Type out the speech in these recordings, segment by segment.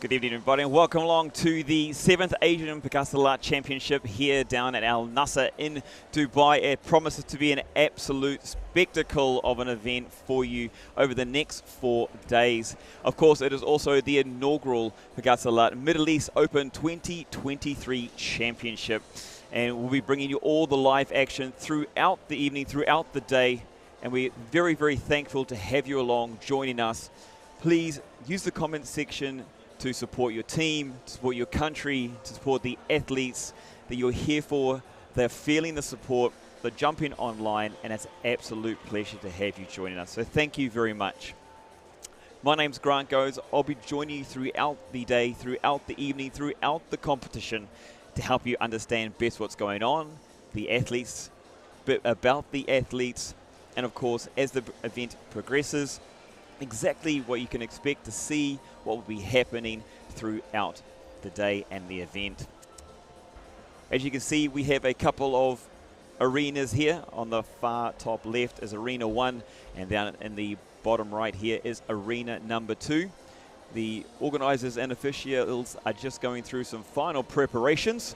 Good evening, everybody, and welcome along to the 7th Asian Pencak Silat Championship here down at Al Nasr in Dubai. It promises to be an absolute spectacle of an event for you over the next 4 days. Of course, it is also the inaugural Pencak Silat Middle East Open 2023 Championship, and we'll be bringing you all the live action throughout the evening, throughout the day, and we're very, very thankful to have you along joining us. Please use the comment section to support your team, to support your country, to support the athletes that you're here for. They're feeling the support, they're jumping online, and it's an absolute pleasure to have you joining us. So thank you very much. My name's Grant Goes. I'll be joining you throughout the day, throughout the evening, throughout the competition to help you understand best what's going on, the athletes, bit about the athletes, and of course, as the event progresses, exactly what you can expect to see, what will be happening throughout the day and the event. As you can see, we have a couple of arenas here. On the far top left is Arena 1, and down in the bottom right here is Arena number 2. The organizers and officials are just going through some final preparations.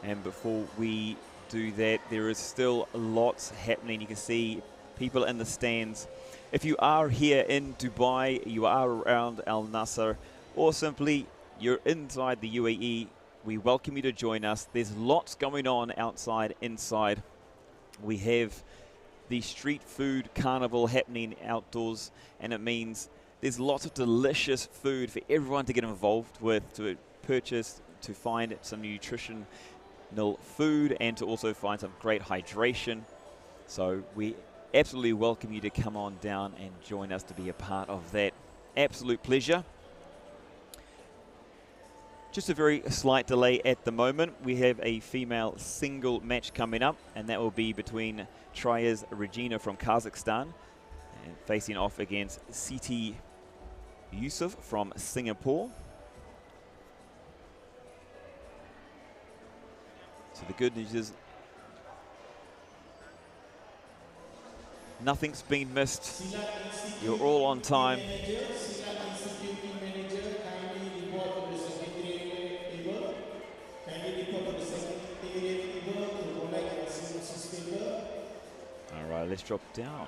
And before we do that, there is still lots happening. You can see people in the stands. If you are here in Dubai, you are around Al Nasr, or simply you're inside the UAE, we welcome you to join us. There's lots going on outside, inside. We have the street food carnival happening outdoors, and it means there's lots of delicious food for everyone to get involved with, to purchase, to find some nutritional food, and to also find some great hydration. So we absolutely welcome you to come on down and join us to be a part of that. Absolute pleasure. Just a very slight delay at the moment. We have a female single match coming up, and that will be between Trias Regina from Kazakhstan and facing off against Siti Yusuf from Singapore. So the good news is nothing's been missed. You're all on time. All right, let's drop down.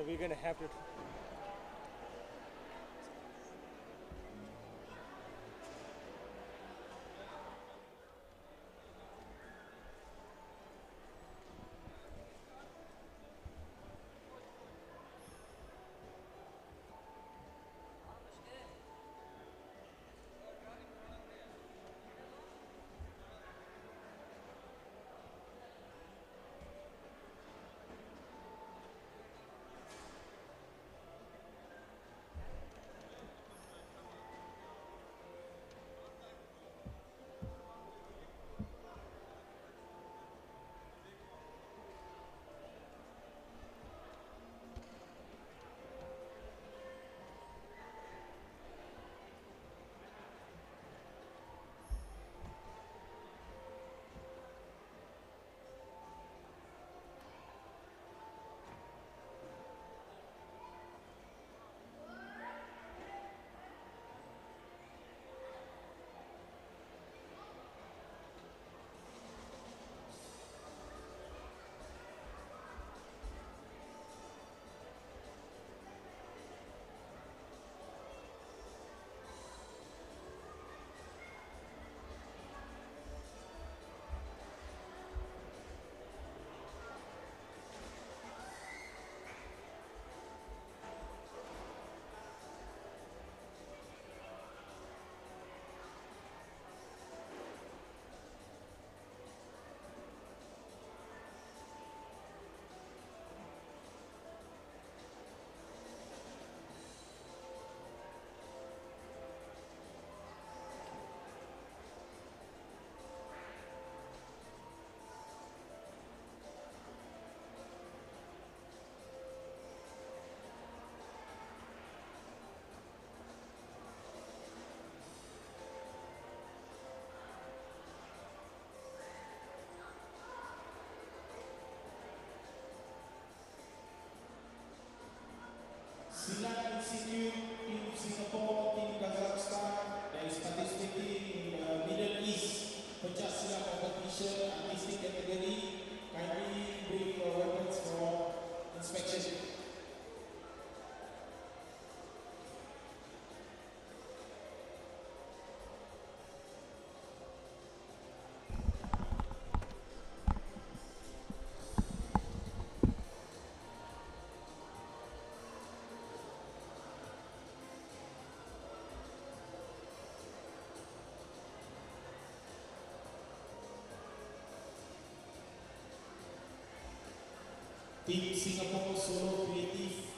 We're gonna have to. institute, Team Singapore, Team Kazakhstan that is participating in the Middle East Pencak Silat competition artistic category. Kindly bring your weapons for inspection. Team Singapore Solo Creative.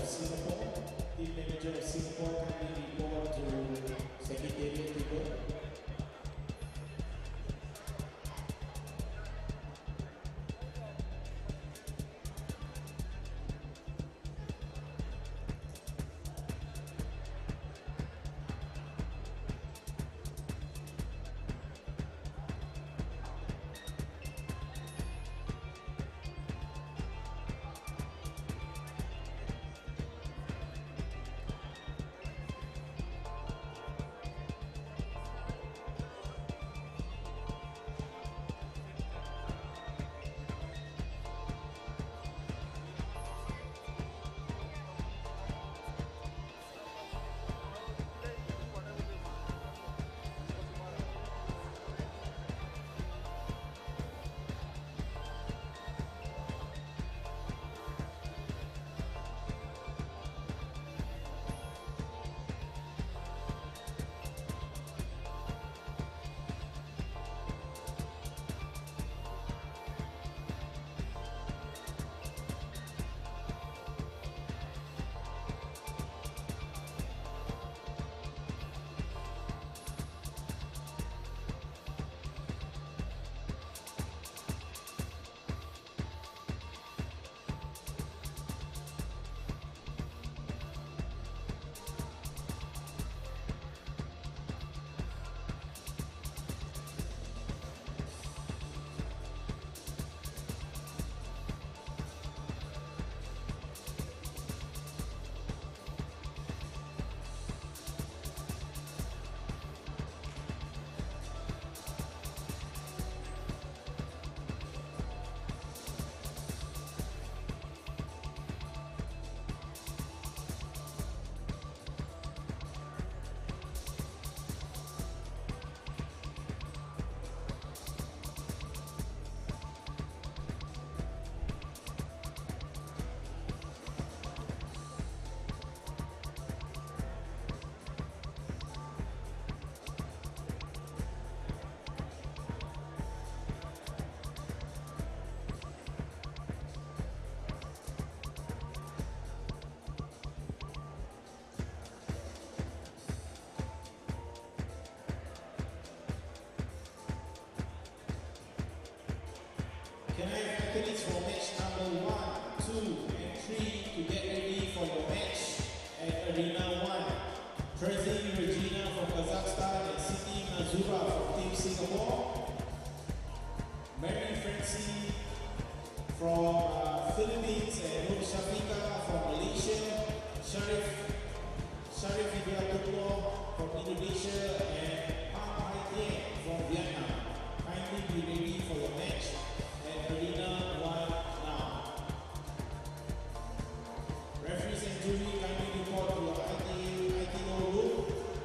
Singapore. Team manager of Singapore kindly report to Secretariat table. Can I have athletes for match number 1, 2, and 3 to get ready for your match at Arena 1? Rasih Regina from Kazakhstan and Siti Nazura from Team Singapore. Mary Francie from Philippines and Nur Shafika from Malaysia. Sharif Hidiatullah from Indonesia and Pang Hai Tien from Vietnam. Kindly be ready for your match at Arena 1 now. Referees and jury kindly report to your ITO room.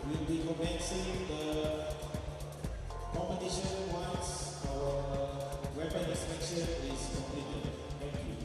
We'll be commencing the competition once our weapon inspection is completed. Thank you.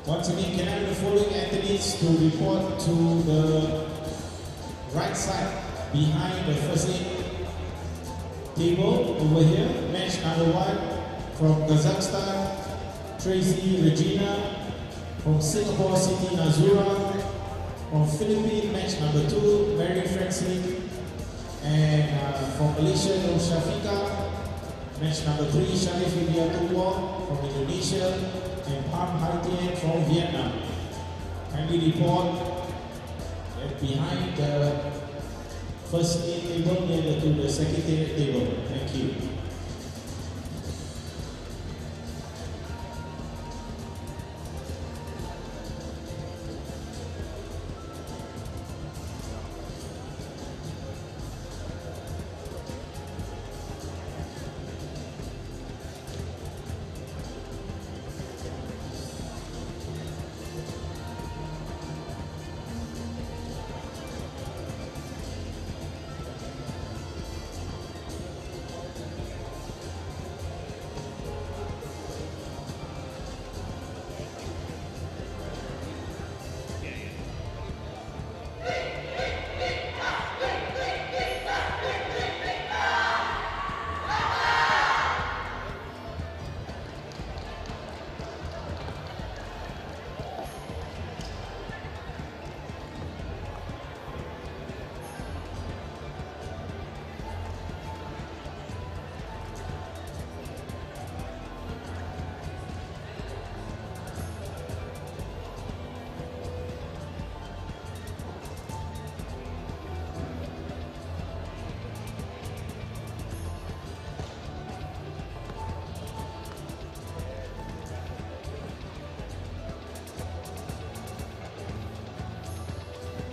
Once again, can I have the following athletes to report to the right side behind the first aid table over here. Match number 1 from Kazakhstan, Tracy Regina. From Singapore City, Nazura. From Philippines, match number 2, Mary Francine. And from Malaysia, Nur Shafika. Match number 3, Sharif Widiatullah from Indonesia. And Pam Haitien from Vietnam. Kindly report behind the first aid table near to the secretariat table. Thank you.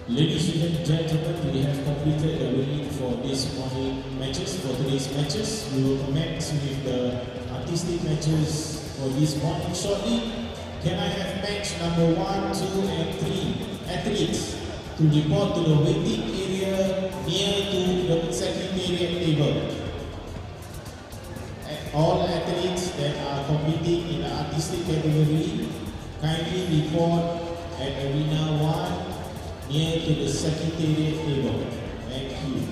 Ladies and gentlemen, we have completed the weighing for this morning matches, for today's matches. We will commence with the artistic matches for this morning shortly. Can I have match number 1, 2 and 3 athletes to report to the waiting area near to the secretariat table? All athletes that are competing in the artistic category, kindly report at Arena 1 near to the secretariat table. Thank you.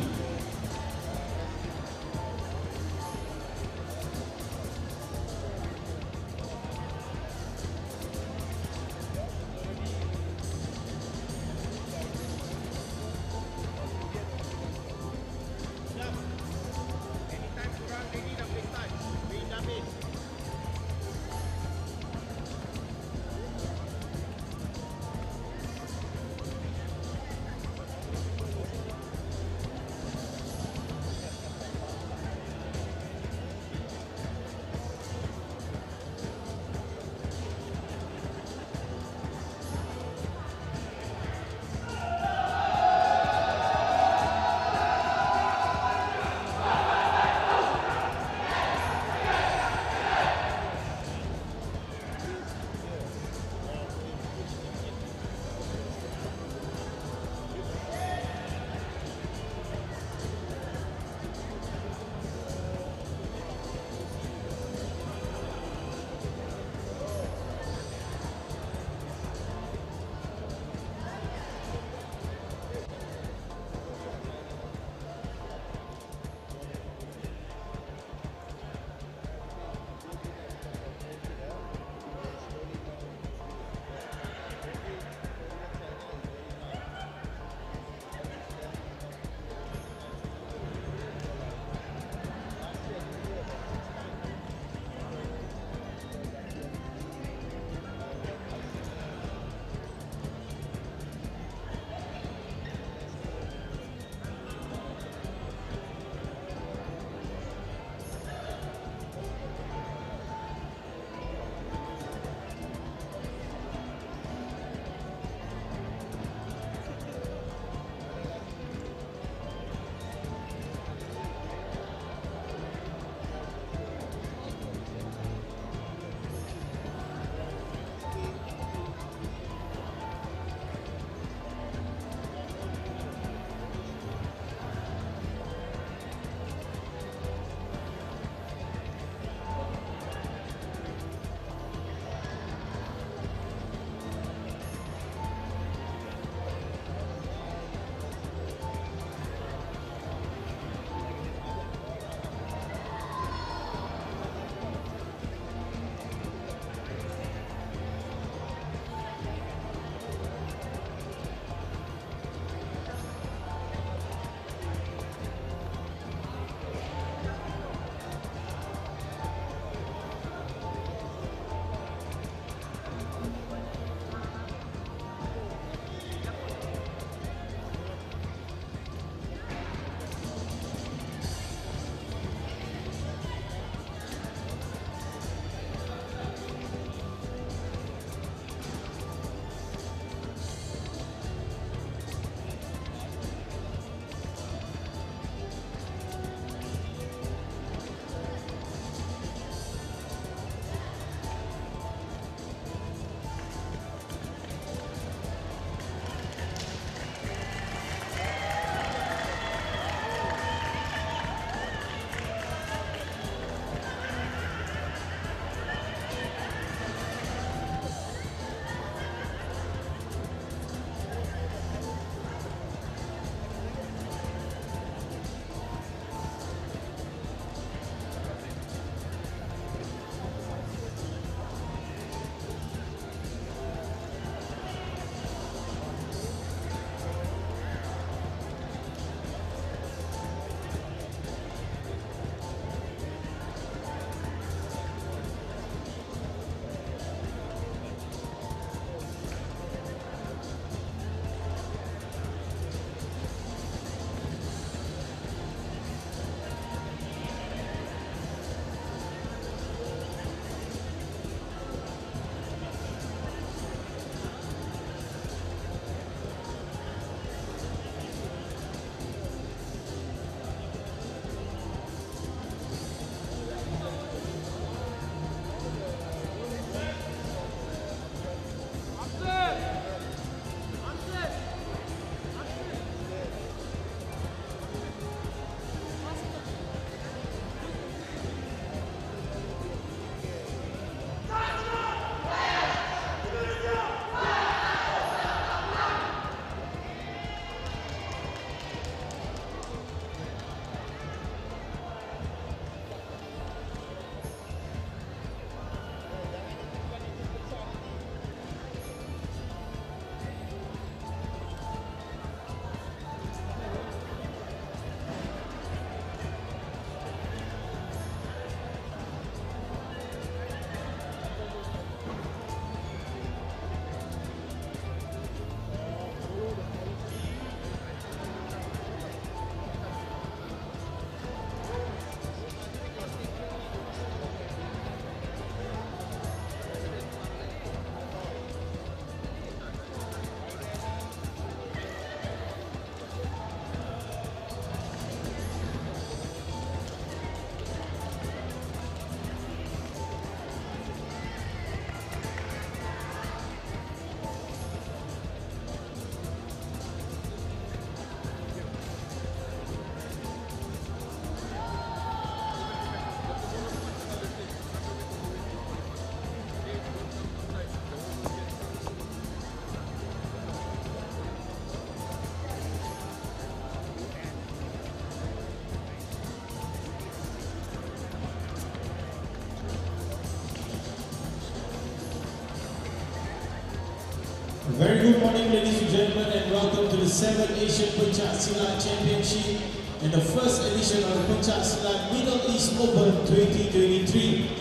Very good morning, ladies and gentlemen, and welcome to the 7th Asian Pencak Silat Championship and the first edition of the Pencak Silat Middle East Open 2023.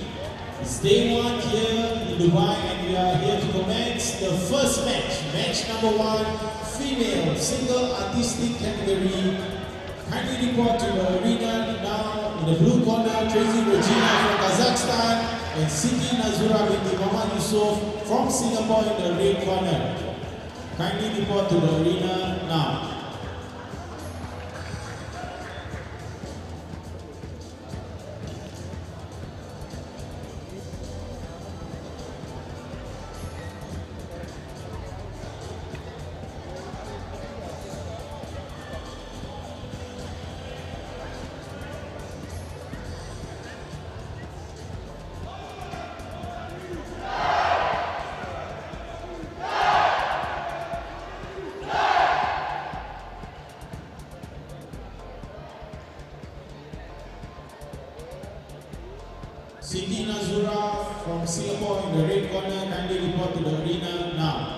It's day 1 here in Dubai, and we are here to commence the first match. Match number 1, female single artistic category. Kindly report to the arena now. In the blue corner, Tracy Regina from Kazakhstan and Siti Nazura binti Muhammad Yusuf from Singapore in the red corner. Kindly report to the arena now. Siti Nazura from Singapore in the red corner, kindly report to the arena now.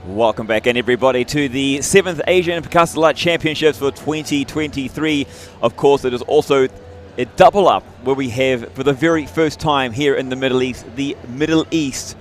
Welcome back in, everybody, to the 7th Asian Pencak Silat Championships for 2023. Of course, it is also a double up where we have, for the very first time here in the Middle East, the Middle East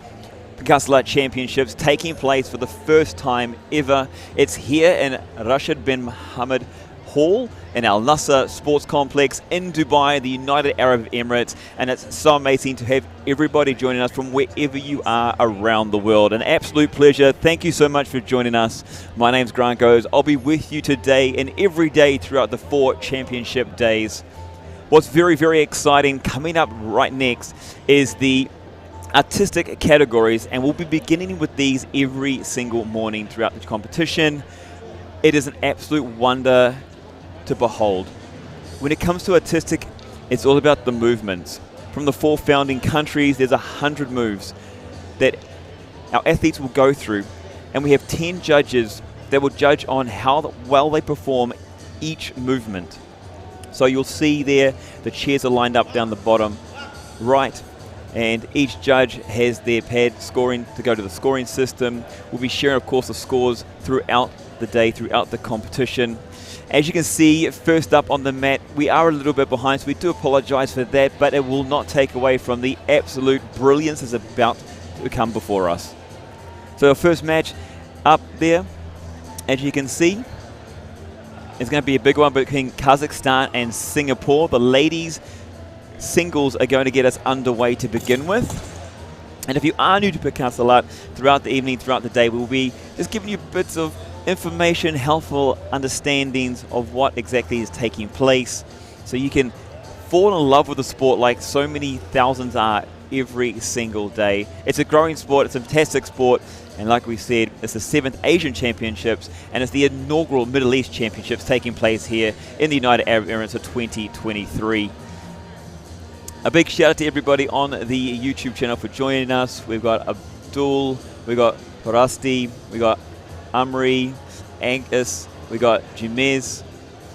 Pencak Silat Championships taking place for the first time ever. It's here in Rasih Bin Hamdan Hall in Nasr Sports Complex in Dubai, the United Arab Emirates, and it's so amazing to have everybody joining us from wherever you are around the world. An absolute pleasure. Thank you so much for joining us. My name's Grant Goes. I'll be with you today and every day throughout the 4 championship days. What's very, very exciting coming up right next is the artistic categories, and we'll be beginning with these every single morning throughout the competition. It is an absolute wonder to behold. When it comes to artistic, it's all about the movements. From the 4 founding countries, there's 100 moves that our athletes will go through, and we have 10 judges that will judge on how well they perform each movement. So you'll see there the chairs are lined up down the bottom right, and each judge has their pad scoring to go to the scoring system. We'll be sharing, of course, the scores throughout the day, throughout the competition. As you can see, first up on the mat, we are a little bit behind, so we do apologize for that, but it will not take away from the absolute brilliance that's about to come before us. So our first match up there, as you can see, is going to be a big one between Kazakhstan and Singapore. The ladies' singles are going to get us underway to begin with. And if you are new to Pencak Silat, throughout the evening, throughout the day, we'll be just giving you bits of information, helpful understandings of what exactly is taking place, so you can fall in love with the sport like so many thousands are every single day. It's a growing sport, it's a fantastic sport, and like we said, it's the 7th Asian Championships, and it's the inaugural Middle East Championships taking place here in the United Arab Emirates of 2023. A big shout out to everybody on the YouTube channel for joining us. We've got Abdul, we've got Farasti, we've got Amri, Angus, we got Jimez,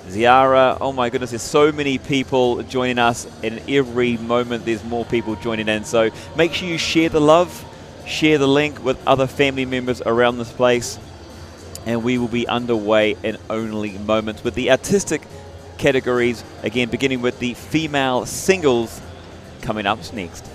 Ziara. Oh my goodness, there's so many people joining us, and every moment there's more people joining in. So make sure you share the love, share the link with other family members around this place, and we will be underway in only moments with the artistic categories, again beginning with the female singles coming up next.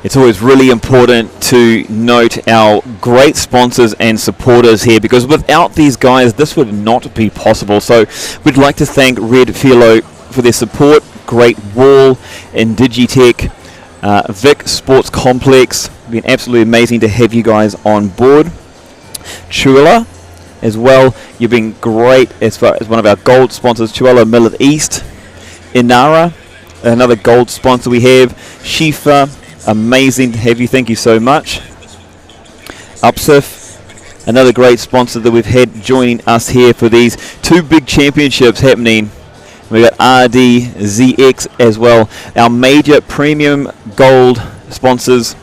It's always really important to note our great sponsors and supporters here, because without these guys this would not be possible. So we'd like to thank Red Philo for their support, Great Wall, Indigitech, Vic Sports Complex. It's been absolutely amazing to have you guys on board. Chula as well, you've been great as far as one of our gold sponsors. Chula Middle East. Inara, another gold sponsor we have. Shifa, amazing to have you, thank you so much. Upsif, another great sponsor that we've had joining us here for these two big championships happening. We've got RDZX as well, our major premium gold sponsors,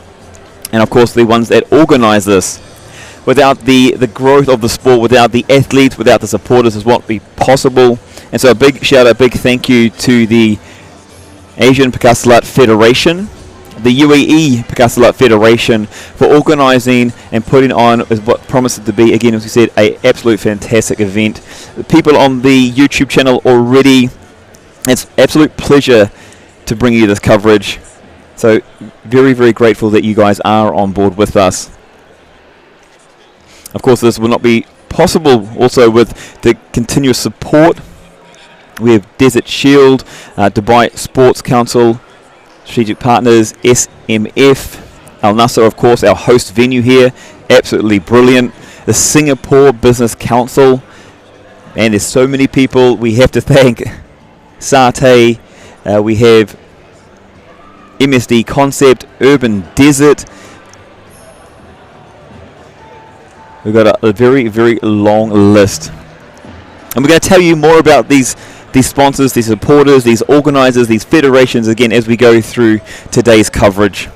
and of course the ones that organise this. Without the growth of the sport, without the athletes, without the supporters, this won't be possible. And so a big shout out, big thank you to the Asian Pencak Silat Federation, the UAE Pencak Silat Federation, for organising and putting on as what promises to be, again as we said, a absolute fantastic event. The people on the YouTube channel already, it's absolute pleasure to bring you this coverage. So very, very grateful that you guys are on board with us. Of course, this will not be possible also with the continuous support. We have Desert Shield, Dubai Sports Council, Strategic Partners, SMF, Al Nasr, of course, our host venue here, absolutely brilliant. The Singapore Business Council, and there's so many people we have to thank. Satay, we have MSD Concept, Urban Desert. We've got a very, very long list. And we're going to tell you more about these sponsors, these supporters, these organisers, these federations, again, as we go through today's coverage.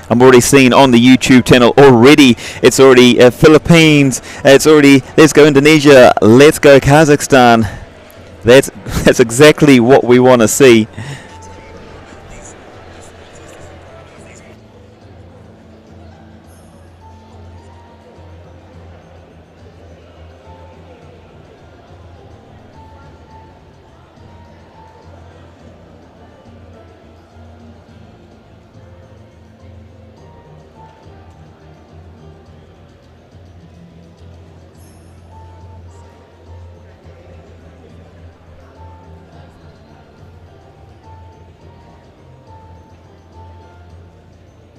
I'm already seeing on the YouTube channel already, it's already Philippines, it's already, let's go Indonesia, let's go Kazakhstan. That's exactly what we want to see.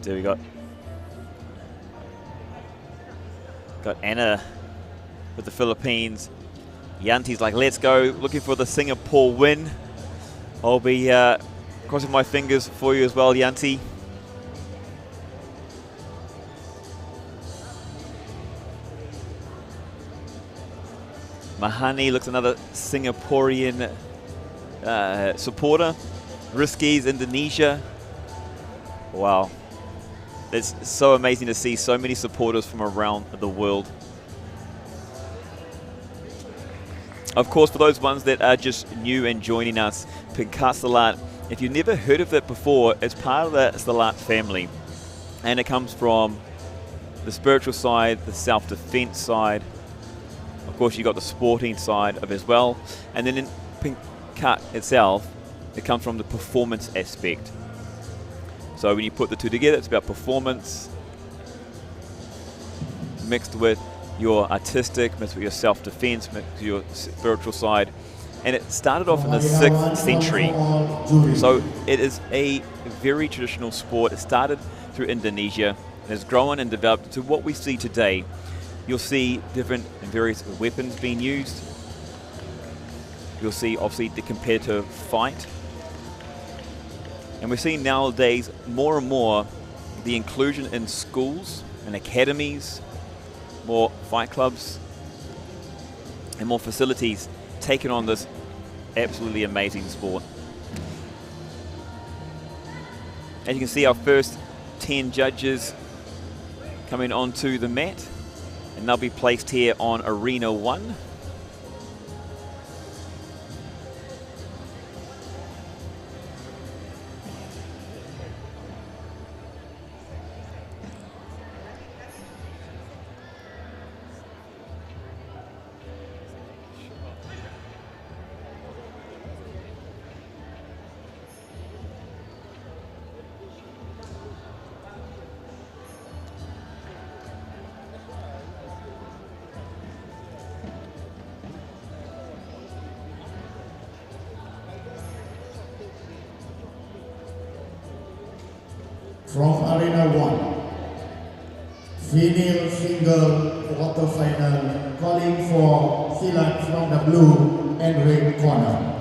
So we got Anna with the Philippines. Yanti's like, let's go, looking for the Singapore win. I'll be crossing my fingers for you as well, Yanti. Mahani looks another Singaporean supporter. Rizky's Indonesia. Wow. It's so amazing to see so many supporters from around the world. Of course, for those ones that are just new and joining us, Pencak Silat, if you've never heard of it before, it's part of the Silat family. And it comes from the spiritual side, the self-defense side. Of course, you've got the sporting side of it as well. And then in Pencak itself, it comes from the performance aspect. So when you put the two together, it's about performance mixed with your artistic, mixed with your self-defense, mixed with your spiritual side. And it started off in the 6th century. So it is a very traditional sport. It started through Indonesia and has grown and developed to what we see today. You'll see different and various weapons being used. You'll see obviously the competitive fight. And we're seeing nowadays more and more the inclusion in schools and academies, more fight clubs and more facilities taking on this absolutely amazing sport. As you can see, our first 10 judges coming onto the mat, and they'll be placed here on Arena 1. From Arena 1, female single quarterfinal, calling for Silat from the blue and red corner.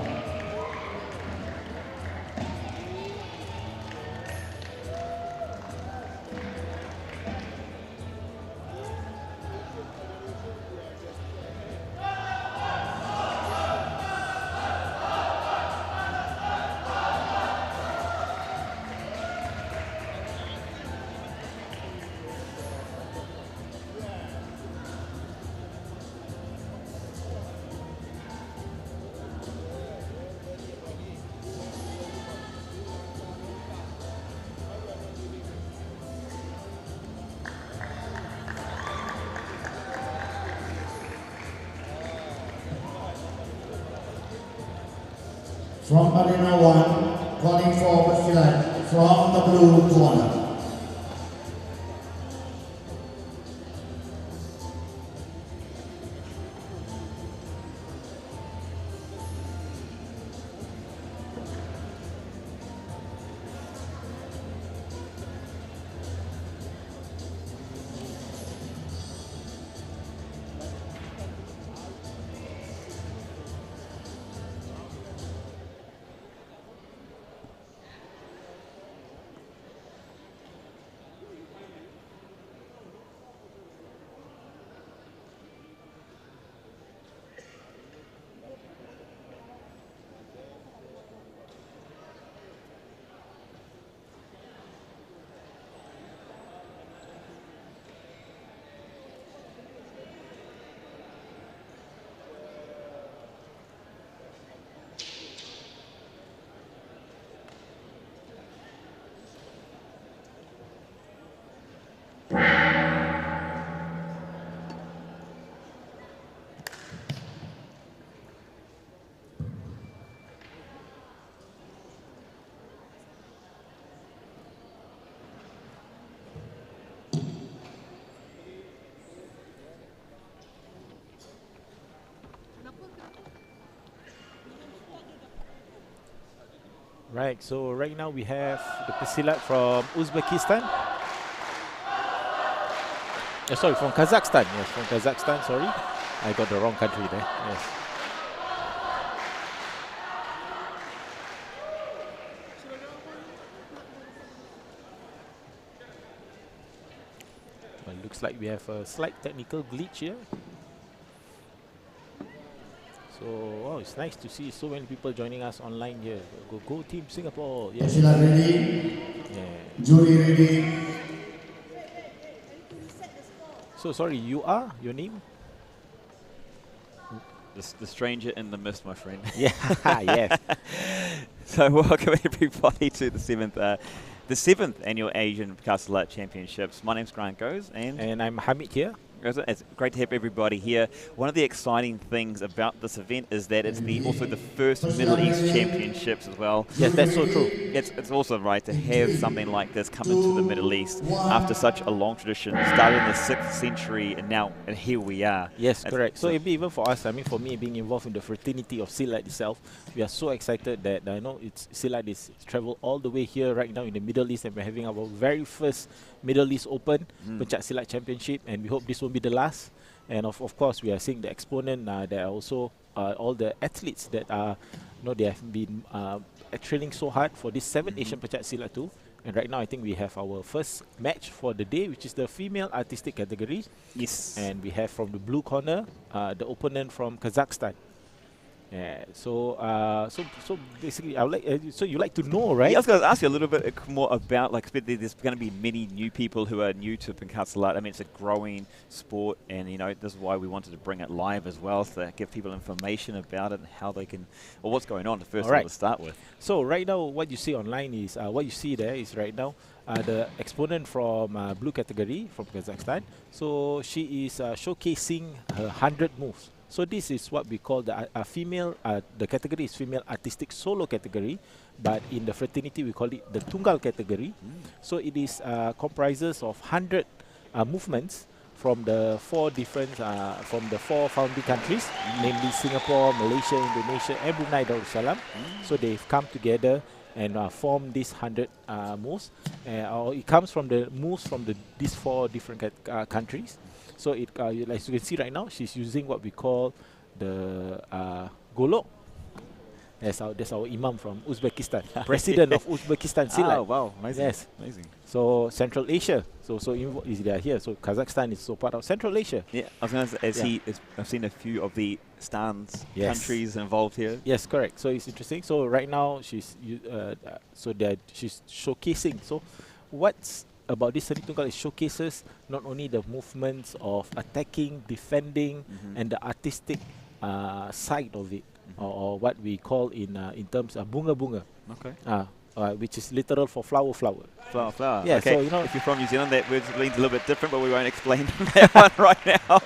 From Arena 1, calling for Silat from the blue corner. Right, so right now we have the pesilat from Uzbekistan. Sorry, from Kazakhstan. Yes, from Kazakhstan, sorry. I got the wrong country there. Yes. Well, looks like we have a slight technical glitch here. So, oh, it's nice to see so many people joining us online here. Go Team Singapore. Yes. Silat ready. Yeah. Jury ready. So, sorry, you are? Your name? The stranger in the mist, my friend. Yeah, yes. So welcome everybody to the seventh annual Asian Pencak Silat Championships. My name's Grant Goes, And I'm Hamid here. it's great to have everybody here. One of the exciting things about this event is that it's also the first Middle East Championships as well. Yes, that's so true. It's also right to have something like this come into the Middle East after such a long tradition. Started in the 6th century and here we are. Yes, correct. So even for us, I mean, for me being involved in the fraternity of Silat itself, we are so excited that Silat is traveled all the way here right now in the Middle East, and we're having our very first Middle East Open Pencak Silat Championship, and we hope this won't be the last. And of course, we are seeing the exponent. There are also all the athletes that are, they have been training so hard for this 7th Asian Pencak Silat too. And right now, I think we have our first match for the day, which is the female artistic category. Yes. And we have from the blue corner the opponent from Kazakhstan. Yeah. So basically, I would like. So you like to know, right? Yeah, I was going to ask you a little bit more about, like, there's going to be many new people who are new to Pencak Silat. I mean, it's a growing sport, and this is why we wanted to bring it live as well, to give people information about it and how they can, or what's going on. First of all, to start with. So right now, what you see online is what you see there is right now the exponent from blue category from Kazakhstan. So she is showcasing her 100 moves. So this is what we call the female, the category is female artistic solo category, but in the fraternity we call it the Tunggal category. So it is comprises of 100 movements from the four founding countries, namely Singapore, Malaysia, Indonesia, and Brunei Darussalam. So they've come together and form these 100 moves. Or it comes from the moves from these 4 different countries. So it, like you can see right now, she's using what we call the golok. That's our Imam from Uzbekistan, president of Uzbekistan Silat. Oh wow, amazing! Yes, amazing. so Central Asia. So is there here? So Kazakhstan is so part of Central Asia. Yeah, I was going to say, I've seen a few of the Stan's Yes. countries involved here. Yes, correct. So it's interesting. So right now she's she's showcasing. So what's about this Seni Tunggal is showcases not only the movements of attacking, defending, and the artistic side of it, or what we call in terms of bunga-bunga. Okay. Which is literal for flower. Flower. Yeah, okay. so you know, if you're from New Zealand, that word means a little bit different, but we won't explain that one right now.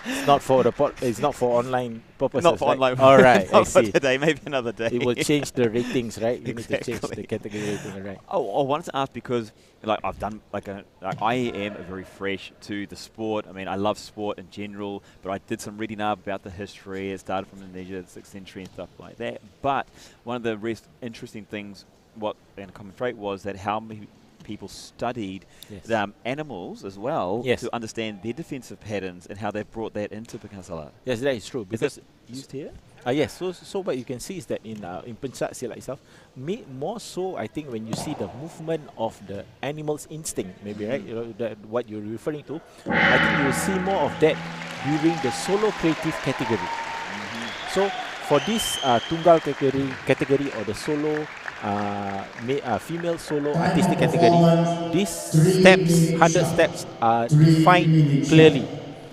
it's not for it's not for online purposes. Not for right? online. All right, I Not for see. today, maybe another day. It will change the ratings, right? You need to change Exactly. the category rating, right? Oh, I wanted to ask because, like, I've done I am very fresh to the sport. I mean, I love sport in general, but I did some reading up about the history. It started from Indonesia, the 6th century, and stuff like that. But one of the interesting things, and common trait was that how many people studied animals as well to understand their defensive patterns and how they brought that into Pencak Silat. Yes, that is true. Because is it used here? Yes, so what you can see is that in Pencak Silat itself, more so I think when you see the movement of the animal's instinct, maybe, right? You know, what you're referring to, I think you will see more of that during the solo creative category. So for this Tunggal category or the solo female solo artistic category, these steps, 100 steps, are defined clearly.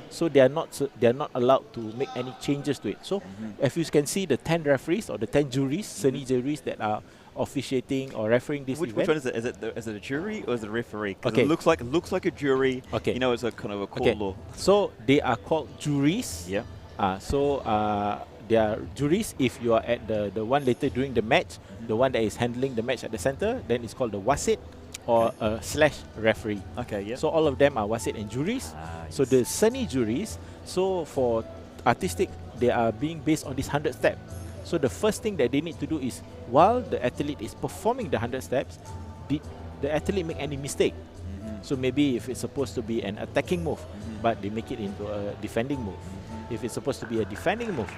So they are not allowed to make any changes to it. So if you can see the 10 referees or the 10 juries, Seni juries that are officiating or refereeing this event. Which one is it? Is it a jury or is it a referee? Because Okay. it looks like a jury. Okay. You know, it's a kind of a court law. So they are called juries. Yeah. They are juries. If you are at the one later during the match, the one that is handling the match at the center, then it's called the wasit or slash referee. Okay, yeah. So all of them are wasit and juries. So the Seni juries, so for artistic, they are being based on this 100 step. So the first thing that they need to do is, while the athlete is performing the 100 steps, did the athlete make any mistake? So maybe if it's supposed to be an attacking move, but they make it into a defending move. If it's supposed to be a defending move,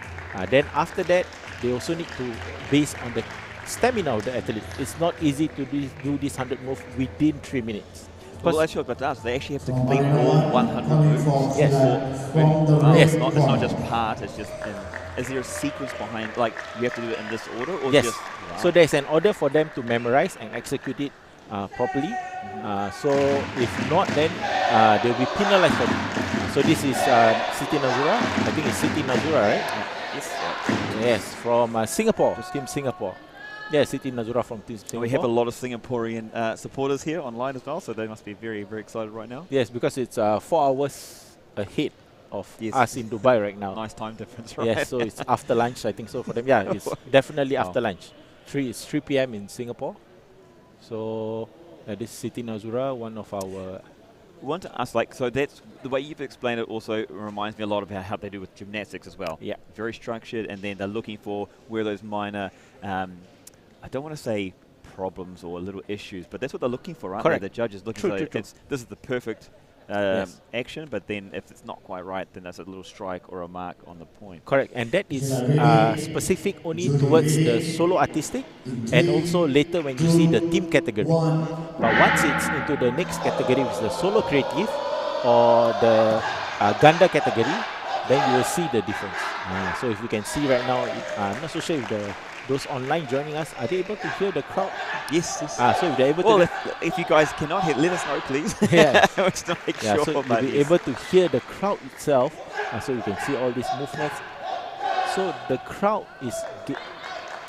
then after that, they also need to base on the stamina of the athlete. It's not easy to do this 100 move within 3 minutes. Well, that's what about us. They actually have to complete all 100 moves. Yes. Yes. It's not just part. It's just. Is there a sequence behind? Like you have to do it in this order, or Yes. just? So there's an order for them to memorize and execute it properly. So if not, then they'll be penalized for it. So this is Siti Nazura. I think it's Siti Nazura, right? Yes. Yes, from Singapore, Team Singapore. Yeah, Siti Nazura from Team Singapore. We have a lot of Singaporean supporters here online as well, so they must be very, very excited right now. Yes, because it's 4 hours ahead of us in Dubai right now. Nice time difference, right? Yes, so it's after lunch, I think so for them. Yeah, it's definitely after lunch. It's 3 p.m. in Singapore. So this is Siti Nazura, one of our... I want to ask, like, so that's the way you've explained it also reminds me a lot of how they do with gymnastics as well. Yeah. Very structured, and then they're looking for where those minor, I don't want to say problems or little issues, but that's what they're looking for, aren't Correct. they? The judges looking True, for true. this is the perfect action, but then if it's not quite right, then there's a little strike or a mark on the point. Correct, and that is specific only towards the solo artistic and also later when you see the team category. But once it's into the next category, which is the solo creative or the Ganda category, then you will see the difference. So if you can see right now, I'm not so sure if those online joining us, are they able to hear the crowd? Yes. So if they're able well, to... if you guys cannot hear, let us know, please. Yeah. Just to make sure. So you'll be able to hear the crowd itself, so you can see all these movements. So the crowd is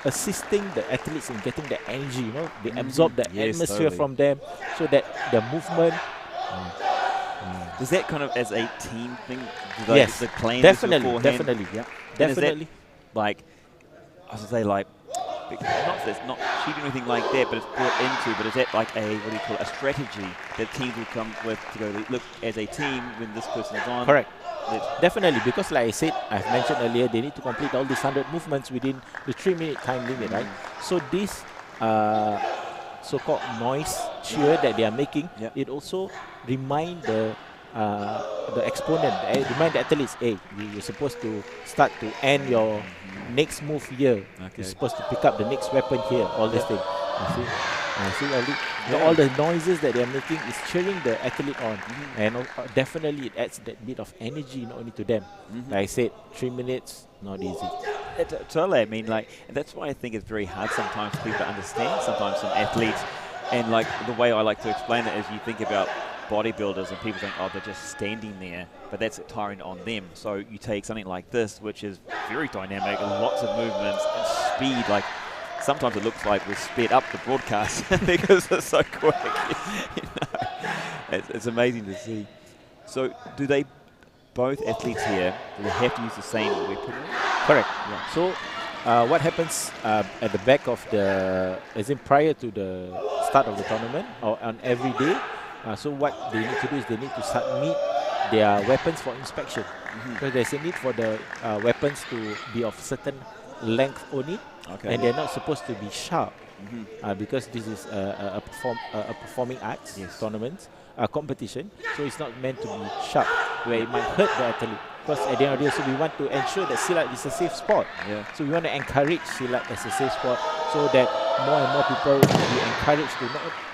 assisting the athletes in getting the energy, you know, they absorb the atmosphere from them, so that the movement... Is that kind of as a team thing? Yes, the plan definitely. Yeah, definitely. Is that, like, I was gonna say, like, not cheating or anything like that, but it's brought into. But is that like a strategy that teams will come with to go look as a team when this person is on? Correct. Definitely, because like I said, I've mentioned earlier, they need to complete all these 100 movements within the 3-minute time limit, right? So this so-called noise cheer that they are making, Yep. it also remind the exponent, remind the athletes, hey, you're supposed to start to end your next move here. Okay. You're supposed to pick up the next weapon here. All this thing. You see, all the noises that they are making is cheering the athlete on, and definitely it adds that bit of energy not only to them. Like I said, 3 minutes, not easy. Totally. I mean, like, and that's why I think it's very hard sometimes for people to understand. Sometimes some athletes, and like the way I like to explain it is, you think about bodybuilders and people think, oh, they're just standing there, but that's tiring on them. So you take something like this, which is very dynamic, lots of movements and speed. Like sometimes it looks like we've sped up the broadcast because it's so quick. You know? It's amazing to see. So do they, both athletes here, do they have to use the same weaponry? Correct. Yeah. So what happens at the back of the, as in prior to the start of the tournament or on every day, so what they need to do is they need to submit their weapons for inspection. Because there's a need for the weapons to be of certain length only, and they're not supposed to be sharp, because this is a performing arts tournament, competition. So it's not meant to be sharp, where it might hurt the athlete. Because at the end of the day, so we want to ensure that Silat is a safe sport. So we want to encourage Silat as a safe sport, so that more and more people will be encouraged to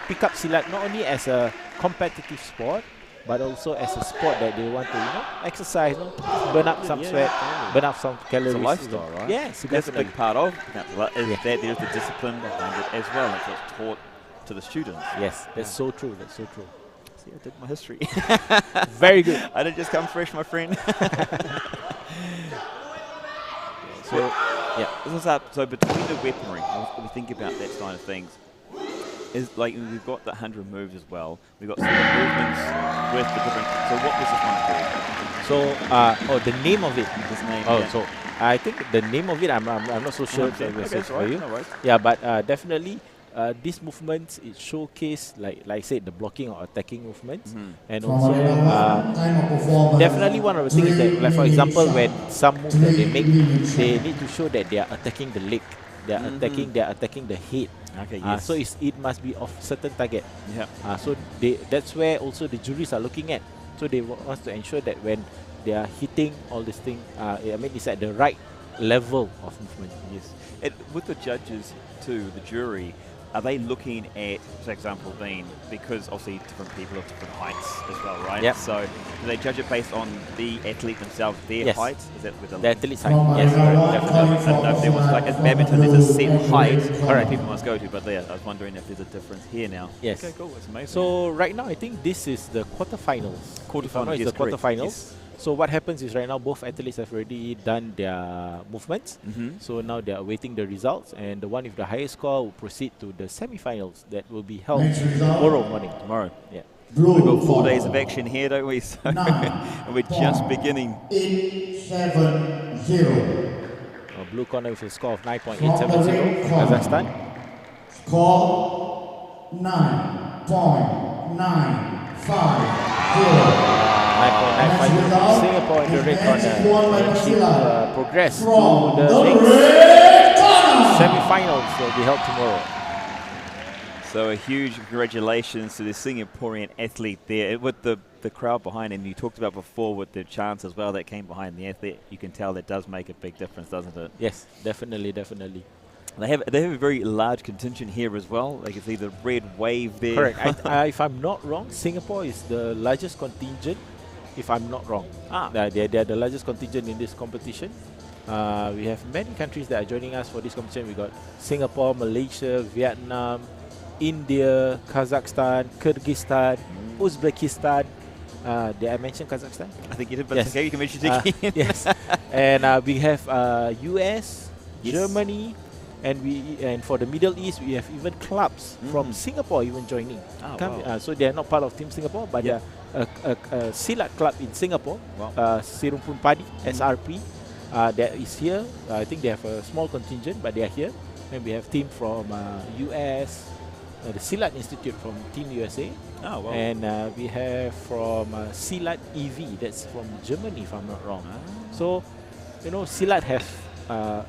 pick up Silat not only as a competitive sport, but also as a sport that they want to, exercise, burn up some sweat, burn up some calories. It's a lifestyle, right? Yes, that's a definitely. big part of that. That there's the discipline behind it as well. It's what's taught to the students. Yes, that's so true. That's so true. See, I did my history. Very good. I didn't just come fresh, my friend. So, so between the weaponry, when we think about that side of things, is like we've got the 100 moves as well. We've got some movements with the different. So what was this one called? So, the name of it. This name. So I think the name of it, I'm not so sure for you. No worries. Yeah, but definitely these movements, it showcase like I said, the blocking or attacking movements, and also definitely one of the things that, like for example, when some moves that they make, they need to show that they are attacking the leg, they are attacking the head. Okay. Yes. So it must be of certain target. Yeah. So that's where also the juries are looking at. So they want to ensure that when they are hitting all these things, it's at the right level of movement. Yes. And with the judges too, the jury, are they looking at, for example, because obviously different people of different heights as well, right? Yep. So do they judge it based on the athlete themselves, their height? Is that with the athlete's height? Yes, definitely. And if there was like in badminton, there's a set height correct, people must go to, but I was wondering if there's a difference here now. Yes. Okay, cool. That's amazing. So right now, I think this is the quarterfinals. Quarterfinals, is yes, the quarterfinals. Yes. So what happens is right now both athletes have already done their movements. So now they are awaiting the results, and the one with the highest score will proceed to the semi-finals that will be held tomorrow morning. Tomorrow. Yeah. We've got 4 days of action here, don't we? So and we're just beginning. 870. Blue corner with a score of 9.870 from Kazakhstan. Score 9.950. 9.950. Singapore in the red corner. Progress to the next semi-finals will be held tomorrow. So a huge congratulations to the Singaporean athlete there with the crowd behind him. You talked about before with the chants as well that came behind the athlete. You can tell that does make a big difference, doesn't it? Yes, definitely. They have a very large contingent here as well. Like you see the red wave there. Correct. If I'm not wrong, Singapore is the largest contingent. If I'm not wrong, they are the largest contingent in this competition. We have many countries that are joining us for this competition. We got Singapore, Malaysia, Vietnam, India, Kazakhstan, Kyrgyzstan, Uzbekistan. Did I mention Kazakhstan? I think you did, but yes. it's okay, you can mention it again. Yes. And we have US, Germany, and for the Middle East, we have even clubs from Singapore even joining. Wow. So they are not part of Team Singapore, but they are a Silat club in Singapore, Serumpun Padi, SRP, that is here. I think they have a small contingent, but they are here. And we have team from US, the Silat Institute from Team USA. Oh, wow. And we have from Silat EV, that's from Germany if I'm not wrong. So, Silat have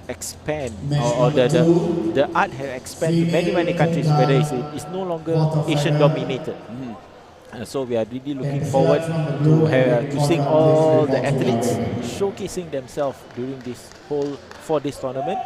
expand, Match or number two. the art has expanded to many countries, whether it's no longer Asian dominated. So we are really looking forward to seeing all the athletes showcasing themselves during this whole 4 days tournament.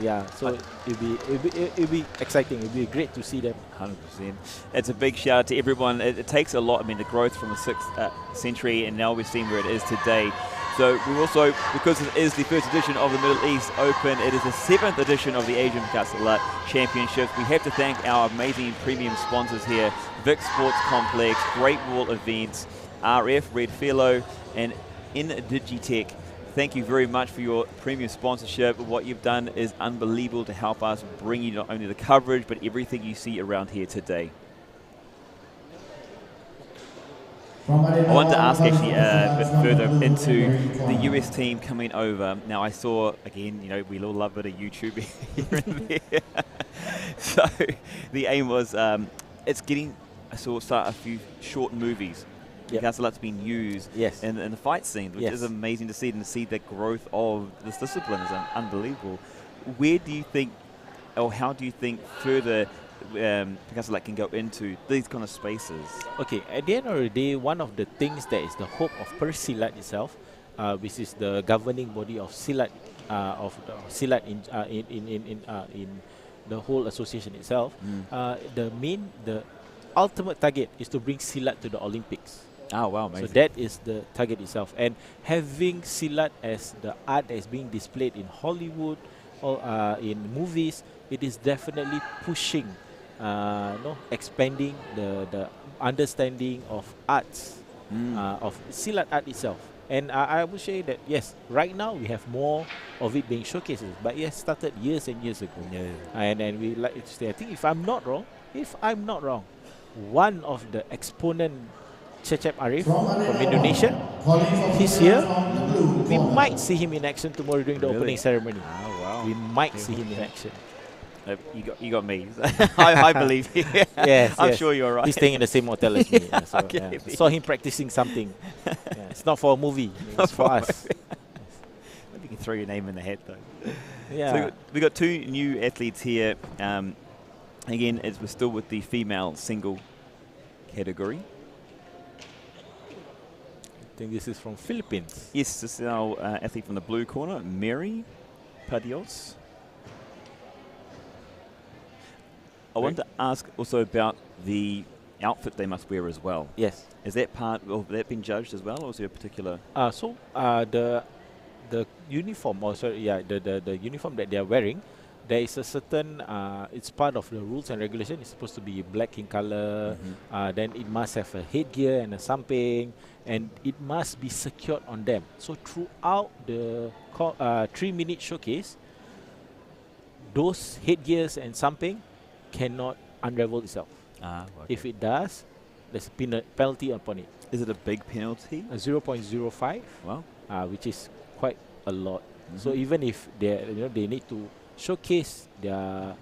Yeah, so it'll be exciting. It'll be great to see them. 100%. It's a big shout out to everyone. It takes a lot. I mean, the growth from the 6th century, and now we've seen where it is today. So we also, because it is the first edition of the Middle East Open, it is the 7th edition of the Asian Pencak Silat Championships. We have to thank our amazing premium sponsors here: Vic Sports Complex, Great Wall Events, RF, Red Philo, and Indigitech. Thank you very much for your premium sponsorship. What you've done is unbelievable to help us bring you not only the coverage, but everything you see around here today. I want to ask actually a bit further into the US team coming over. Now I saw, again, you know, we all love a bit of YouTube here and there. So the aim was, I saw start a few short movies. Pencak Silat's been used in the fight scene, which is amazing to see, and to see the growth of this discipline is unbelievable. Where do you think, or how do you think further Pencak Silat can go into these kind of spaces? Okay, at the end of the day, one of the things that is the hope of Silat itself, which is the governing body of Silat, in the whole association itself, the ultimate target is to bring Silat to the Olympics. Oh wow, amazing. So that is the target itself, and having Silat as the art that is being displayed in Hollywood or in movies, it is definitely pushing, expanding the understanding of arts, of Silat art itself. And I would say that yes, right now we have more of it being showcased, but it started years and years ago. And we like to say, I think if I'm not wrong, one of the exponent, Cecep Arif from Indonesia, he's here. We might see him in action tomorrow during the opening ceremony. Oh, wow. We might see him in action. You got me. I believe you. Yes, I'm sure you're right. He's staying in the same hotel as me. So, Okay. saw him practicing something. It's not for a movie. It's for us. Maybe you can throw your name in the hat though. Yeah. So we got two new athletes here. Again, we're still with the female single category. I think this is from Philippines. Yes, this is our athlete from the blue corner, Mary Padios. I want to ask also about the outfit they must wear as well. Yes. Is that part of that been judged as well, or is there a particular? The uniform, the uniform that they are wearing, there is a certain, it's part of the rules and regulation. It's supposed to be black in color. Then it must have a headgear and a samping, and it must be secured on them. So throughout the 3-minute showcase, those headgears and samping cannot unravel itself. Okay. If it does, there's a penalty upon it. Is it a big penalty? 0.05. Wow. Which is quite a lot. So even if they need to showcase their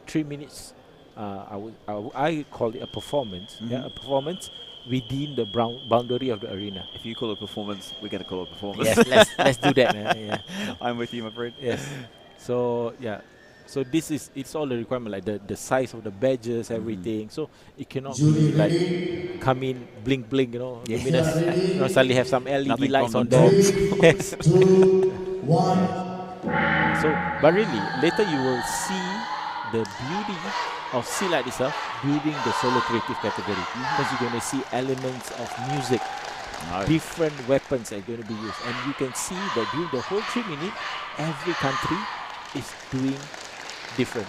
3 minutes, I call it a performance. A performance within the boundary of the arena. If you call it performance, we're going to call it performance. Yes, let's do that. I'm with you, my friend. Yes. So so it's all the requirement, like the size of the badges, everything. So it cannot be like come in blink, luminous. Suddenly have some LED Nothing lights on the them. Yes. 2, 1. So, but really, later you will see the beauty of Silat itself during the solo creative category, because you're going to see elements of music, different weapons are going to be used, and you can see that during the whole 3 minutes, every country is doing different.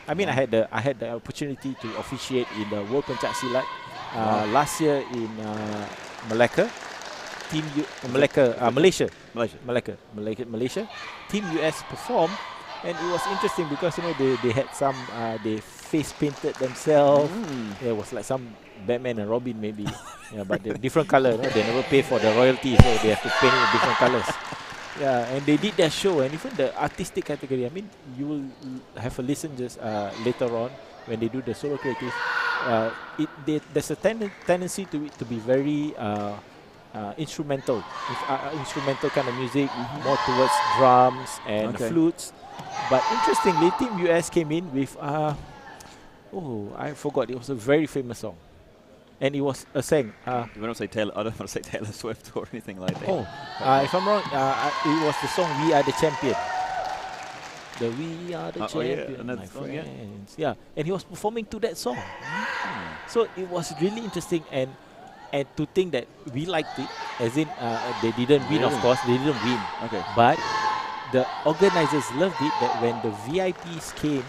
I mean, I had the opportunity to officiate in the World Pencak Silat last year in Malacca. Malaysia. Team US performed, and it was interesting because they had some they face painted themselves. There was like some Batman and Robin maybe, but they're different color. They never pay for the royalty, so they have to paint it with different colors. And they did their show, and even the artistic category. I mean, you will have a listen just later on when they do the solo creative. There's a tendency to be very instrumental, instrumental kind of music, more towards drums and flutes. But interestingly, Team US came in with I forgot. It was a very famous song, and it was a song. You want to say Taylor? I don't want to say Taylor Swift or anything like that. If I'm wrong, it was the song "We Are the Champion." The "We Are the Champion," my friends. Yeah, and he was performing to that song. So it was really interesting, and to think that we liked it, as in they didn't win, of course, they didn't win. Okay. But the organizers loved it that when the VIPs came,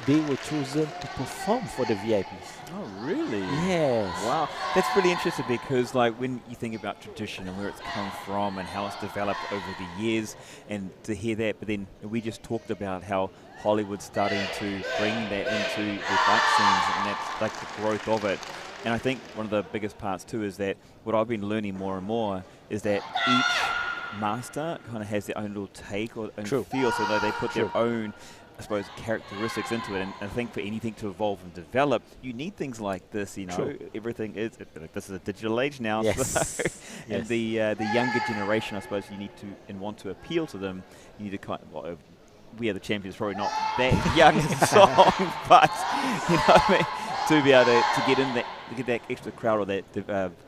they were chosen to perform for the VIPs. Oh, really? Yes. Wow. That's really interesting because, like, when you think about tradition and where it's come from and how it's developed over the years, and to hear that, but then we just talked about how Hollywood's starting to bring that into the fight scenes, and that's like the growth of it. And I think one of the biggest parts too is that what I've been learning more and more is that each master kind of has their own little take or own feel, so that they put their own, I suppose, characteristics into it. And I think for anything to evolve and develop, you need things like this. You know, everything is. This is a digital age now. Yes. So and the younger generation, I suppose, you need to and want to appeal to them. You need to kind of. Well, We Are the Champions, probably not that young song, but you know what I mean, to be able to get in that, to get that extra crowd or that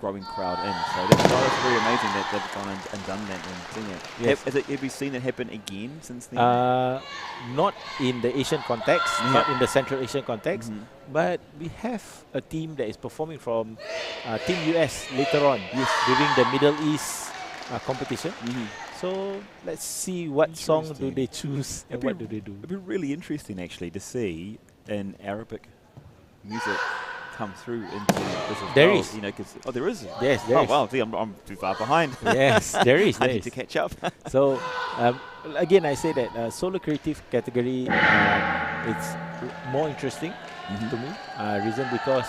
growing crowd in. So that's very amazing that they've gone and done that and seen it. Yes. Have we seen it happen again since then? Not in the Asian context, not in the Central Asian context, but we have a team that is performing from Team US later on during the Middle East competition. So let's see what song do they choose and what do they do. It'd be really interesting actually to see an Arabic music come through into this as There well. is. You know, cause, there is. Yes, there is. Wow, see, I'm too far behind. Yes, there is. I need to catch up. So again, I say that solo creative category, it's more interesting to me. Reason because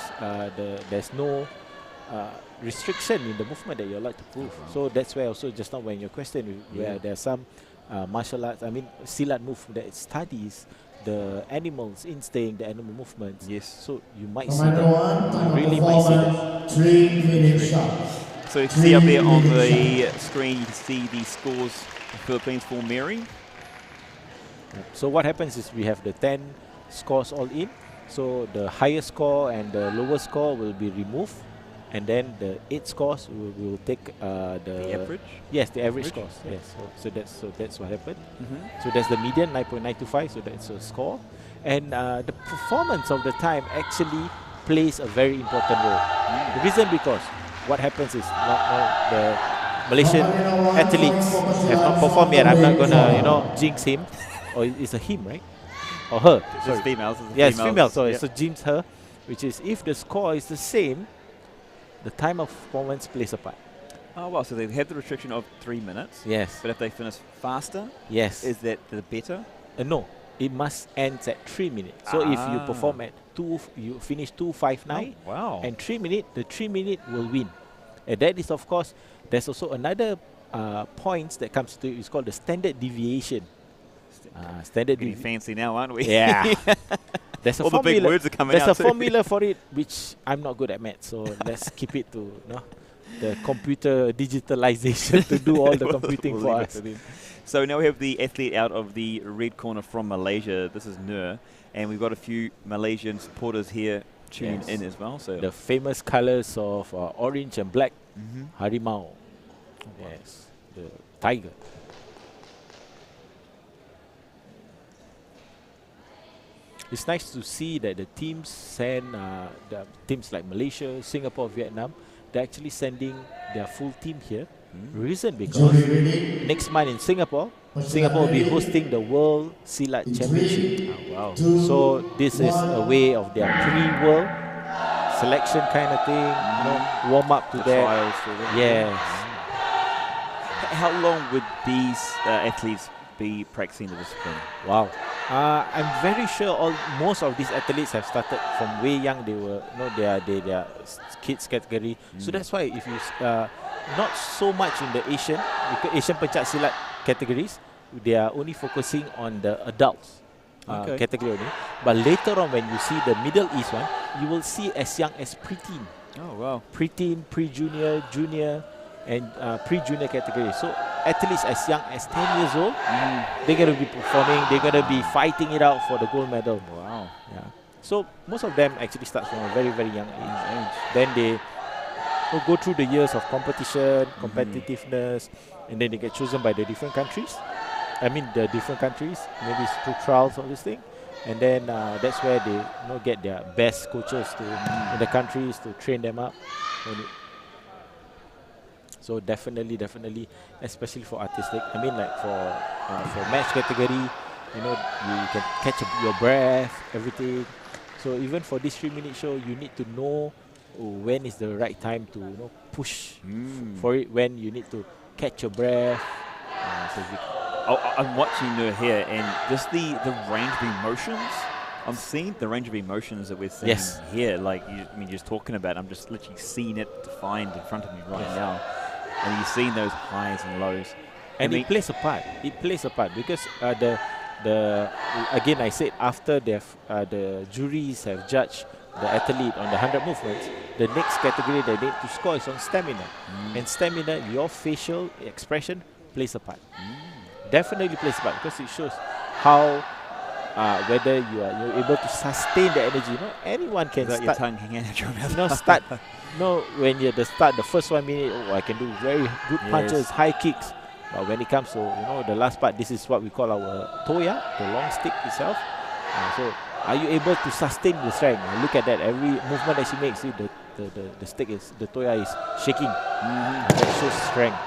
there's no restriction in the movement that you're allowed to prove. So that's where also just now when your question, where there are some martial arts, Silat move that studies the animals instinct, the animal movements. Yes. So you might see that. You really might see that. 3 minute shot. So you can see up there on the screen, you can see the scores of Philippines for Mary. So what happens is we have the 10 scores all in. So the highest score and the lowest score will be removed. And then the 8 scores will take the average? Yes, the average scores. Yes. So that's what happened. So that's the median 9.925. So that's a score. And the performance of the time actually plays a very important role. The reason because what happens is the Malaysian athletes have not performed yet. I'm not gonna jinx him, or it's a him, right? Or her. It's females. Yes, female. So jinx her, which is if the score is the same, the time of performance plays a part. Oh, well, so they have the restriction of 3 minutes. Yes. But if they finish faster, yes, is that the better? No, it must end at 3 minutes. So if you perform at you finish 2:59, wow, and 3 minutes, the 3 minute will win. And that is, of course, there's also another points that comes to it. It's called the standard deviation. Standard Getting fancy now, aren't we? Yeah. There's a all formula. the big words are coming There's out a formula for it, which I'm not good at math, so let's keep it to the computer digitalization to do all the computing for us. So now we have the athlete out of the red corner from Malaysia. This is Nur, and we've got a few Malaysian supporters here tuning in as well. So the famous colors of orange and black, harimau. Yes, the tiger. It's nice to see that the teams send the teams like Malaysia, Singapore, Vietnam. They're actually sending their full team here. Reason because next month in Singapore will be hosting the World Silat Championship. Wow! So this is a way of their pre-world selection kind of thing. Warm up to that. Yes. How long would these athletes be practicing the discipline? Wow. I'm very sure most of these athletes have started from way young. They were they are kids category. So that's why if you not so much in the Asian Pencak Silat categories, they are only focusing on the adults category only. But later on, when you see the Middle East one, you will see as young as preteen. Oh wow! Preteen, pre-junior, junior. and pre-junior category. So athletes as young as 10 years old, they're going to be performing, they're going to be fighting it out for the gold medal. Wow. Yeah. So most of them actually start from a very, very young age. Then they go through the years of competition, competitiveness, and then they get chosen by the different countries. I mean the different countries, maybe it's through trials or this thing. And then that's where they get their best coaches in the countries to train them up. So definitely, especially for artistic. I mean, like for match category, you can catch your breath, everything. So even for this 3-minute show, you need to know when is the right time to push for it. When you need to catch your breath. I'm watching her here, and just the range of emotions. I'm seeing the range of emotions that we're seeing here. Like, you're just talking about. I'm just literally seeing it defined in front of me right now, and you're seeing those highs and lows. And it plays a part. It plays a part because again I said after the juries have judged the athlete on the 100 movements, the next category they need to score is on stamina. And stamina, your facial expression plays a part. Definitely plays a part because it shows how whether you're able to sustain the energy. Anyone can start. Your tongue hanging out your mouth. Start. When you're the first 1 minute, I can do very good punches, high kicks. But when it comes to the last part, this is what we call our toya, the long stick itself. So are you able to sustain the strength? Look at that. Every movement that she makes, see the stick the toya is shaking. That shows strength.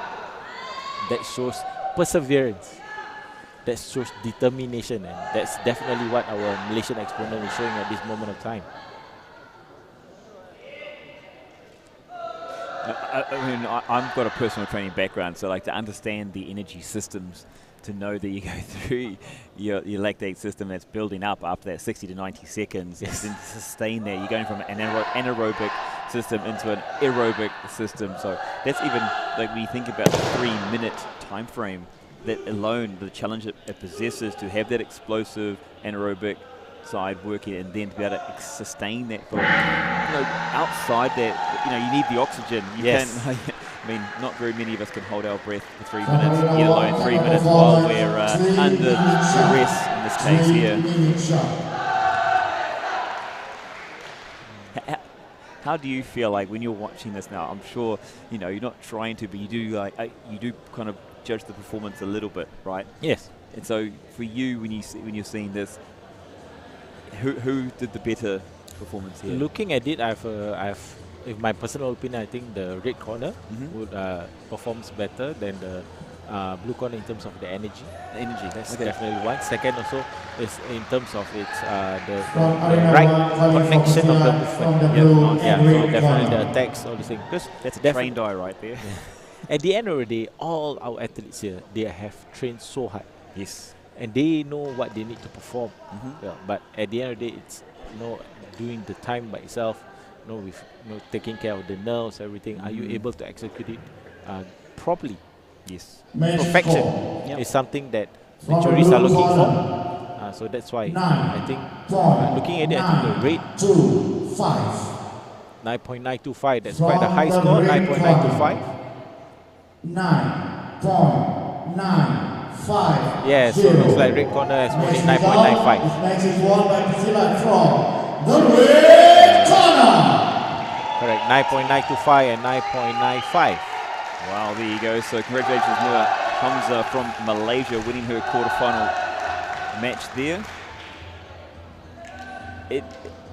That shows perseverance. That shows determination, and that's definitely what our Malaysian exponent is showing at this moment of time. I've got a personal training background, so to understand the energy systems, to know that you go through your lactate system that's building up after that 60 to 90 seconds, and then to sustain there, you're going from an anaerobic system into an aerobic system. So that's even when you think about the 3-minute time frame, that alone, the challenge it possesses to have that explosive anaerobic side working, and then to be able to sustain that for outside that, you need the oxygen. You can, I mean, not very many of us can hold our breath for 3 minutes, let alone 3 minutes while we're under duress in this case here. How do you feel like when you're watching this now? I'm sure you're not trying to, but you do kind of judge the performance a little bit, right? Yes. And so for you, when you're seeing this, who did the better performance here? Looking at it, in my personal opinion, I think the red corner would performs better than the blue corner in terms of the energy. That's definitely one. Second, also is in terms of its the right connection of the movement. So definitely the attacks, all these things. Because that's a trained eye right there. At the end of the day, all our athletes here, they have trained so hard. Yes. And they know what they need to perform. But at the end of the day, it's doing the time by itself, with taking care of the nerves, everything. Are you able to execute it properly? Yes. Perfection is something that the juries are looking for. So that's why I think looking at it, I think the rate 9.925. That's quite a high score. 9.925. 9.95. Yeah, so it looks like red corner has only 9.95. Next is won by Silat from the red corner. Correct, 9.925 and 9.95. Wow, there you go. So congratulations, Noor Hamza from Malaysia, winning her quarterfinal match there.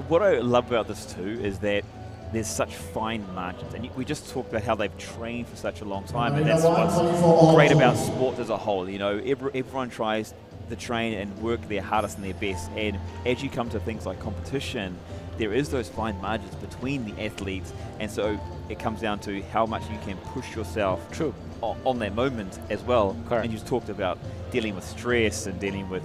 What I love about this too is that there's such fine margins, and we just talked about how they've trained for such a long time, and that's what's great about sports as a whole. Everyone tries to train and work their hardest and their best, and as you come to things like competition, there is those fine margins between the athletes, and so it comes down to how much you can push yourself on that moment as well. Correct. And you talked about dealing with stress and dealing with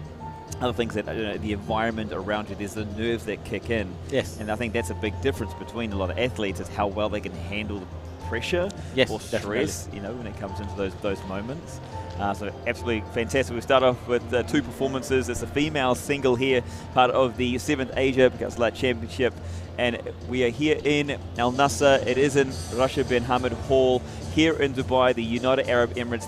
other things that the environment around you, there's the nerves that kick in. Yes. And I think that's a big difference between a lot of athletes, is how well they can handle the pressure or stress, when it comes into those moments. So absolutely fantastic. We start off with 2 performances. It's a female single here, part of the 7th Asia Pencak Silat Championship. And we are here in Al Nasr. It is in Rasih Bin Hamdan Hall here in Dubai, the United Arab Emirates.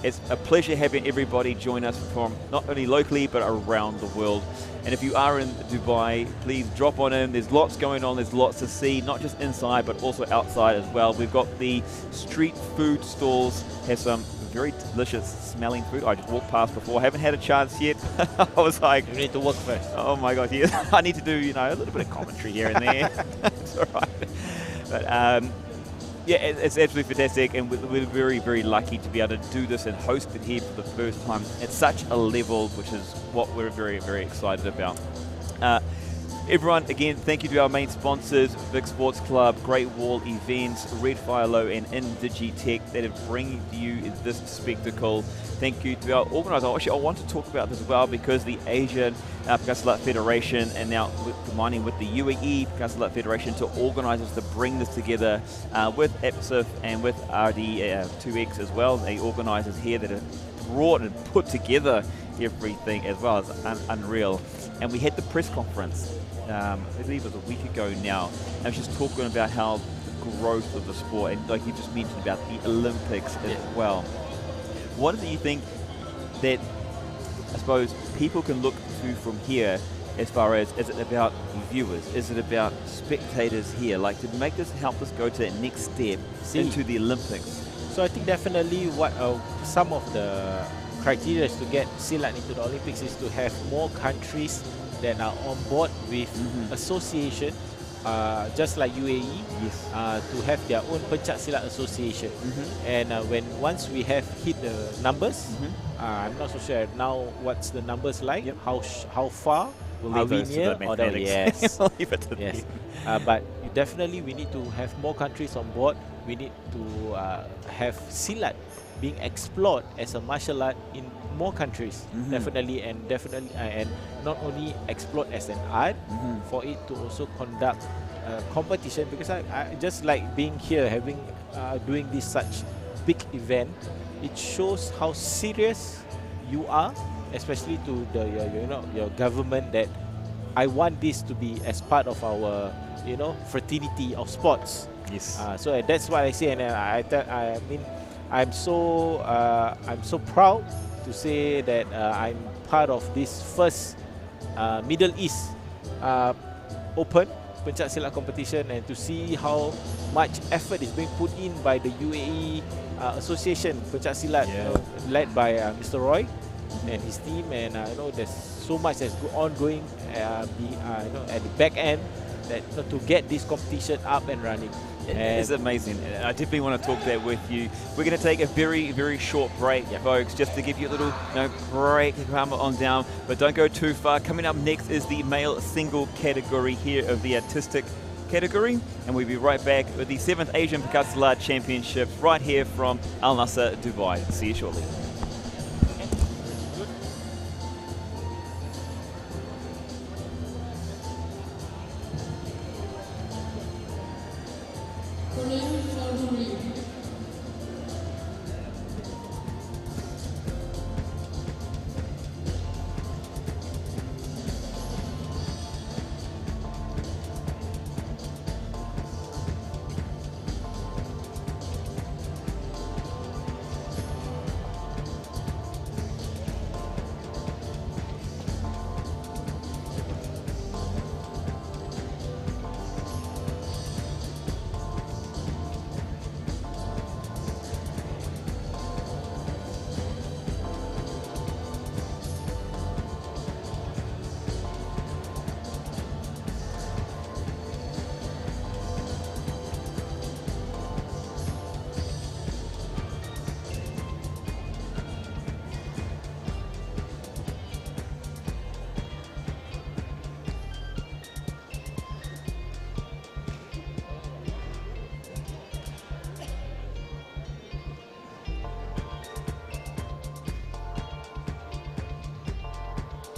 It's a pleasure having everybody join us from not only locally but around the world. And if you are in Dubai, please drop on in. There's lots going on. There's lots to see, not just inside but also outside as well. We've got the street food stalls, have some very delicious smelling food. I just walked past before. I haven't had a chance yet. I was like, You need to work first. oh my God, yes. I need to do, a little bit of commentary here and there. It's all right. But yeah, it's absolutely fantastic, and we're very, very lucky to be able to do this and host it here for the first time at such a level, which is what we're very, very excited about. Everyone, again, thank you to our main sponsors, Big Sports Club, Great Wall Events, Red Fire Low, and Indigitech that are bringing to you this spectacle. Thank you to our organiser. Actually, I want to talk about this as well because the Asian Pencak Silat Federation, and now combining with the UAE Pencak Silat Federation to organise us to bring this together with EPSIF and with RD2X as well. The organisers here that have brought and put together everything as well. It's unreal. And we had the press conference, I believe it was a week ago now, and I was just talking about how the growth of the sport, and like you just mentioned about the Olympics as well. What do you think that, I suppose, people can look to from here as far as, is it about viewers? Is it about spectators here? Like, to make this, help us go to that next step into the Olympics? So I think definitely what some of the criteria to get Silat into the Olympics is to have more countries that are on board with association, just like UAE, to have their own Pencak Silat Association. And once we have hit the numbers, I'm not so sure now what's the numbers like, how far are we near? Yes. Yes. But definitely we need to have more countries on board. We need to have Silat being explored as a martial art in more countries, definitely, and not only explored as an art, for it to also conduct competition, because I just like being here, having doing this such big event. It shows how serious you are, especially to the your government, that I want this to be as part of our fraternity of sports. Yes. So that's what I say, and I mean, I'm so proud to say that I'm part of this first Middle East Open Pencak Silat competition, and to see how much effort is being put in by the UAE Association Pencak Silat, led by Mr. Roy and his team, and there's so much that's ongoing at the back end that to get this competition up and running. It is amazing. I definitely want to talk that with you. We're going to take a very, very short break, folks, just to give you a little break, calm on down, but don't go too far. Coming up next is the male single category here of the artistic category, and we'll be right back with the 7th Asian Pencak Silat Championships right here from Al Nasr, Dubai. See you shortly.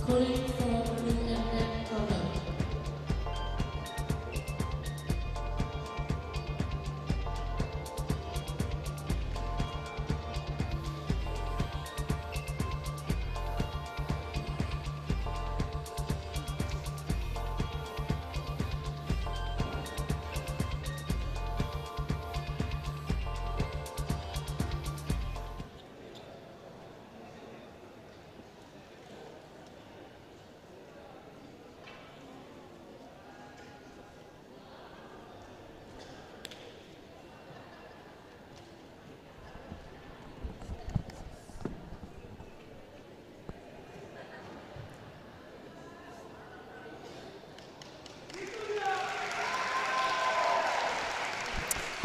Calling for blue and red corner.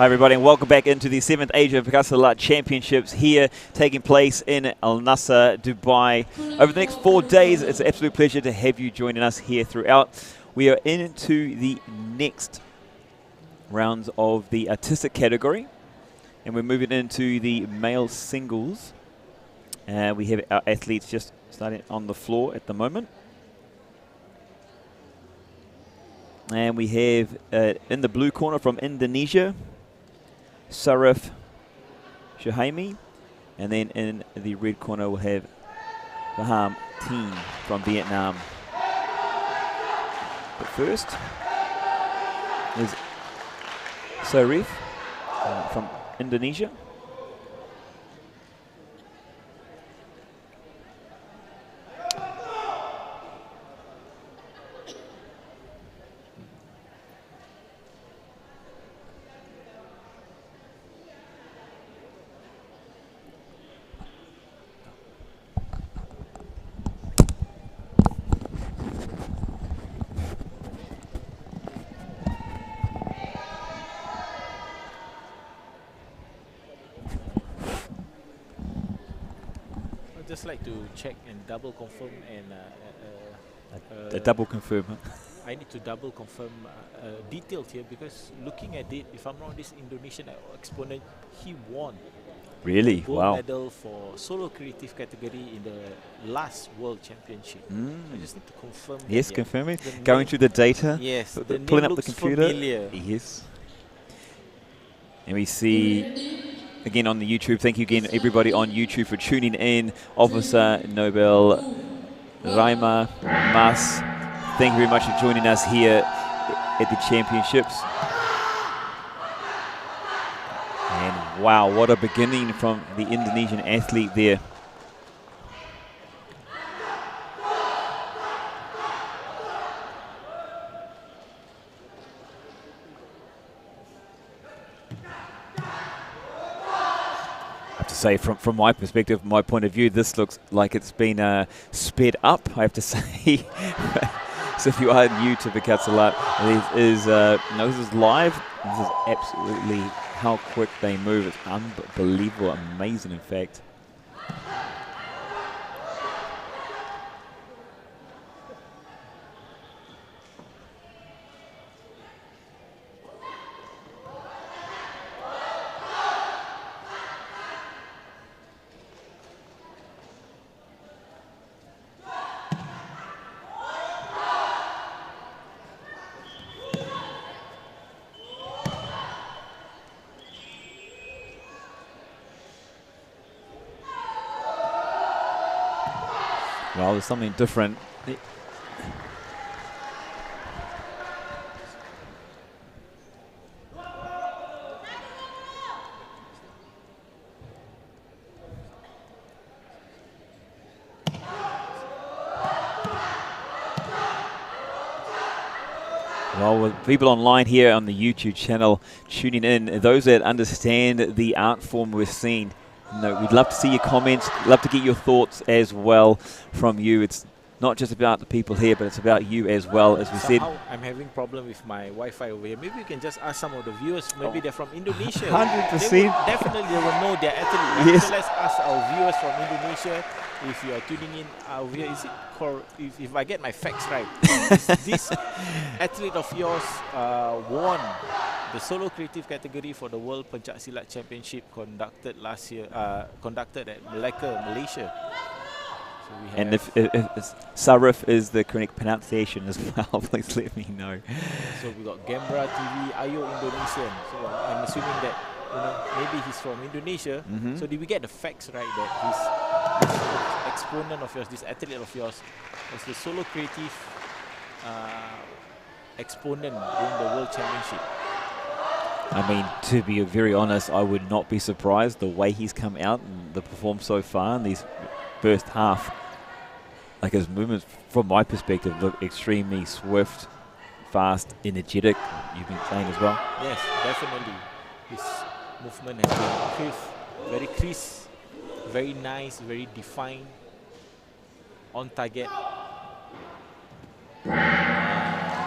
Hi everybody and welcome back into the 7th Asian Pencak Silat Championships here taking place in Al Nasr, Dubai. Over the next 4 days, it's an absolute pleasure to have you joining us here throughout. We are into the next rounds of the artistic category and we're moving into the male singles. We have our athletes just starting on the floor at the moment. And we have in the blue corner from Indonesia, Sarif Shahaimi, and then in the red corner we'll have Baham Team from Vietnam. But first is Sarif from Indonesia. Just like to check and double confirm and double confirm. Huh? I need to double confirm details here because looking at it, if I'm wrong, this Indonesian exponent, he won Really? gold Wow. medal for solo creative category in the last World Championship. I just need to confirm. Yes, that, confirming. The Going name- through the data. Yes, the name Pulling up the looks computer. familiar. Yes. And we see again on the YouTube. Thank you again, everybody on YouTube, for tuning in. Officer Nobel Raima Mas, thank you very much for joining us here at the championships. And wow, what a beginning from the Indonesian athlete there. Say from my perspective, my point of view, this looks like it's been sped up, I have to say. So if you are new to Pencak Silat, this is live. This is absolutely how quick they move. It's unbelievable, amazing in fact. Well, there's something different. Well, with people online here on the YouTube channel tuning in, those that understand the art form we're seeing, we'd love to see your comments, love to get your thoughts as well from you. It's not just about the people here, but it's about you as well, as we said. I'm having problem with my Wi-Fi over here. Maybe we can just ask some of the viewers. Maybe they're from Indonesia. 100%. Definitely they will know their athlete. Yes. So let's ask our viewers from Indonesia. If you are tuning in, is it if I get my facts right, is this athlete of yours won the solo creative category for the World Pencak Silat Championship conducted last year, conducted at Malacca, Malaysia. So we And have if Sarif is the correct pronunciation as well, please let me know. So we got Gembra TV, Ayo Indonesian. So I'm assuming that maybe he's from Indonesia. So did we get the facts right that this exponent of yours, this athlete of yours, was the solo creative exponent during the World Championship? I mean, to be very honest, I would not be surprised the way he's come out and the perform so far in these first half. Like his movements, from my perspective, look extremely swift, fast, energetic. You've been saying as well. Yes, definitely. His movement has been very crisp, very nice, very defined, on target.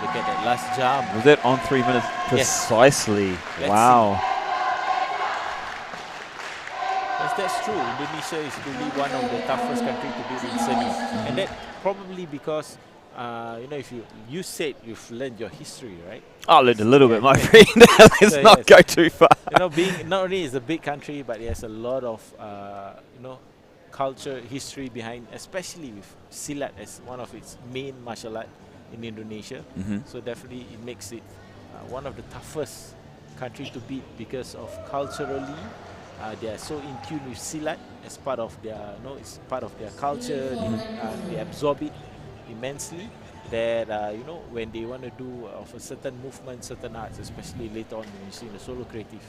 Look at that last jump. Was that on 3 minutes precisely? Let's Wow. that's true. Indonesia is really one of the toughest countries to beat in seni, and that probably because you know, if you said you've learned your history, right? I learned a little bit, my friend. Let's So not go too far. You know, being not only is a big country, but it has a lot of you know, culture, history behind, especially with Silat as one of its main martial art in Indonesia. So definitely it makes it one of the toughest country to beat because of culturally they are so in tune with Silat as part of their, you know, it's part of their culture. They absorb it immensely. That you know, when they want to do of a certain movement, certain arts, especially later on when you see in the solo creative,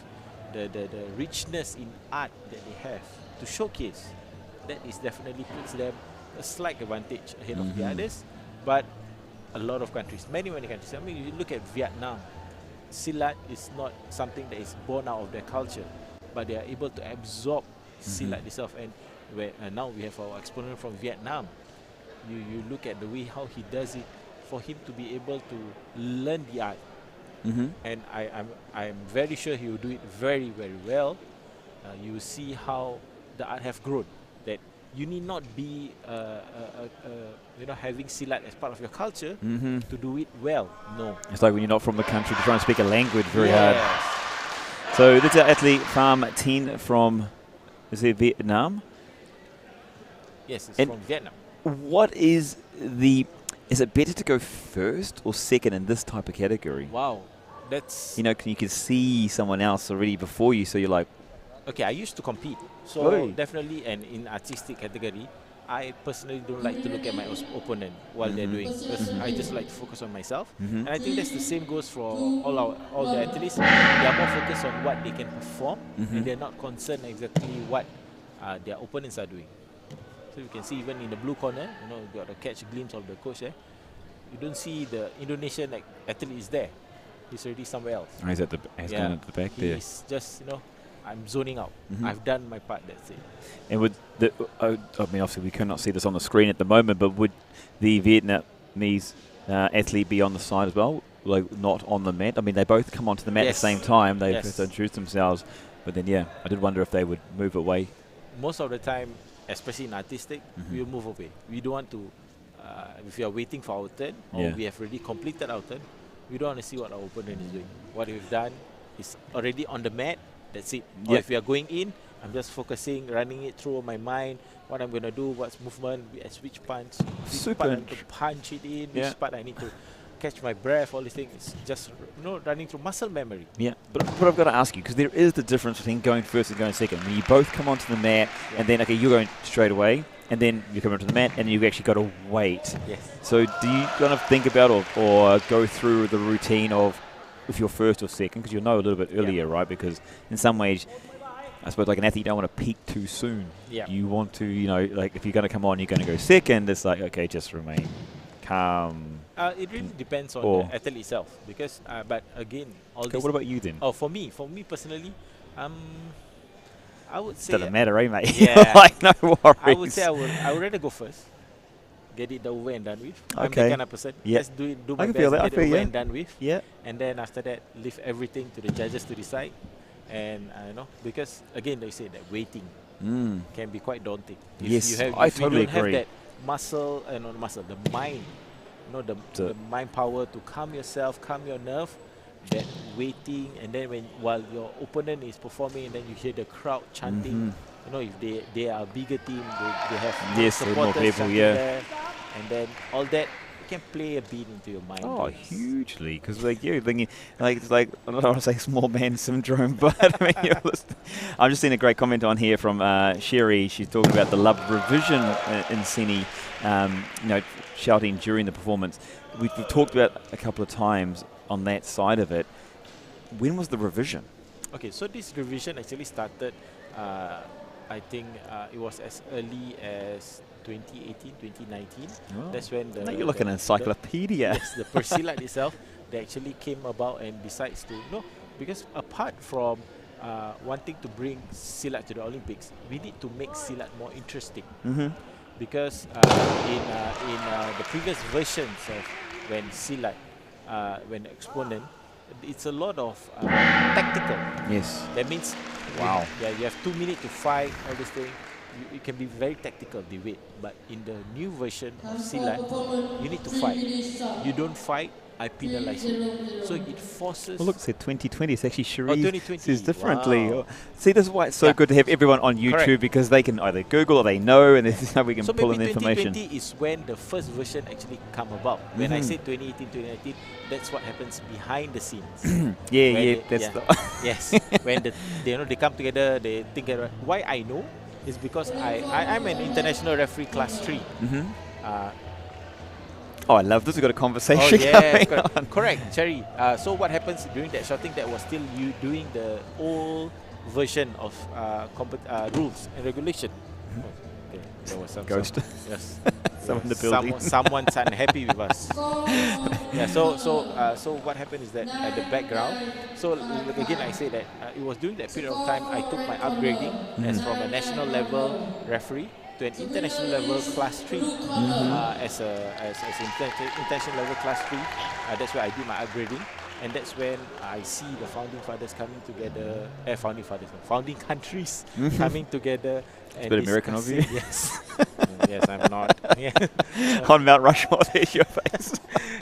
the richness in art that they have to showcase, that is definitely puts them a slight advantage ahead of the others. But a lot of countries, many countries. I mean, you look at Vietnam, Silat is not something that is born out of their culture, but they are able to absorb Silat itself. And where now we have our exponent from Vietnam. You look at the way how he does it, for him to be able to learn the art, and I'm very sure he will do it very well. You will see how the art have grown. That you need not be you know, having Silat as part of your culture to do it well. No, it's like when you're not from the country to try and speak a language very hard. So this is our athlete Pham Tin from, is it Vietnam? Yes, it's and from Vietnam. What is it better to go first or second in this type of category? Wow, that's, you know, you can see someone else already before you, so you're like, okay, I used to compete, so definitely, and in artistic category, I personally don't like to look at my opponent while they're doing, because I just like to focus on myself. And I think that's the same goes for all the athletes. They are more focused on what they can perform, and they're not concerned exactly what their opponents are doing. So you can see even in the blue corner, you know, you got to catch a glimpse of the coach there. You don't see the Indonesian athlete is there. He's already somewhere else. Oh, he's at the gone at the back there. He's just, you know, I'm zoning out. I've done my part, that's it. And would the, I mean, obviously we cannot see this on the screen at the moment, but would the Vietnamese athlete be on the side as well, like not on the mat? I mean, they both come onto the mat at the same time. They have to introduce themselves, but then I did wonder if they would move away. Most of the time, especially in artistic, we will move away. We don't want to, if we are waiting for our turn, or we have already completed our turn, we don't want to see what our opponent is doing. What we've done is already on the mat, that's it. Or if we are going in, I'm just focusing, running it through my mind, what I'm going to do, what's movement, which punch, which part I need to punch it in, which part I need to catch my breath, all these things. It's just, you know, running through muscle memory. Yeah, but I've got to ask you, because there is the difference between going first and going second. When you both come onto the mat, and then, okay, you're going straight away, and then you come onto the mat, and you've actually got to wait. Yes. So do you kind of think about or go through the routine of if you're first or second, because you'll know a little bit earlier, right? Because in some ways, I suppose like an athlete, you don't want to peak too soon. Yeah. You want to, you know, like if you're going to come on, you're going to go second, it's like, okay, just remain calm. It really depends on the athlete itself, because but again, all this. What about you then? Oh, for me personally, I would say doesn't matter, eh, mate? Yeah. Like, no worries. I would say I would rather go first, get it over and done with. I'm the kind of person. Just do my best, get it over and done with. Yeah. And then after that, leave everything to the judges to decide. And I know, because again, they say that waiting can be quite daunting. If I totally you don't agree. have that muscle, not muscle, the mind, you know, the mind power to calm yourself, calm your nerve. That waiting, and then while your opponent is performing, and then you hear the crowd chanting. You know, if they are a bigger team, they have supporters more people, there, and then all that can play a beat into your mind. Oh, hugely, because like you thinking, like it's like I don't want to say small man syndrome, but I mean, I'm just seeing a great comment on here from Sherry. She's talking about the love revision in Seni, you know, shouting during the performance. We've talked about a couple of times on that side of it. When was the revision? Okay, so this revision actually started, I think it was as early as 2018, 2019. Oh. That's when now you're looking at an encyclopedia. Yes, the Persilat itself, they actually came about and decides to, you know, because apart from wanting to bring Silat to the Olympics, we need to make Silat more interesting. Because in the previous versions of when Silat, when the exponent, it's a lot of tactical. Yes. That means Wow. You have 2 minutes to fight, all this thing. You can be very tactical, the weight. But in the new version of Silat, you need to fight. You don't fight, I penalize you. So it forces... Well, look, it said 2020. It's actually Cherise 2020. says differently. Wow. See, this is why it's so good to have everyone on YouTube, Correct. because they can either Google or they know, and this is how we can So pull in maybe the information. 2020 is when the first version actually come about. When I say 2018, 2019, that's what happens behind the scenes. Yes. When they come together, they think about why I know is because I'm an international referee class 3. Oh, I love this. We've got a conversation. Oh, yes, going on. correct, Cherry. So what happens during that shouting? That was still you doing the old version of rules and regulation. Okay, there was some Ghost. Yes, Someone in the building. Someone's unhappy with us. Yeah. So what happened is that at the background. So again, I say that it was during that period of time I took my upgrading as from a national level referee to an international level class 3 as international level class 3. That's where I do my upgrading, and that's when I see the founding fathers coming together, founding countries coming together. It's a bit American of you. Yes. Yes, I'm not. Yeah. On Mount Rushmore, there's your face.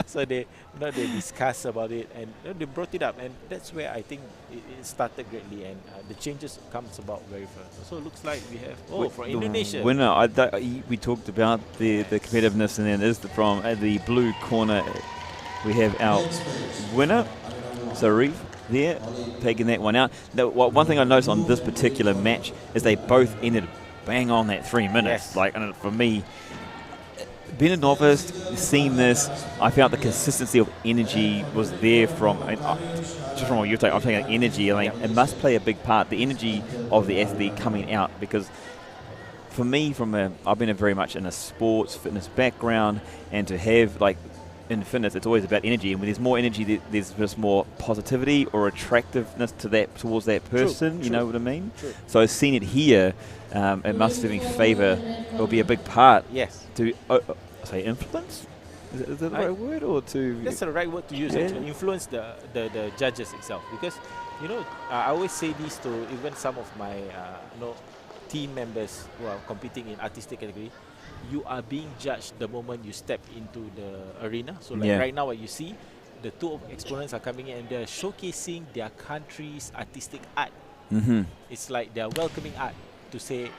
So they discuss about it, and they brought it up, and that's where I think it started greatly, and the changes comes about very fast. So it looks like we have for Indonesia. Winner, we talked about the competitiveness, and then from the blue corner we have our winner, Sarif, there taking that one out. Now, one thing I noticed on this particular match is they both ended bang on that 3 minutes. Yes. Like, and for me, being a novice, seeing this, I felt the consistency of energy was there from, just from what you're saying, I'm saying energy. I mean, it must play a big part, the energy of the athlete coming out, because for me, I've been very much in a sports fitness background, and to have like in fitness, it's always about energy, and when there's more energy, there's just more positivity or attractiveness towards that person. You know what I mean? True. So I've seen it here. It must have been favour. It'll be a big part. Yes. To say influence. Is that the right word, or to? That's the right word to use. Actually, influence the judges itself, because I always say this to even some of my team members who are competing in artistic category. You are being judged the moment you step into the arena. So like right now, what you see, the two exponents are coming in and they're showcasing their country's artistic art. It's like they're welcoming art to say,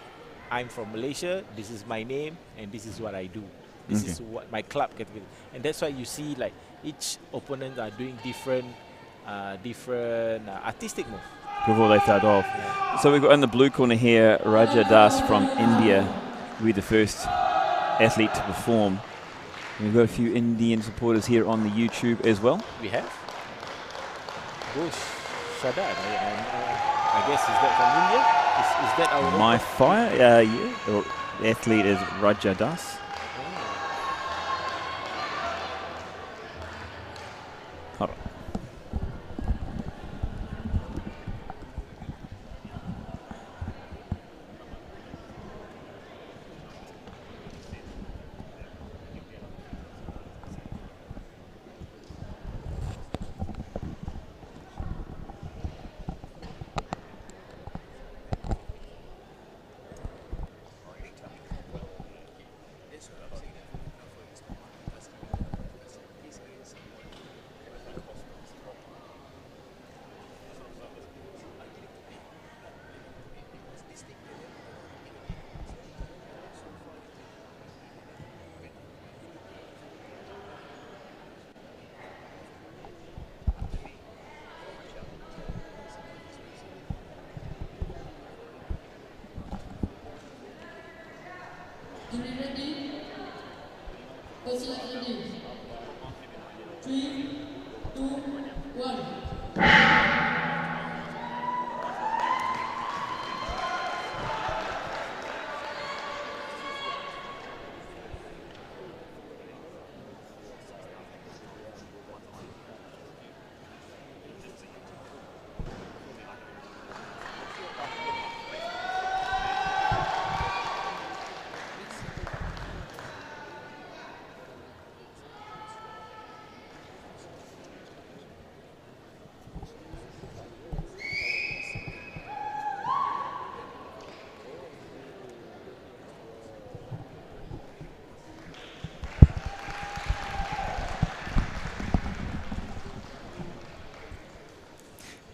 I'm from Malaysia, this is my name, and this is what I do. This is what my club category. And that's why you see like each opponent are doing different artistic moves. Before they start off. Yeah. So we've got in the blue corner here, Raja Das from India, will be the first athlete to perform. We've got a few Indian supporters here on the YouTube as well. We have Bush Shaddad. I guess is that from India? Is that our My Fire? Yeah. The athlete is Raja Das. Hold on.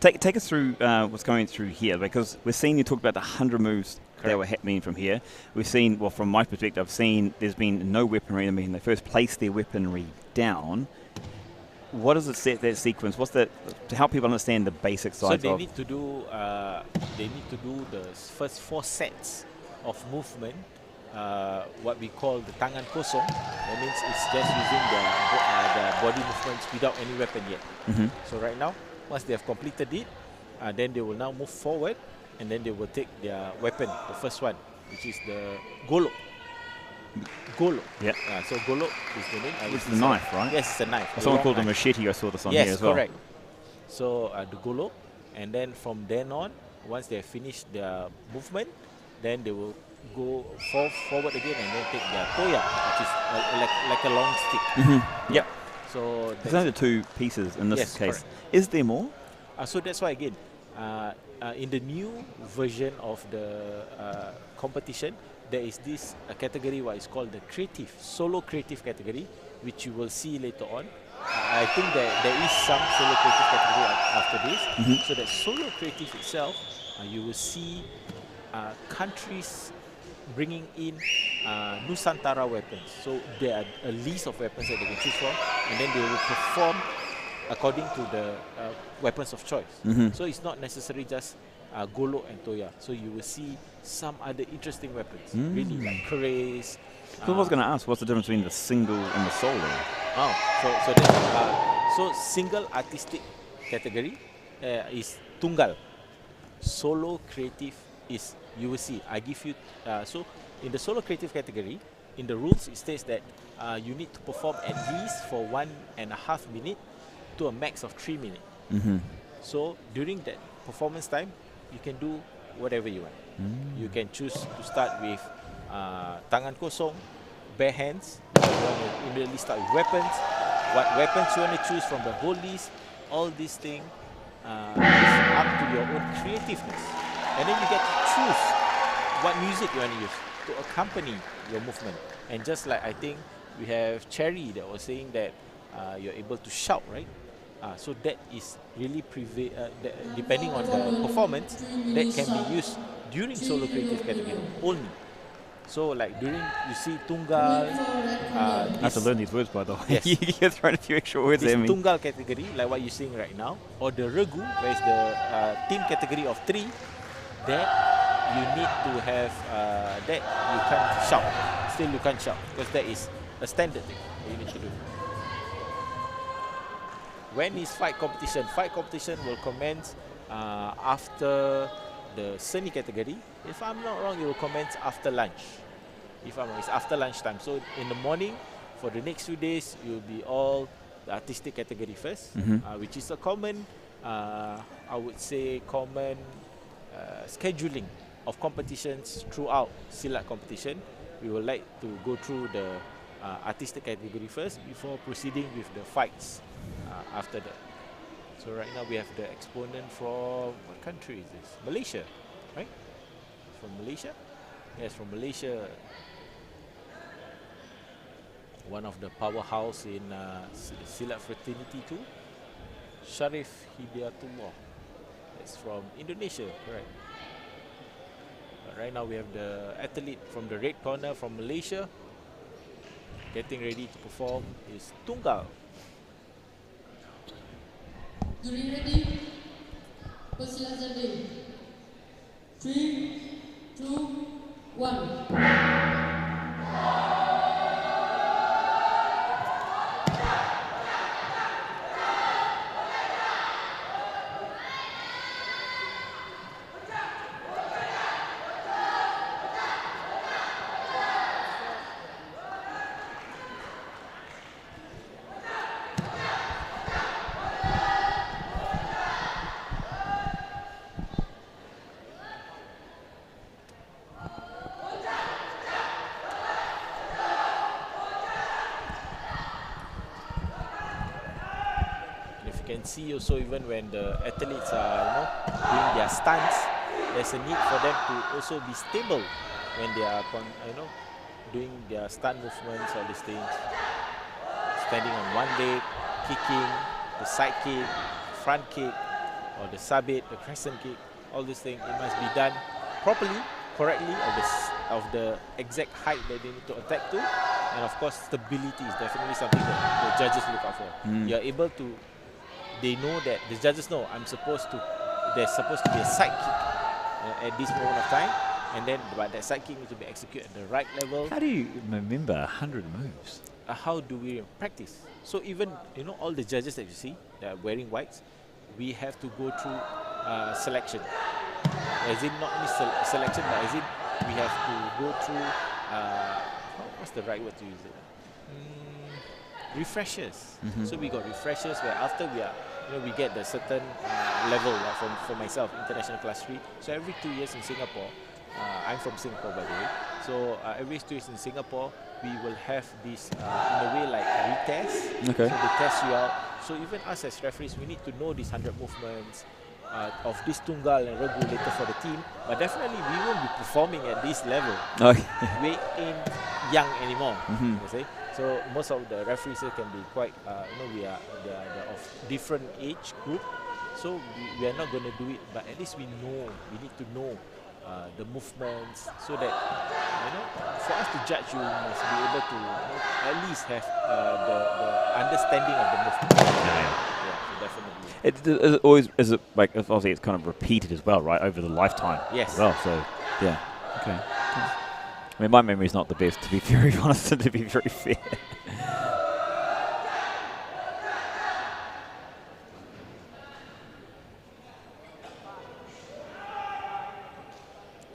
Take us through what's going through here, because we're seeing you talk about the 100 moves that were happening from here. We've seen, well, from my perspective, I've seen there's been no weaponry. I mean, they first place their weaponry down. What does it set that sequence? What's that to help people understand the basic sides? So they need to do the first 4 sets of movement. What we call the tangan kosong. That means it's just using the body movements without any weapon yet. So right now, once they have completed it, then they will now move forward, and then they will take their weapon, the first one, which is the golok. Golok. Yeah. So golok is the name. It's the knife, right? Yes, it's a knife. Someone called it a machete. I saw this on yes, here as well. Yes, correct. So the golok, and then from then on, once they have finished their movement, then they will go forward again and then take their toya, which is like a long stick. Yep. So there's only 2 pieces in this yes, case. Correct. Is there more? So that's why again, in the new version of the competition, there is this category what is called the creative, solo creative category, which you will see later on. I think that there is some solo creative category after this. So that solo creative itself, you will see countries bringing in Nusantara weapons. So there are a list of weapons that they can choose from, and then they will perform according to the weapons of choice. So it's not necessarily just golok and toya. So you will see some other interesting weapons, really like keris. So I was going to ask, what's the difference between the single and the solo? So single artistic category is tunggal. Solo creative is, you will see, I give you, so in the solo creative category, in the rules it states that you need to perform at least for 1.5 minutes to a max of 3 minutes. So during that performance time, you can do whatever you want. You can choose to start with tangan kosong, bare hands. You want to immediately start with weapons. What weapons you want to choose from the whole list, all these things is up to your own creativeness. And then you get to choose what music you want to use to accompany your movement. And just like I think we have Cherry that was saying that you're able to shout, right? So that is really depending on the performance, that can be used during solo creative category only. So like during, you see tunggal. I have to learn these words, by the way. Yes. You're throwing a few extra words this at me. Tunggal category, like what you're seeing right now, or the regu, where is the team category of 3, that you need to have, that you can't shout. Still you can't shout, because that is a standard thing that you need to do. When is fight competition? Fight competition will commence after the seni category. If I'm not wrong, it will commence after lunch. If I'm wrong, it's after lunchtime. So in the morning, for the next few days, it will be all the artistic category first, which is a common, I would say, common scheduling of competitions throughout Silat competition. We would like to go through the artistic category first before proceeding with the fights after that. So right now we have the exponent from, what country is this? Malaysia, right? From Malaysia? Yes, from Malaysia. One of the powerhouse in Silat fraternity too. Sharif Hidayatullah. That's from Indonesia, correct. But right now we have the athlete from the red corner from Malaysia. Getting ready to perform is tunggal. Getting ready. Persilakan diri. 3, 2, 1. See also, even when the athletes are doing their stunts, there's a need for them to also be stable when they are doing their stunt movements, all these things. Standing on one leg, kicking, the side kick, front kick, or the sabit, the crescent kick, all these things, it must be done properly, correctly, of the exact height that they need to attack to. And of course, stability is definitely something that the judges look out for. You are able to, they know that, the judges know, there's supposed to be a side kick at this moment of time. And then, but that side kick needs to be executed at the right level. How do you remember 100 moves? How do we practice? So even, all the judges that you see that are wearing whites, we have to go through selection. As in, not only selection, but as in, we have to go through, what's the right word to use it? Refreshers. So we got refreshers where after we get the certain level for myself, international class 3. So every 2 years in Singapore, I'm from Singapore by the way. So every 2 years in Singapore, we will have this in a way like a retest. Okay. So they test you out. So even us as referees, we need to know these 100 movements of this Tunggal and Regu later for the team. But definitely we won't be performing at this level. Okay. We ain't young anymore. You see? So most of the referees here can be quite, they are of different age group. So we are not going to do it, but at least we need to know the movements, so that for us to judge, you must be able to at least have the understanding of the movement. Yeah, so definitely. Is it like, obviously it's kind of repeated as well, right, over the lifetime? Yes. As well, so yeah. Okay. I mean, my memory is not the best, to be very honest and to be very fair.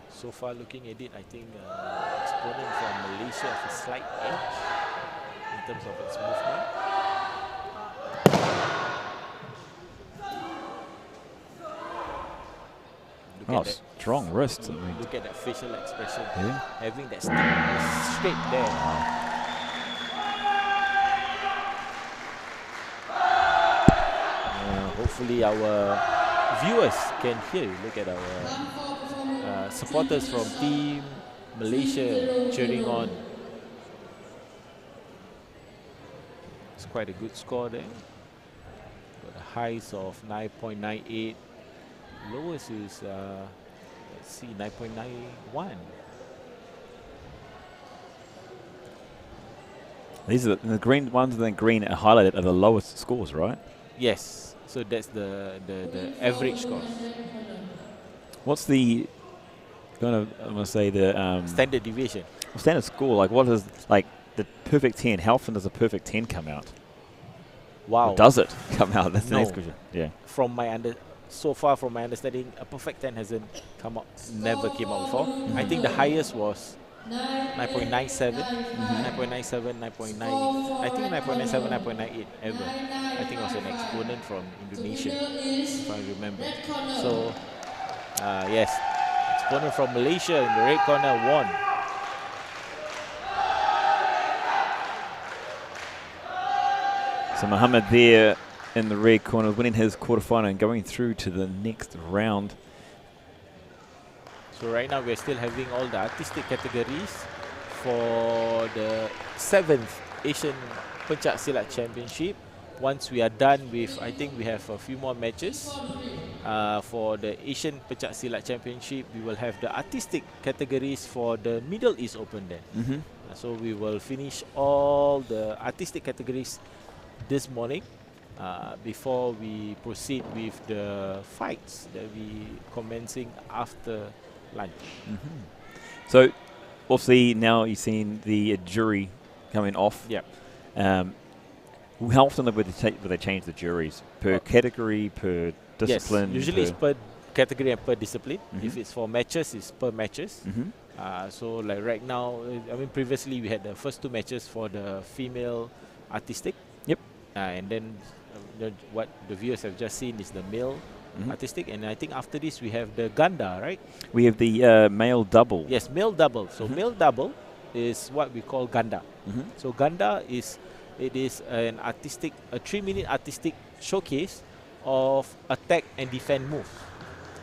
So far, looking at it, I think exponent from Malaysia has a slight edge in terms of its movement. Strong wrists. Look at that facial expression. Yeah. Having that straight there. Hopefully our viewers can hear you. Look at our supporters from Team Malaysia cheering on. It's quite a good score there. Got the highs of 9.98. Lowest is, let's see, 9.91. These are the green ones, and then green are highlighted are the lowest scores, right? Yes. So that's the average score. What's the I'm gonna say the standard deviation? Standard score. Like, what is like the perfect 10? How often does a perfect 10 come out? Wow. Or does it come out? That's the No. next question. Yeah. So far from my understanding, a perfect 10 hasn't come out. Never came out before. I think the highest was 9.97, 9.97, 9.9. I think 9.97, 9.98 ever. I think it was an exponent from Indonesia, if I remember. So, yes, exponent from Malaysia in the red corner won. So Muhammad there in the red corner, winning his quarterfinal and going through to the next round. So right now we're still having all the artistic categories for the 7th Asian Pencak Silat Championship. Once we are done with, I think we have a few more matches. For the Asian Pencak Silat Championship, we will have the artistic categories for the Middle East Open then. So we will finish all the artistic categories this morning before we proceed with the fights that we commencing after lunch. So obviously now you've seen the jury coming off. Yeah. How often would they change the juries? Per category, per discipline? Yes, usually it's per category and per discipline. If it's for matches, it's per matches. So like right now, I mean previously we had the first 2 matches for the female artistic. Yep. And then what the viewers have just seen is the male artistic, and I think after this we have the Ganda, right? We have the male double. Yes, male double. So male double is what we call Ganda. So Ganda is an artistic, a 3-minute artistic showcase of attack and defend moves.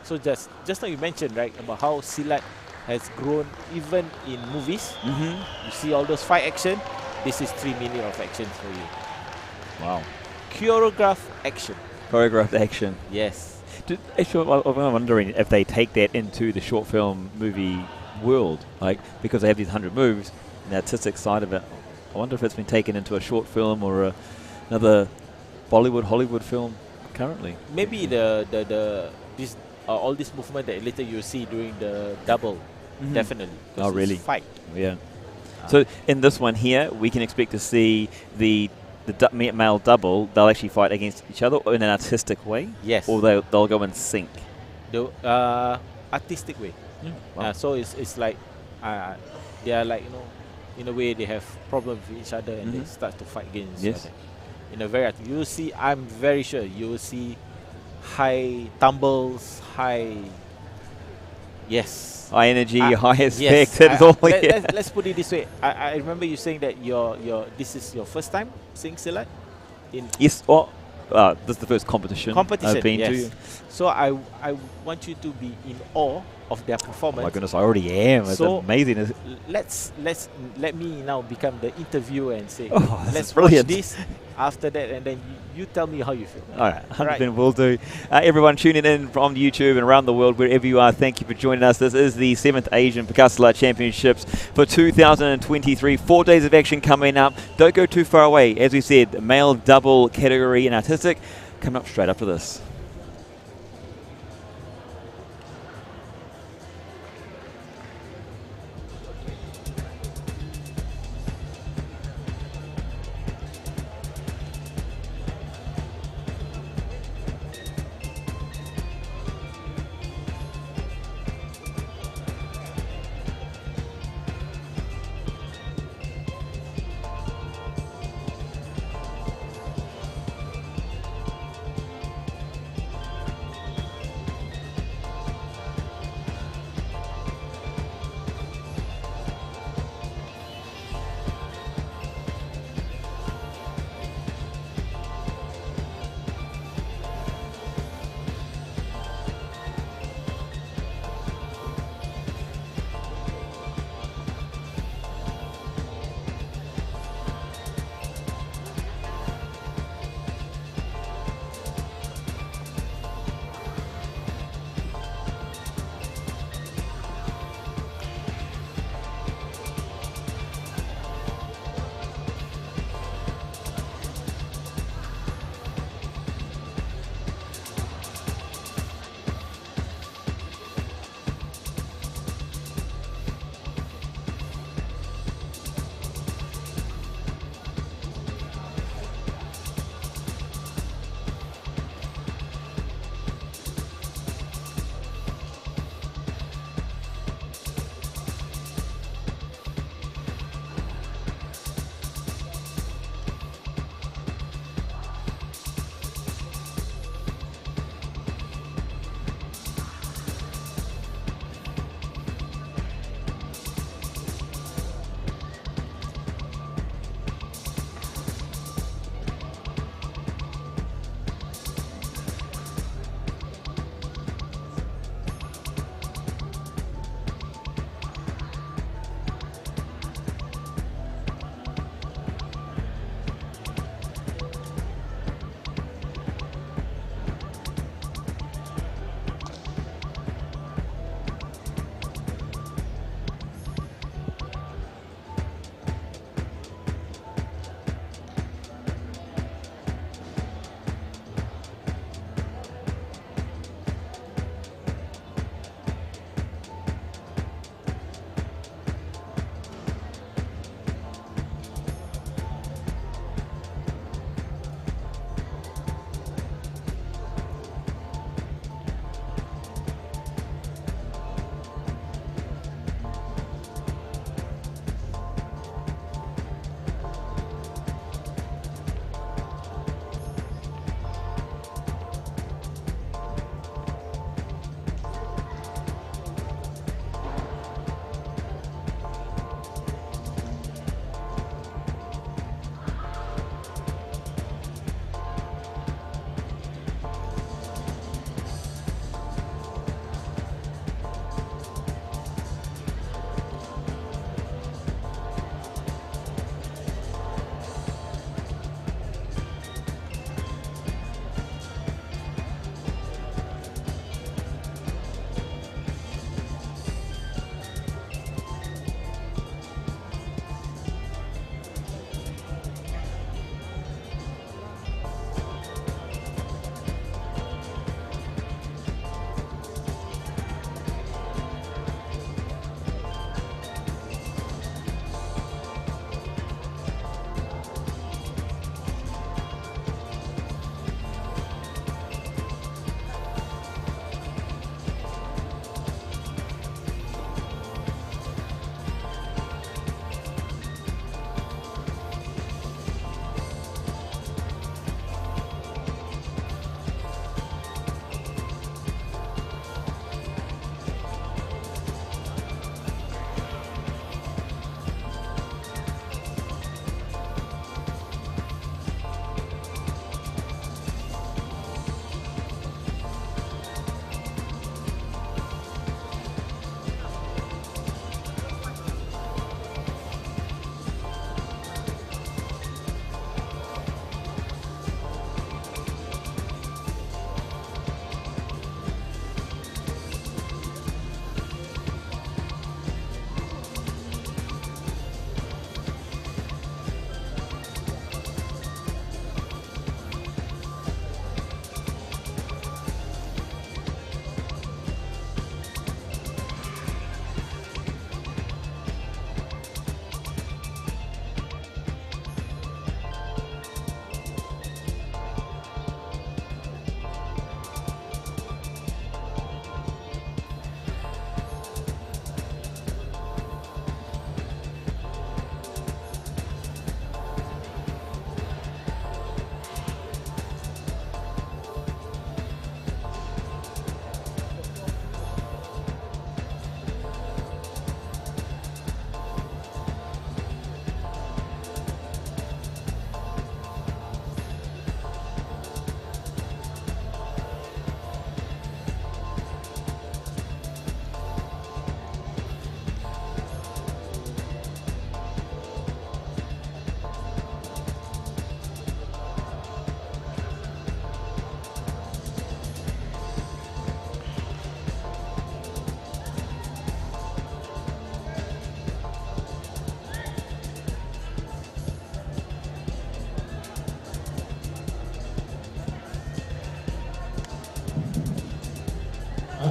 So just now you mentioned, right, about how Silat has grown even in movies. You see all those fight action. This is 3 minutes of action for you. Wow. Choreographed action. Choreographed action. Yes. Actually, I'm wondering if they take that into the short film movie world, like because they have these 100 moves, and the artistic side of it. I wonder if it's been taken into a short film or another Bollywood, Hollywood film currently. Maybe this all this movement that later you see during the double, definitely. Oh, really? Fight. Yeah. So in this one here, we can expect to see the male double. They'll actually fight against each other in an artistic way. Yes. Or they'll go in sync. The artistic way. Wow. So it's like they are like, you know, in a way they have problems with each other and they start to fight against each other. In a very you will see. I'm very sure you will see high tumbles, high. Yes. High energy, high Yes. expected. Let's put it this way. I remember you saying that this is your first time seeing Silat. Yes. This is the first competition I've been to. So I want you to be in awe of their performance. Oh my goodness, I already am. It's amazing. Let me now become the interviewer and say, let's brilliant. watch this. After that, and then you tell me how you feel. All right, 100% will do. Everyone tuning in from YouTube and around the world, wherever you are, thank you for joining us. This is the 7th Asian Pencak Silat Championships for 2023. 4 days of action coming up. Don't go too far away. As we said, male double category and artistic coming up straight after this.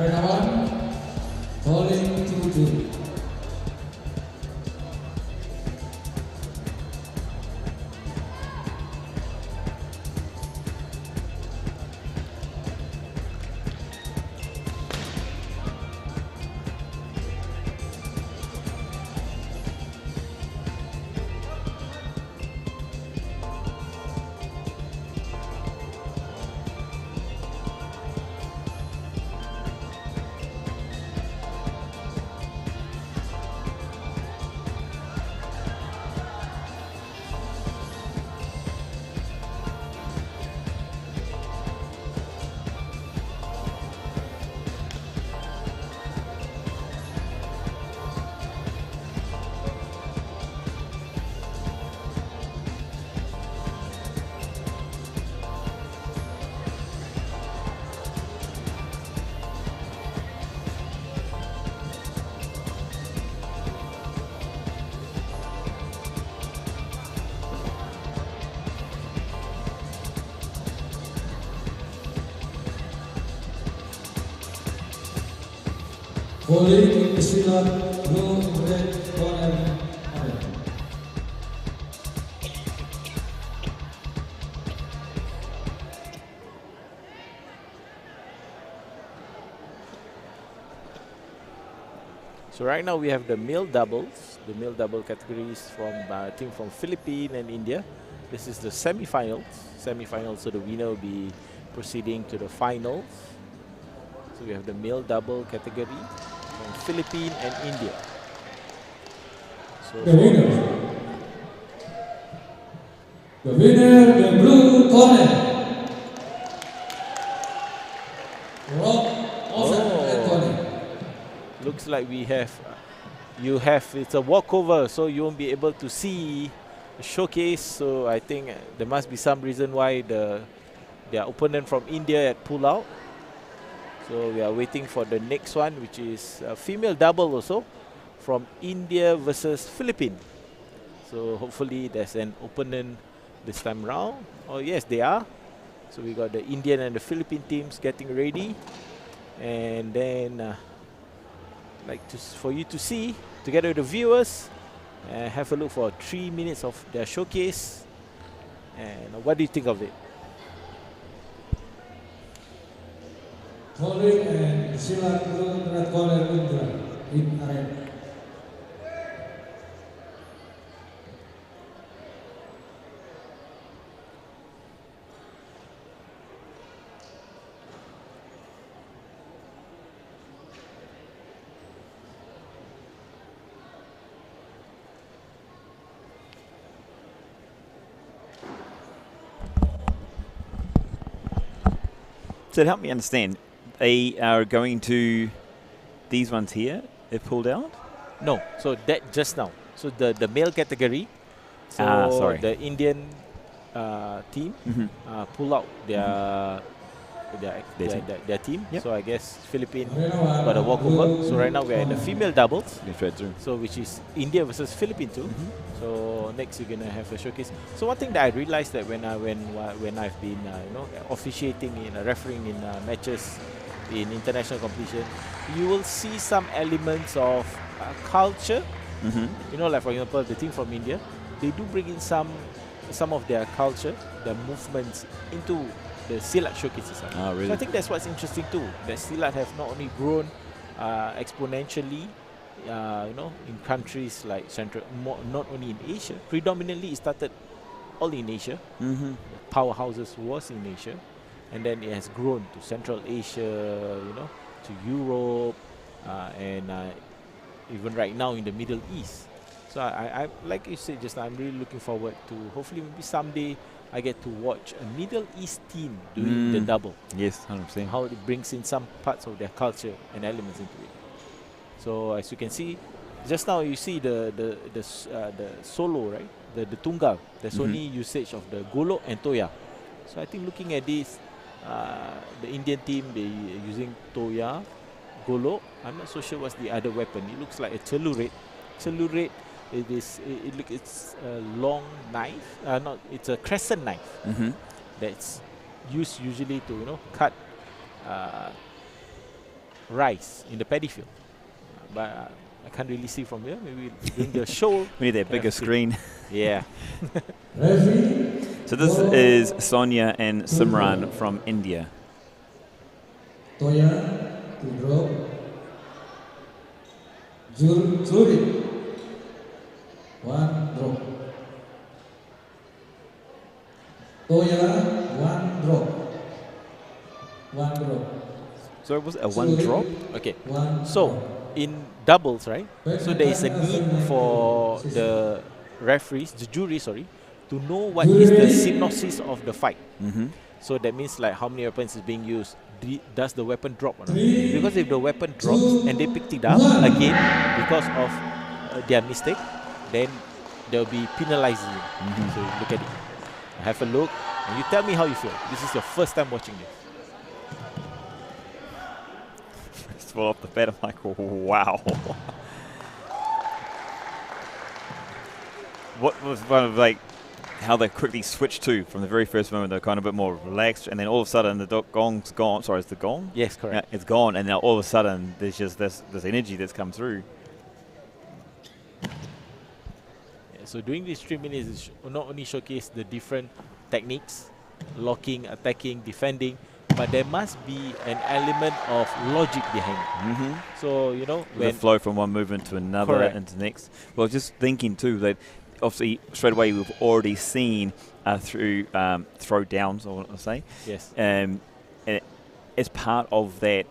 Kamerawan, calling to jury. Calling silat blue, red, orange, orange. So right now we have the male doubles, the male double categories from team from Philippines and India. This is the semi-finals. So the winner will be proceeding to the finals. So we have the male double category from Philippines and India. So The winner, the blue corner. Rock red corner. looks like we have, it's a walkover, so you won't be able to see the showcase. So I think there must be some reason why their opponent from India had pulled out. So we are waiting for the next one, which is a female double also from India versus Philippines. So hopefully there's an opponent this time round. Oh yes, they are. So we got the Indian and the Philippine teams getting ready, and then for you to see together with the viewers, have a look for 3 minutes of their showcase. And what do you think of it? Calling and silat blue, red corner in arena. So help me understand. They are going to these ones here. They're pulled out. No, so that just now. So the male category. So sorry. the Indian team pull out their team. Yep. So I guess Philippines got a walkover. So right now we're in the female doubles. So which is India versus Philippines too. So next we're gonna have a showcase. So one thing that I realized that when I've been officiating refereeing in matches in international competition, you will see some elements of culture. Like for example the team from India, they do bring in some of their culture, their movements into the Silat showcases. Oh, really? So I think that's what's interesting too. That Silat have not only grown exponentially, in countries like not only in Asia. Predominantly, it started all in Asia. The powerhouses was in Asia, and then it has grown to Central Asia, to Europe, and even right now in the Middle East. So I like you said just now, I'm really looking forward to hopefully maybe someday I get to watch a Middle East team doing the double. Yes, 100%. How it brings in some parts of their culture and elements into it. So as you can see, just now you see the solo, right? The tunggal. There's only usage of the golok and toya. So I think looking at this, the Indian team, they using toya, golok. I'm not so sure what's the other weapon. It looks like a celurit. Celurit. It's a long knife. It's a crescent knife that's used usually to cut rice in the paddy field. But I can't really see from here. Maybe during the show. We need that bigger screen. Yeah. So this is Sonia and Simran from India. Toya to drop. Zuri. One drop. Toya, one drop. One drop. So it was a one drop? Okay. One So in doubles, right? So there is a need for the referees, the jury, sorry, to know what is the synopsis of the fight. So that means like how many weapons is being used. Does the weapon drop or not? Because if the weapon drops and they picked it up again because of their mistake, then they'll be penalizing you. So look at it. Have a look and you tell me how you feel. This is your first time watching this. First of all, off the bat, I'm like, wow. What was kind of like how they quickly switched to from the very first moment? They're kind of a bit more relaxed, and then all of a sudden the gong's gone. Sorry, is the gong? Yes, correct. Yeah, it's gone, and now all of a sudden there's just this energy that's come through. Yeah, so doing these 3 minutes is not only showcase the different techniques, locking, attacking, defending, but there must be an element of logic behind it. So, you know, The flow from one movement to another and to the next. Well, just thinking too that obviously straight away we've already seen through throw downs, I want to say. Yes. And as part of that,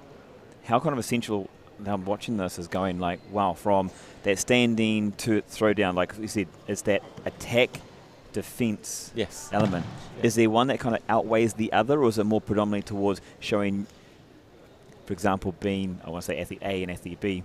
how kind of essential now watching this is going like, wow, from that standing to throw down, like you said, it's that attack defense element. Yes. Is there one that kind of outweighs the other, or is it more predominantly towards showing, for example, being, I want to say athlete A and athlete B?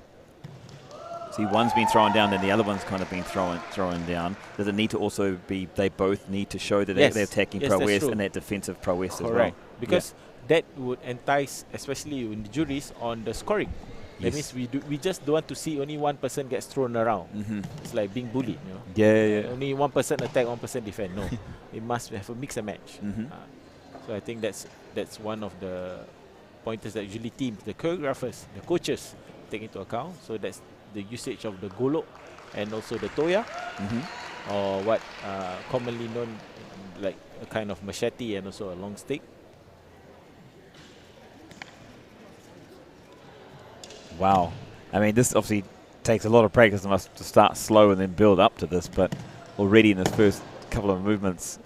See, one's been thrown down, then the other one's kind of been thrown down. Does it need to also be, they both need to show that they're attacking prowess and that defensive prowess as well? Because that would entice, especially in the juries, on the scoring. That means we just don't want to see only one person gets thrown around. It's like being bullied, you know. Yeah. Only one person attack, one person defend. No, it must have a mix and match. So I think that's one of the pointers that usually teams, the choreographers, the coaches take into account. So that's the usage of the golok and also the toya, or what commonly known like a kind of machete and also a long stick. Wow. I mean, this obviously takes a lot of practice and must start slow and then build up to this, but already in this first couple of movements,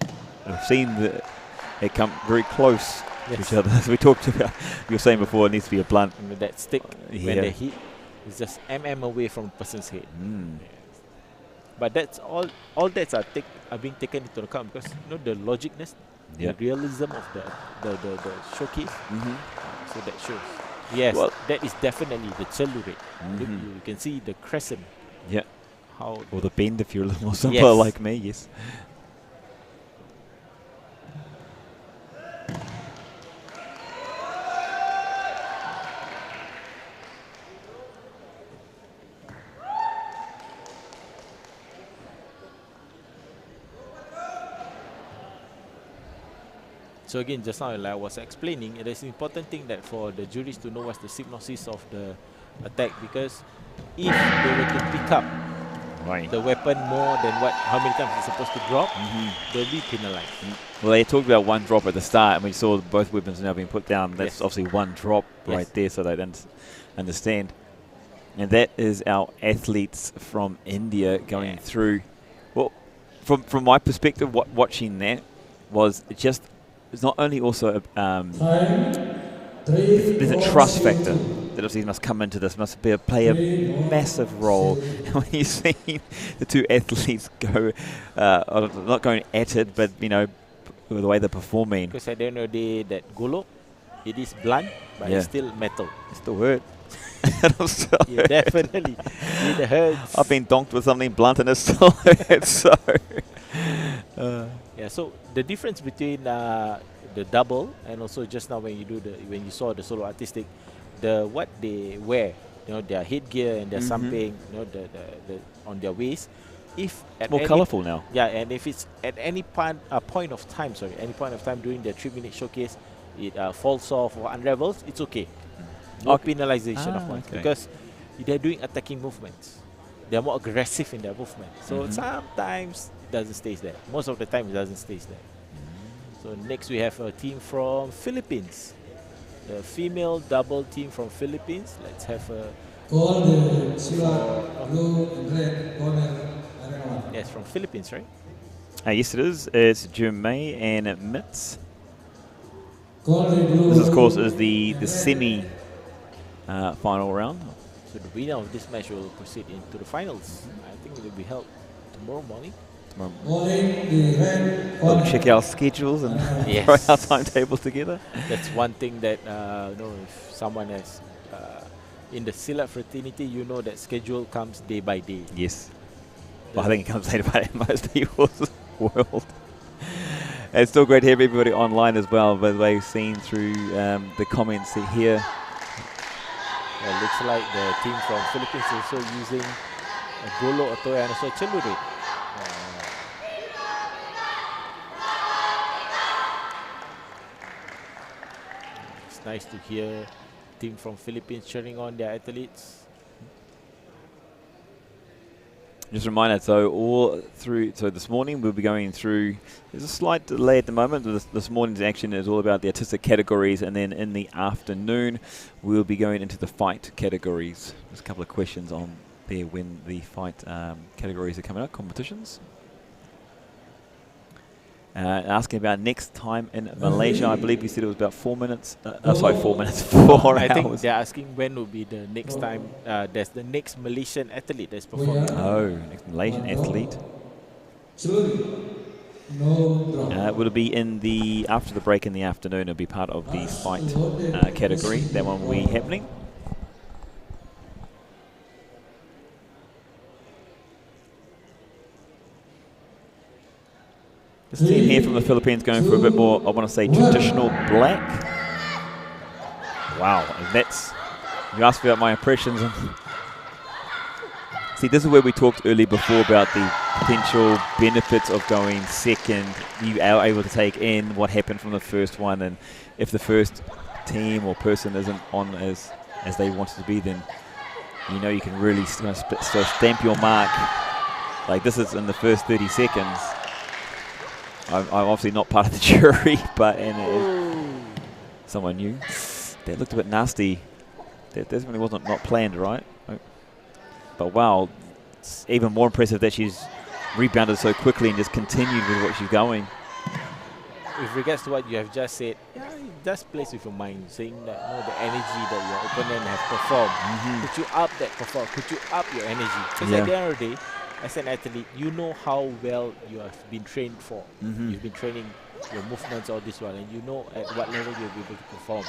I've seen it come very close to each other. As we talked about, you were saying before, it needs to be a blunt. And that stick, when they hit, it's just away from the person's head. But that's all that's are being taken into account because, you know, the logicness, the realism of the showcase. So that shows. Yes, that is definitely the cellular. Look, you can see the crescent. Yeah. How or the bend if you're a little more simple like me, yes. So again, just now like I was explaining, it is an important thing that for the juries to know what's the synopsis of the attack, because if they were to pick up the weapon more than how many times it's supposed to drop, they'll be penalized. Well, they talked about one drop at the start, and we saw both weapons now being put down. That's obviously one drop right there, so they don't understand. And that is our athletes from India going through. Well, from my perspective, watching that was just. It's not only also there's a trust factor that obviously must come into this, must play a massive role. And when you see the two athletes go, not going at it, but you know, the way they're performing. Because at the end of the day, that golok, it is blunt, but it's still metal. It still hurt. Definitely, it hurts. I've been donked with something blunt and it still hurts. So. So the difference between the double and also just now when you saw the solo artistic, what they wear, you know, their headgear and their samping, you know, the on their waist. If it's more colourful now. Yeah, and if it's at any point of time during the 3-minute showcase, it falls off or unravels, it's okay. more penalization of points okay. because they're doing attacking movements. They're more aggressive in their movement. So sometimes it doesn't stay there. Most of the time it doesn't stay there. So next we have a team from Philippines. The female double team from Philippines. Let's have a Call the Silat blue and red corner arena 1. yes, from Philippines, right? Yes, it is. It's Jermaine and Mitz. Call the blue. This, of course, is the semi final round. So the winner of this match will proceed into the finals. I think it will be held tomorrow morning. Calling the red We'll corner. check our schedules and Yes. throw our timetable together. That's one thing that if someone has in the Silat fraternity, you know that schedule comes day by day. Yes. Well, I think it comes later by most people's world. It's still great to have everybody online as well, by the way, seen through the comments here. It looks like the team from Philippines is also using a Golo Atoy and also Cheluri. It's nice to hear team from Philippines cheering on their athletes. Just a reminder, so this morning we'll be going through, there's a slight delay at the moment. This morning's action is all about the artistic categories, and then in the afternoon we'll be going into the fight categories. There's a couple of questions on there when the fight categories are coming up, competitions. Asking about next time in Malaysia. I believe you said it was about 4 minutes. 4 minutes, 4 I think hours. they're asking when will be the next time. There's the next Malaysian athlete that's performing. Oh, next Malaysian athlete. No draw. Will it be in the after the break in the afternoon? It'll be part of the fight category. That one will be happening. This team here from the Philippines going for a bit more, I want to say, traditional black. Wow, and that's, you asked me about my impressions. And see, this is where we talked earlier before about the potential benefits of going second. You are able to take in what happened from the first one, and if the first team or person isn't on as they wanted to be, then you know you can really stamp your mark. Like this is in the first 30 seconds. I'm obviously not part of the jury, but someone new. That looked a bit nasty. That definitely wasn't not planned, right? But wow, it's even more impressive that she's rebounded so quickly and just continued with what she's going. With regards to what you have just said, yeah, it does plays with your mind, saying that the energy that your opponent have performed, could you up that perform? Could you up your energy? Because at the end of the day, as an athlete, you know how well you have been trained for. You've been training your movements all this while, and you know at what level you'll be able to perform.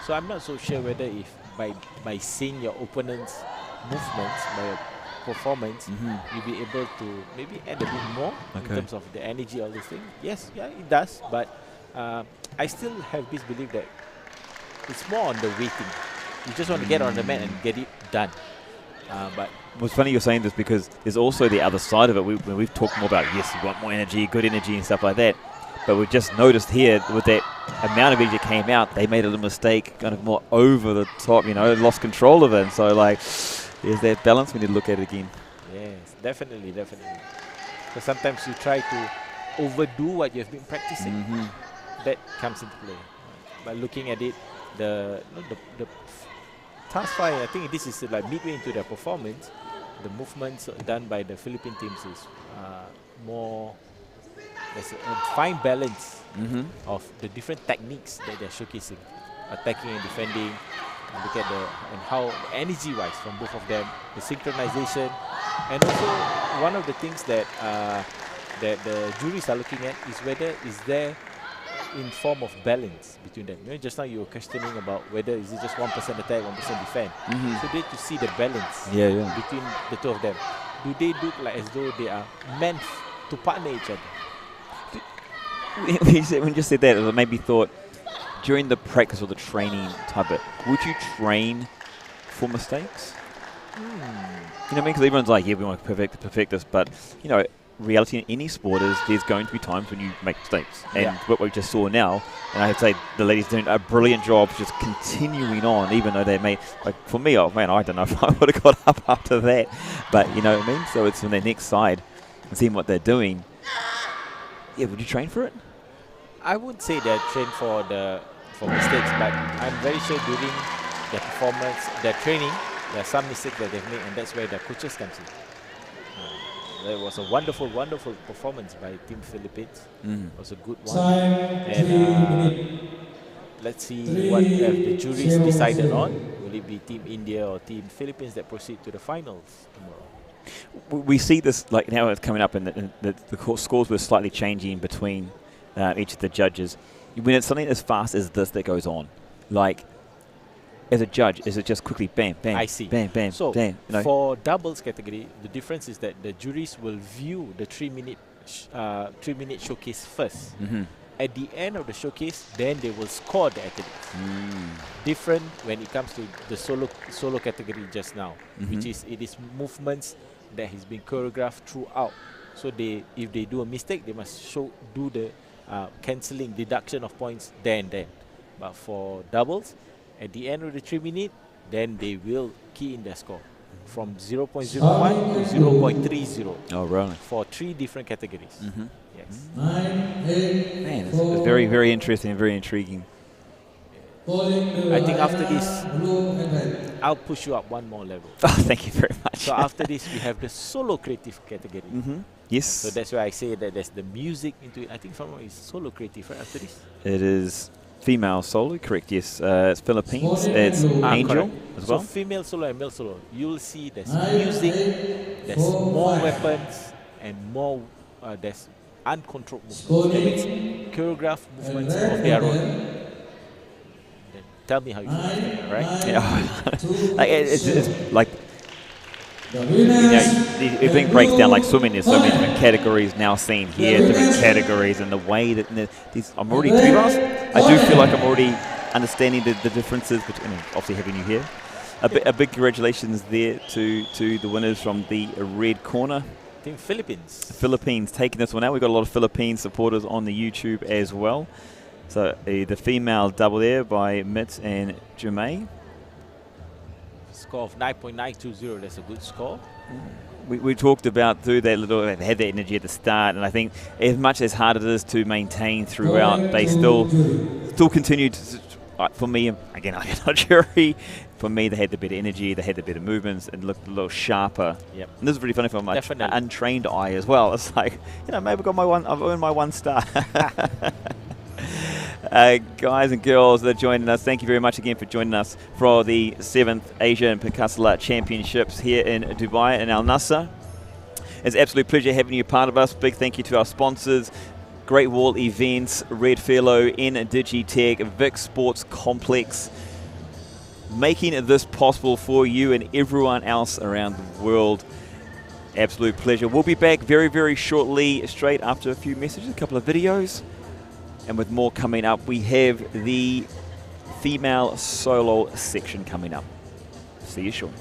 So I'm not so sure whether if by seeing your opponent's movements, by your performance, you'll be able to maybe add a bit more in terms of the energy, all these things. Yes, yeah, it does, but I still have this belief that it's more on the waiting. You just want to get on the mat and get it done. But it's funny you're saying this because there's also the other side of it. When we've talked more about, yes, you want more energy, good energy and stuff like that. But we've just noticed here with that amount of energy that came out, they made a little mistake, kind of more over the top, lost control of it. And so, there's that balance we need to look at again. yes, definitely. Because sometimes you try to overdo what you've been practicing. That comes into play. By looking at it, the task fight, I think this is like midway into their performance. The movements done by the Philippine teams is more. There's a fine balance of the different techniques that they're showcasing, attacking and defending. And look at how energy-wise from both of them, the synchronization, and also one of the things that that the juries are looking at is whether is there in form of balance between them. Just now you were questioning about whether is it just 1% attack, 1% defend. So they to see the balance between the two of them. Do they look like as though they are meant to partner each other? When you just said that, it made me thought, during the practice or the training type of, would you train for mistakes? You know what I mean? Because everyone's like, yeah, we want to perfect this, but reality in any sport is there's going to be times when you make mistakes. And Yeah. what we just saw now, and I would say the ladies doing a brilliant job just continuing on, even though they made, like for me, oh man, I don't know if I would have got up after that. But you know what I mean? So it's on their next side and seeing what they're doing. Yeah, would you train for it? I would say they're trained for mistakes, but I'm very sure during their performance, their training, there are some mistakes that they've made, and that's where the coaches comes in. There was a wonderful, wonderful performance by Team Philippines. It was a good one. And let's see what the juries decided on. Will it be Team India or Team Philippines that proceed to the finals tomorrow? We see this like now it's coming up, and the scores were slightly changing between each of the judges. When it's something as fast as this that goes on, like as a judge, is it just quickly bam, bam, I see. bam, bam, So bam? You know? for doubles category, the difference is that the juries will view the 3-minute showcase first. At the end of the showcase, then they will score the athletes. Different when it comes to the solo category just now, which is it is movements that has been choreographed throughout. So if they do a mistake, they must do the cancelling, deduction of points there and then. But for doubles, at the end of the 3 minute, then they will key in their score from 0.01 to 0.30. Oh, really? For 3 different categories. Yes. Man, it's very, very interesting and very intriguing. I think after this, I'll push you up one more level. Oh, thank you very much. So after this, we have the solo creative category. Yes. So that's why I say that there's the music into it. I think from is solo creative right after this. It is female solo, correct? Yes. It's Philippines. It's Angel as well. So female solo and male solo, you'll see there's music, there's more weapons, and more there's uncontrolled movements. That means choreographed movements of their own. Then tell me how you feel about that, right? Yeah. Like, it's like, you know, everything breaks down like swimming. There's so many different categories now seen here, different categories, and the way that these, I'm already, to be honest, I do feel like I'm already understanding the differences between, obviously having you here. A big congratulations there to the winners from the red corner. Team Philippines. Philippines taking this one out. We've got a lot of Philippine supporters on the YouTube as well. So the female double there by Mitz and Jermaine. Score of 9.920. That's a good score. We talked about through that little, they had that energy at the start, and I think as much as hard it is to maintain throughout, they still continued to, for me, again, I'm not a jury, for me they had the better energy, they had the better movements, and looked a little sharper. Yep. And this is really funny for my untrained eye as well. It's like, you know, maybe I've earned my 1 star. Guys and girls that are joining us, thank you very much again for joining us for the 7th Asian Pencak Silat Championships here in Dubai and Al Nasr. It's an absolute pleasure having you part of us. Big thank you to our sponsors, Great Wall Events, Red Fellow, Digitech, Vic Sports Complex, making this possible for you and everyone else around the world. Absolute pleasure. We'll be back very, very shortly, straight after a few messages, a couple of videos. And with more coming up, we have the female solo section coming up. See you shortly.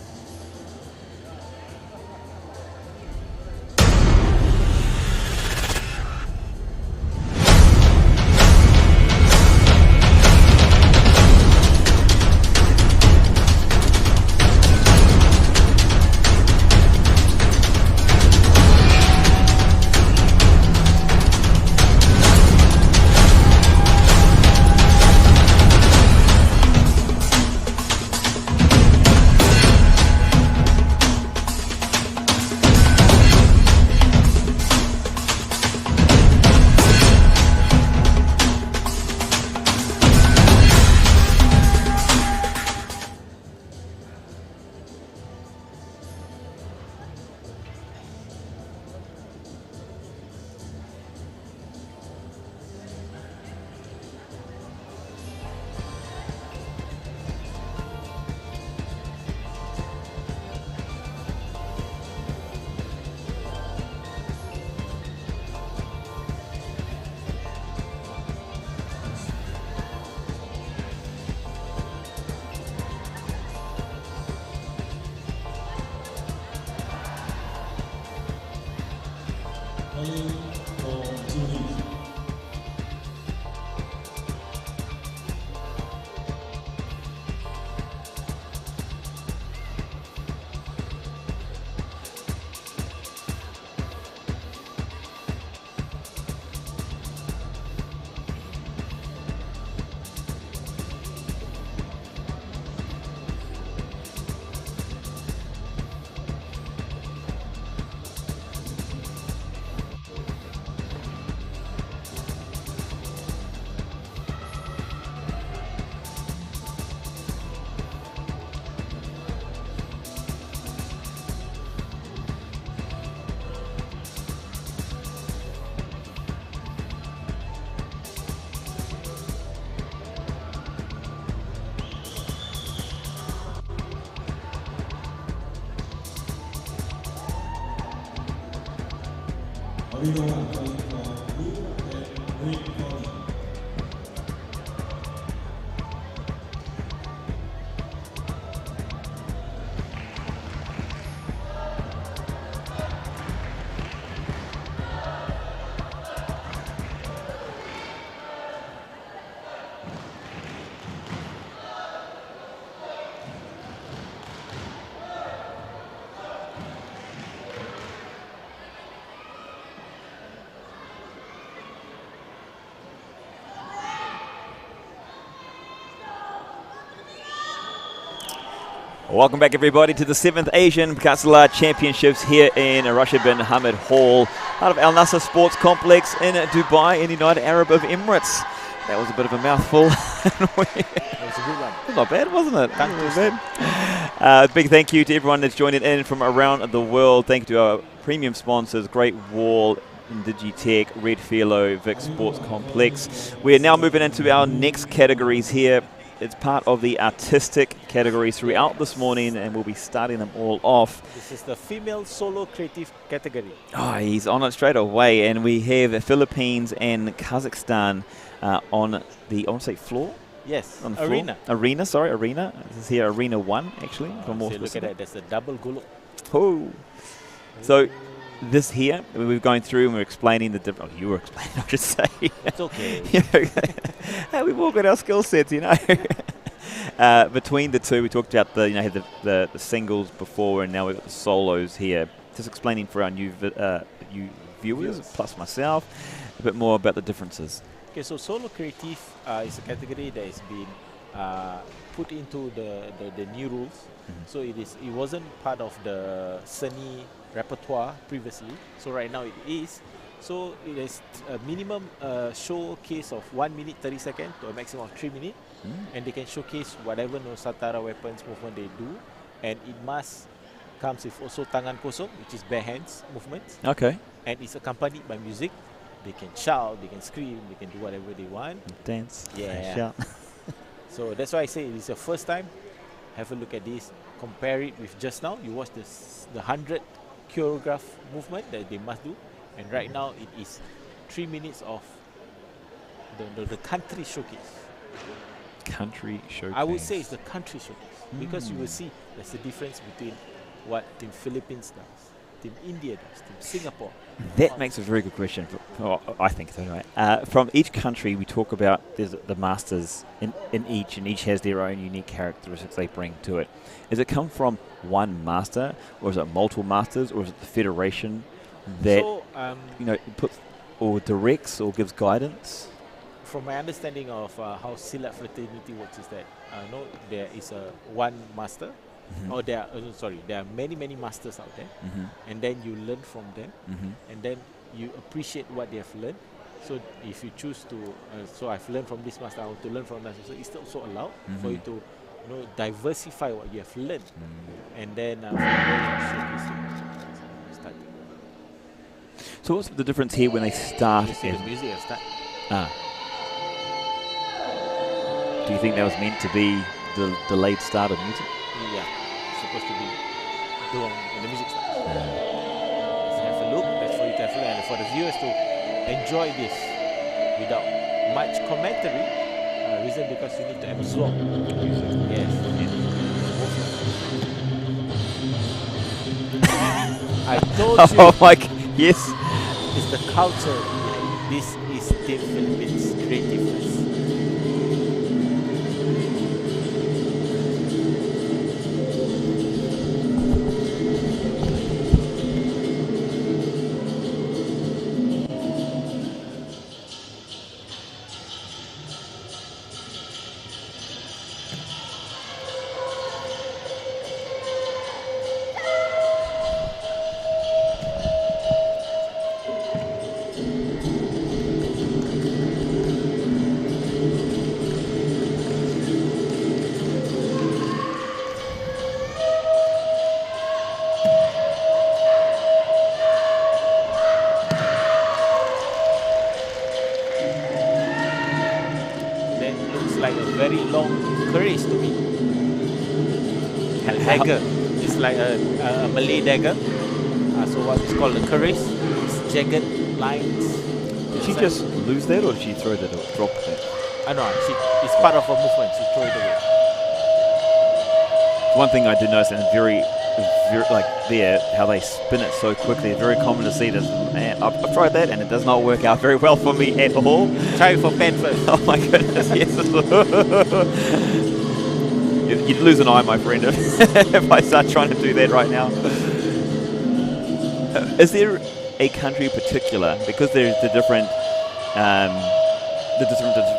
Welcome back, everybody, to the 7th Asian Pencak Silat Championships here in Rasih Bin Hamdan Hall, out of Al Nasr Sports Complex in Dubai, in the United Arab Emirates. That was a bit of a mouthful. That was a good one. Not bad, wasn't it? Not bad. Big thank you to everyone that's joining in from around the world. Thank you to our premium sponsors, Great Wall, Digitech, Red Philo, Vic Sports Complex. We're now moving into our next categories here. It's part of the artistic categories throughout this morning, and we'll be starting them all off. This is the female solo creative category. Oh, he's on it straight away, and we have the Philippines and Kazakhstan on the, I want to say floor? Yes, on the arena. Floor. Arena, sorry, arena. This is here, arena 1, actually. For more So look at that, there's a double golok. Oh. So this here, we were going through and we were explaining the different. Oh, you were explaining, I should say. It's okay. Hey, we've all got our skill sets, you know. Between the two, we talked about the, you know, the singles before, and now we've got the solos here. Just explaining for our new viewers, plus myself, a bit more about the differences. Okay, so solo creative is a category that has been put into the new rules. So it wasn't part of the Seni repertoire previously. So right now it is. So it is a minimum showcase of 1 minute 30 seconds to a maximum of 3 minutes, and they can showcase whatever Nusantara weapons movement they do, and it must comes with also tangan kosong, which is bare hands movements. Okay. And it's accompanied by music. They can shout, they can scream, they can do whatever they want. Dance. Yeah. Shout. So that's why I say it is your first time. Have a look at this. Compare it with just now. You watch the 100 choreograph movement that they must do, and right now it is 3 minutes of the country showcase. Country showcase. I would say it's the country showcase because you will see there's a difference between what Team Philippines does, Team India does, Team Singapore. That makes a very good question. I think so, anyway. From each country, we talk about there's the masters in each, and each has their own unique characteristics they bring to it. Does it come from one master, or is it multiple masters, or is it the federation that you know puts or directs or gives guidance? From my understanding of how Silat fraternity works is that no, there is a one master. Or there are many masters out there, and then you learn from them, and then you appreciate what they have learned. So if you choose to, so I've learned from this master, I want to learn from that. So it's also allowed for you to, diversify what you have learned, and then from there you showcase it. Start. So what's the difference here when they start? You see the music has start. Do you think that was meant to be the delayed start of music? Yeah, it's supposed to be done when the music starts. Let's have a look. That's for you to have a look, and for the viewers to enjoy this without much commentary. Reason because you need to absorb the music. Yes. I told you. Oh my! Yes. It's the culture. This is Team Philippines creativeness. Very long keris to me. Dagger. It's like a Malay dagger. So what is called a keris. It's jagged lines. Did she just lose that, or did she throw that or drop that? I know, it's part of her movement. She threw it away. One thing I did notice, and very like there, how they spin it so quickly. It's very common to see this. Man, I've tried that, and it does not work out very well for me at all. Try it for pen first. Oh my goodness, yes. You'd lose an eye, my friend, if I start trying to do that right now. Is there a country in particular, because there's the different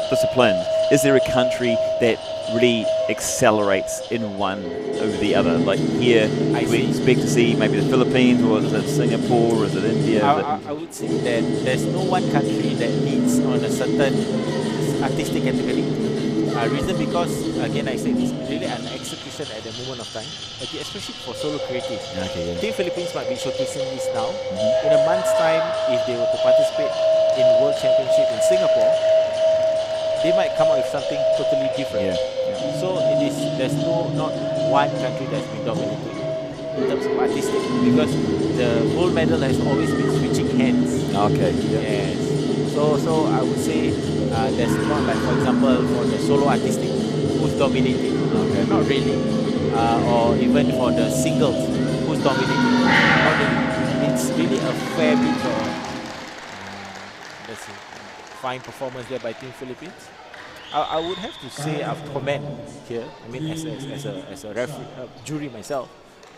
disciplines, is there a country that really accelerates in one over the other? Like here, we expect to see maybe the Philippines, or is it Singapore, or is it India? I would say that there's no one country that leads on a certain artistic category. Reason because, again, I said it's really an execution at the moment of time, okay, especially for solo creative. Okay, yeah. Team Philippines might be showcasing this now. In a month's time, if they were to participate in World Championship in Singapore, they might come out with something totally different. Yeah. So there's not one country that's been dominating in terms of artistic, because the gold medal has always been switching hands. Okay. Yeah. Yes. So I would say there's not, like, for example, for the solo artistic, who's dominating. Okay. Not really. Or even for the singles, who's dominating. Not really. It's really a fair bit of let's see, fine performance there by Team Philippines. I would have to say, I have to comment here. I mean, as a referee, jury myself,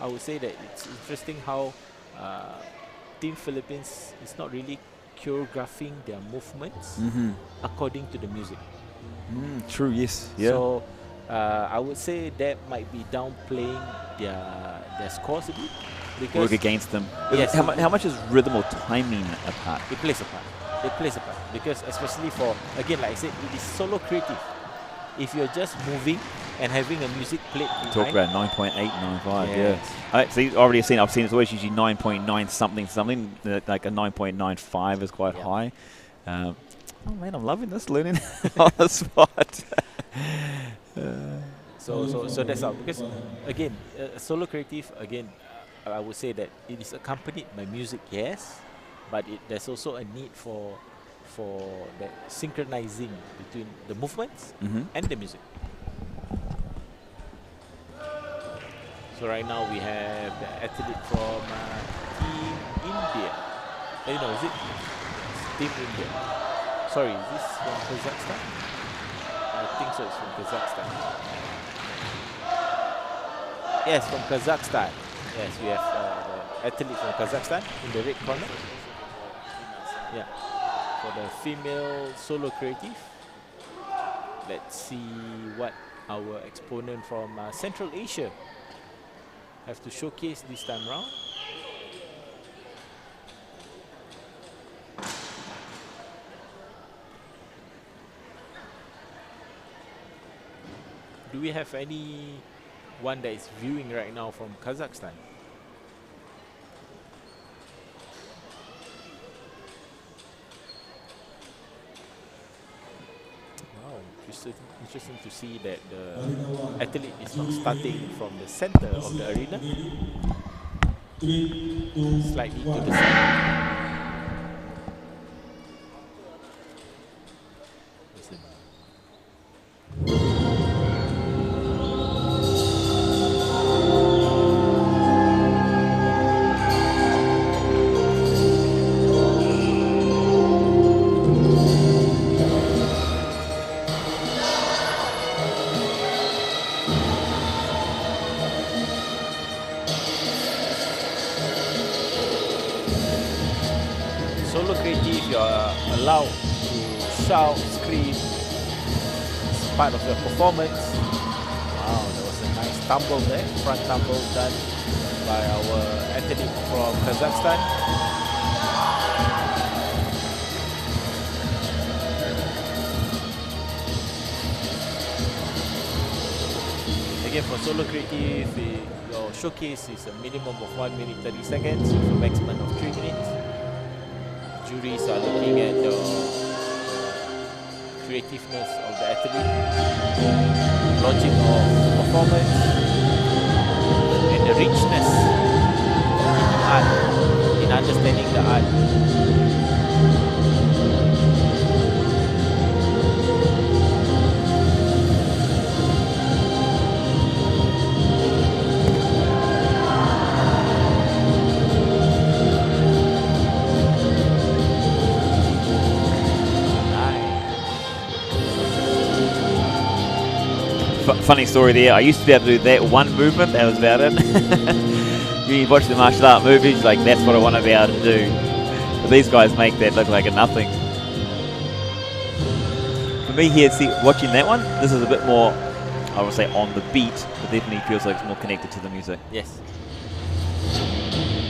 I would say that it's interesting how Team Philippines is not really choreographing their movements according to the music. True. Yes. Yeah. So I would say that might be downplaying their scores a bit. Because work against them. Yes. How much is rhythm or timing a part? It plays a part. It plays a part, because especially for, again, like I said, it is solo creative. If you're just moving and having a music played behind, Talk about 9.895. Yes. Yeah. See, already seen. I've seen it's always usually 9.9 something. Like a 9.95 is quite high. Oh man, I'm loving this learning on the spot. So that's how, because again, solo creative, again, I would say that it is accompanied by music, yes, but there's also a need for that synchronizing between the movements and the music. So right now we have the athlete from Team India. No, is it Team India? Sorry, is this from Kazakhstan? I think so, it's from Kazakhstan. Yes, from Kazakhstan. Yes, we have the athlete from Kazakhstan in the red corner. Yeah, for the female solo creative. Let's see what our exponent from Central Asia have to showcase this time round. Do we have anyone that is viewing right now from Kazakhstan? Wow, interesting to see that the athlete is not starting from the center of the arena, slightly to the side. Solo creative, you are allowed to shout, scream. It's part of your performance. Wow, there was a nice tumble there, front tumble done by our athlete from Kazakhstan. Again, for solo creative, your showcase is a minimum of 1 minute 30 seconds with a maximum of 3 minutes. Juries are looking at the creativeness of the athlete, logic of performance, and the richness in art, in understanding the art. funny story there. I used to be able to do that one movement. That was about it. You watch the martial art movies, like that's what I want to be able to do. But these guys make that look like a nothing. For me here, see, watching that one, this is a bit more, I would say, on the beat, but definitely feels like it's more connected to the music. Yes.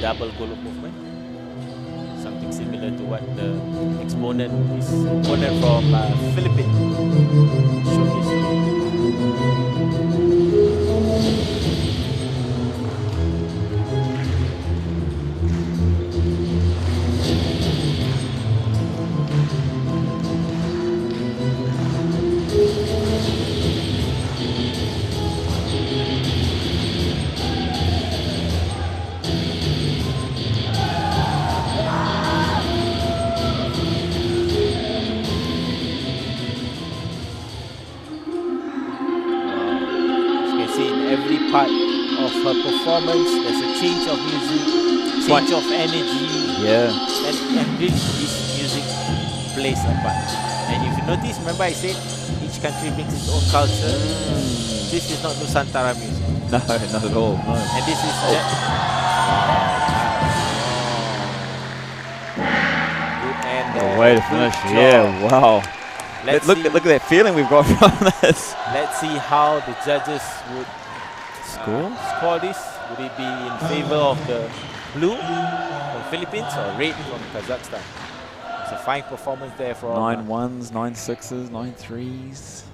Double golok movement. Something similar to what the exponent, his opponent from Philippines, showcased. Part of her performance, there's a change of music, change of energy, and this music plays a part. And if you notice, remember I said each country brings its own culture. This is not Nusantara music. No, not at all. No. And this is the way to finish. Yeah, wow. Look at that feeling we've got from this. Let's see how the judges would score this. Would it be in favor of the blue from Philippines or red from Kazakhstan? It's a fine performance there from 9 1s, 9 6s, 9 3s.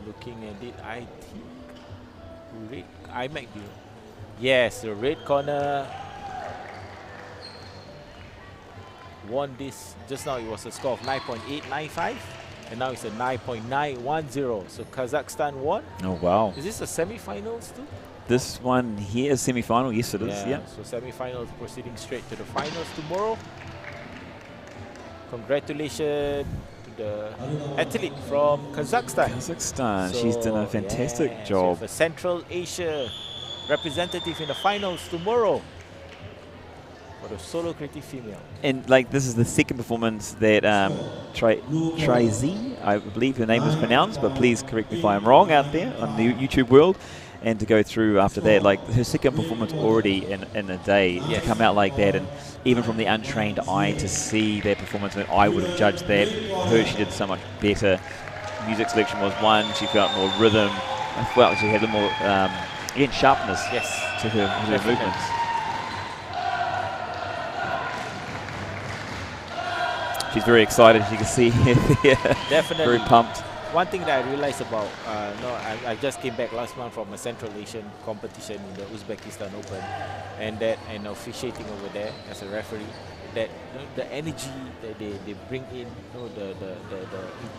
Looking at it, I think red. I might be. Yes, the red corner won this. Just now it was a score of 9.895 and now it's a 9.910. So Kazakhstan won. Oh wow. Is this a semi-finals too? This one here is semi-final. Yes it is. Yeah. So semi-finals proceeding straight to the finals tomorrow. Congratulations to the athlete from Kazakhstan. Kazakhstan. So she's done a fantastic job. A Central Asia representative in the finals tomorrow. For the solo creative female. And like this is the second performance that Trazy, I believe her name was pronounced, but please correct me if I'm wrong out there on the YouTube world. And to go through after that, like her second performance already in a day, to come out like that, and even from the untrained eye to see that performance, and I would have judged that. She did so much better. Music selection was one. She felt more rhythm. I felt she had a more again sharpness to her movements. She's very excited, as you can see here. Definitely. Very pumped. One thing that I realized about, I just came back last month from a Central Asian competition in the Uzbekistan Open, and officiating over there as a referee, that the energy that they bring in, the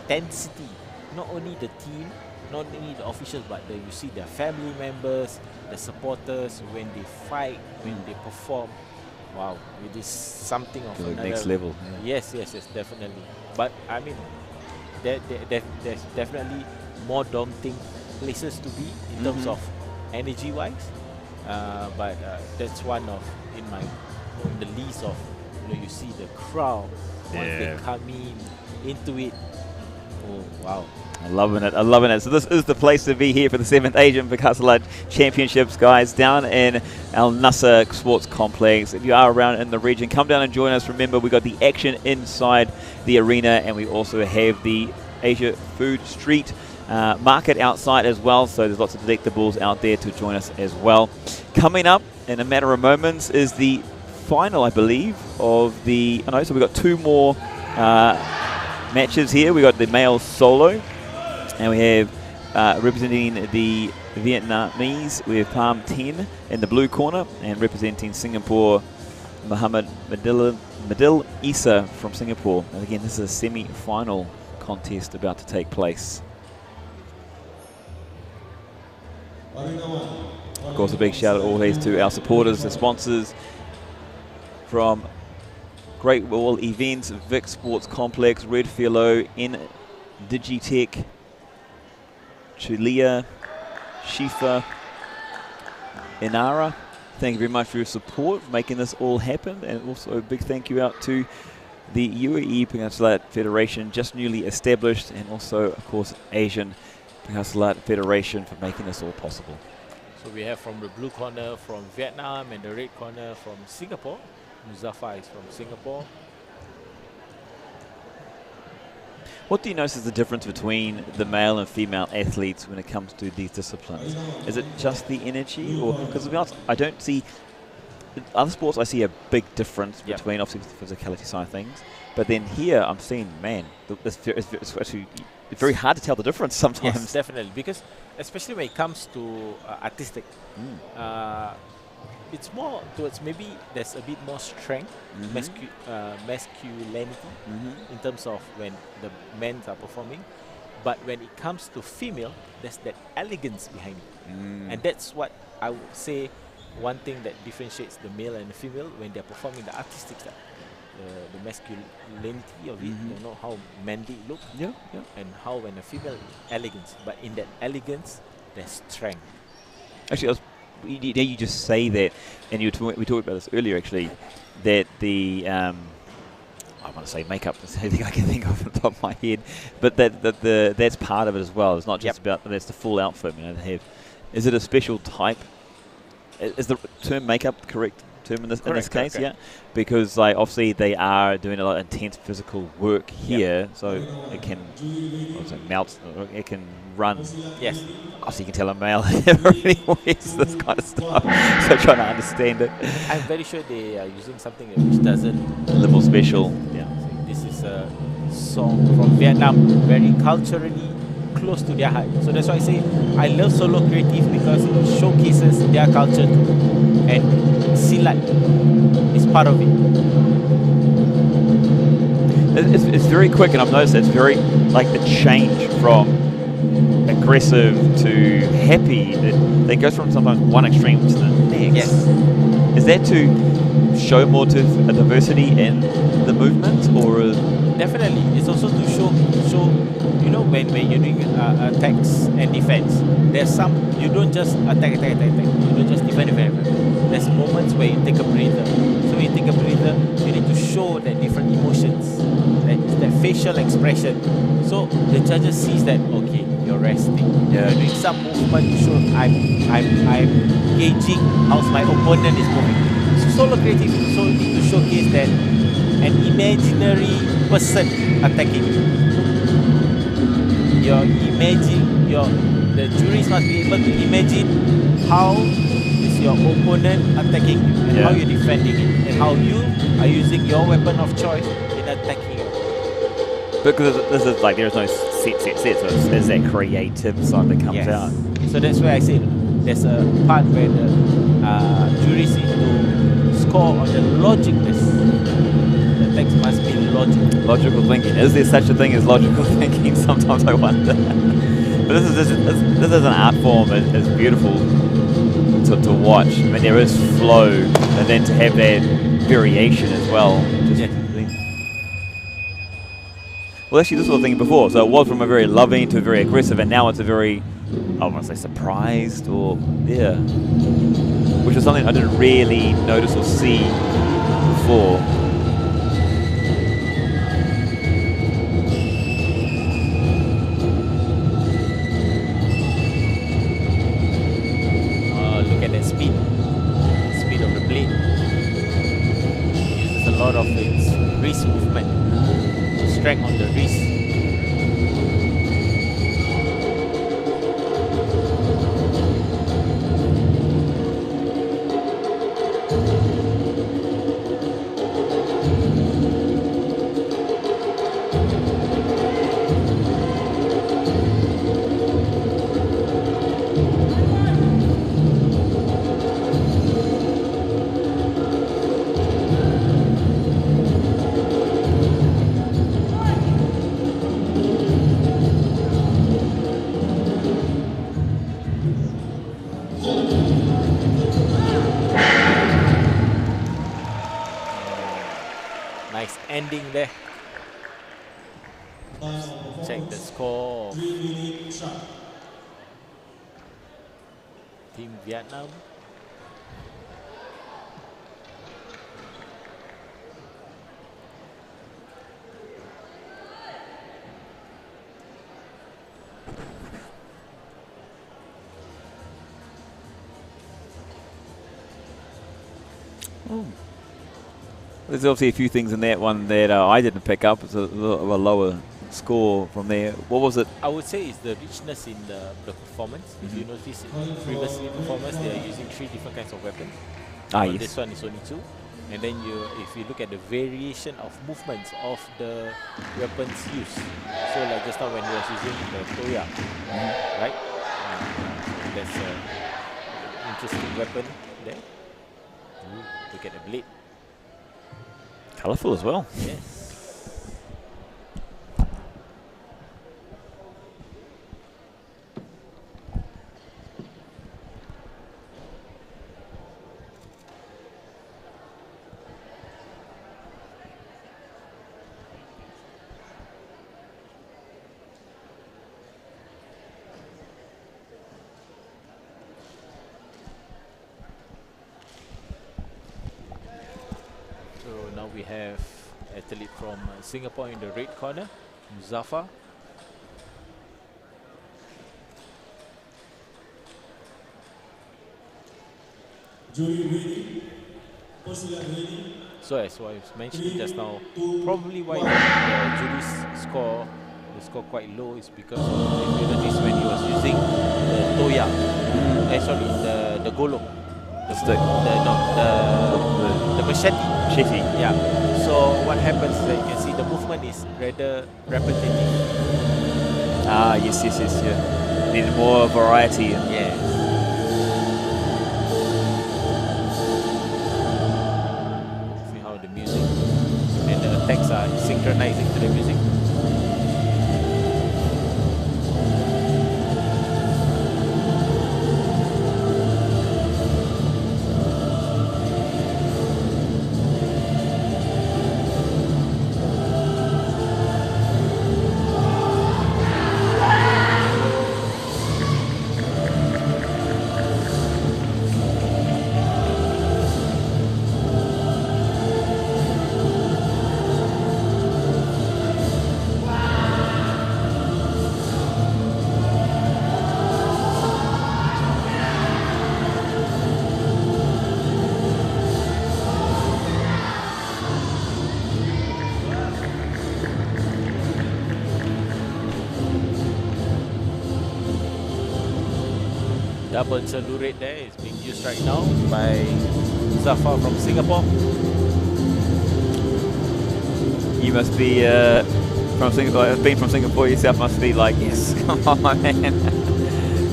intensity, not only the team, not only the officials, but you see their family members, the supporters, when they fight, when they perform. Wow, it is something of another next level. Yes, definitely. But I mean, there's definitely more daunting places to be in terms of energy-wise. But that's one of in the list of you see the crowd once they come into it. Oh wow. I'm loving it. I'm loving it. So this is the place to be here for the 7th Asian Pencak Silat Championships, guys, down in Al Nasr Sports Complex. If you are around in the region, come down and join us. Remember, we got the action inside the arena, and we also have the Asia Food Street market outside as well. So there's lots of delectables out there to join us as well. Coming up in a matter of moments is the final, I believe, of the... Oh no, so we've got two more matches here. We got the male solo, and we have representing the Vietnamese, we have Palm 10 in the blue corner, and representing Singapore, Muhammad Madil Isa from Singapore. And again, this is a semi-final contest about to take place. Of course, a big shout out always to our supporters, the sponsors from Great Wall Events, Vic Sports Complex, Red Philo, N Digitech, Chulia, Shifa, Inara, Thank you very much for your support, for making this all happen, and also a big thank you out to the UAE Pencak Silat Federation, just newly established, and also, of course, Asian Pencak Silat Federation for making this all possible. So we have from the blue corner from Vietnam and the red corner from Singapore. Muzaffar is from Singapore. What do you notice is the difference between the male and female athletes when it comes to these disciplines? Is it just the energy, or because to be honest, I don't see in other sports. I see a big difference between obviously the physicality side of things, but then here I'm seeing, man, it's actually very hard to tell the difference sometimes. Yes, definitely, because especially when it comes to artistic, it's more towards maybe there's a bit more strength, masculinity in terms of when the men are performing. But when it comes to female, there's that elegance behind it. And that's what I would say, one thing that differentiates the male and the female when they're performing the artistic stuff. The masculinity of it, you know, how manly it looks, and how when a female elegance. But in that elegance, there's strength. Actually, you just say that, and we talked about this earlier actually, that the I want to say makeup is the only thing I can think of on the top of my head, but that's part of it as well. It's not just about that's the full outfit. You know, they have. Is it a special type? Is the term makeup correct term in this case? Correct. Yeah, because like obviously they are doing a lot of intense physical work here, so it can melt, it can run. Yes. Obviously you can tell a male really wears this kind of stuff, so trying to understand it. I'm very sure they are using something which doesn't a little special. Yeah. So this is a song from Vietnam, very culturally close to their heart. So that's why I say I love solo creative, because it showcases their culture too. And Silat is part of it. It's very quick, and I've noticed it's very like the change from aggressive to happy. They go from sometimes one extreme to the next. Yes. Is that to show more to a diversity in the movement, or? Definitely, it's also to show. You know, when you're doing attacks and defense, there's some you don't just attack. You don't just defend. There's moments where you take a breather. So when you take a breather, you need to show that different emotions, that facial expression. So the judges sees that okay, you're resting. You're doing some movement to show I'm gauging how my opponent is moving. So solo creative also need to showcase that an imaginary person attacking you. The juries must be able to imagine how is your opponent attacking you, and how you're defending it, and how you are using your weapon of choice in attacking you. Because this is like there's no set, so there's that creative side that comes out. So that's why I say there's a part where the juries need to score on the logicness. The text must be logical. Logical thinking. Is there such a thing as logical thinking? Sometimes I wonder. But this is an art form. It's beautiful to watch. I mean, there is flow, and then to have that variation as well. Well, actually, this was what I was thinking before. So it was from a very loving to a very aggressive, and now it's a very, I want to say surprised, or which is something I didn't really notice or see before. Of its wrist movement, strength on the wrist. Ending there. Check the score of Team Vietnam. Oh. There's obviously a few things in that one that I didn't pick up. It's a lower score from there. What was it? I would say it's the richness in the performance. If you notice, in previously performance, they are using 3 different kinds of weapons. Yes. This one is only 2. And then if you look at the variation of movements of the weapons used. So like just now when he was using the Toya, right? That's an interesting weapon there. Ooh, look at the blade. Colourful as well. Yes. Now we have athlete from Singapore in the red corner, Muzaffar. So as I was mentioning just now, probably why the jury's score quite low is because if you notice when he was using the Toya, the Golok. The machete. Yeah. So what happens is that you can see the movement is rather repetitive. Yes, yeah. Needed more variety. Yes. See how the music and the attacks are synchronizing to the music. Double cellurate there is being used right now by Zafar from Singapore. You must be from Singapore. Being from Singapore yourself must be like, yes, come on, man.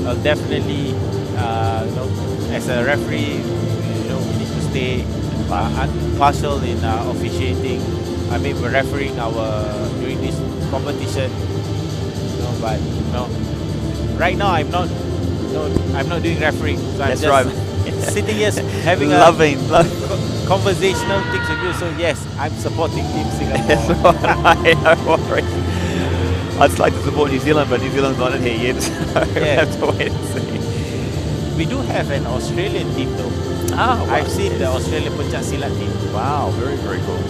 Well, definitely, as a referee, we need to stay impartial in officiating. I mean, we're refereeing during this competition. But right now I'm not doing refereeing. So That's I'm right. just sitting here having loving conversational things with you. So yes, I'm supporting Team Singapore. That's right. No worries. I'd like to support New Zealand, but New Zealand's not in here yet, so we have to wait and see. We do have an Australian team though. Wow. I've seen the Australian Pencak Silat team. Wow, very, very cool.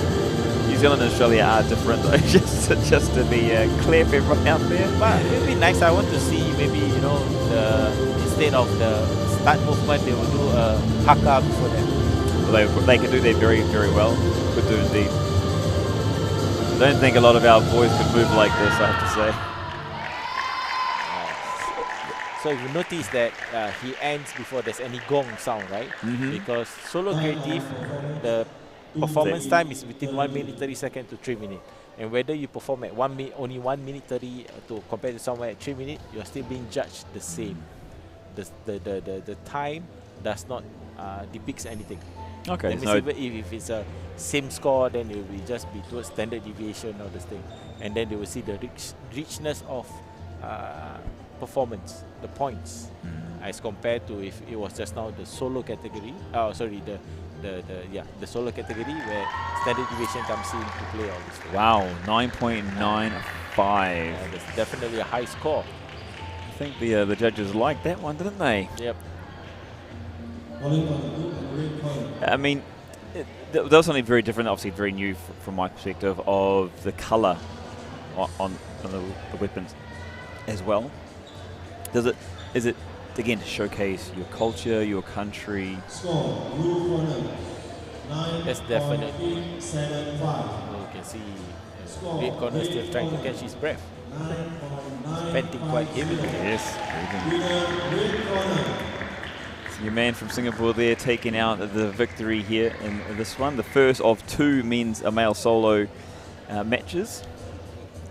New Zealand and Australia are different though, just to be clear for everyone out there. But it would be nice. I want to see maybe, instead of the start movement, they will do a haka before that. Well, they can do that very, very well. Could do indeed. I don't think a lot of our boys could move like this, I have to say. So if you notice that he ends before there's any gong sound, right? Because solo creative, the performance time is between 1 minute 30 seconds to 3 minutes. And whether you perform at only 1 minute 30 to compare to somewhere at 3 minutes, you're still being judged the same. The time does not depicts anything. Okay. Let me see if it's a same score, then it will just be towards standard deviation or this thing, and then they will see the richness of performance, the points, as compared to if it was just now the solo category. The solo category where standard deviation comes in to play all this thing. Wow, 9.95. That's definitely a high score. I think the judges liked that one, didn't they? Yep. I mean, there was something very different, obviously very new from my perspective, of the colour on the weapons as well. Is it again to showcase your culture, your country? That's definitely. You can see red corner still trying to catch his breath. He's panting quite heavily. Yes. So your man from Singapore there taking out the victory here in this one. The first of 2 men's male solo matches.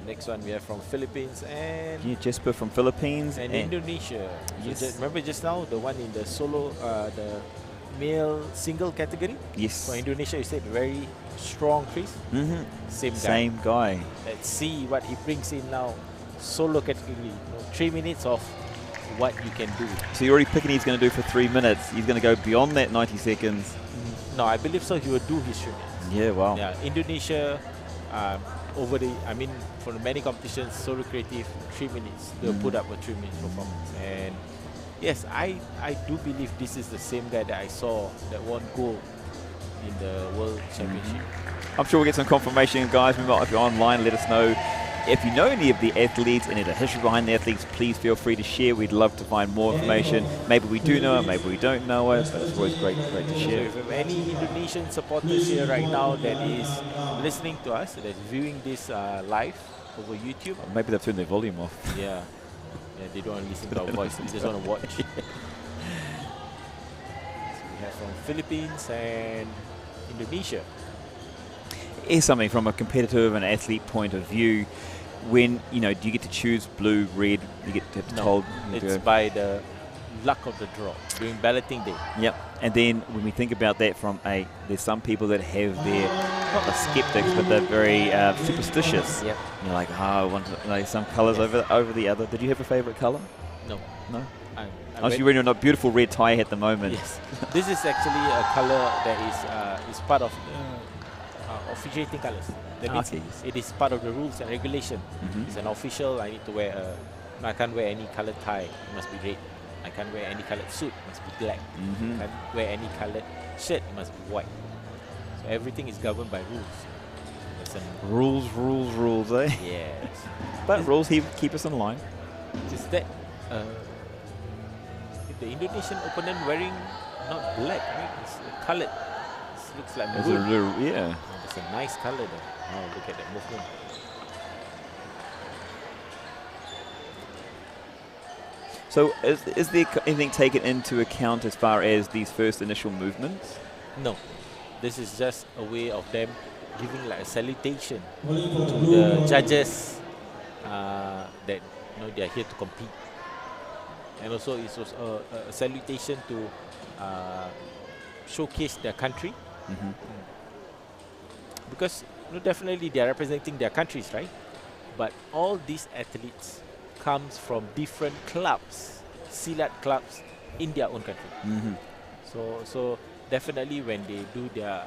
Next one we have from Philippines and Jesper from Philippines and Indonesia. Yes. So remember just now the one in the solo, the male single category? Yes. For Indonesia, you said very strong Chris. Same guy. Same guy. Let's see what he brings in now. Solo category. 3 minutes of what you can do. So you're already picking he's going to do for 3 minutes. He's going to go beyond that 90 seconds. No, I believe so. He will do his 3 minutes. Yeah, wow. Yeah, Indonesia, for the many competitions, solo creative, 3 minutes. They'll put up a 3 minute performance. And yes, I do believe this is the same guy that I saw that won gold in the World Championship. I'm sure we'll get some confirmation, guys. Remember, if you're online, let us know. If you know any of the athletes, any of the history behind the athletes, please feel free to share. We'd love to find more information. Maybe we do know it, maybe we don't know it, but it's always great to So share. if you have any Indonesian supporters here right now that is listening to us, that's viewing this live over YouTube. Maybe they've turned their volume off. Yeah, they don't want to listen to our voice, they just want to watch. So we have from Philippines and Indonesia. Here's something from a competitive and athlete point of view. When, do you get to choose blue, red? You get to told. It's by the luck of the draw during balloting day. Yep. And then when we think about that there's some people that have their, not the skeptics, but they're very superstitious. Yep. You're like, I want some colours over the other. Did you have a favourite colour? No. No? I'm You're wearing a beautiful red tie at the moment. Yes. This is actually a colour that is part of officiating colours. That means it is part of the rules and regulation. It's an official. I need to wear I can't wear any coloured tie. It must be red. I can't wear any coloured suit. It must be black. I can't wear any coloured shirt. It must be white. So everything is governed by rules. Rules, eh? Yes. But rules keep us in line. Is that the Indonesian opponent wearing not black, right? It's coloured. It looks like maroon. Yeah. It's a nice colour though. Oh, look at that movement. So is there anything taken into account as far as these first initial movements? No. This is just a way of them giving like a salutation to the judges that they are here to compete. And also it's also a salutation to showcase their country. Because definitely they are representing their countries, right? But all these athletes comes from different clubs, silat clubs in their own country. So definitely when they do their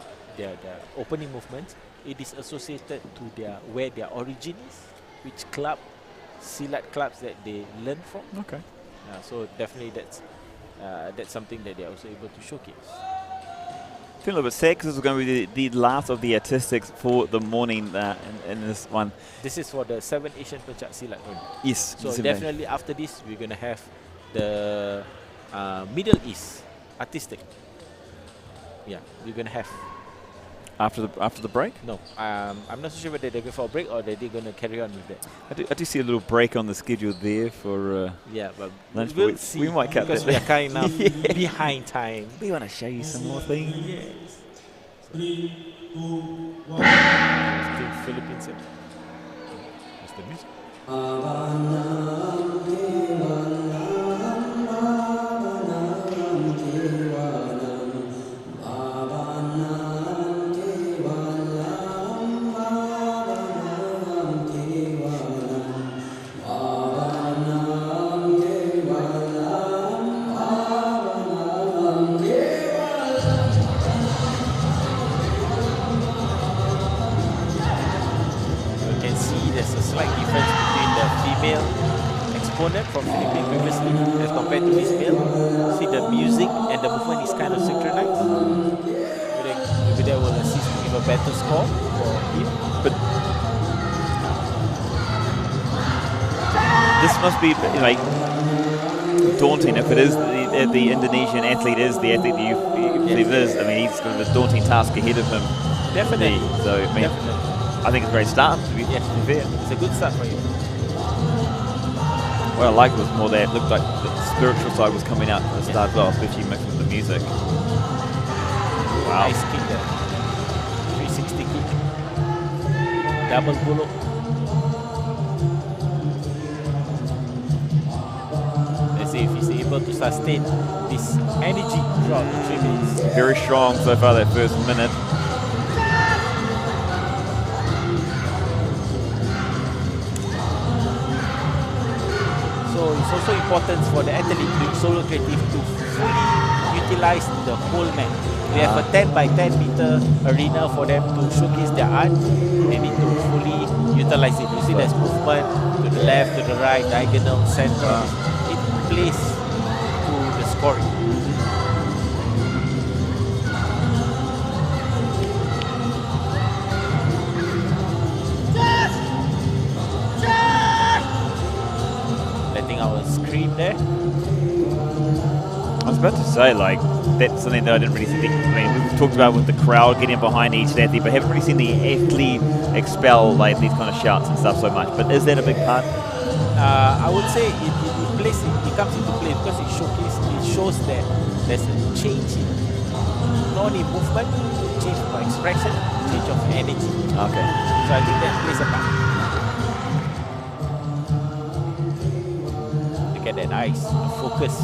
opening movements, it is associated to where their origin is, which club, silat clubs that they learn from. Okay. So definitely that's something that they are also able to showcase. I feel a little bit sad because this is going to be the last of the artistics for the morning in this one. This is for the 7th Asian Pencak Silat only. Yes. So definitely after this, we're going to have the Middle East artistic. Yeah, we're going to have. After the break? No, I'm not so sure whether they're going for a break or they're going to carry on with that. I do see a little break on the schedule there for yeah, but lunch. we'll see. We might cut because that. we are kind of behind time. We want to show you some more things. Yes. 3, 2, 1. Still Philippines. What's the music? From Philippines previously as compared to his male. See the music and the movement is kind of synchronized. Maybe that will assist to give a better score for him. But this must be like daunting if it is the Indonesian athlete is the athlete that you believe it is. I mean, he's got this daunting task ahead of him. Definitely. So, I mean, I think it's a great start, to be fair. It's a good start for him. What I liked was more that it looked like the spiritual side was coming out at the start as well, especially mixed with the music. Wow. Nice kick there. 360 kick. Double bullock. Let's see if he's able to sustain this energy throughout the 3 minutes. Very strong so far that first minute. So it's also important for the athlete doing solo creative to fully utilize the whole mat. We have a 10 by 10 meter arena for them to showcase their art. They need to fully utilize it. You see there's movement to the left, to the right, diagonal, center. It plays to the scoring. Letting out a scream there. I was about to say, like, that's something that I didn't really think. I mean, we've talked about with the crowd getting behind each athlete, but haven't really seen the athlete expel like these kind of shouts and stuff so much. But is that a big part? I would say it comes into play because it shows that there's a change in not only movement, change of expression, change of energy. Okay. So I think that plays a part. Look at that eyes, the focus.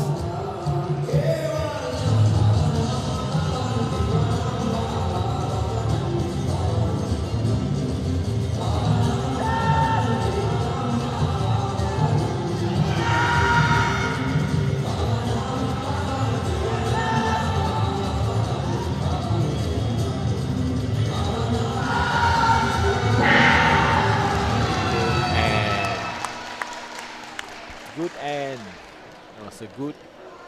A good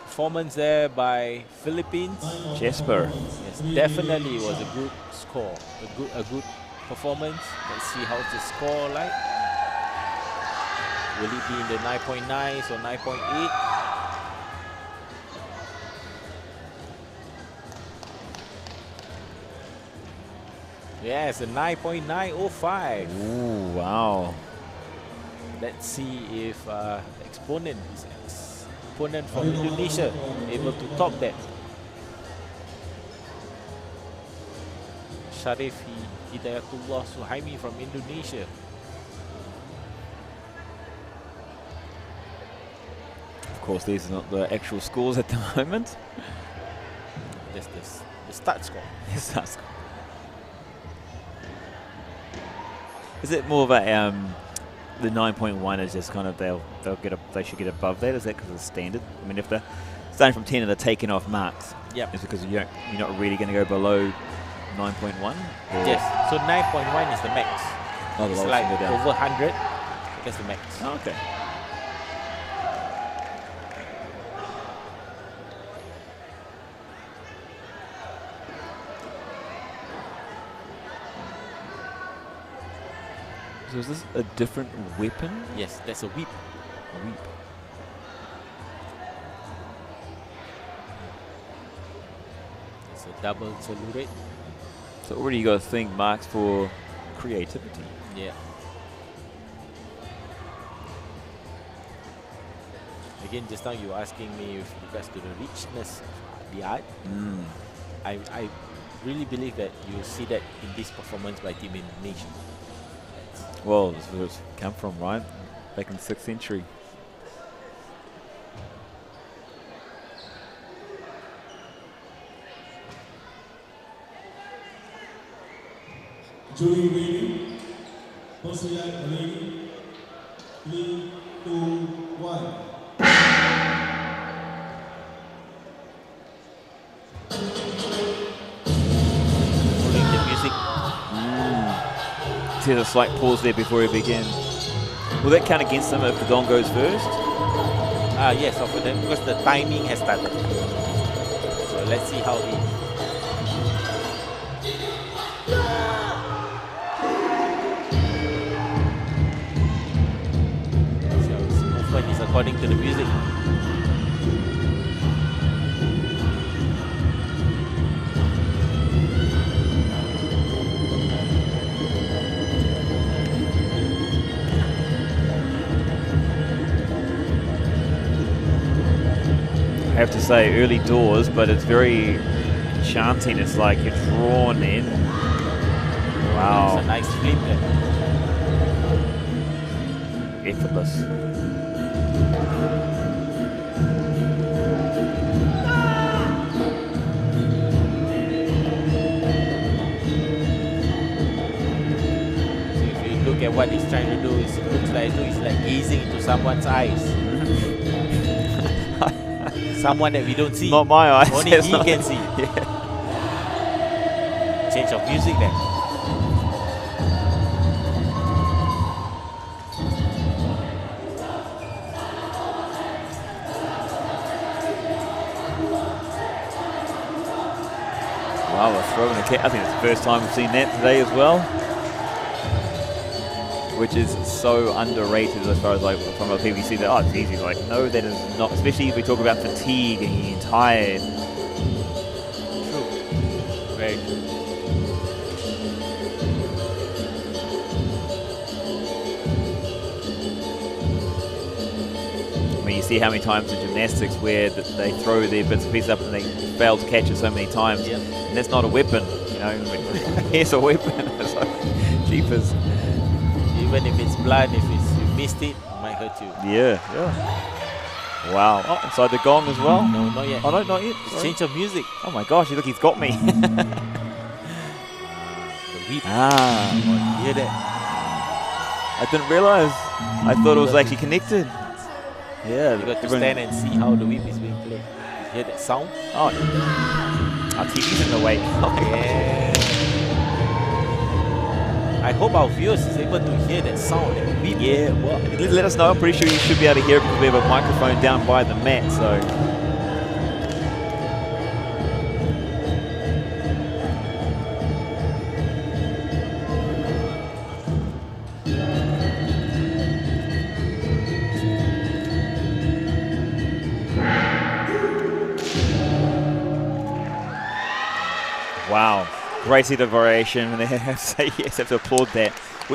performance there by Philippines. Jasper. Yes, definitely was a good score, a good performance. Let's see how's the score like. Will it be in the 9.9s or 9.8? Yes, a 9.905. Ooh, wow. Let's see if opponent from Indonesia able to top that. Sharif Hidayatullah Suhaimi from Indonesia. Of course, these are not the actual scores at the moment. That's the start score. The start score. Is it more of a the 9.1 is just kind of they should get above that? Is that because of the standard? I mean, if they're starting from 10 and they're taking off marks, it's because you're not really going to go below 9.1. Yes. So 9.1 is the max. Oh, it's like over 100. That's the max. Oh, okay. So is this a different weapon? Yes, that's a whip. A whip. It's a double salute. So already you got to think marks for creativity. Yeah. Again, just now you were asking me with regards to the richness of the art. I really believe that you see that in this performance by Team Indonesia. Well, this is where it's come from, right? Back in the 6th century. Jury ready. Persian ready. 3, 2, 1. Following the music. There's a slight pause there before we begin. Will that count against them if the gong goes first? Yes, for them, because the timing has started. So let's see how he... So his movement is according to the music. say, early doors, but it's very enchanting. It's like you're drawn in. Wow. It's a nice flip there. Effortless. Look at what he's trying to do. It looks like he's like gazing into someone's eyes. Someone that we don't see. Not my eyes. Only he can see. Yeah. Change of music then. Wow, we're throwing a kick. I think it's the first time we've seen that today as well, which is so underrated as far as like from other people. You see that, oh, it's easy. Like, no, that is not. Especially if we talk about fatigue and getting tired. True. Very true. I mean, you see how many times in gymnastics where they throw their bits and pieces up and they fail to catch it so many times. Yep. And that's not a weapon, you know. Here's a weapon. It's like, jeepers. Even if it's blind, if you missed it, it might hurt you. Yeah, yeah. Wow. Oh, inside the gong as well? No, not yet. Oh, no, not yet. It's change of music. Oh my gosh, look, he's got me. The whip. Ah. Oh, hear that? I didn't realize. I thought it was actually connected. Yeah. You got to stand and see how the whip is being played. You hear that sound? Oh, our TV's in the way. Yeah. I hope our viewers is able to hear that sound. That whip. Yeah, well, let us know. I'm pretty sure you should be able to hear it because we have a microphone down by the mat, so. Wow, great set of variation, and they have to say yes, have to applaud that.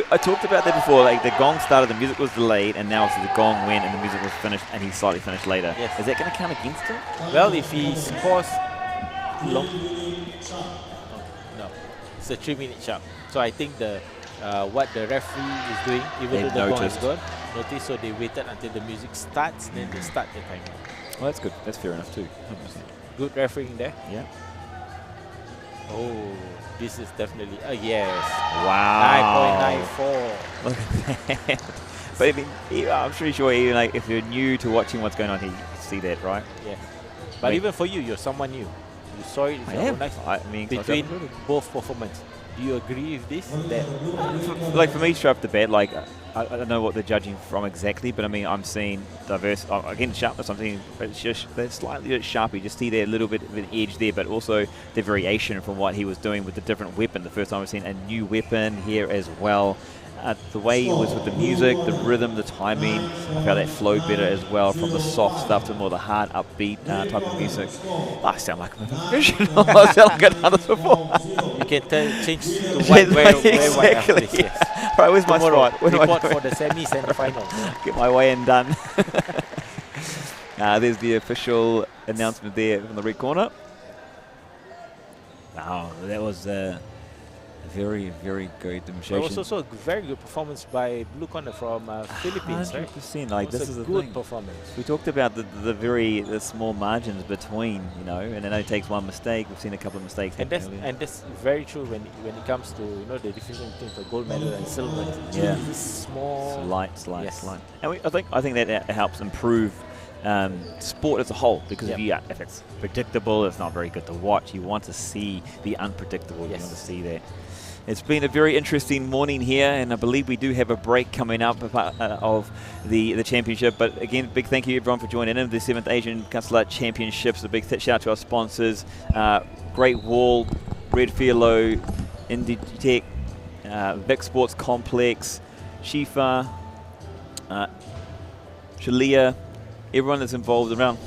I talked about that before, like the gong started, the music was delayed, and now the gong went and the music was finished, and he slightly finished later. Yes. Is that going to count against him? Well, if he scores long, no, it's a 3-minute sharp. So I think the what the referee is doing, even though the gong is gone, notice, so they waited until the music starts, then they start the timer. Well, that's good. That's fair enough too. 100%. Good refereeing there. Yeah. Oh, this is definitely a yes. Wow. 9.94. Look at that. But I mean, I'm pretty sure even like if you're new to watching what's going on here, you can see that, right? Yes. But even for you, you're someone new. You saw it. I am. I mean, between both performances. Do you agree with this? That for me, straight off the bat, like I don't know what they're judging from exactly, but I mean, I'm seeing diverse. Again, sharpness. I'm seeing it's just they're slightly sharp. You just see there a little bit of an edge there, but also the variation from what he was doing with the different weapon. The first time I've seen a new weapon here as well. The way it was with the music, the rhythm, the timing, I felt that flowed better as well from the soft stuff to more the hard, upbeat type of music. I sound like I'm a professional. I sound like I've done this before. You can change to white, where white after this. Yes. Right, where's my Tomorrow, spot? Where report for the semis and the finals. Get my way in done. There's the official announcement there from the red corner. Wow, that was very, very good demonstration. It was also a very good performance by blue corner from Philippines, 100%. right? Like this is a good thing. performance. We talked about the small margins between, you know, and it only takes one mistake. We've seen a couple of mistakes. And that's very true when it comes to the difference between the gold medal and silver. Yeah, it's small, slight. And I think that helps improve sport as a whole, because if it's predictable, it's not very good to watch. You want to see the unpredictable. You want to see that. It's been a very interesting morning here, and I believe we do have a break coming up of the championship. But again, big thank you everyone for joining in the 7th Asian Pencak Silat Championships. A big shout out to our sponsors, Great Wall, Red Philo, Inditech, Vic Sports Complex, Shifa, Shalia, everyone that's involved around.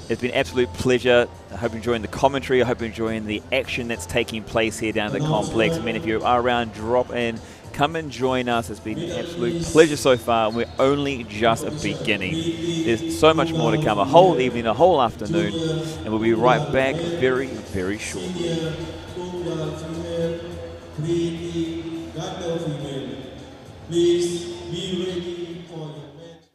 It's been an absolute pleasure. I hope you're enjoying the commentary. I hope you're enjoying the action that's taking place here down at the complex. I mean, if you are around, drop in, Come and join us. It's been an absolute pleasure so far, and we're only just beginning. There's so much more to come, a whole evening, a whole afternoon, and we'll be right back very, very shortly. Please be ready for your match.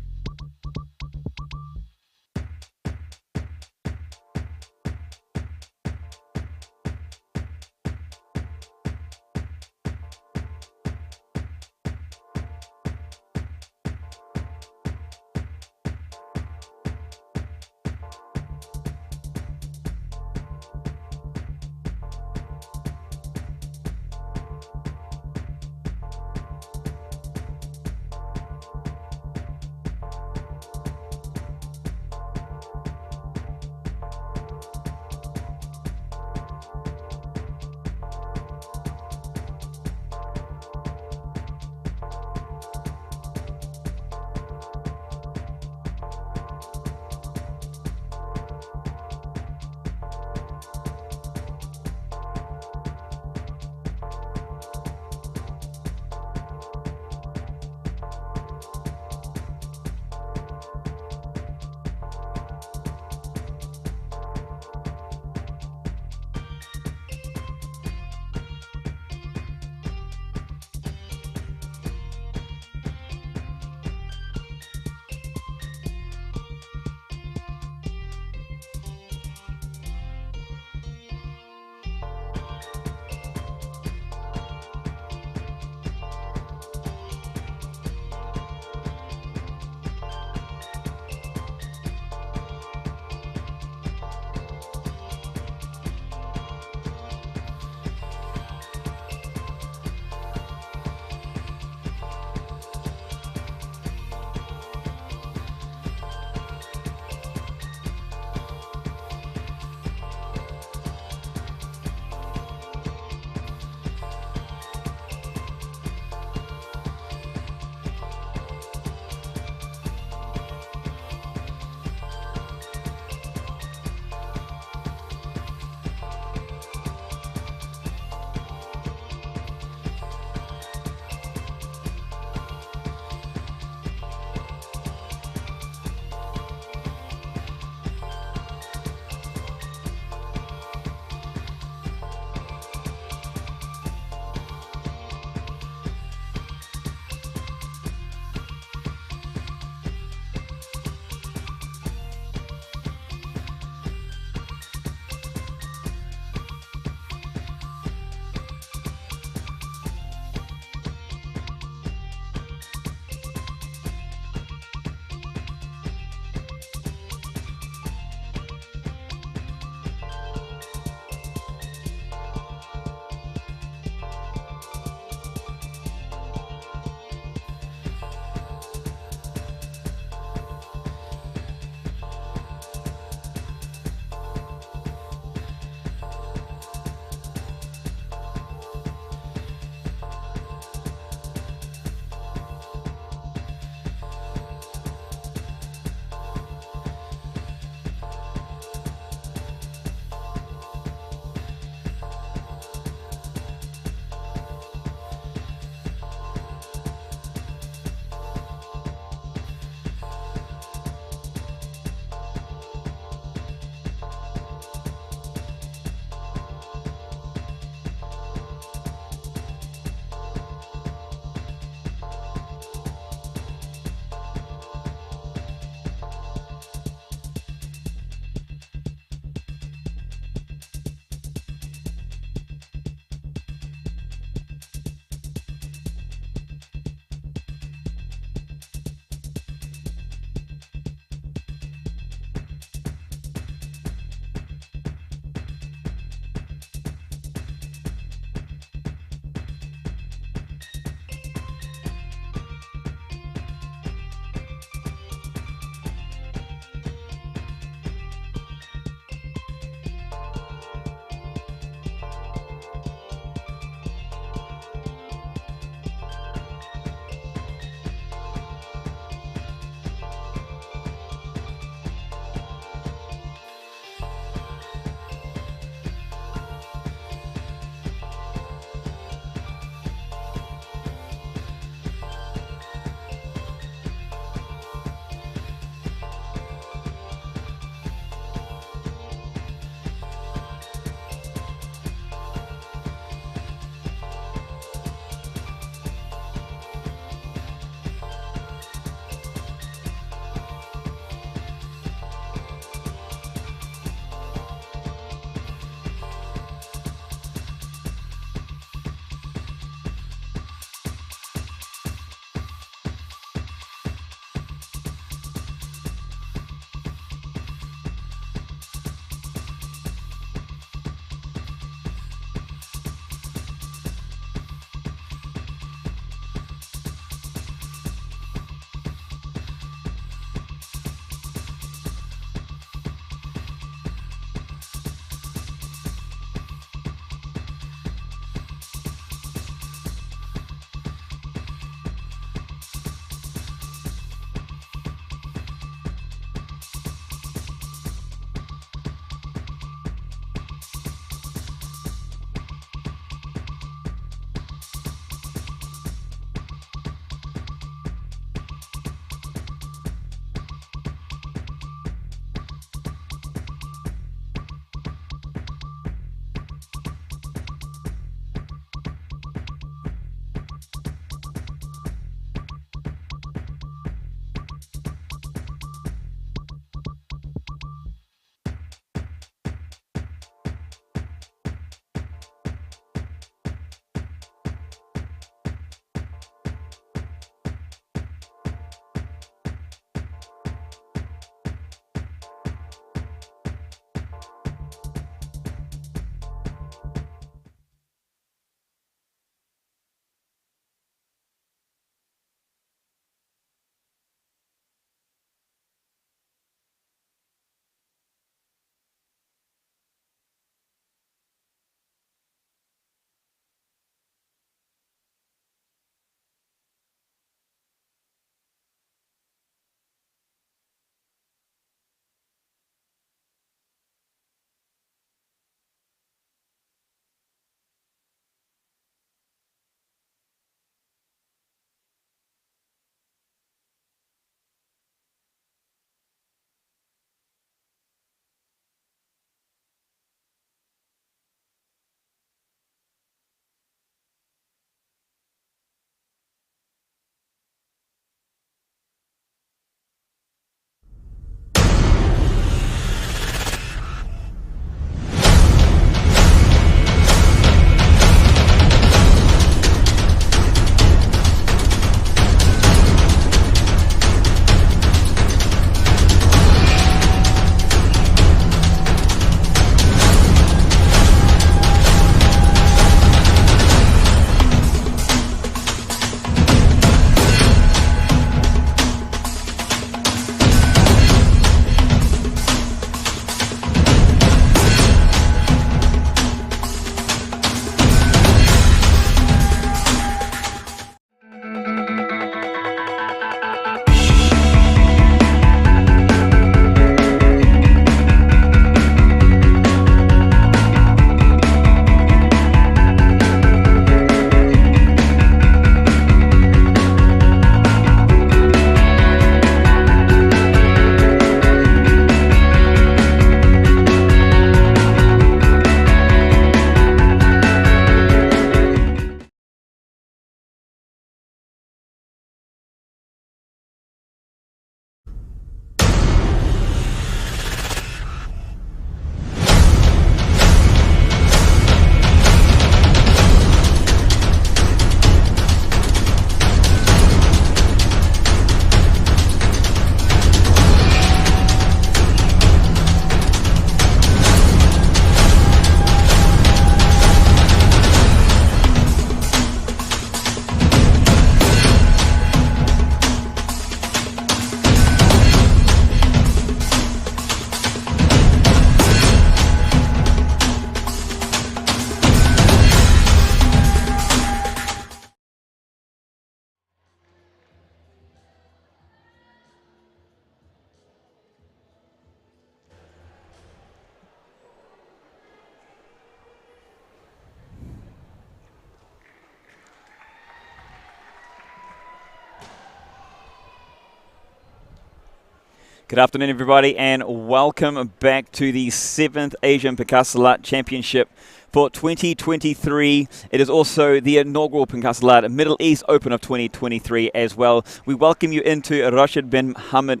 Good afternoon, everybody, and welcome back to the 7th Asian Pencak Silat Championship for 2023. It is also the inaugural Pencak Silat Middle East Open of 2023 as well. We welcome you into Rasih Bin Hamdan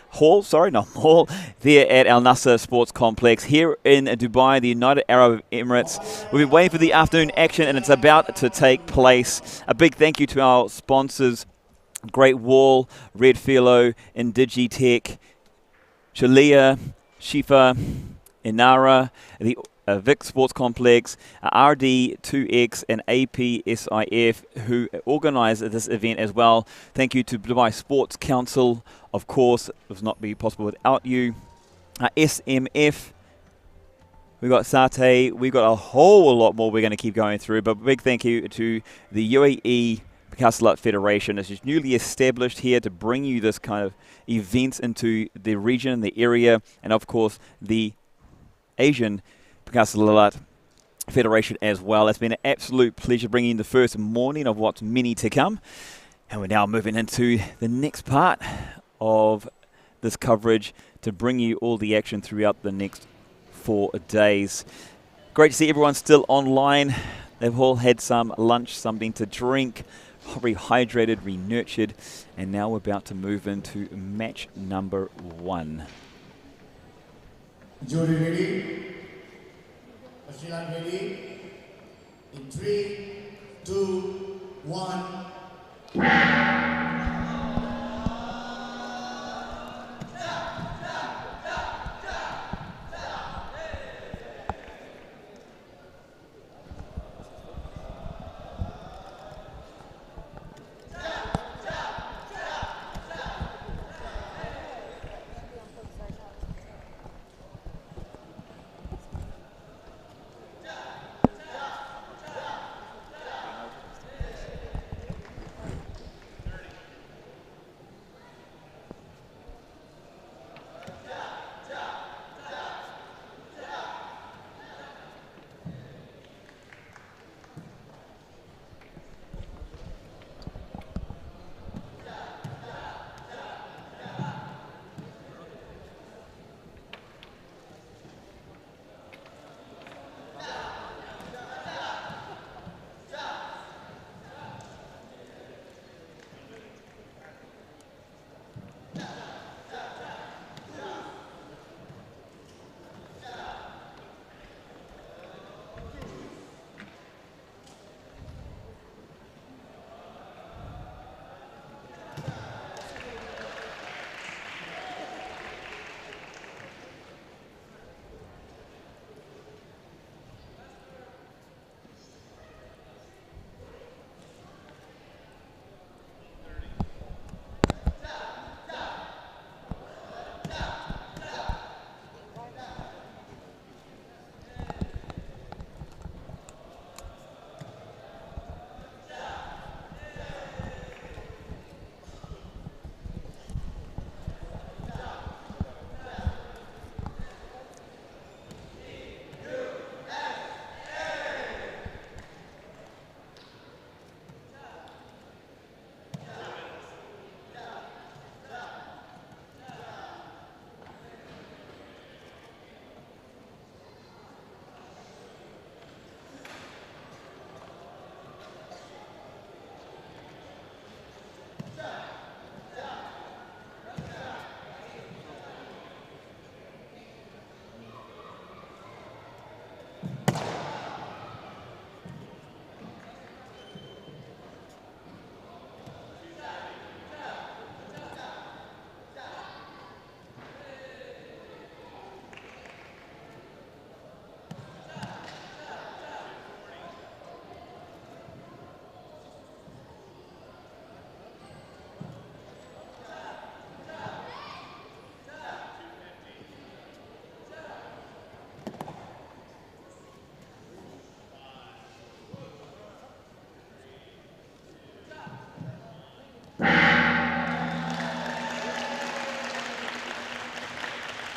Hall, there at Al Nasr Sports Complex here in Dubai, the United Arab Emirates. We've been waiting for the afternoon action, and it's about to take place. A big thank you to our sponsors, Great Wall, Red Philo, Indigitech, Shalia, Shifa, Inara, the Vic Sports Complex, RD2X, and APSIF, who organise this event as well. Thank you to Dubai Sports Council, of course. It would not be possible without you. SMF, we've got Satay, we've got a whole lot more we're going to keep going through, but big thank you to the UAE Pencak Silat Federation. This is newly established here to bring you this kind of events into the region, the area, and of course the Asian Pencak Silat Federation as well. It's been an absolute pleasure bringing you the first morning of what's many to come, and we're now moving into the next part of this coverage to bring you all the action throughout the next 4 days. Great to see everyone still online. They've all had some lunch, something to drink, rehydrated, re-nurtured, and now we're about to move into match number 1. Jury ready? Pesilat ready? In 3, 2, 1.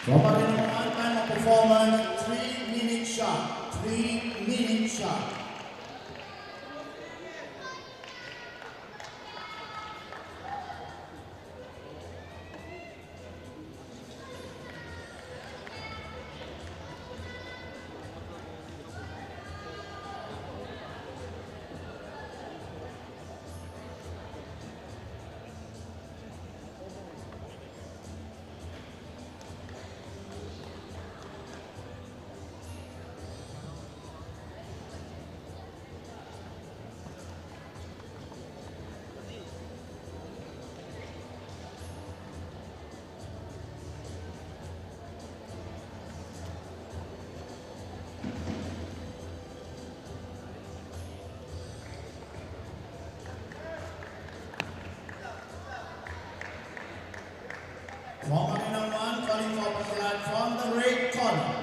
Time of performance, 3-minute shot. 3-minute shot. Former number 1 calling for Silat from the red corner.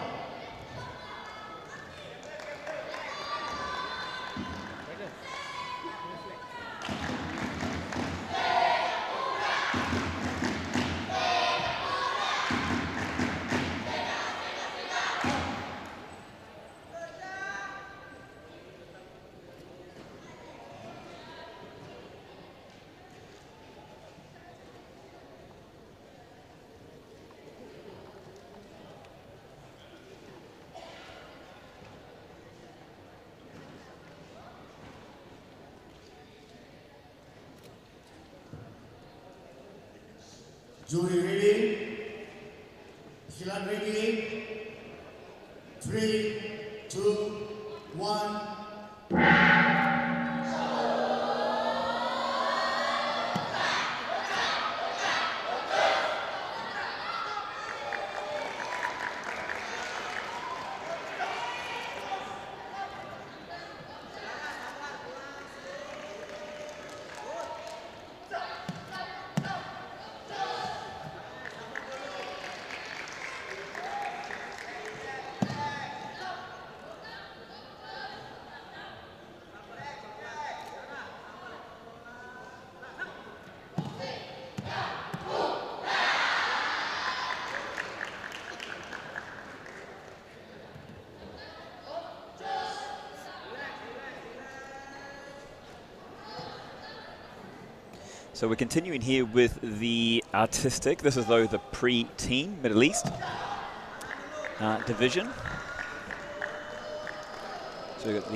Jury ready, Silat ready, 3, 2, 1. So we're continuing here with the artistic. This is though the pre-teen Middle East division. So we've got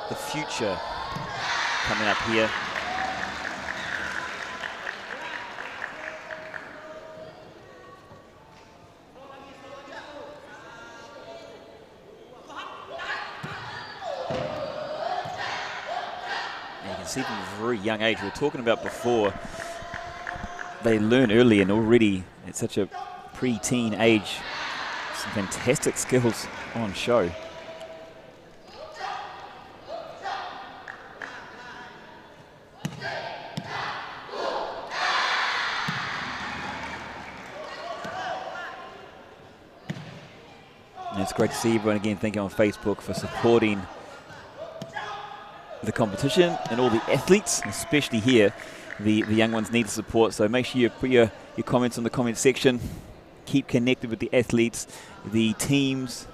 the future coming up here. See from a very young age, we were talking about before, they learn early and already at such a pre-teen age, some fantastic skills on show. And it's great to see everyone again, thank you on Facebook for supporting the competition and all the athletes, especially here, the young ones need the support. So make sure you put your comments in the comment section. Keep connected with the athletes, the teams.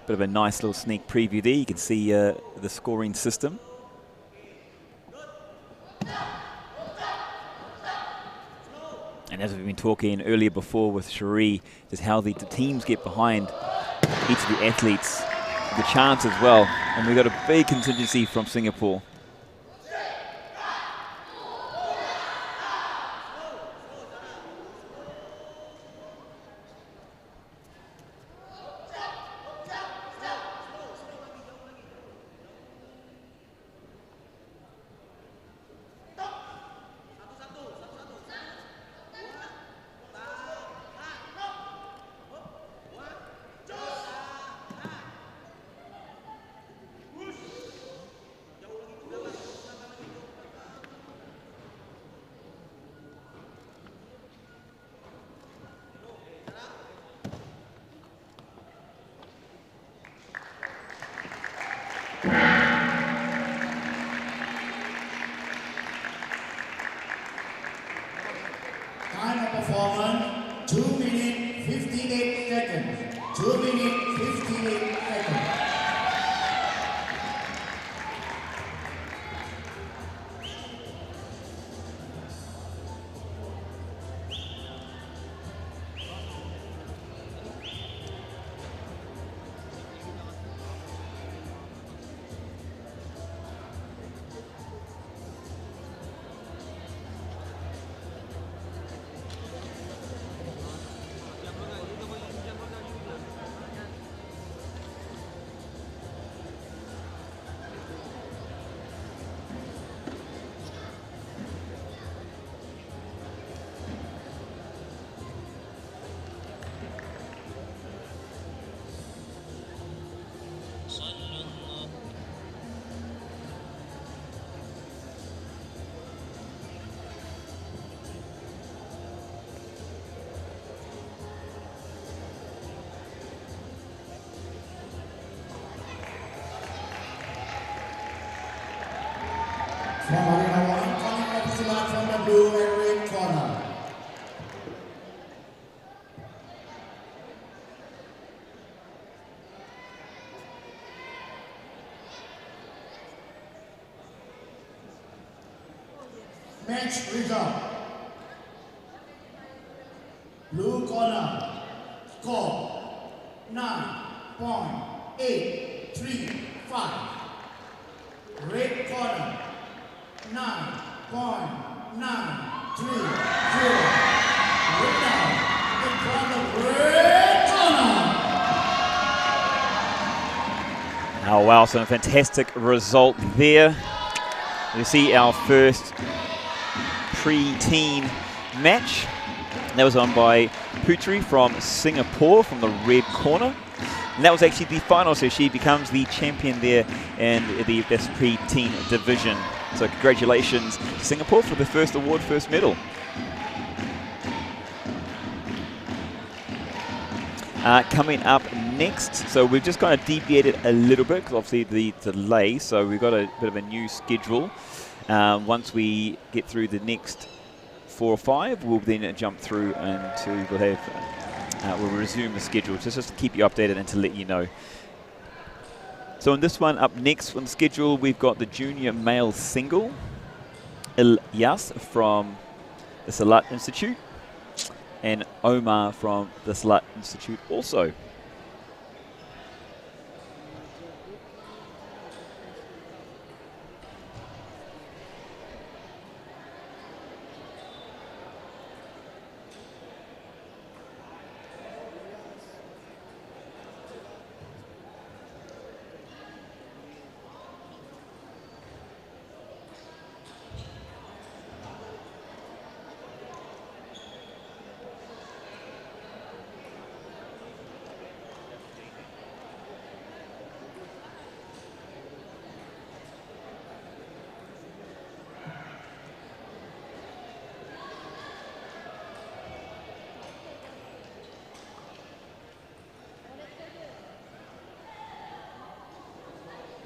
Bit of a nice little sneak preview there. You can see the scoring system. And as we've been talking earlier before with Cherie, just how the teams get behind each of the athletes, the chance as well. And we've got a big contingency from Singapore. Time of performance, 2 minutes 58 seconds. 2 minutes 58 seconds. From Arena 1, coming up Silat from the blue and red corner. Match result. Blue corner, score 9.835. Red corner, 9.930. Winner in front of red corner. Oh wow, so a fantastic result there. You see our first pre-teen match. That was won by Putri from Singapore from the red corner. And that was actually the final, so she becomes the champion there in this pre-teen division. So congratulations, Singapore, for the first award, first medal. Coming up next, so we've just kind of deviated a little bit because obviously the delay, so we've got a bit of a new schedule. Once we get through the next 4 or 5, we'll then jump through and we'll resume the schedule just to keep you updated and to let you know. So in this one, up next on the schedule, we've got the junior male single, Ilyas from the Silat Institute, and Omar from the Silat Institute also.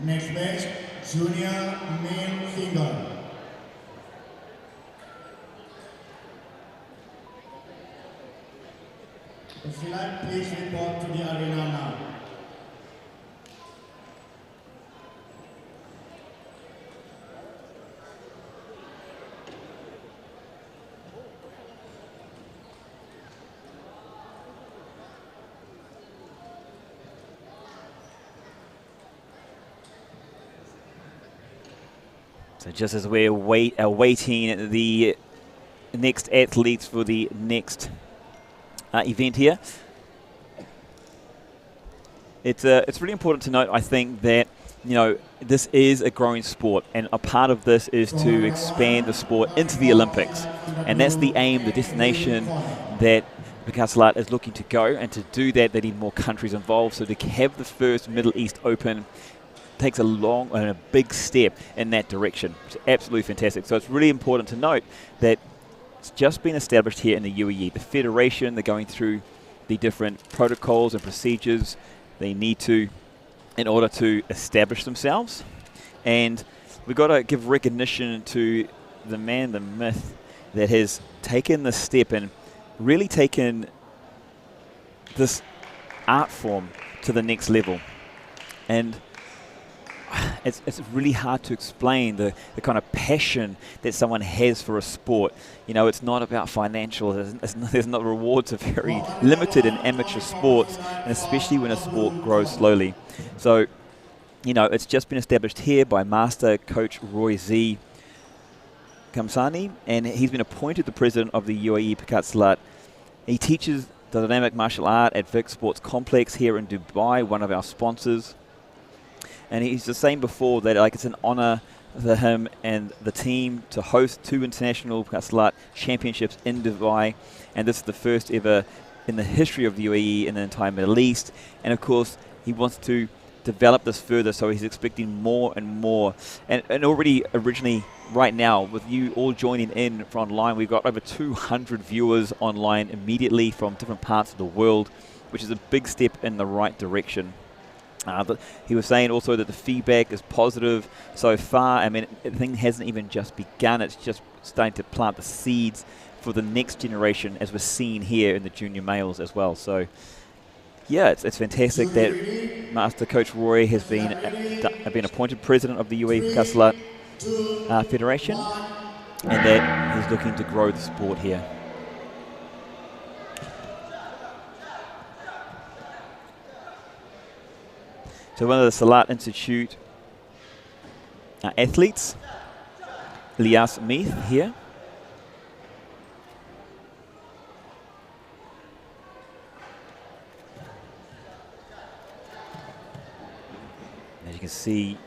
Next match, junior male single. Silat, please report to the arena now. So just as we're awaiting the next athletes for the next event here, it's really important to note, I think, that this is a growing sport, and a part of this is to expand the sport into the Olympics, and that's the aim, the destination that Pencak Silat is looking to go. And to do that, they need more countries involved. So to have the first Middle East Open takes a long and a big step in that direction. It's absolutely fantastic. So it's really important to note that it's just been established here in the UAE. The federation, they're going through the different protocols and procedures they need to in order to establish themselves. And we've got to give recognition to the man, the myth, that has taken this step and really taken this art form to the next level. And it's really hard to explain the kind of passion that someone has for a sport. It's not about financial. There's not rewards are very limited in amateur sports, and especially when a sport grows slowly. So, it's just been established here by Master Coach Roy Z. Kamsani, and he's been appointed the president of the UAE Pencak Silat. He teaches the dynamic martial art at Nasr Sports Complex here in Dubai, one of our sponsors. And he's just saying before that it's an honor for him and the team to host 2 international Pencak Silat championships in Dubai, and this is the first ever in the history of the UAE in the entire Middle East. And of course, he wants to develop this further, so he's expecting more and more. And already originally, right now, with you all joining in from online, we've got over 200 viewers online immediately from different parts of the world, which is a big step in the right direction. He was saying also that the feedback is positive so far. I mean, the thing hasn't even just begun. It's just starting to plant the seeds for the next generation, as we're seeing here in the junior males as well. So, yeah, it's fantastic that Master Coach Roy has been appointed president of the UAE Pencak Silat Federation, and that he's looking to grow the sport here. So one of the Silat Institute athletes, Ilyas Meath here. As you can see,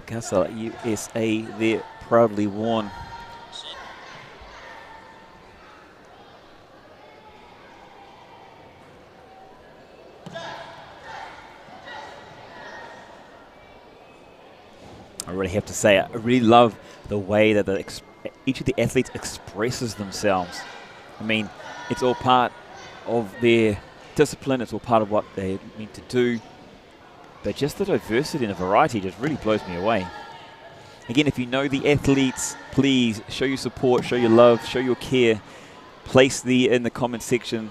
Pencak Silat USA there proudly worn. I really have to say, I really love the way that each of the athletes expresses themselves. I mean, it's all part of their discipline, it's all part of what they need to do, but just the diversity and the variety just really blows me away. Again, if you know the athletes, please show your support, show your love, show your care. Place in the comment section.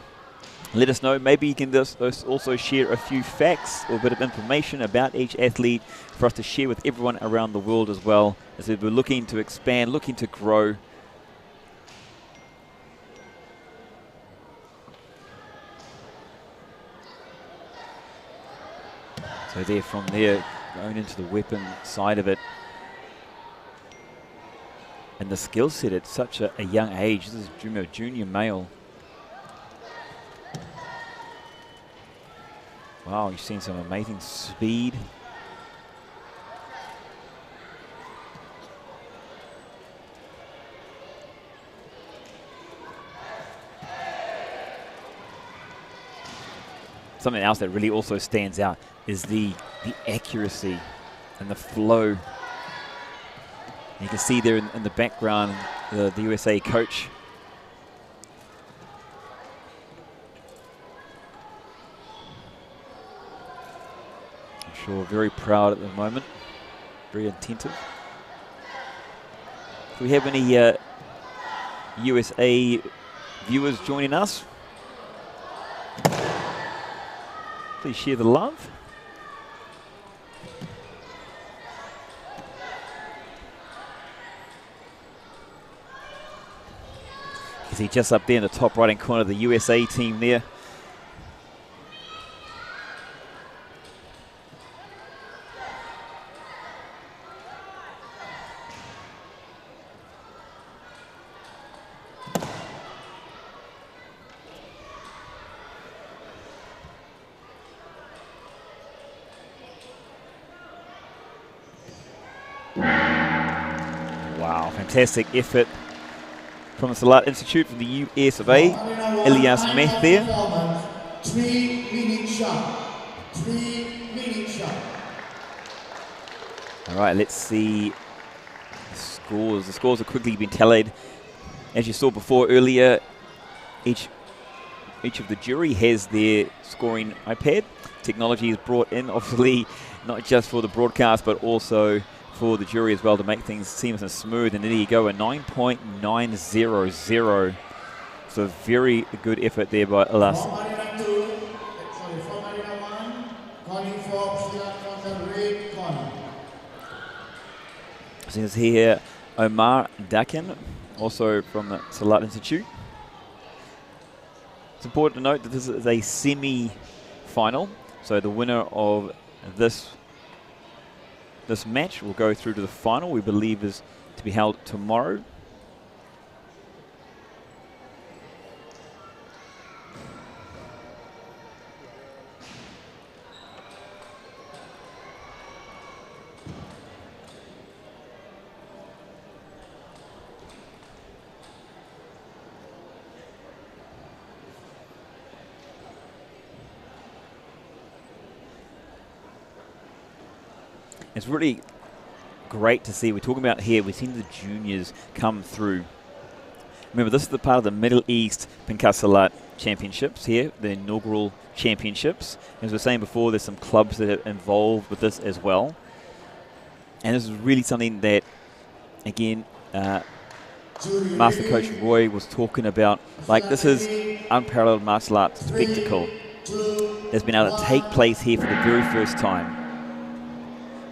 Let us know. Maybe you can just also share a few facts or a bit of information about each athlete for us to share with everyone around the world as well, as we're looking to expand, looking to grow. So there, from there, going into the weapon side of it. And the skill set at such a young age. This is junior male. Wow, you've seen some amazing speed. Something else that really also stands out is the accuracy and the flow. You can see there in the background the USA coach. I'm sure very proud at the moment, very attentive. Do we have any USA viewers joining us? Please share the love. You see just up there in the top right hand corner, the USA team there. Wow, fantastic effort from the Silat Institute from the US of A. Ilyas Meath there. 3-minute shot. 3-minute shot. All right, let's see the scores. The scores have quickly been tallied. As you saw before earlier, each of the jury has their scoring iPad. Technology is brought in, obviously, not just for the broadcast, but also for the jury as well, to make things seamless and smooth. And there you go, a 9.900. So very good effort there by Ilyas. So here, Omar Dakin, also from the Silat Institute. It's important to note that this is a semi-final, so the winner of this match will go through to the final. We believe is to be held tomorrow. It's really great to see. We're talking about here, we've seen the juniors come through. Remember, this is the part of the Middle East Pencak Silat Championships here, the inaugural championships. As we were saying before, there's some clubs that are involved with this as well. And this is really something that, again, Master Coach Roy was talking about. Like, this is unparalleled martial arts spectacle that's been able to take place here for the very first time.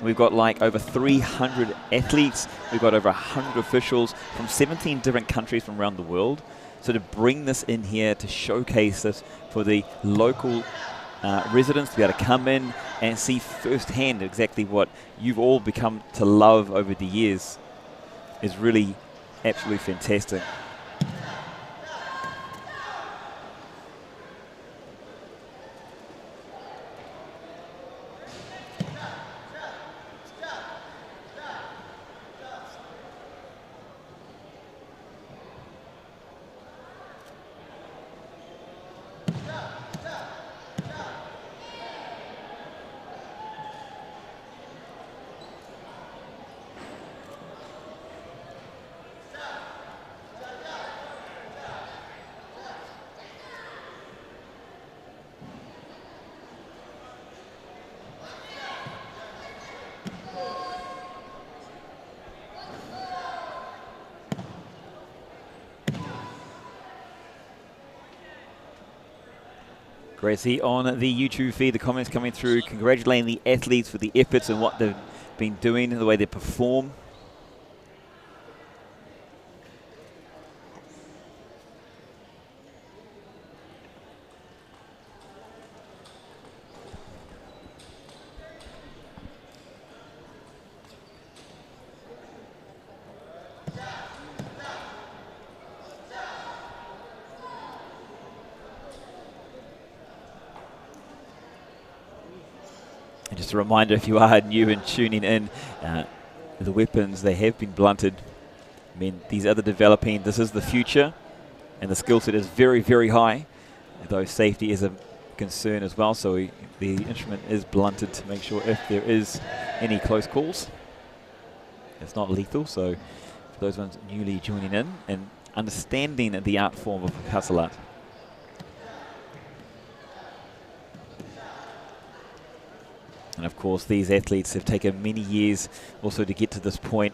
We've got like over 300 athletes. We've got over 100 officials from 17 different countries from around the world. So to bring this in here, to showcase this for the local residents to be able to come in and see firsthand exactly what you've all become to love over the years is really absolutely fantastic. Great to see on the YouTube feed the comments coming through, congratulating the athletes for the efforts and what they've been doing and the way they perform. Just a reminder, if you are new and tuning in, the weapons, they have been blunted. I mean, these are developing. This is the future, and the skill set is very, very high, though safety is a concern as well. So the instrument is blunted to make sure if there is any close calls, it's not lethal. So for those ones newly joining in and understanding the art form of Pencak Silat. And of course, these athletes have taken many years also to get to this point.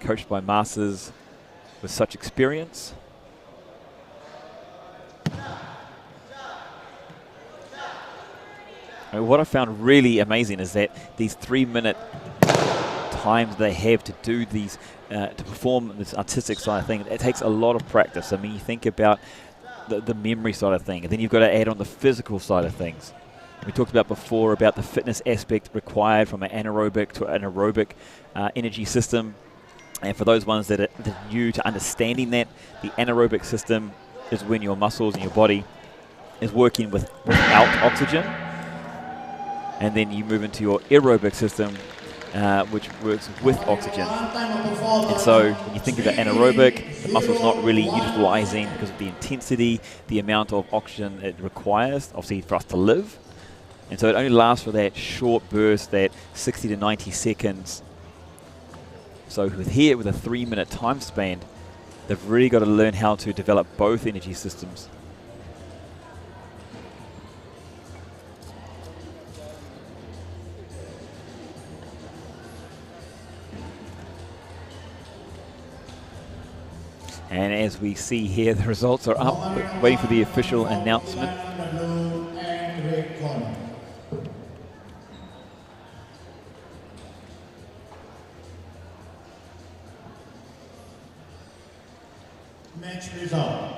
Coached by masters with such experience. And what I found really amazing is that these 3-minute times they have to do these, to perform this artistic side of things, it takes a lot of practice. I mean, you think about the memory side of things, and then you've got to add on the physical side of things. We talked about before about the fitness aspect required from an anaerobic to an aerobic energy system. And for those ones that are new to understanding that, the anaerobic system is when your muscles and your body is working without oxygen. And then you move into your aerobic system, which works with oxygen. And so when you think about anaerobic, the muscle's not really utilizing because of the intensity, the amount of oxygen it requires, obviously, for us to live. And so it only lasts for that short burst, that 60 to 90 seconds. So with here, with a 3-minute time span, they've really got to learn how to develop both energy systems. And as we see here, the results are up, waiting for the official announcement. Match result.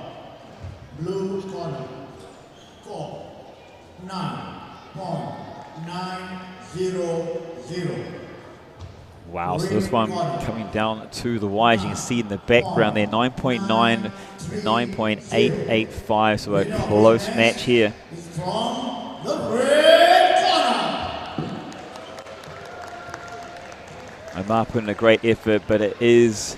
Blue corner. Score 9.900. Wow, so this one coming down to the wire. As you can see in the background there, 9.9, 9.885, so a close match here. From the red corner. Omar put in a great effort, but it is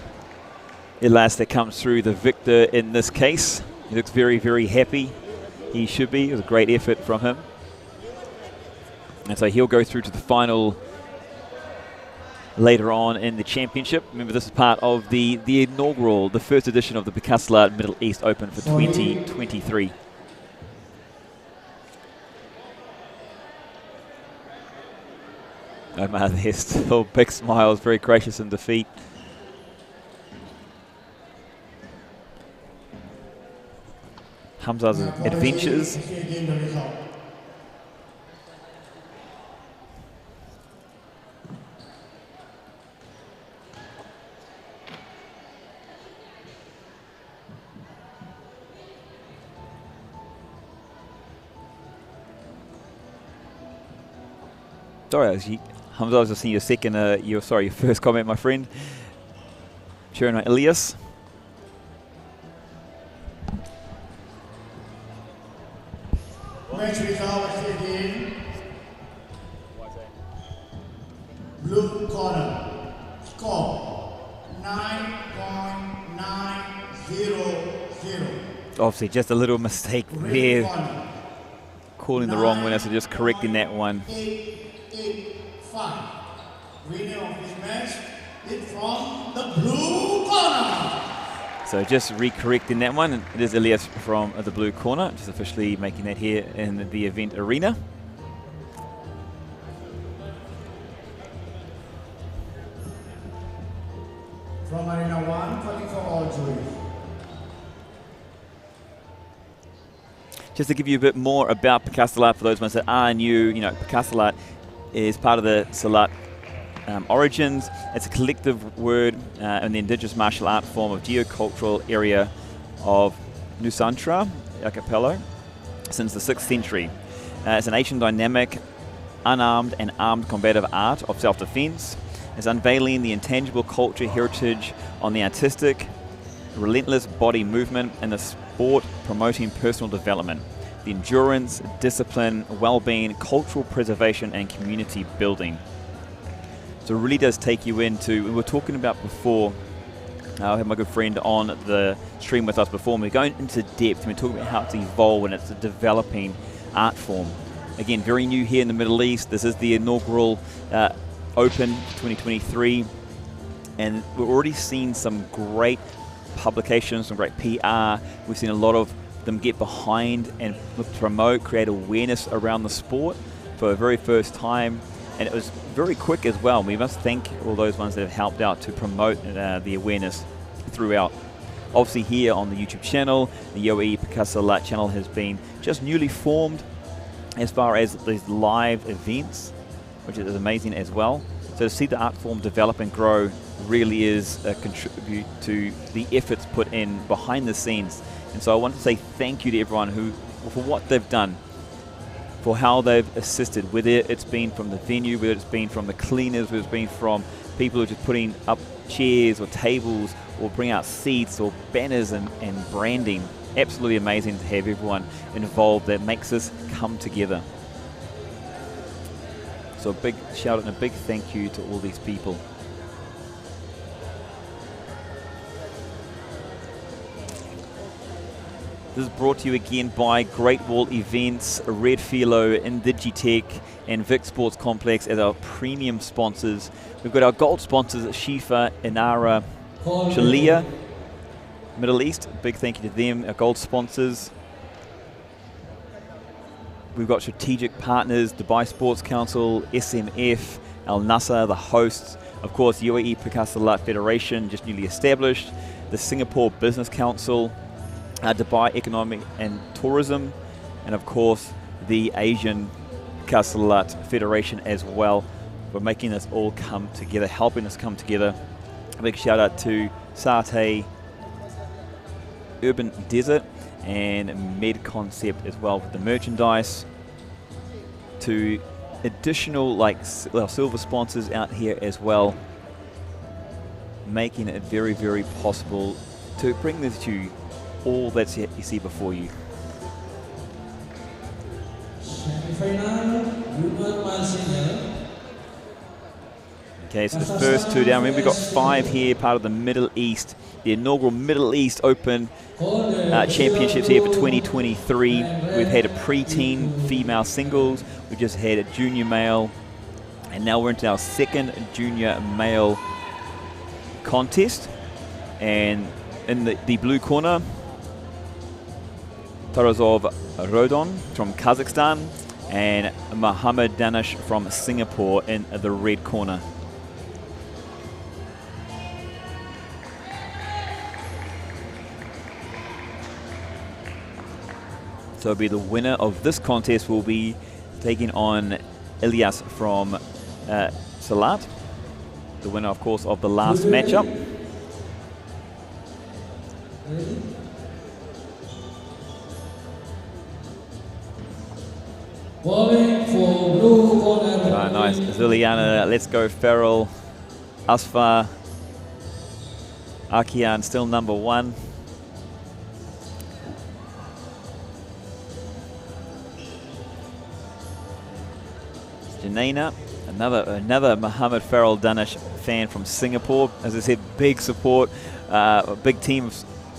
Ilas that comes through, the victor in this case. He looks very, very happy. He should be. It was a great effort from him. And so he'll go through to the final later on in the championship. Remember, this is part of the inaugural, the first edition of the Pencak Silat Middle East Open for 2023. Omar there, still big smiles, very gracious in defeat. Hamza's adventures. Sorry, Hamza, I was just seeing your first comment, my friend. Sharon Elias. Match result again. Blue corner. Score 9.900. Obviously, just a little mistake there. Calling the wrong winner, so just correcting that one. 885. Winner of this match is from the blue corner. So just recorrecting that one. It is Elias from the blue corner, just officially making that here in the event arena. From Arena 1, calling for all juries. Just to give you a bit more about Pencak Silat for those ones that are new, you know, Pencak Silat is part of the Silat origins. It's a collective word in the indigenous martial art form of geocultural area of Nusantara archipelago since the 6th century. It's an ancient dynamic, unarmed and armed combative art of self-defense. It's unveiling the intangible culture heritage on the artistic, relentless body movement and the sport promoting personal development, the endurance, discipline, well-being, cultural preservation and community building. So it really does take you into, we were talking about before, I had my good friend on the stream with us before, and we're going into depth, and we're talking about how it's evolved and it's a developing art form. Again, very new here in the Middle East. This is the inaugural Open 2023, and we're already seeing some great publications, some great PR. We've seen a lot of them get behind and promote, create awareness around the sport for the very first time. And it was very quick as well. We must thank all those ones that have helped out to promote the awareness throughout. Obviously here on the YouTube channel, the UAE Pencak Silat channel has been just newly formed as far as these live events, which is amazing as well. So to see the art form develop and grow really is a contribute to the efforts put in behind the scenes. And so I want to say thank you to everyone for what they've done, for how they've assisted, whether it's been from the venue, whether it's been from the cleaners, whether it's been from people who are just putting up chairs or tables or bring out seats or banners and branding. Absolutely amazing to have everyone involved that makes us come together. So a big shout out and a big thank you to all these people. This is brought to you again by Great Wall Events, Red Philo, Indigitech, and Vic Sports Complex as our premium sponsors. We've got our gold sponsors, Shifa, Inara, Shalia, Middle East. Big thank you to them, our gold sponsors. We've got strategic partners, Dubai Sports Council, SMF, Al Nasr, the hosts. Of course, UAE Pencak Silat Federation, just newly established. The Singapore Business Council, Dubai Economic and Tourism, and of course the Asian Pencak Silat Federation as well, for making this all come together, helping us come together. A big shout out to Satay, Urban Desert, and Med Concept as well with the merchandise, to additional silver sponsors out here as well, making it very, very possible to bring this to you, all that you see before you. Okay, so the first two down. Remember, we've got 5 here, part of the Middle East, the inaugural Middle East Open Championships here for 2023. We've had a pre-teen female singles. We just had a junior male And now we're into our second junior male contest. And in the blue corner, Tarasov Rodon from Kazakhstan and Mohammed Danish from Singapore in the red corner. So it'll be the winner of this contest will be taking on Ilyas from Silat, the winner, of course, of the last matchup. Bowling for blue corner. Oh, nice. Zuliana, Let's Go Farrell, Asfar, Akian still number 1. Janina, another Mohammed Farrell Danish fan from Singapore. As I said, big support, a big team of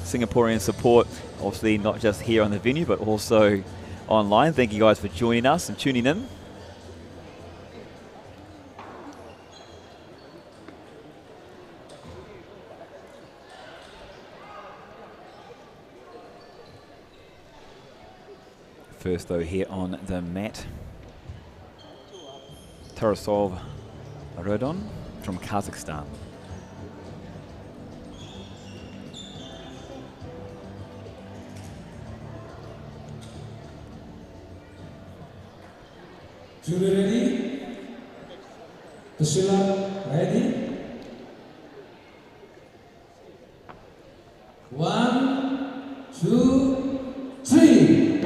Singaporean support. Obviously not just here on the venue, but also online. Thank you guys for joining us and tuning in. First though here on the mat, Tarasov Rodon from Kazakhstan. Jury ready? Pesilat ready? 1, 2, 3.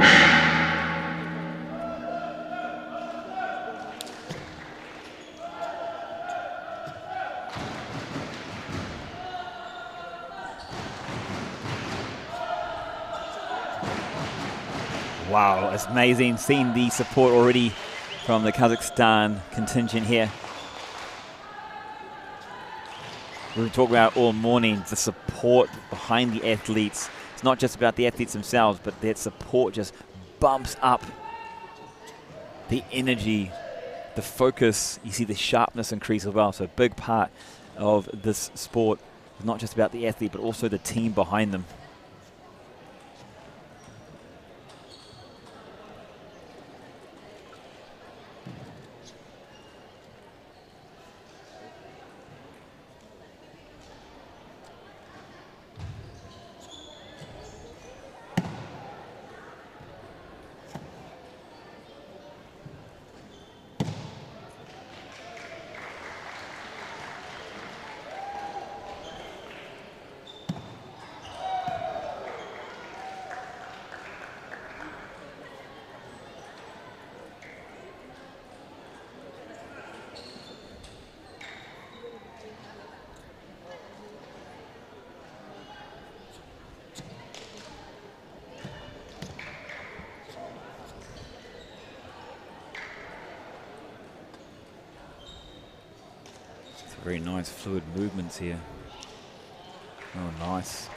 Wow, it's amazing seeing the support already from the Kazakhstan contingent here. We've been talking about all morning, the support behind the athletes. It's not just about the athletes themselves, but that support just bumps up the energy, the focus. You see the sharpness increase as well. So a big part of this sport is not just about the athlete, but also the team behind them. Very nice fluid movements here. Oh, nice.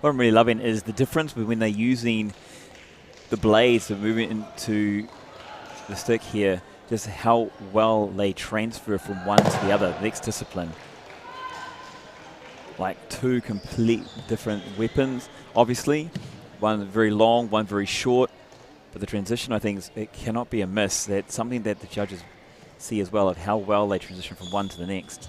What I'm really loving is the difference when they're using the blades and moving into the stick here, just how well they transfer from one to the other, the next discipline. Like two complete different weapons, obviously. One very long, one very short. But the transition, I think, it cannot be a miss. That's something that the judges see as well, of how well they transition from one to the next.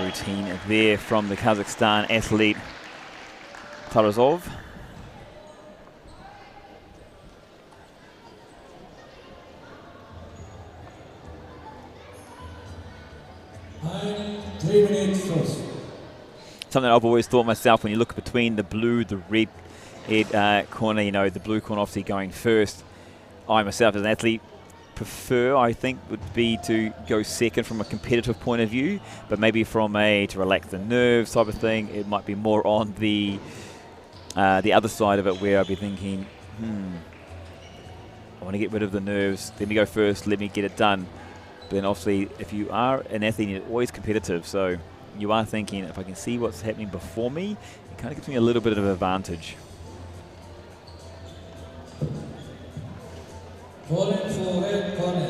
routine there from the Kazakhstan athlete Tarazov. Time 3 minutes first. Something I've always thought myself, when you look between the blue, the red corner, you know, the blue corner obviously going first. I myself as an athlete prefer, I think, would be to go second from a competitive point of view, but maybe from to relax the nerves type of thing, it might be more on the other side of it, where I'd be thinking, I want to get rid of the nerves, let me go first, let me get it done. But then obviously, if you are an athlete, you're always competitive, so you are thinking, if I can see what's happening before me, it kind of gives me a little bit of an advantage. Falling for red corner.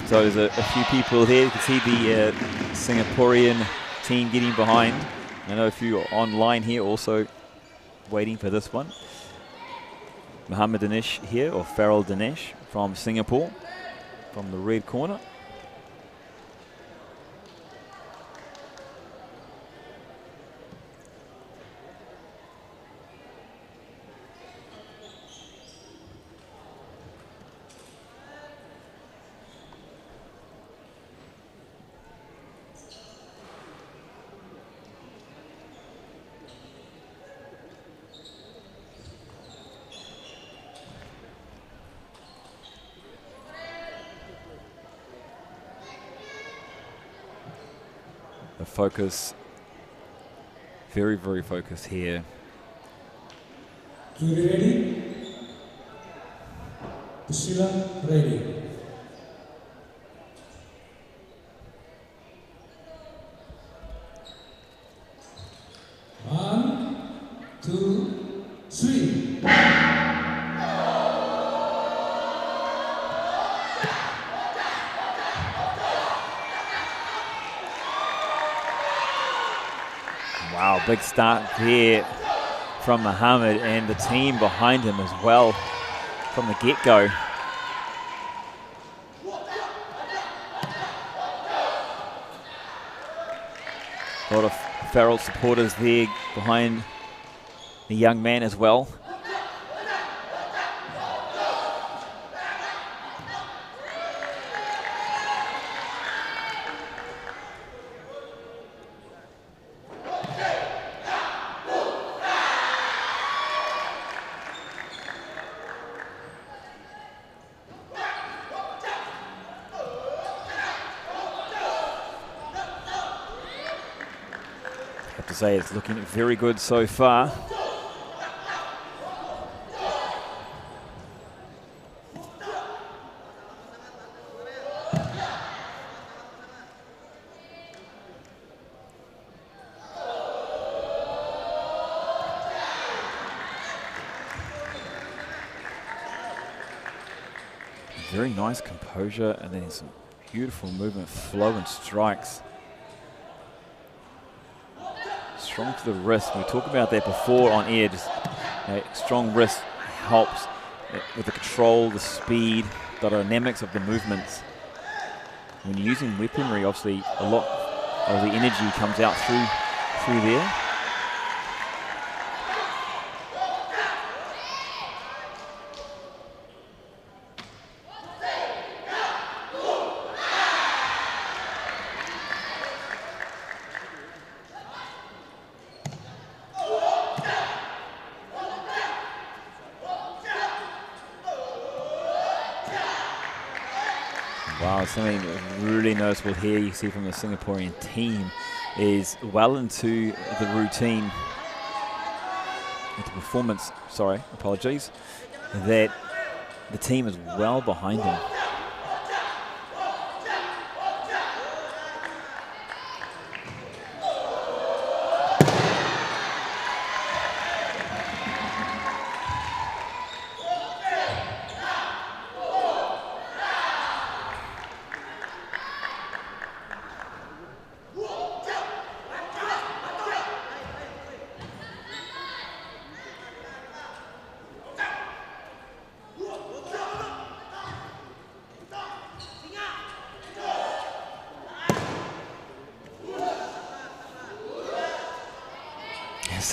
So there's a few people here. You can see the Singaporean team getting behind. I know a few are online here also waiting for this one. Muhammad Dinesh here, or Farrell Dinesh from Singapore, from the red corner. The focus, very, very focused here. Jury ready? Priscilla ready. One, two, three. Wow, big start there from Muhammad and the team behind him as well from the get-go. A lot of Farrell supporters there behind the young man as well. Have to say, it's looking very good so far. Very nice composure, and then some beautiful movement, flow and strikes. Strong to the wrist. We talked about that before on air. Just strong wrist helps with the control, the speed, the dynamics of the movements. When you're using weaponry, obviously a lot of the energy comes out through there. Wow, something really noticeable here you see from the Singaporean team is well into the routine, into performance, apologies, that the team is well behind him.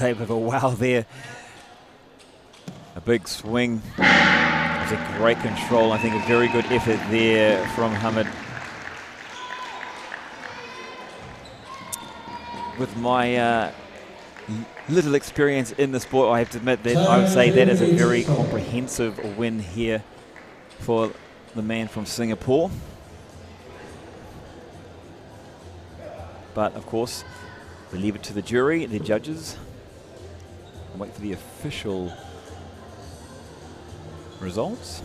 say, with a wow there. A big swing. It's a great control. I think a very good effort there from Hamid. With my little experience in the sport, I have to admit that I would say that is a very comprehensive win here for the man from Singapore. But of course, we leave it to the jury, the judges, and wait for the official results.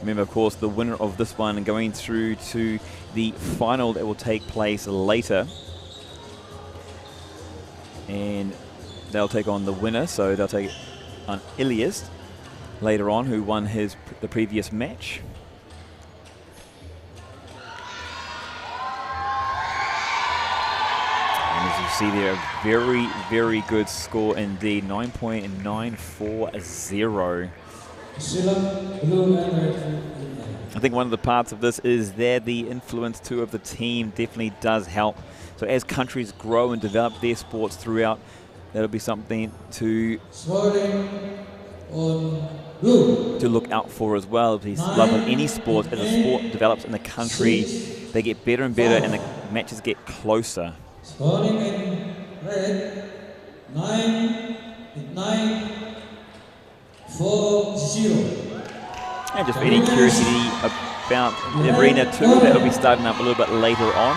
Remember, of course, the winner of this one going through to the final that will take place later. And they'll take on the winner, so they'll take on Elias later on, who won the previous match. And as you see there, a very, very good score indeed, 9.940. I think one of the parts of this is that the influence too of the team definitely does help. So as countries grow and develop their sports throughout, that'll be something to look out for as well. If he's love of any sport, as a sport develops in the country, they get better and better and the matches get closer. Scoring in red, 9-4-0. And just for any curiosity about the Arena 2, that'll be starting up a little bit later on.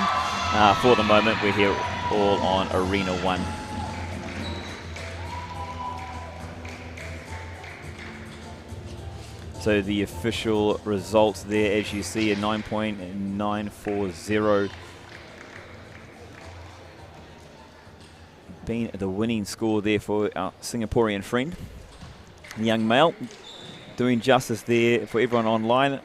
For the moment, we're here all on Arena 1. So the official results there, as you see, a 9.940. Being the winning score there for our Singaporean friend. The young male doing justice there for everyone online.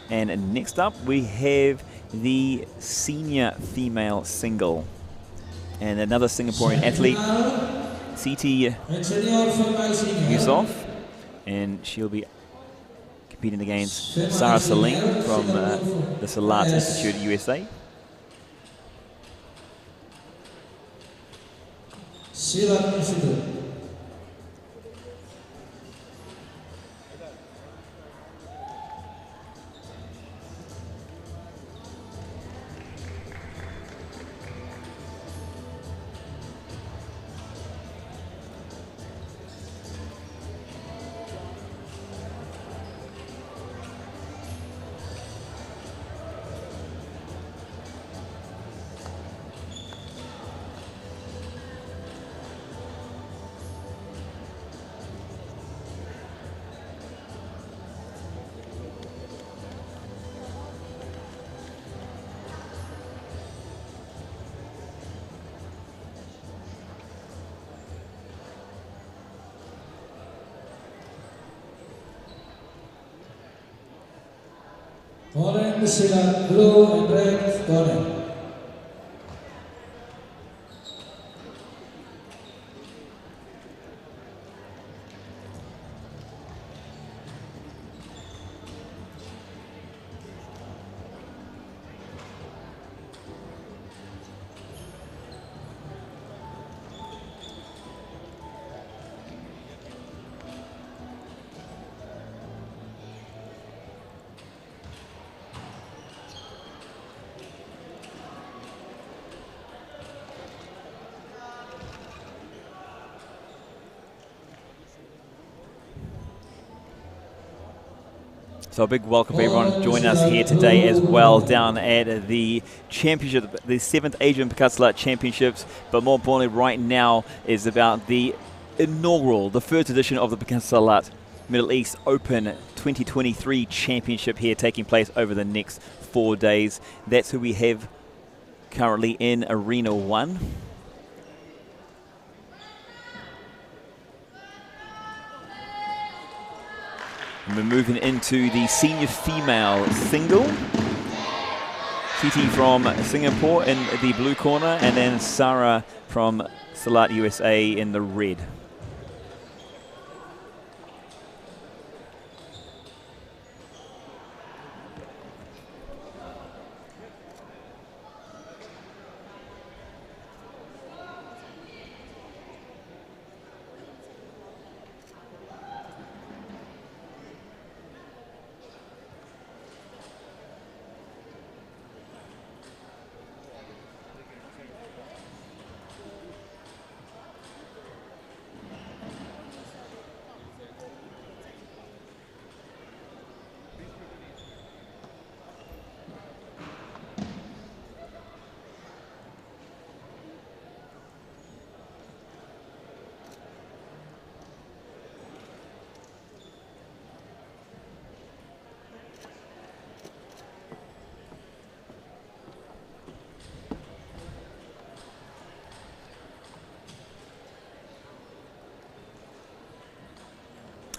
And next up we have the senior female single. And another Singaporean athlete, Siti Yusof, and she'll be competing against Sarah Salim from the Silat Institute USA. Silat Institute. Orange silat, blue and red corner. So a big welcome to everyone joining us here today as well down at the championship, the 7th Asian Pencak Silat Championships. But more importantly right now is about the inaugural, the first edition of the Pencak Silat Middle East Open 2023 Championship here taking place over the next 4 days. That's who we have currently in Arena 1. And we're moving into the senior female single. Titi from Singapore in the blue corner, and then Sarah from Silat USA in the red.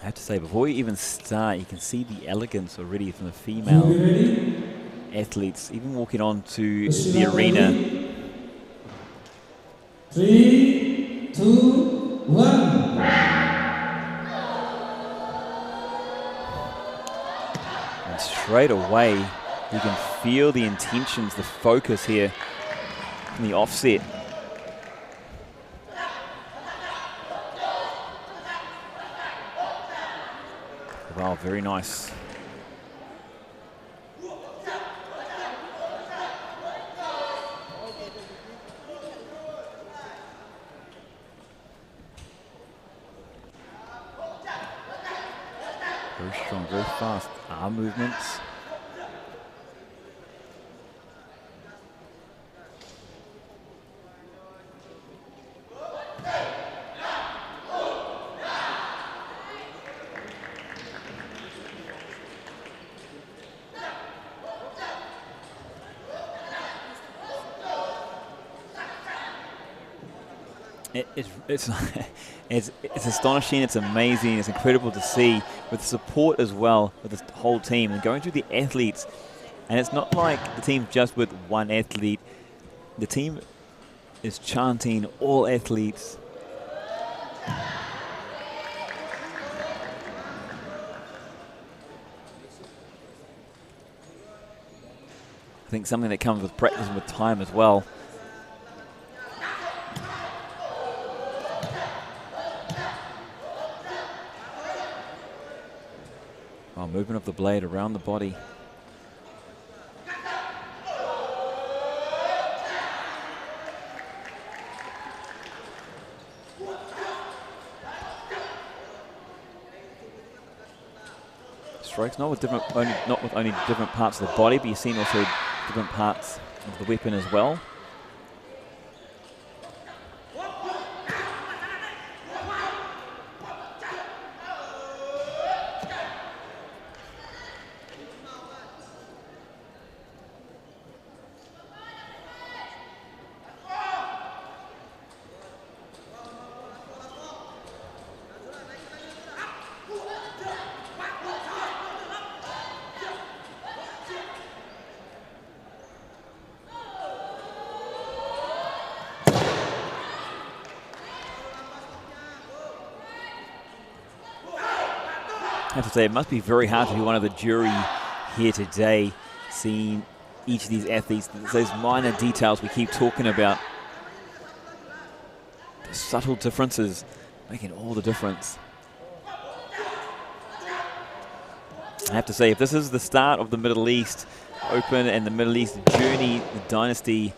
I have to say, before you even start, you can see the elegance already from the female athletes, even walking on to the arena. 3, 2, 1. And straight away, you can feel the intentions, the focus here from the offset. Wow, very nice. Very strong, very fast arm movements. It's astonishing, it's amazing, it's incredible to see, with the support as well with the whole team and going through the athletes. And it's not like the team just with one athlete. The team is chanting all athletes. I think something that comes with practice and with time as well. Oh, movement of the blade around the body. Strikes not with only different parts of the body, but you've seen also different parts of the weapon as well. I have to say, it must be very hard to be one of the jury here today, seeing each of these athletes, those minor details we keep talking about. The subtle differences making all the difference. I have to say, if this is the start of the Middle East Open and the Middle East journey, the dynasty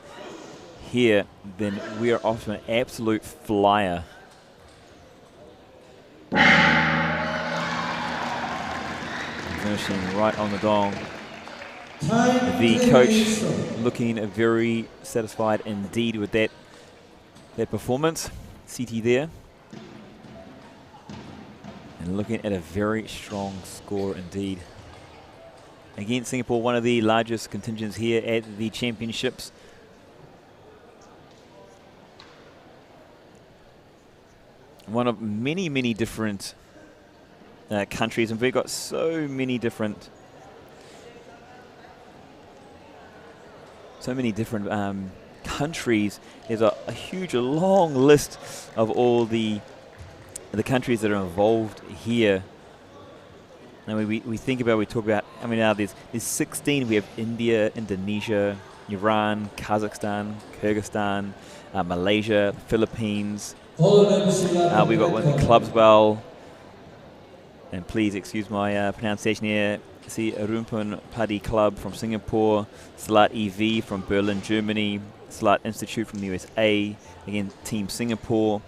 here, then we are off to an absolute flyer. Finishing right on the gong. The coach looking very satisfied indeed with that performance. CT there. And looking at a very strong score indeed. Again, Singapore, one of the largest contingents here at the championships. One of many, many different countries, and we've got so many different countries. There's a huge, long list of all the countries that are involved here. And we think about, we talk about, I mean, now there's 16. We have India, Indonesia, Iran, Kazakhstan, Kyrgyzstan, Malaysia, Philippines. We've got one clubs well. And please excuse my pronunciation here. See Rumpun Paddy Club from Singapore, Silat EV from Berlin, Germany, Silat Institute from the USA, again Team Singapore,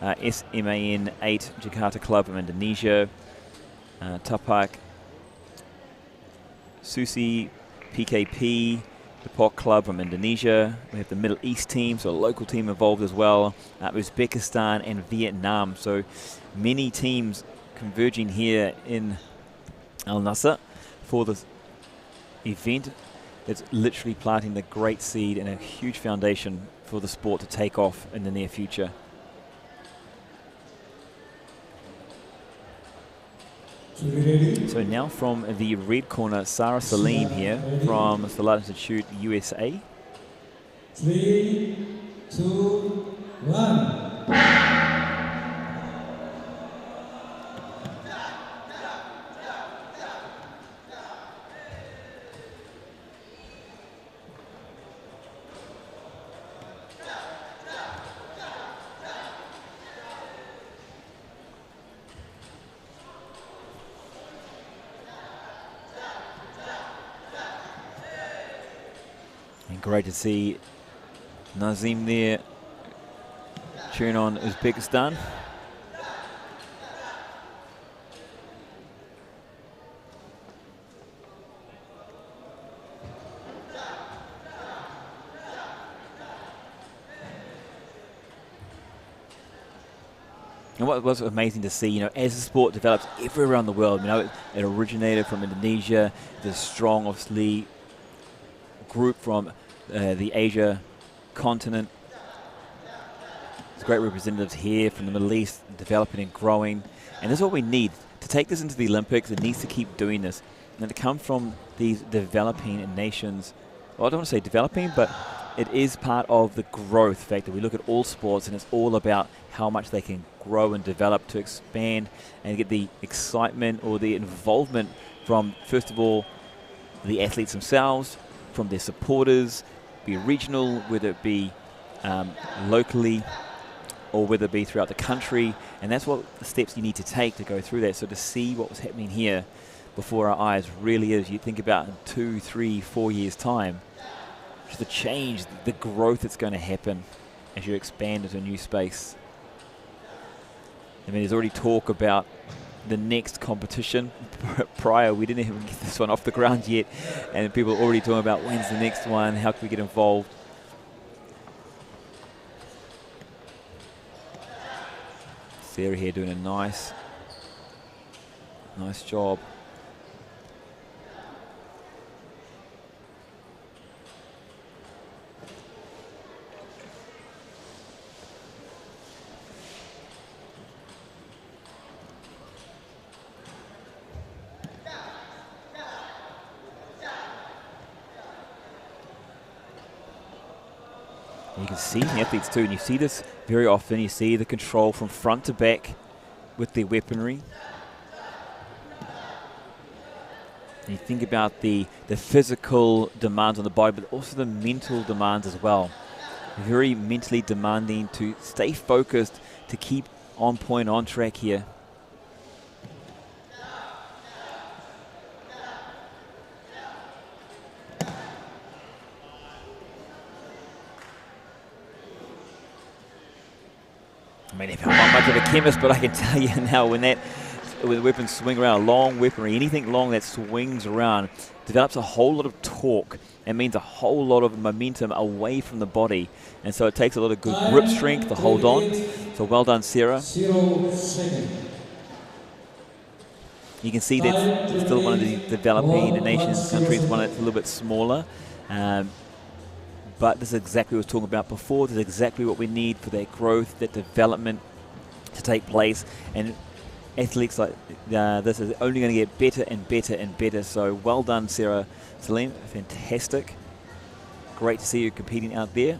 SMAN 8 Jakarta Club from Indonesia, Tapak, Susi PKP, the POC Club from Indonesia. We have the Middle East team, so a local team involved as well, Uzbekistan and Vietnam. So many teams converging here in Al Nasr for this event. It's literally planting the great seed and a huge foundation for the sport to take off in the near future. So now from the red corner, Sarah Salim here from Silat Institute, USA. 3, 2, 1. And great to see Nazim there cheering on Uzbekistan. And what was amazing to see, as the sport develops everywhere around the world, it originated from Indonesia, the strong, obviously, group from the Asia continent. There's great representatives here from the Middle East, developing and growing. And this is what we need. To take this into the Olympics, it needs to keep doing this. And to come from these developing nations, well, I don't want to say developing, but it is part of the growth factor. We look at all sports, and it's all about how much they can grow and develop to expand and get the excitement or the involvement from, first of all, the athletes themselves, from their supporters, be it regional, whether it be locally, or whether it be throughout the country. And that's what the steps you need to take to go through that. So to see what was happening here before our eyes really is, you think about in 2, 3, 4 years' time, just the change, the growth that's going to happen as you expand into a new space. There's already talk about the next competition. Prior, we didn't even get this one off the ground yet, and people are already talking about when's the next one, how can we get involved. Sarah here doing a nice job. You can see the athletes too, and you see this very often. You see the control from front to back with their weaponry. And you think about the physical demands on the body, but also the mental demands as well. Very mentally demanding to stay focused, to keep on point, on track here. I'm not much of a chemist, but I can tell you now, when the weapons swing around, a long weaponry, anything long that swings around, develops a whole lot of torque. It means a whole lot of momentum away from the body. And so it takes a lot of good grip strength to hold on. So well done, Sarah. You can see that's still one of the developing nations, countries, one that's a little bit smaller. But this is exactly what I was talking about before. This is exactly what we need for that growth, that development to take place. And athletes like this is only going to get better and better and better. So well done, Sarah Salim. Fantastic. Great to see you competing out there.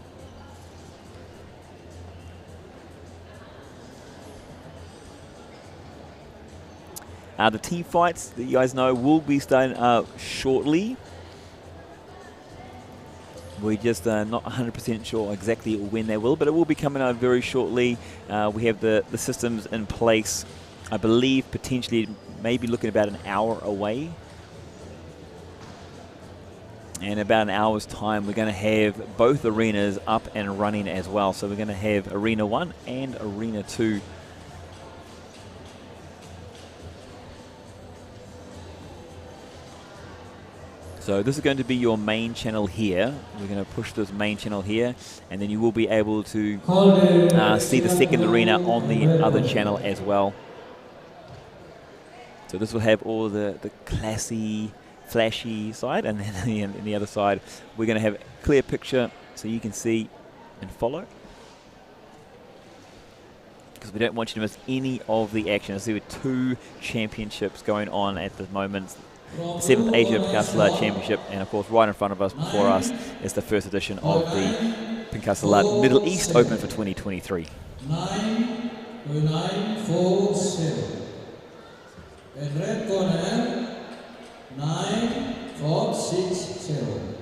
The team fights that you guys know will be starting shortly. We're just not 100% sure exactly when they will, but it will be coming out very shortly. We have the systems in place. I believe potentially maybe looking about an hour away. And about an hour's time, we're going to have both arenas up and running as well. So we're going to have Arena 1 and Arena 2. So this is going to be your main channel here. We're going to push this main channel here, and then you will be able to see the second arena on the other channel as well. So this will have all the classy, flashy side, and then on the other side, we're going to have a clear picture so you can see and follow. because we don't want you to miss any of the action. So there are 2 championships going on at the moment. The 7th Asian Pencak Silat Championship, and of course right in front of us, before us, is the first edition of the Pencak Silat Middle East Open for 2023. 9.947. And red corner, 9.460.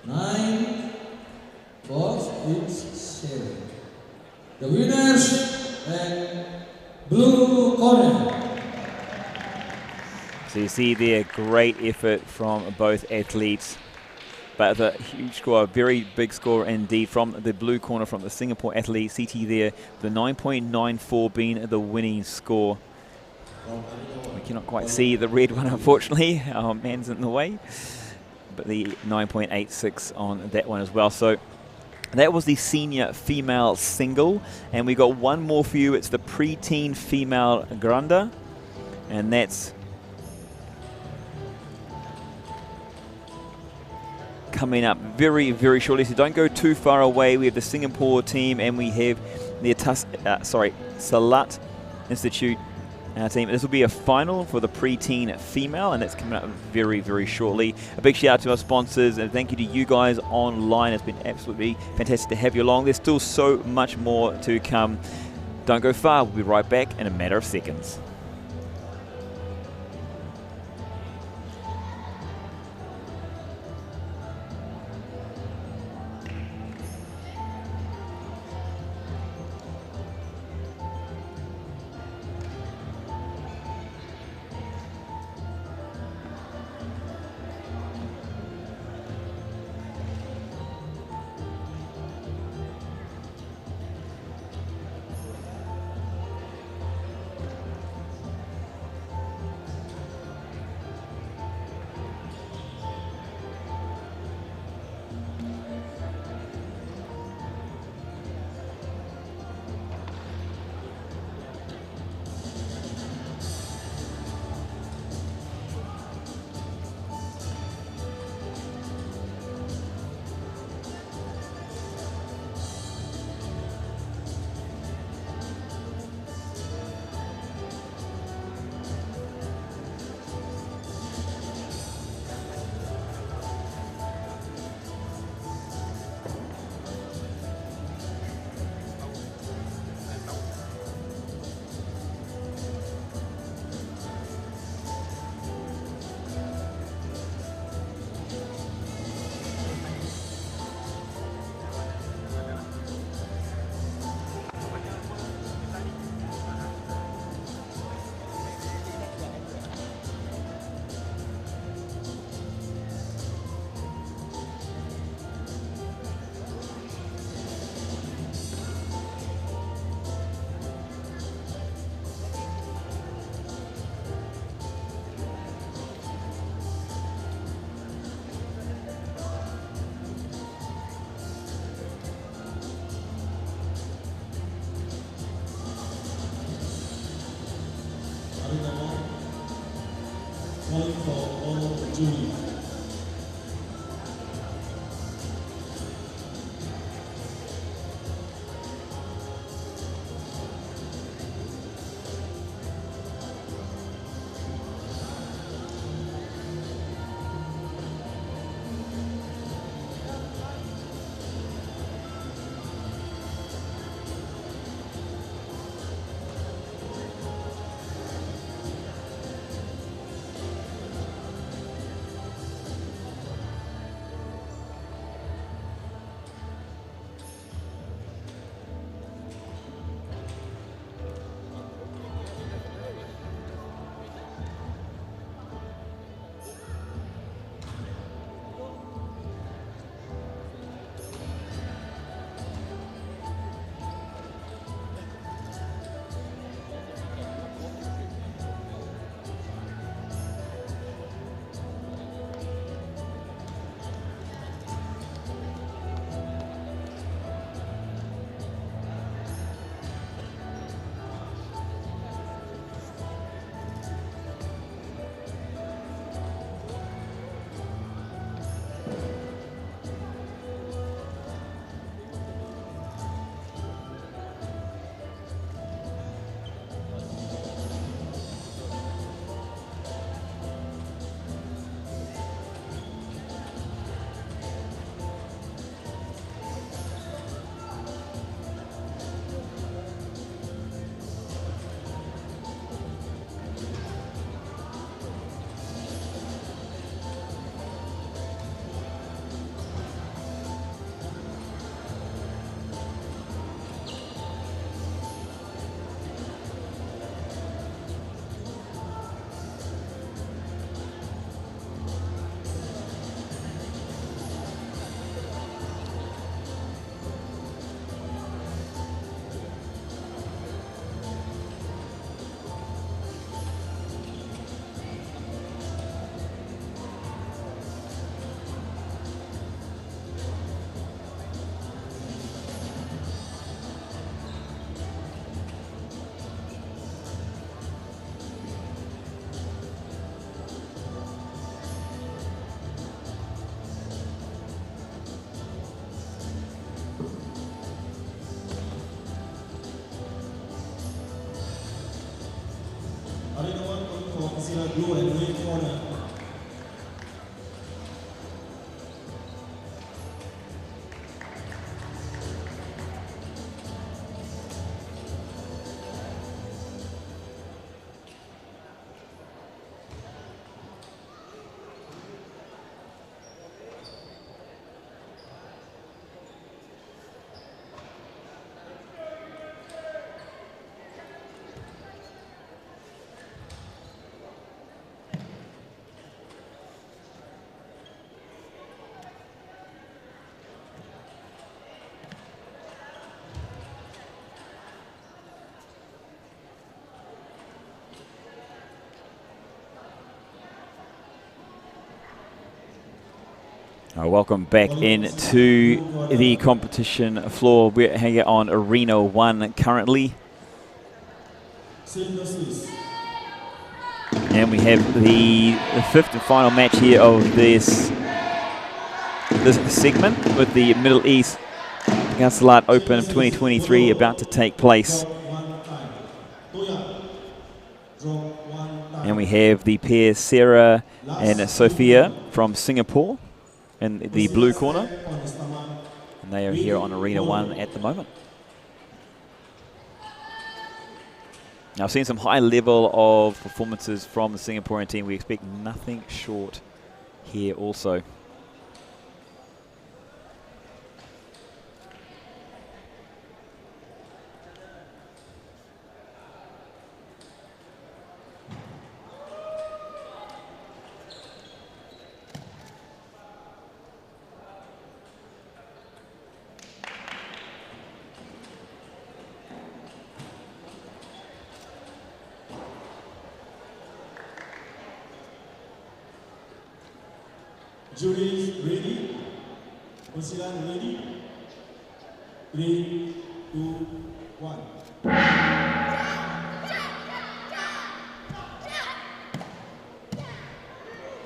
9.460. The winners and blue corner. So you see there, great effort from both athletes. But a huge score, a very big score indeed from the blue corner, from the Singapore athlete, CT there, the 9.94 being the winning score. We cannot quite see the red one, unfortunately. Our man's in the way. But the 9.86 on that one as well. So that was the senior female single. And we got one more for you. It's the pre-teen female granda. And that's coming up very, very shortly. So don't go too far away. We have the Singapore team, and we have the Silat Institute team. This will be a final for the pre-teen female, and that's coming up very, very shortly. A big shout out to our sponsors, and thank you to you guys online. It's been absolutely fantastic to have you along. There's still so much more to come. Don't go far. We'll be right back in a matter of seconds. Calling for all junior. Pencak blue and red corner. Welcome back into the competition floor. We're here on Arena 1 currently. And we have the fifth and final match here of this segment with the Middle East Pencak Silat Open of 2023 about to take place. And we have the pair Sarah and Sophia from Singapore in the blue corner, and they are here on Arena 1 at the moment. Now, I've seen some high level of performances from the Singaporean team. We expect nothing short here also. Juries ready? Persilan ready? 3, 2, 1.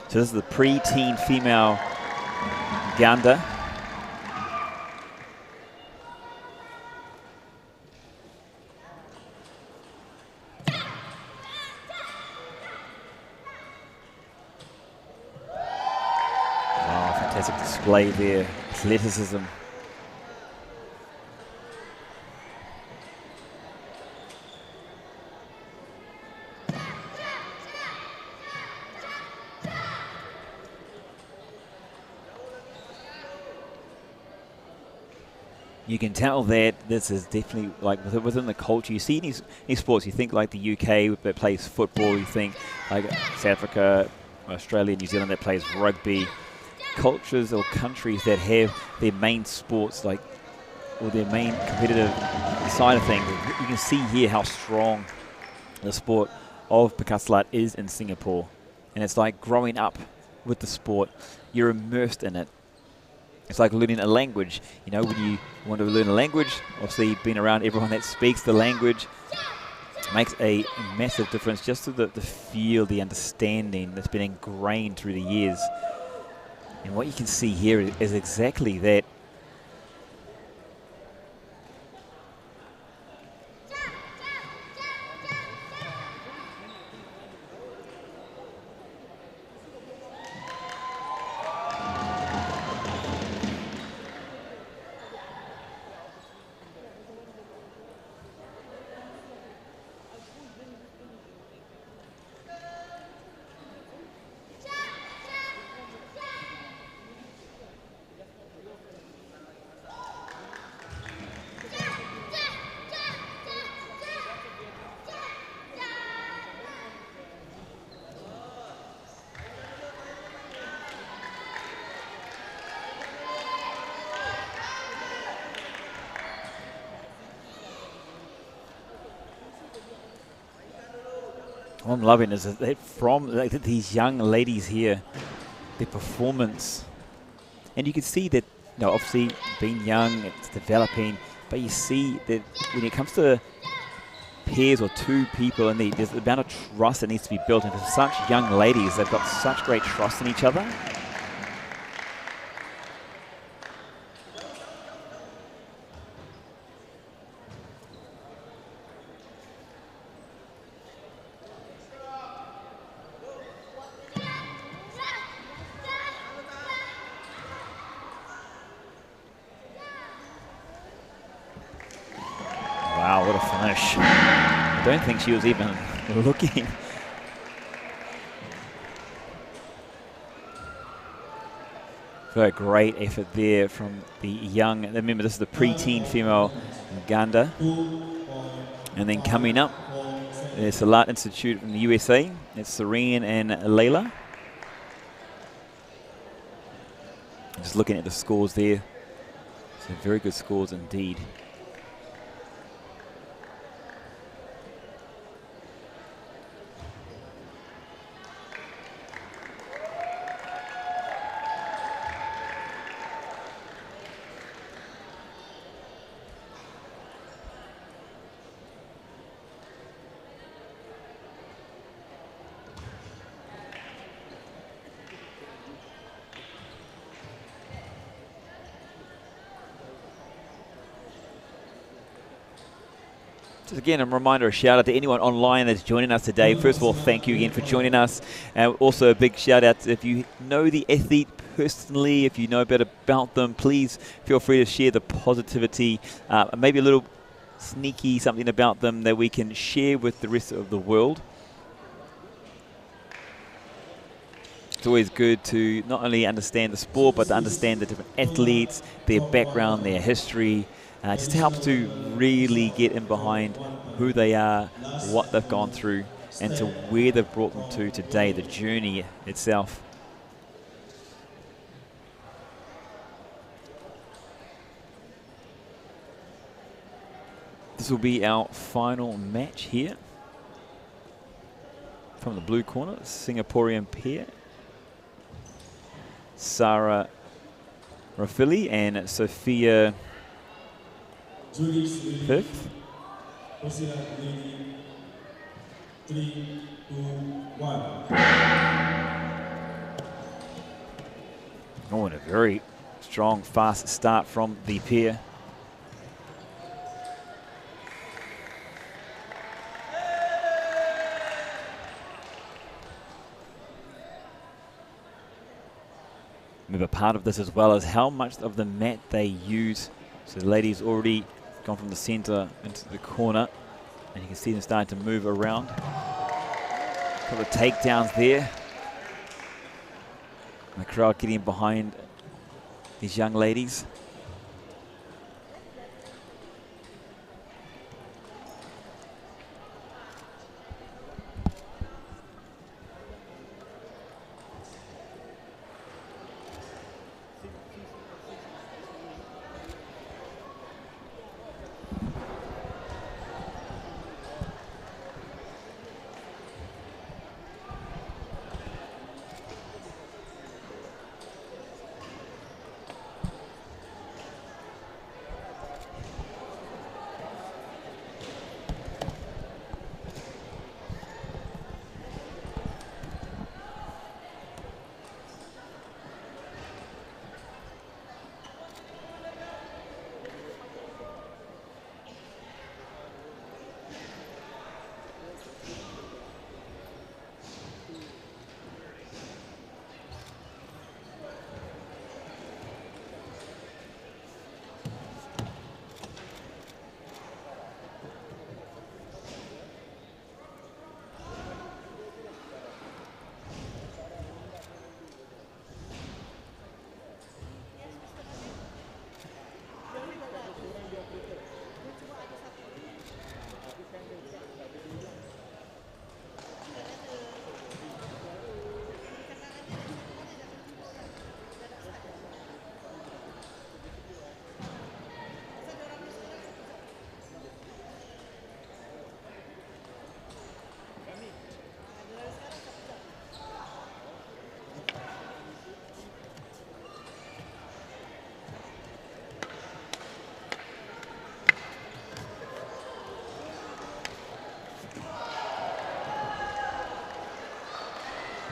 So this is the pre-teen female ganda. Fantastic display there, athleticism. You can tell that this is definitely like within the culture. You see in sports, you think like the UK that plays football, you think like South Africa, Australia, New Zealand that plays rugby. Cultures or countries that have their main sports like or their main competitive side of things, you can see here how strong the sport of Pencak Silat is in Singapore. And it's like growing up with the sport, you're immersed in it. It's like learning a language. You know, when you want to learn a language, obviously being around everyone that speaks the language makes a massive difference just to the feel, the understanding that's been ingrained through the years. And what you can see here is exactly that. What I'm loving is that from like, these young ladies here, their performance, and you can see that, you know, obviously being young, it's developing, but you see that when it comes to pairs or two people, and there's the amount of trust that needs to be built, and for such young ladies, they've got such great trust in each other. Wow, what a finish. I don't think she was even looking. A great effort there from the young, remember this is the pre-teen female Uganda. And then coming up, there's Silat Institute in the USA. It's Serene and Layla. Just looking at the scores there. So very good scores indeed. Just again, a reminder, a shout out to anyone online that's joining us today. First of all, thank you again for joining us. Also a big shout out, if you know the athlete personally, if you know a bit about them, please feel free to share the positivity, maybe a little sneaky something about them that we can share with the rest of the world. It's always good to not only understand the sport, but to understand the different athletes, their background, their history. Just helps to really get in behind who they are, what they've gone through, and to where they've brought them to today, the journey itself. This will be our final match here. From the blue corner, Singaporean pair. Sarah Rafili and Sophia Fifth. 3, 2, 1. Oh, and a very strong, fast start from the pair. Remember, part of this as well is how much of the mat they use. So the ladies already gone from the center into the corner, and you can see them starting to move around. A couple of takedowns there. And the crowd getting behind these young ladies.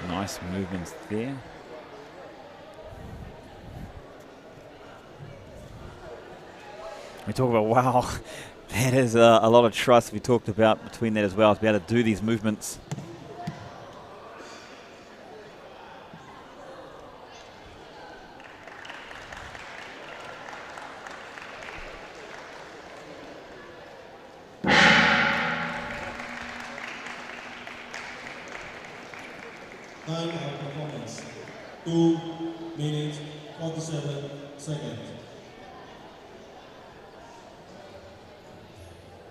Nice movements there. We talk about, wow, that is a lot of trust we talked about between that as well, to be able to do these movements. Time of performance 2 minutes 47 seconds.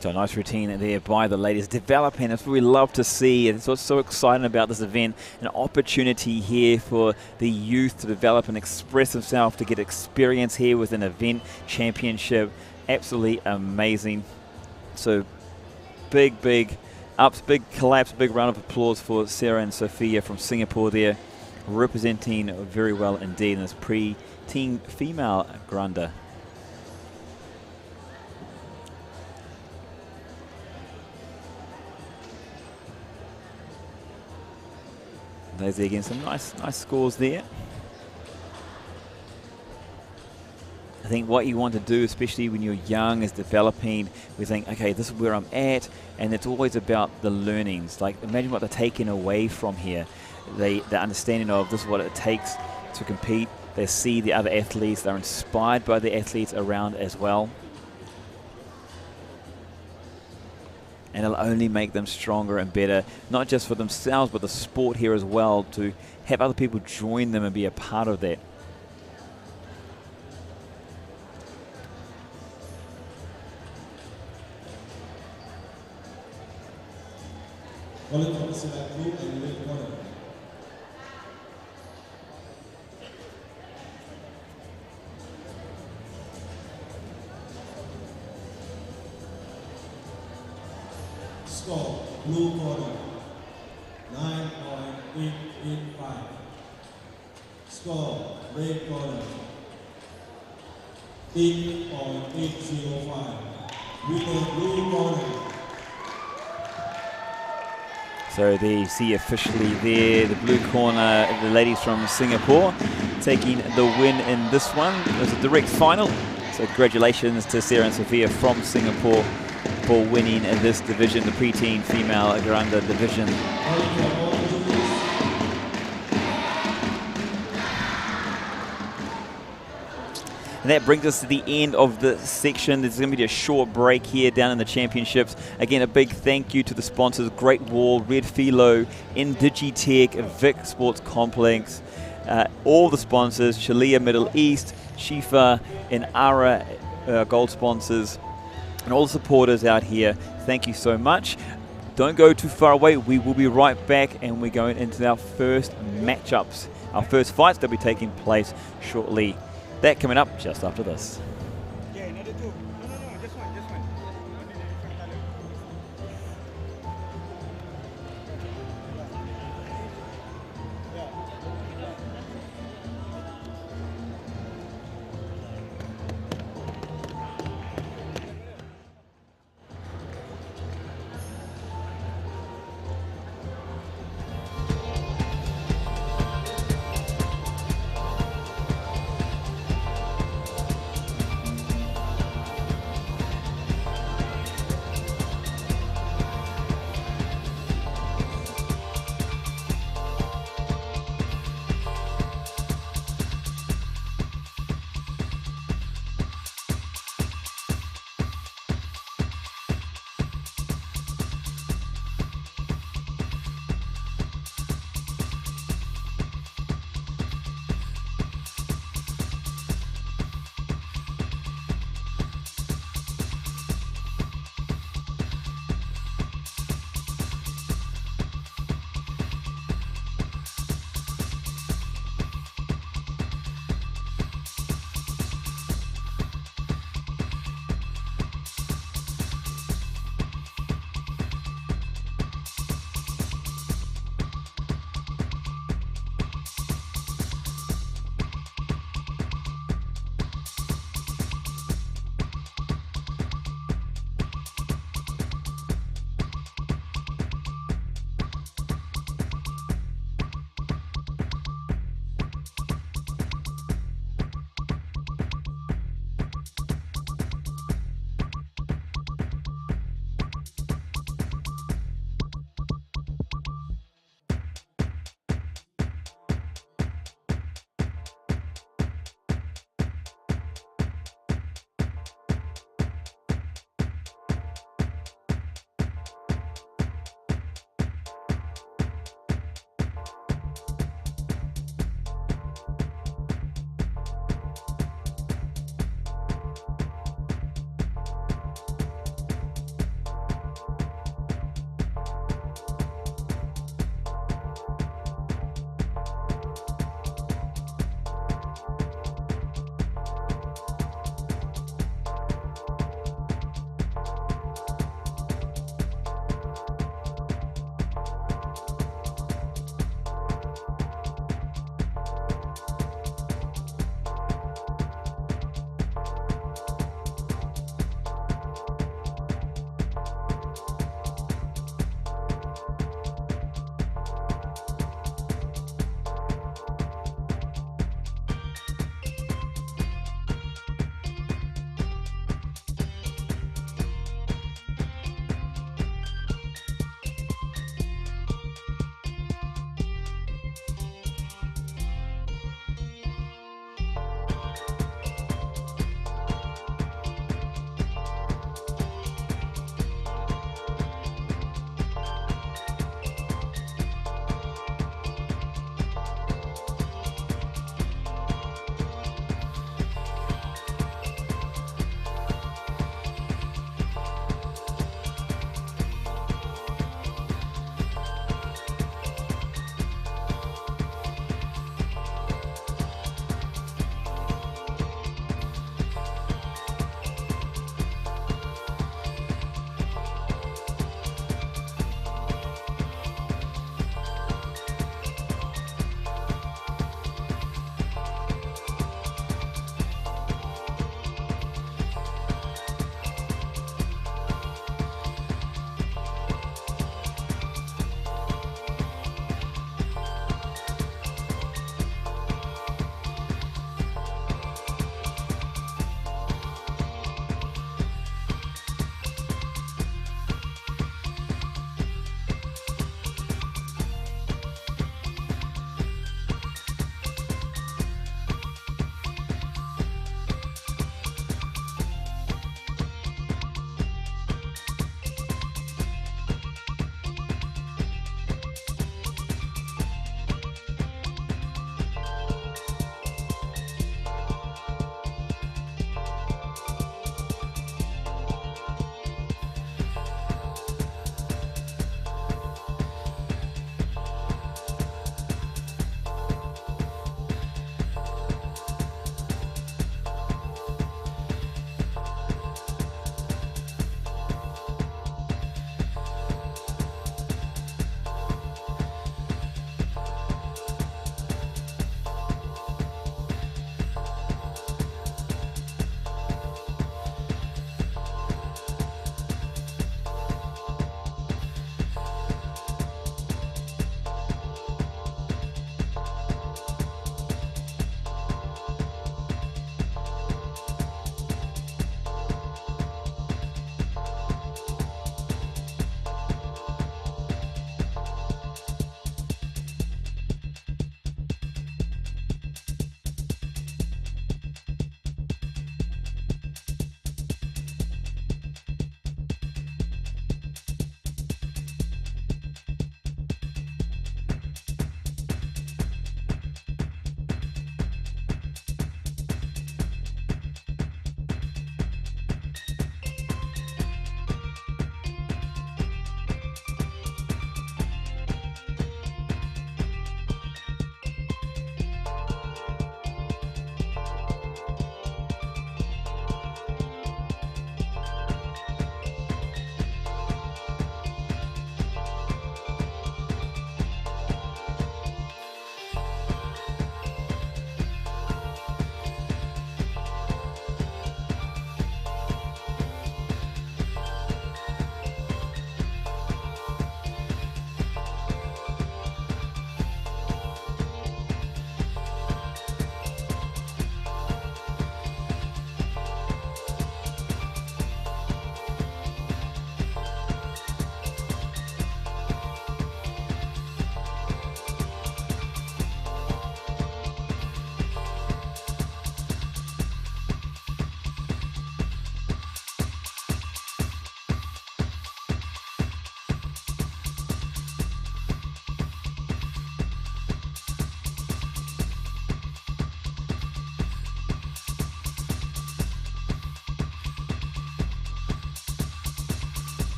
So a nice routine there by the ladies, developing. That's what we love to see. It's what's so exciting about this event. An opportunity here for the youth to develop and express themselves, to get experience here with an event championship. Absolutely amazing. So big ups, big collapse, big round of applause for Sarah and Sophia from Singapore there, representing very well indeed in this pre-teen female granda. Those again, some nice scores there. I think what you want to do, especially when you're young, is developing. We think, okay, this is where I'm at, and it's always about the learnings. Like, imagine what they're taking away from here. The understanding of this is what it takes to compete. They see the other athletes. They're inspired by the athletes around as well. And it'll only make them stronger and better, not just for themselves, but the sport here as well, to have other people join them and be a part of that. Quarterfinal Silat Blue and red corner. Score, blue corner, 9.885. Score, red corner, 8.805. Winner, blue corner. So there you see officially there, the blue corner, the ladies from Singapore taking the win in this one. It was a direct final. So congratulations to Sarah and Sophia from Singapore for winning this division, the preteen female granda division. And that brings us to the end of the section. There's going to be a short break here down in the championships. Again, a big thank you to the sponsors, Great Wall, Red Philo, Indigitech, Vic Sports Complex, all the sponsors, Shalia Middle East, Shifa, and Ara gold sponsors, and all the supporters out here. Thank you so much. Don't go too far away. We will be right back, and we're going into our first matchups, our first fights that will be taking place shortly. That coming up just after this. Yeah, another two. No, just one.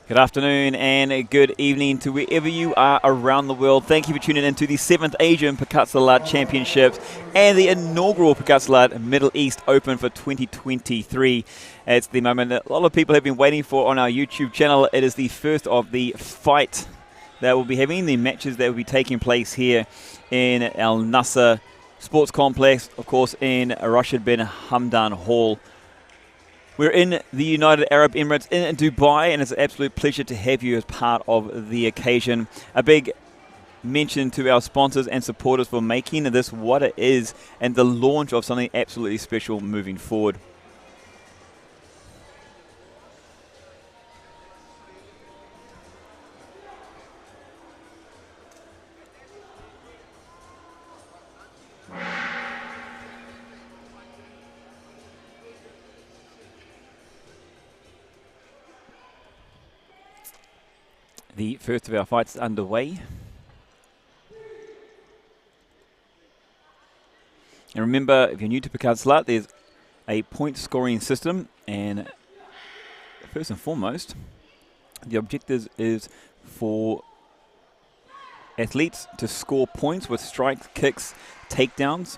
Good afternoon and good evening to wherever you are around the world. Thank you for tuning in to the 7th Asian Pencak Silat Championships and the inaugural Pencak Silat Middle East Open for 2023. It's the moment that a lot of people have been waiting for on our YouTube channel. It is the first of the fight that we'll be having, the matches that will be taking place here in Al Nasr Sports Complex, of course, in Rasih Bin Hamdan Hall. We're in the United Arab Emirates in Dubai, and it's an absolute pleasure to have you as part of the occasion. A big mention to our sponsors and supporters for making this what it is and the launch of something absolutely special moving forward. The first of our fights is underway. And remember, if you're new to Pencak Silat, there's a point scoring system, and first and foremost, the objective is for athletes to score points with strikes, kicks, takedowns.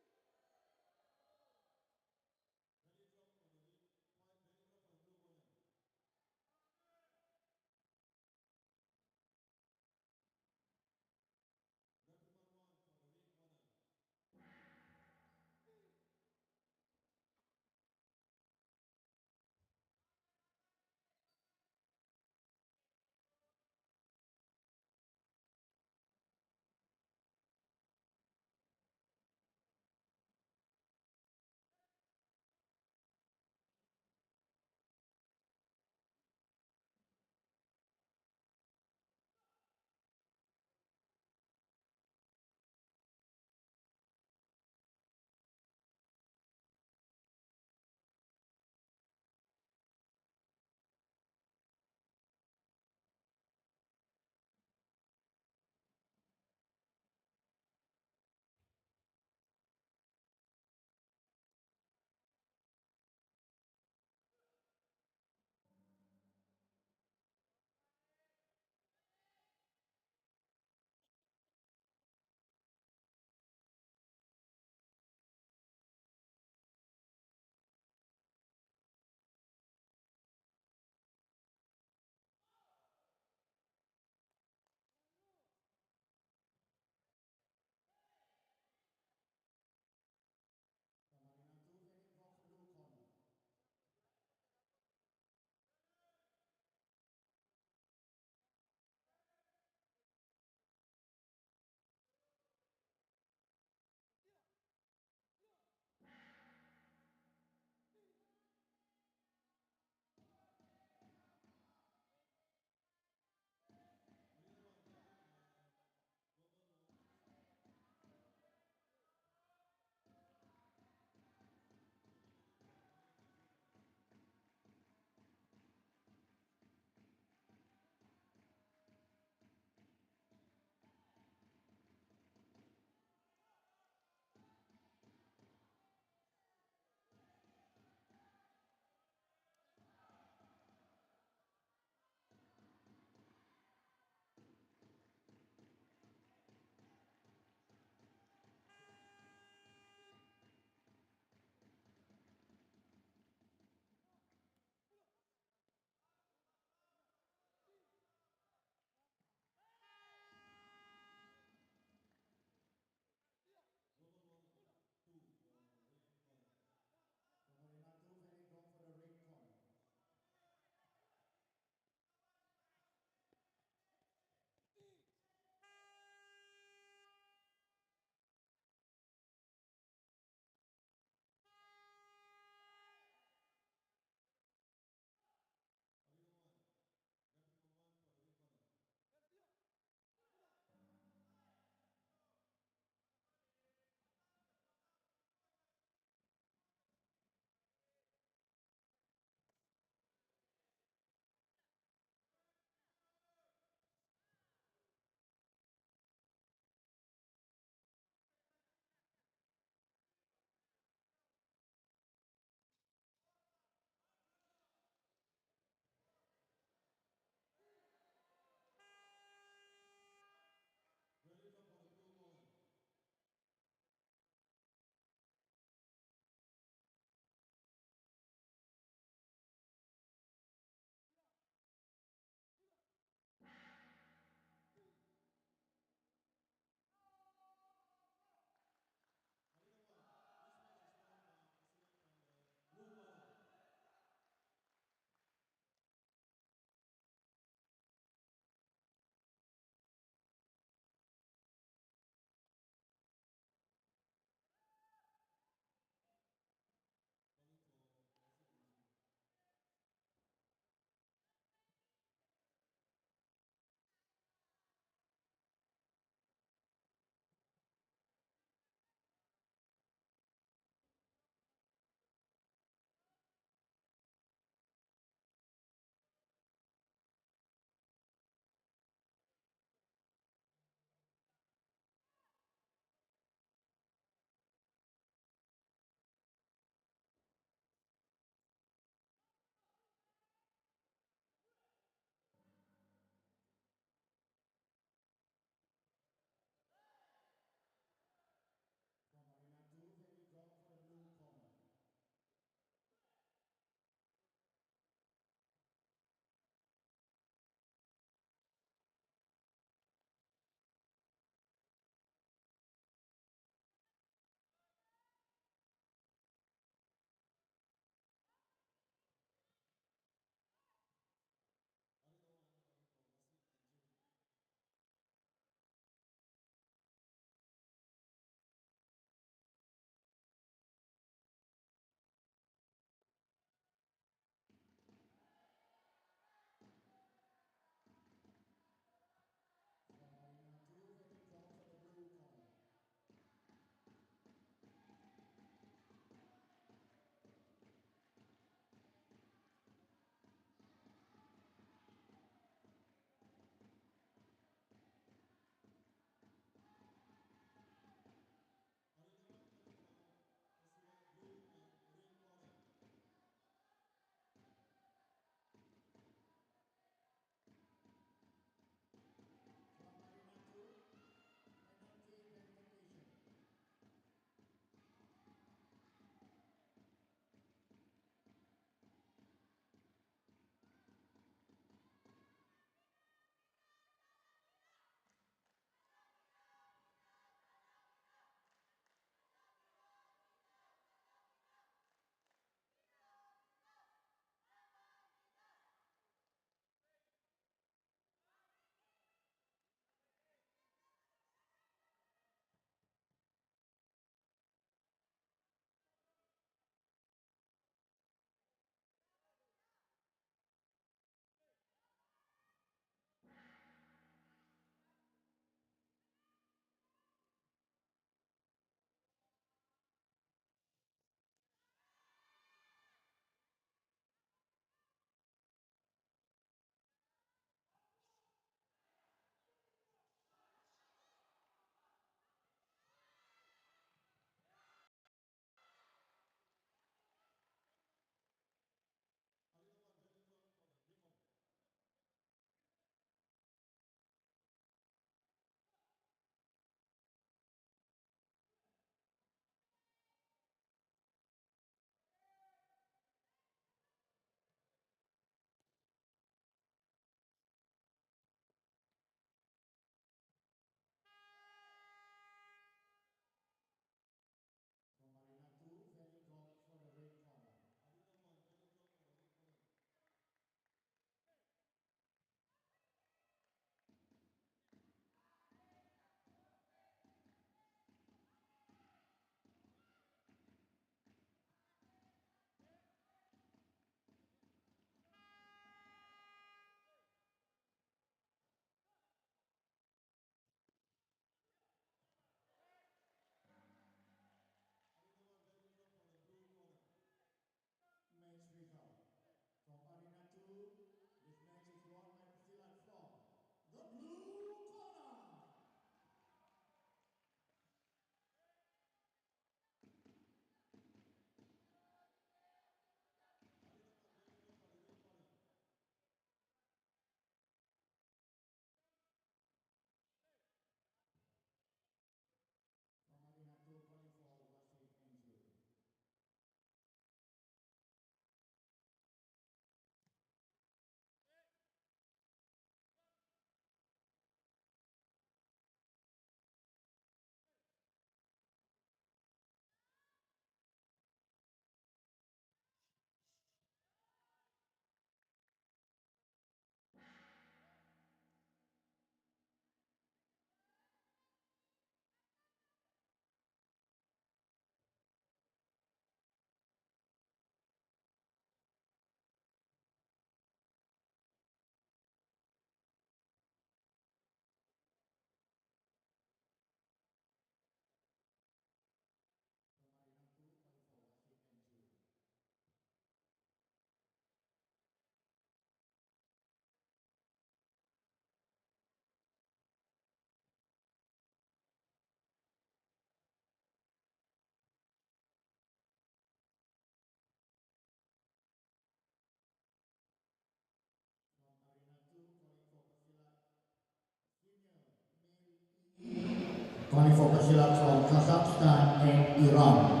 24 pesilat from Kazakhstan and Iran.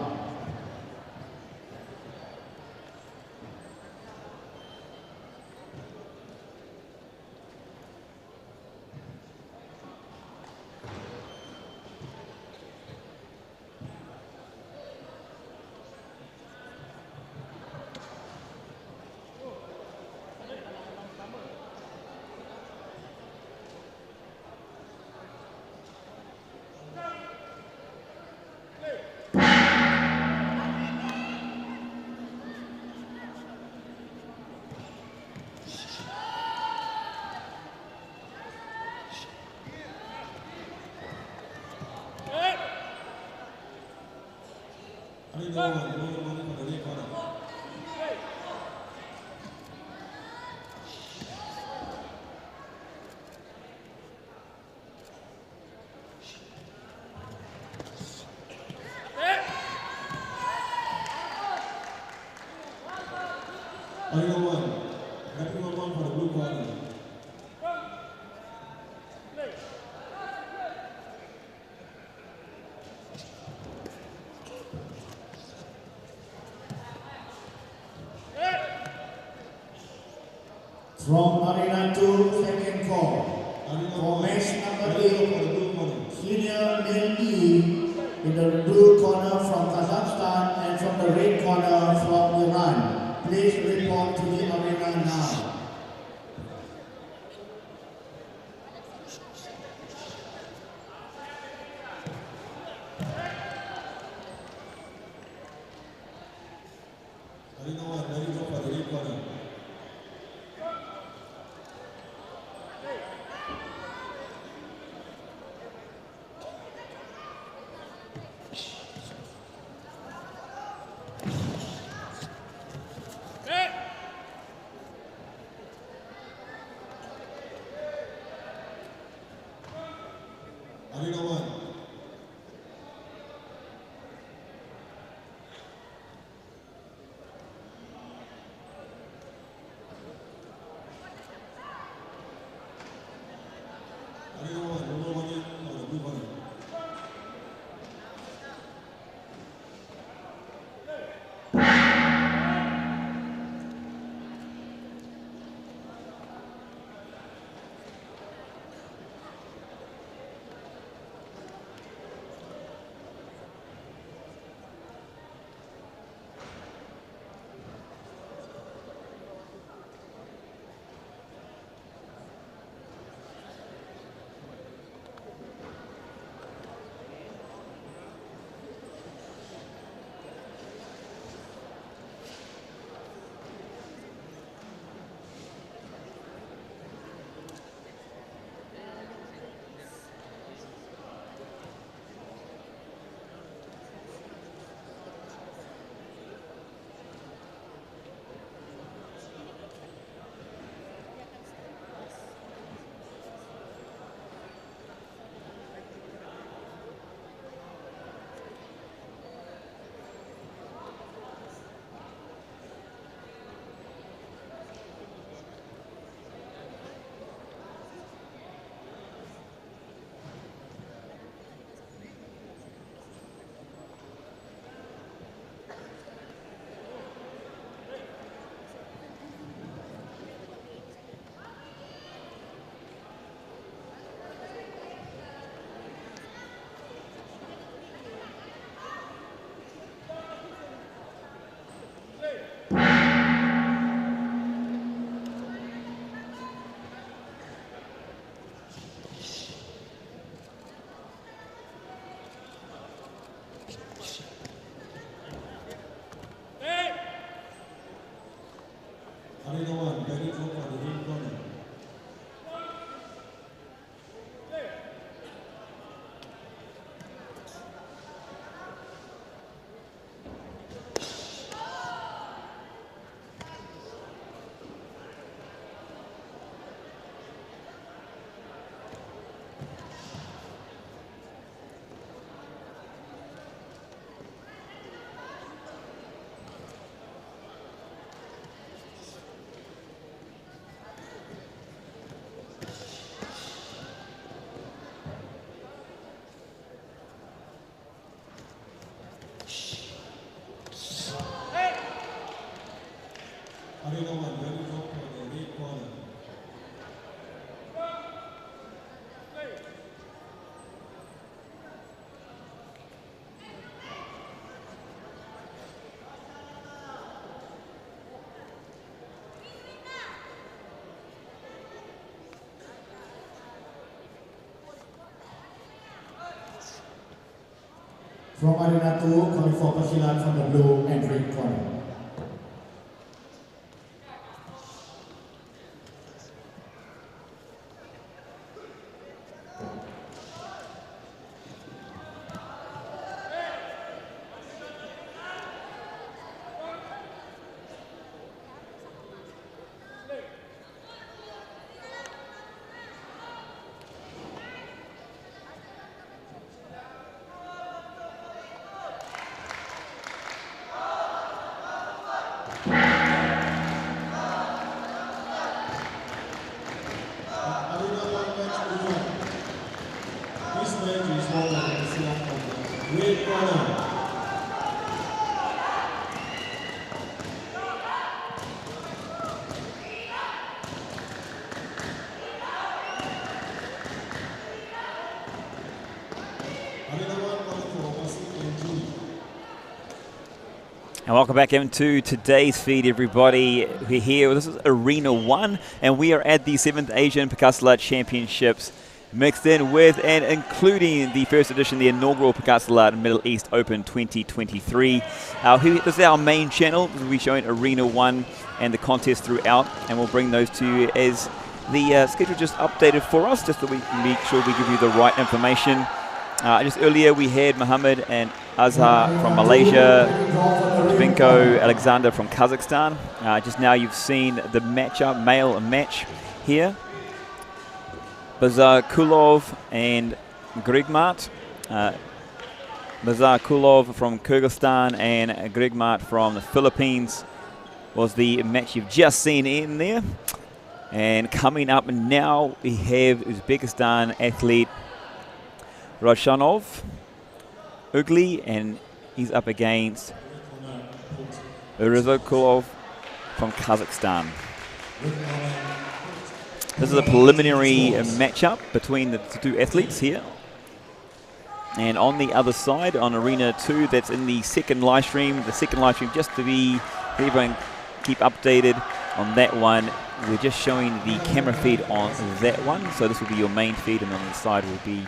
From Arena 2, second call. For match number 8, senior male E in the blue corner from Kazakhstan and from the red corner from Iran. Please report to the arena now. Arena 1, ready to go for the red corner. From Arena 2, calling for Pasilan from the blue and red corner. Red corner. And welcome back into today's feed, everybody. We're here. This is Arena 1, and we are at the 7th Asian Pencak Silat Championships, mixed in with and including the first edition, the inaugural Pencak Silat Middle East Open 2023. This is our main channel. We'll be showing Arena 1 and the contest throughout, and we'll bring those to you as the schedule just updated for us, just so we can make sure we give you the right information. Just earlier we had Muhammad and Azhar from Malaysia, Vinko Alexander from Kazakhstan. Just now you've seen the matchup, male match here. Bazar Kulov and Grigmat. Bazar Kulov from Kyrgyzstan and Grigmat from the Philippines was the match you've just seen in there. And coming up now we have Uzbekistan athlete Rashanov Ugly, and he's up against Urizokulov from Kazakhstan. This is a preliminary matchup between the two athletes here. And on the other side, on Arena 2, that's in the second live stream. The second live stream, just to be everyone keep updated on that one. We're just showing the camera feed on that one. So this will be your main feed, and on the side will be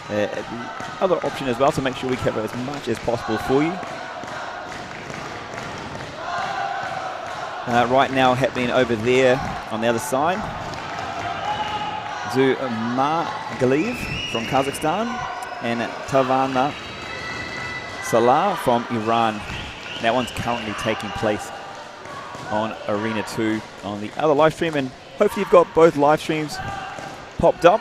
the other option as well, so make sure we cover as much as possible for you. Right now happening over there on the other side, Zumagaliyev from Kazakhstan and Tavana Salah from Iran. That one's currently taking place on Arena 2 on the other live stream, and hopefully you've got both live streams popped up.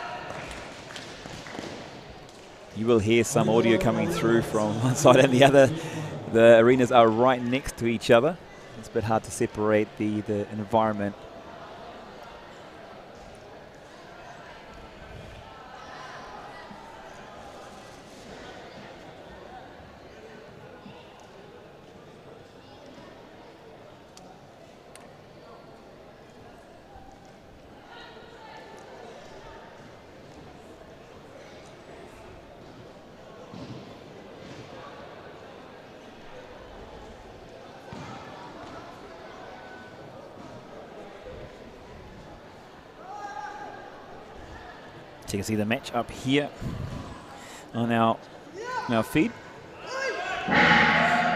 You will hear some audio coming through from one side and the other. The arenas are right next to each other. It's a bit hard to separate the environment. So you can see the match up here on our feed.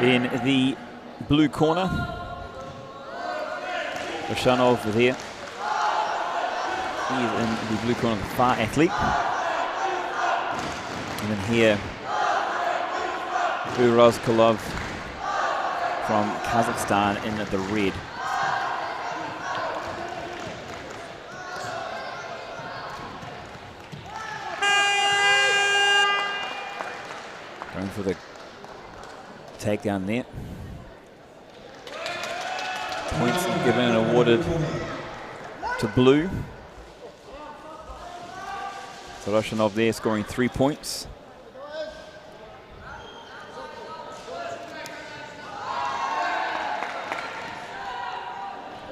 In the blue corner, Rashanov there. He's in the blue corner, the far athlete. And then here, Urozkolov from Kazakhstan in the red. Going for the takedown there. Points given and awarded to blue. So Rashanov there scoring 3 points.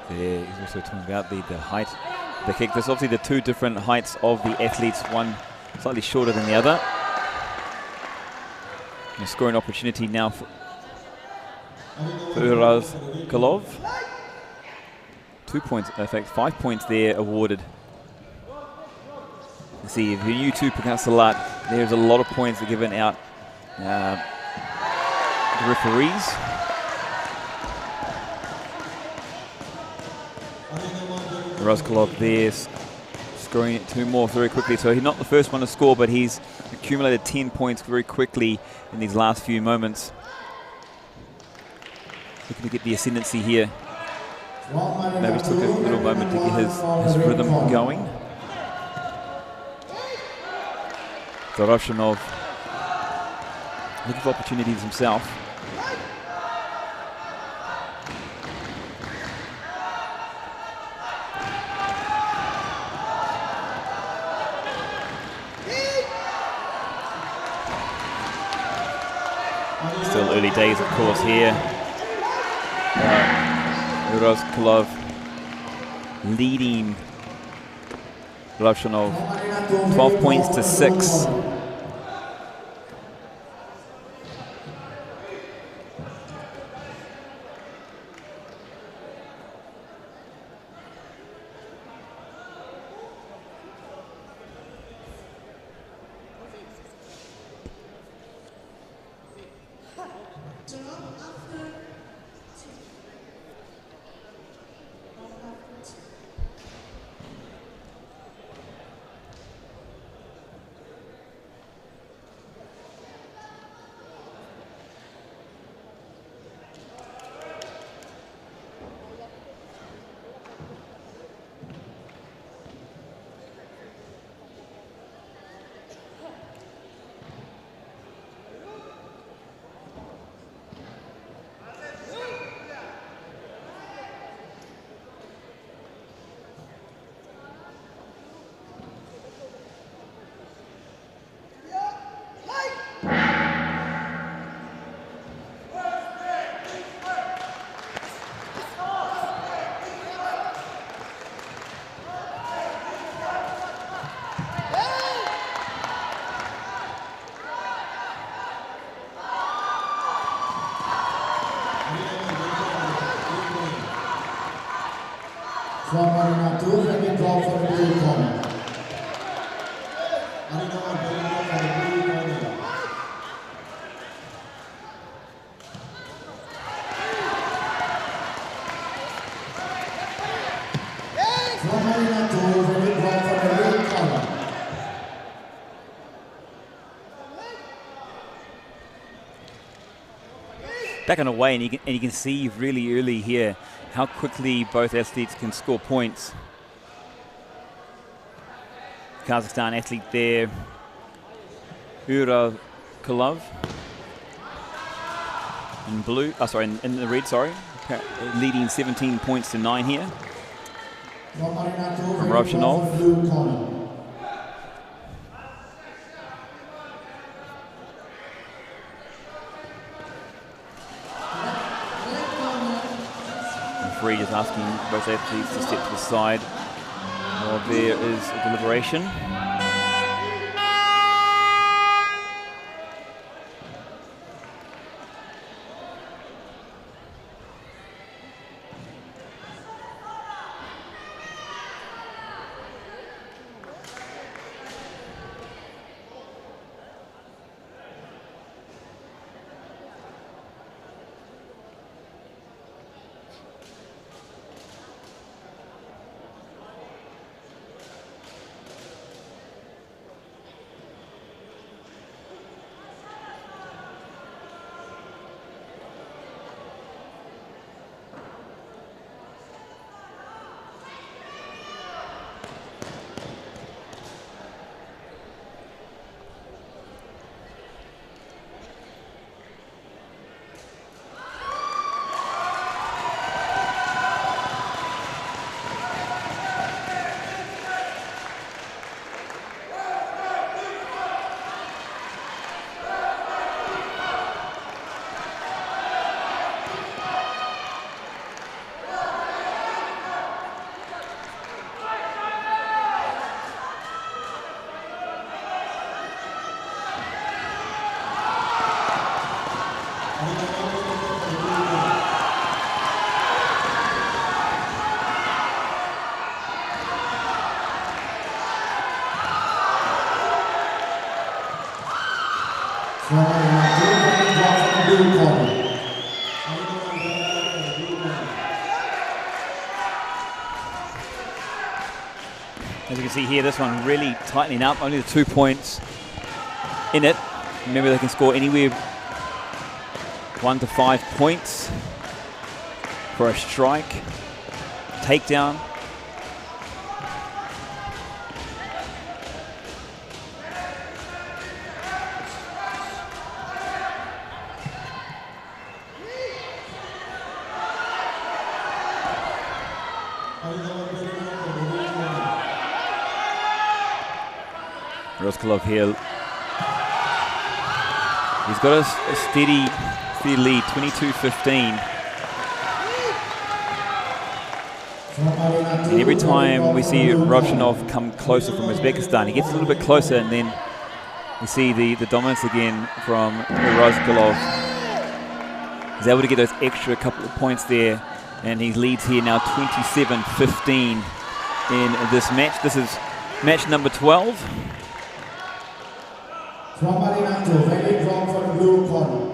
there. He's also talking about the height of the kick. There's obviously the two different heights of the athletes, one slightly shorter than the other. A scoring opportunity now for Uraz Kolov. 2 points, in fact 5 points there awarded. You see, if you're new to Pencak Silat, there's a lot of points that are given out the referees. Rozkolov there scoring 2 more very quickly. So he's not the first one to score, but he's accumulated 10 points very quickly in these last few moments. Looking to get the ascendancy here. Maybe took a little moment to get his rhythm going. Doroshanov looking for opportunities himself. Still early days, of course, here. Rozkolov leading Doroshanov 12 points to 6. From Arena 2, let me draw for the blue corner. Arena 1, for the blue corner. From Arena 2, let me draw for the blue corner. Back and away, and you can see really early here how quickly both athletes can score points. Kazakhstan athlete there, Ura Kolov, in blue, in the red, leading 17 points to 9 here. From Arena 2, From Roshanov. blue corner. Referee just asking both athletes to step to the side while there is a deliberation. As you can see here, this one really tightening up, only the 2 points in it. Remember, they can score anywhere 1 to 5 points for a strike, takedown. Roskolov here. He's got a steady lead, 22-15. And every time we see Rovchanov come closer from Uzbekistan, he gets a little bit closer, and then we see the dominance again from Roskolov. He's able to get those extra couple of points there, and he leads here now 27-15 in this match. This is match number 12. From Marinato, very strong for the blue corner.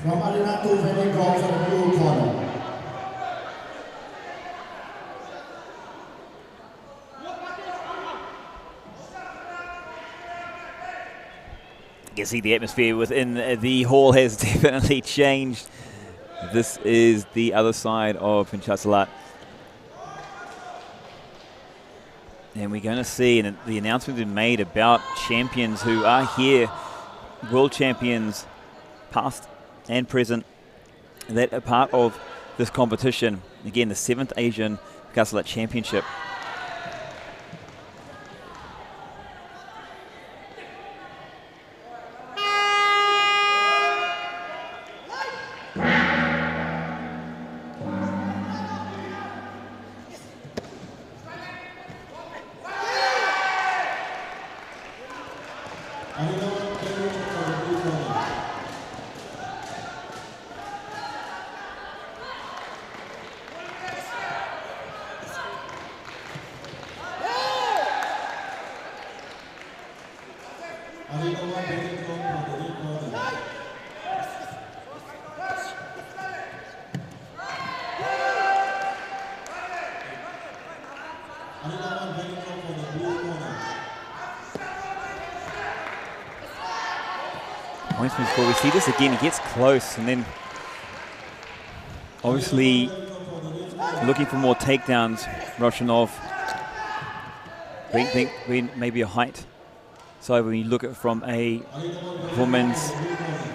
From Marinato, very strong for the blue corner. You can see the atmosphere within the hall has definitely changed. This is the other side of Pencak Silat. And we're going to see, and the announcement been made about champions who are here, world champions, past and present, that are part of this competition. Again, the 7th Asian Pencak Silat Championship. Points before we see this again, he gets close, and then obviously looking for more takedowns. Rovchanov, maybe a height. So when you look at it from a woman's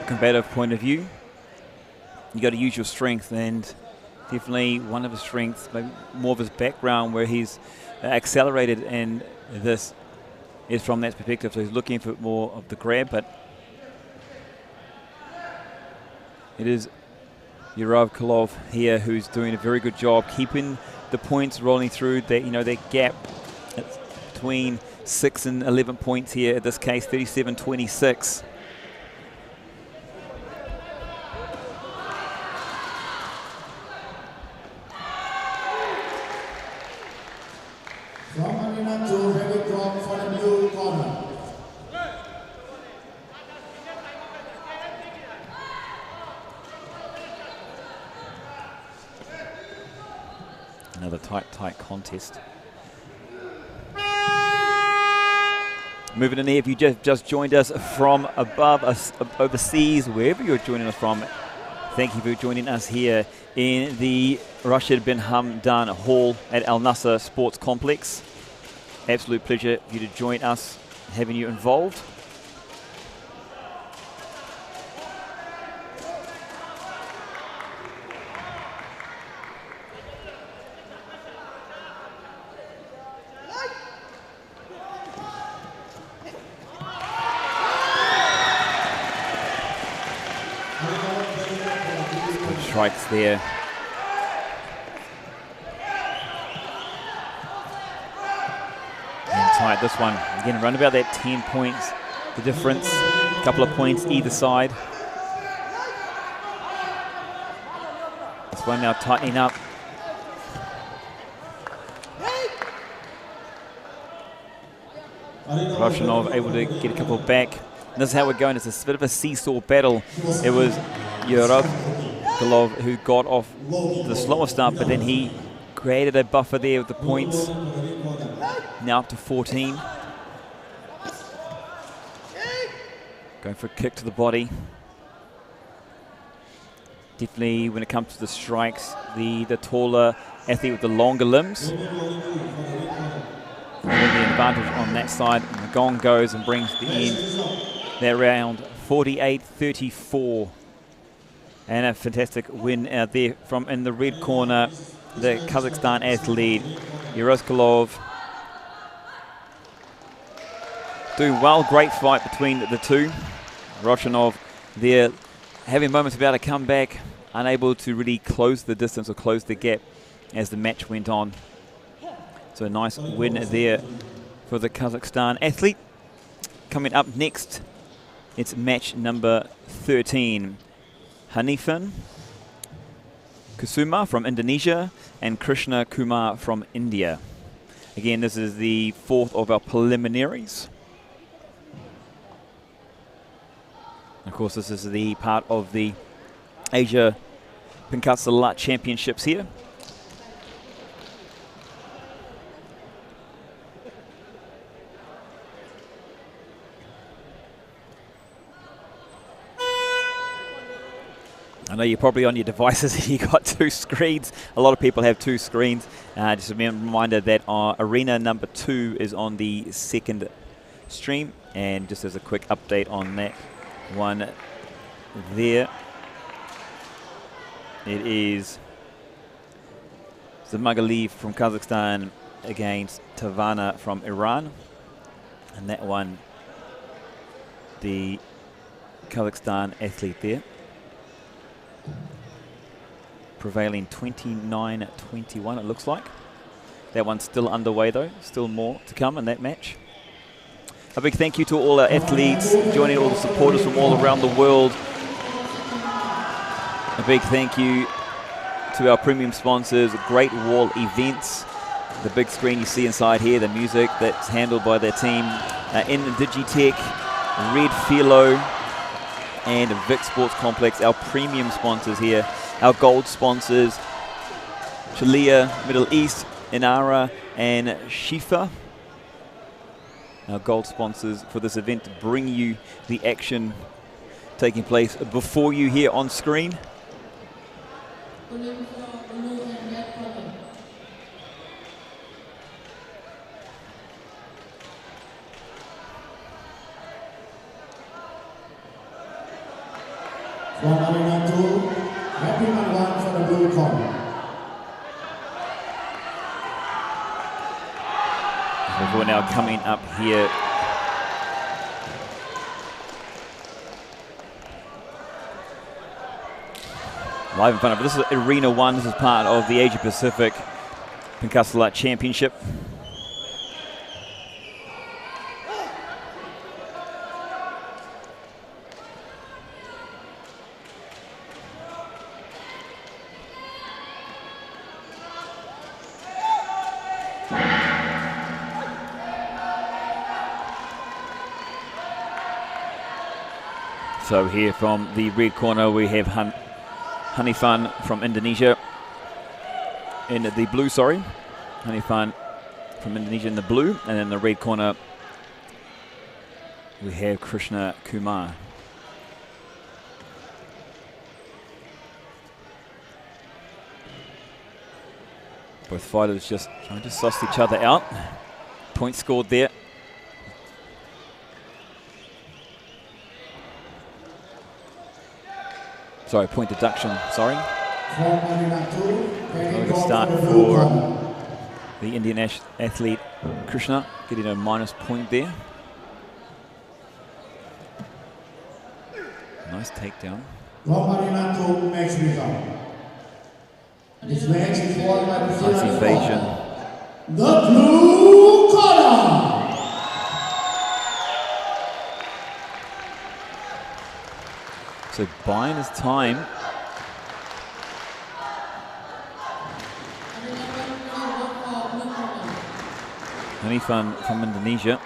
combative point of view, you got to use your strength, and definitely one of his strengths, maybe more of his background where he's accelerated, and this is from that perspective. So he's looking for more of the grab, but it is Rovchanov here who's doing a very good job keeping the points rolling through. That, you know, that gap between 6 and 11 points here. In this case, 37-26. From Marina to very strong for the blue corner. Another tight contest. Moving in here, if you just joined us from above us, overseas, wherever you're joining us from, thank you for joining us here in the Rasih Bin Hamdan Hall at Nasr Sports Complex. Absolute pleasure for you to join us, having you involved. Strikes there. And tight this one. Again, around about that 10 points. The difference, a couple of points either side. This one now tightening up. Rashanov able to get a couple back. And this is how we're going. It's a bit of a seesaw battle. It was Yurov who got off the slower start, but then he created a buffer there with the points. Now up to 14. Going for a kick to the body. Definitely when it comes to the strikes, the taller athlete with the longer limbs. And the advantage on that side. And the gong goes and brings the end. That round 48-34. And a fantastic win out there from in the red corner, the Kazakhstan athlete, Yaroskolov. Doing well, great fight between the two. Rashanov there having moments to be able to come back, unable to really close the distance or close the gap as the match went on. So a nice win there for the Kazakhstan athlete. Coming up next, it's match number 13. Hanifan Kusuma from Indonesia and Krishna Kumar from India. Again, this is the fourth of our preliminaries. Of course, this is the part of the Asia Pencak Silat Championships here. I know you're probably on your devices and you've got two screens. A lot of people have two screens. Just a reminder that our arena number 2 is on the second stream. And just as a quick update on that one there, it is Zamagaliyev from Kazakhstan against Tavana from Iran. And that one, the Kazakhstan athlete there, prevailing 29-21 it looks like. That one's still underway though, still more to come in that match. A big thank you to all our athletes joining, all the supporters from all around the world. A big thank you to our premium sponsors, Great Wall Events. The big screen you see inside here, the music that's handled by their team in Digitech, Red Philo, and Vic Sports Complex, our premium sponsors here. Our gold sponsors, Shalia, Middle East, Inara, and Shifa. Our gold sponsors for this event to bring you the action taking place before you here on screen. From Arena 2, Rasih Bin Hamdan for the blue corner. We're now coming up here. Live in front of us. This is Arena 1. This is part of the Asia Pacific Pencak Silat Championship. So here from the red corner we have Hanifan from Indonesia in the blue, Hanifan from Indonesia in the blue, and in the red corner we have Krishna Kumar. Both fighters just trying to suss each other out. Point scored there. Sorry, point deduction, sorry. Going to start for the Indian athlete Krishna, getting a minus point there. Nice takedown. Nice evasion. The blue corner. So buying his time. Hanifan from Indonesia.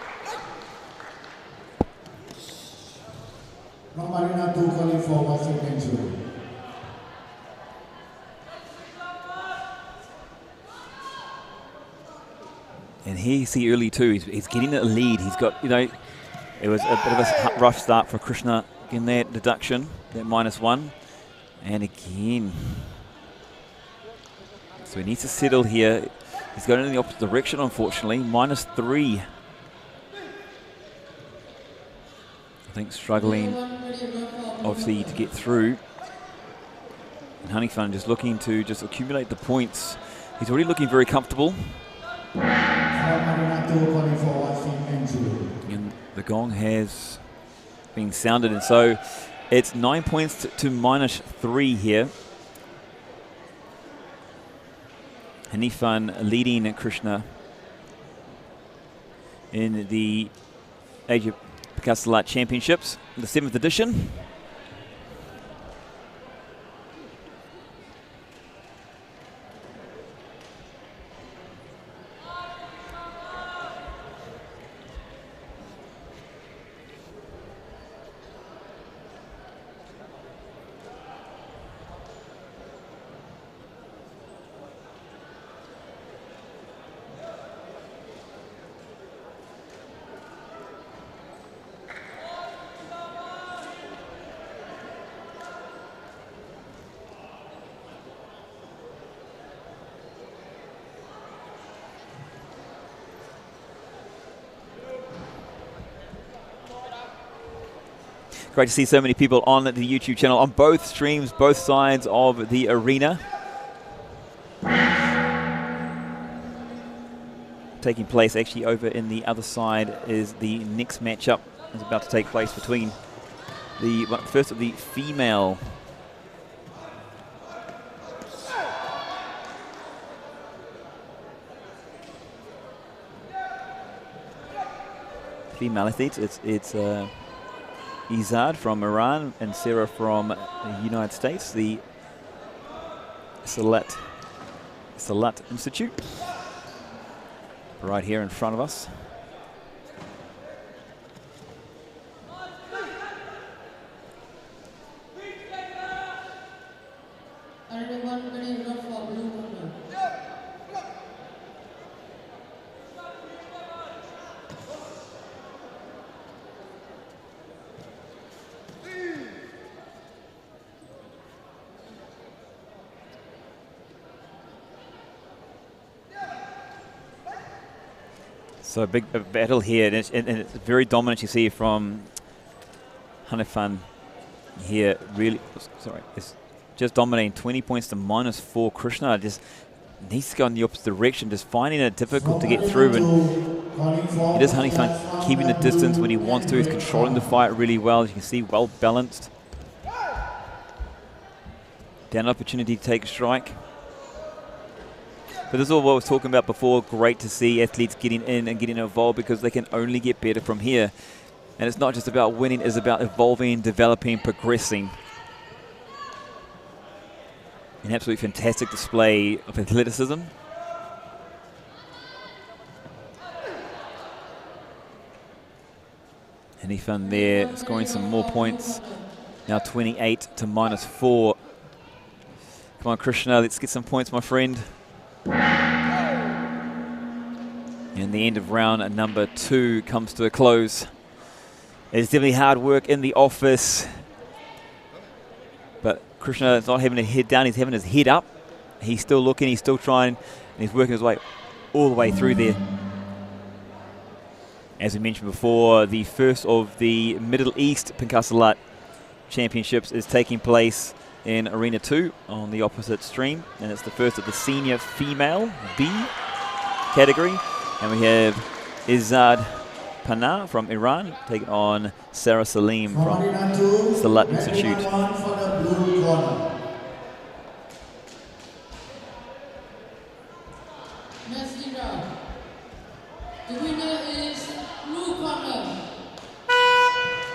From Arena 2 calling for Rasih Bin Hamdan. And here you see early too, he's getting a lead. He's got, you know, it was a bit of a rough start for Krishna in that deduction, that -1. And again, so he needs to settle here. He's going in the opposite direction, unfortunately, -3. I think struggling, obviously, to get through. And Hanifan just looking to just accumulate the points. He's already looking very comfortable. And the gong has been sounded, and so it's 9 points to -3 here. Hanifan leading Krishna in the Asian Pencak Silat Championships, the 7th edition. Great to see so many people on the YouTube channel, on both streams, both sides of the arena. Taking place actually over in the other side is the next matchup is about to take place between the first of the female athletes. It's Izad from Iran and Sarah from the United States, the Silat Institute, right here in front of us. So a big battle here, and it's very dominant. You see from Hanifan here, really, sorry, it's just dominating, 20 points to -4. Krishna just needs to go in the opposite direction, just finding it difficult to get through. And it is Hanifan keeping the distance when he wants to. He's controlling the fight really well. As you can see, well balanced. Down opportunity to take a strike. But this is all what I was talking about before. Great to see athletes getting in and getting involved, because they can only get better from here. And it's not just about winning, it's about evolving, developing, progressing. An absolutely fantastic display of athleticism. Hanifan there scoring some more points. Now 28 to -4. Come on, Krishna, let's get some points, my friend. And the end of round number 2 comes to a close. It's definitely hard work in the office, but Krishna is not having a head down, he's having his head up. He's still looking, he's still trying, and he's working his way all the way through there. As we mentioned before, the first of the Middle East Pencak Silat Championships is taking place in Arena 2 on the opposite stream, and it's the first of the senior female B category. And we have Izad Pana from Iran taking on Sarah Salim from Silat Institute.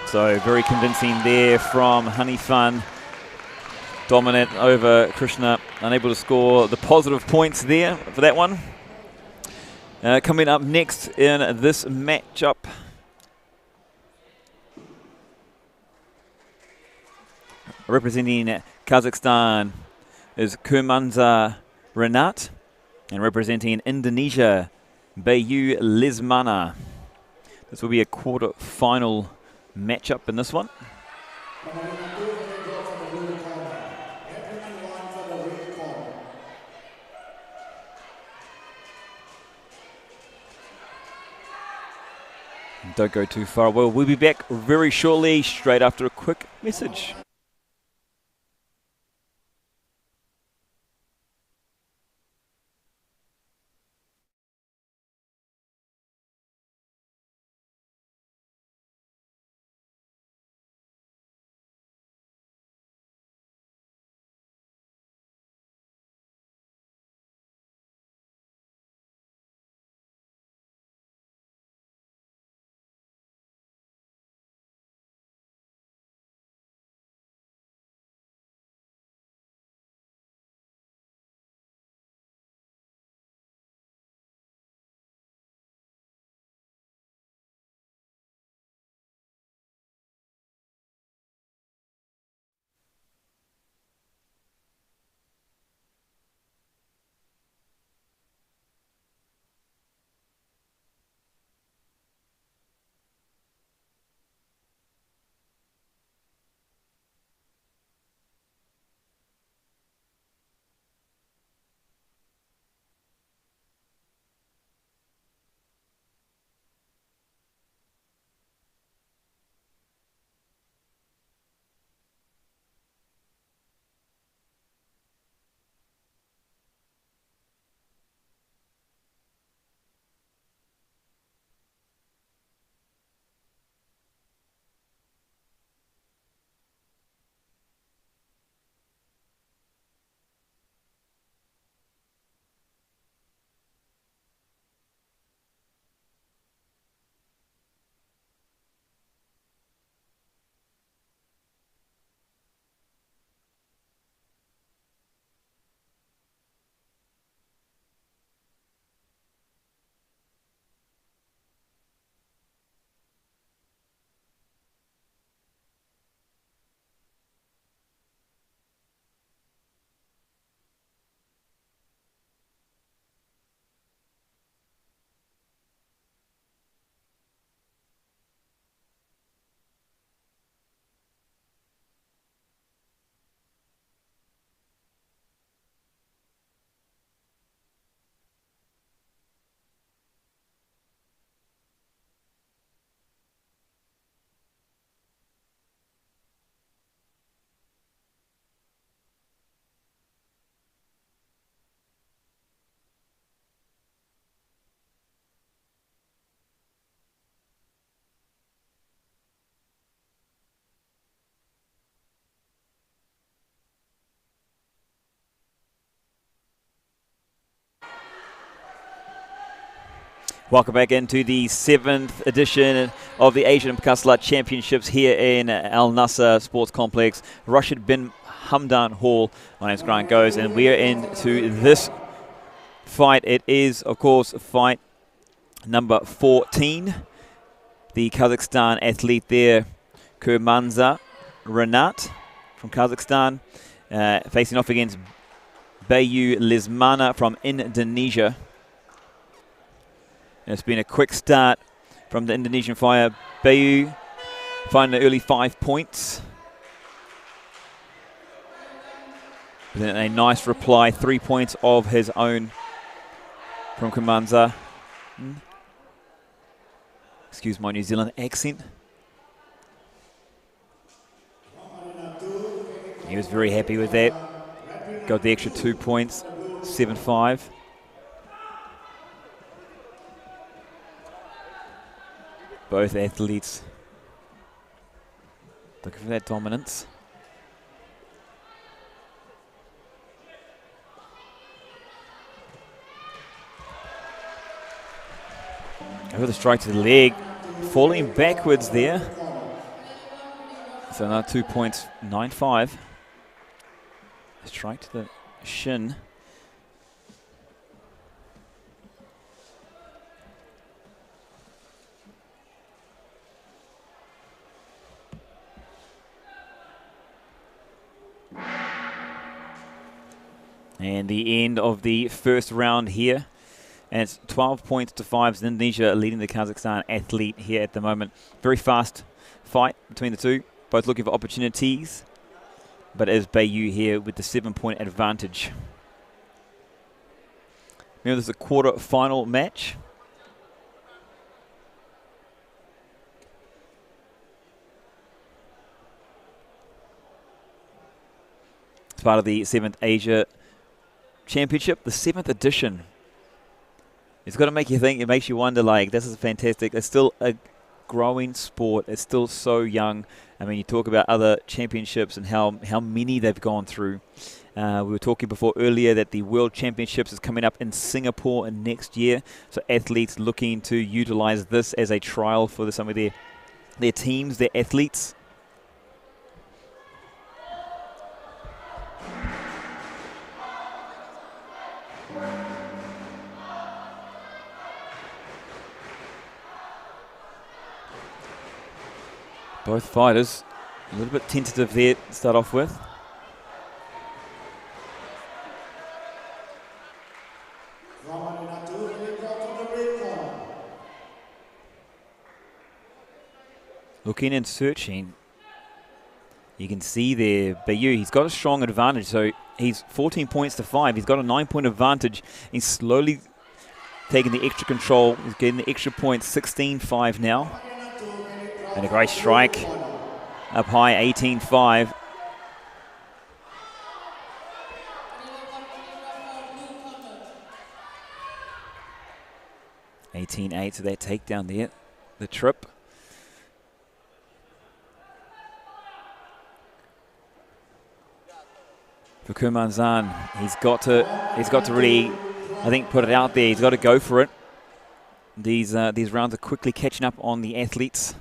So very convincing there from Hanifan. Dominant over Krishna, unable to score the positive points there for that one. Coming up next in this matchup, representing Kazakhstan is Kurmanza Renat, and representing Indonesia, Bayu Lesmana. This will be a quarter-final matchup in this one. Don't go too far. Well, we'll be back very shortly, straight after a quick message. Welcome back into the 7th edition of the Asian Pencak Silat Championships here in Nasr Sports Complex, Rasih Bin Hamdan Hall. My name's Grant Goes, and we are into this fight. It is, of course, fight number 14. The Kazakhstan athlete there, Kurmanza Renat from Kazakhstan, facing off against Bayu Lesmana from Indonesia. And it's been a quick start from the Indonesian fire. Bayu finding the early 5 points. Then a nice reply, 3 points of his own from Kurmanza. Excuse my New Zealand accent. He was very happy with that. Got the extra 2 points, 7-5. Both athletes looking for that dominance. Over the strike to the leg, falling backwards there. So now 2 points, 9-5. Strike to the shin. And the end of the first round here. And it's 12 points to 5. Indonesia leading the Kazakhstan athlete here at the moment. Very fast fight between the two. Both looking for opportunities. But it is Bayu here with the 7-point advantage. Remember, this is a quarter-final match. It's part of the 7th Asia Championship, the 7th edition. It's got to make you think, it makes you wonder, like, this is fantastic. It's still a growing sport. It's still so young. I mean, you talk about other championships and how many they've gone through. We were talking before earlier that the World Championships is coming up in Singapore next year. So athletes looking to utilize this as a trial for some of their teams, their athletes. Both fighters a little bit tentative there to start off with. Looking and searching. You can see there, Bayu, he's got a strong advantage. So he's 14 points to 5. He's got a 9-point advantage. He's slowly taking the extra control. He's getting the extra points, 16-5 now. And a great strike up high, 18-5. (18-8) so that takedown there, the trip. For Kumanzan, he's got to really, I think, put it out there. He's got to go for it. These rounds are quickly catching up on the athletes.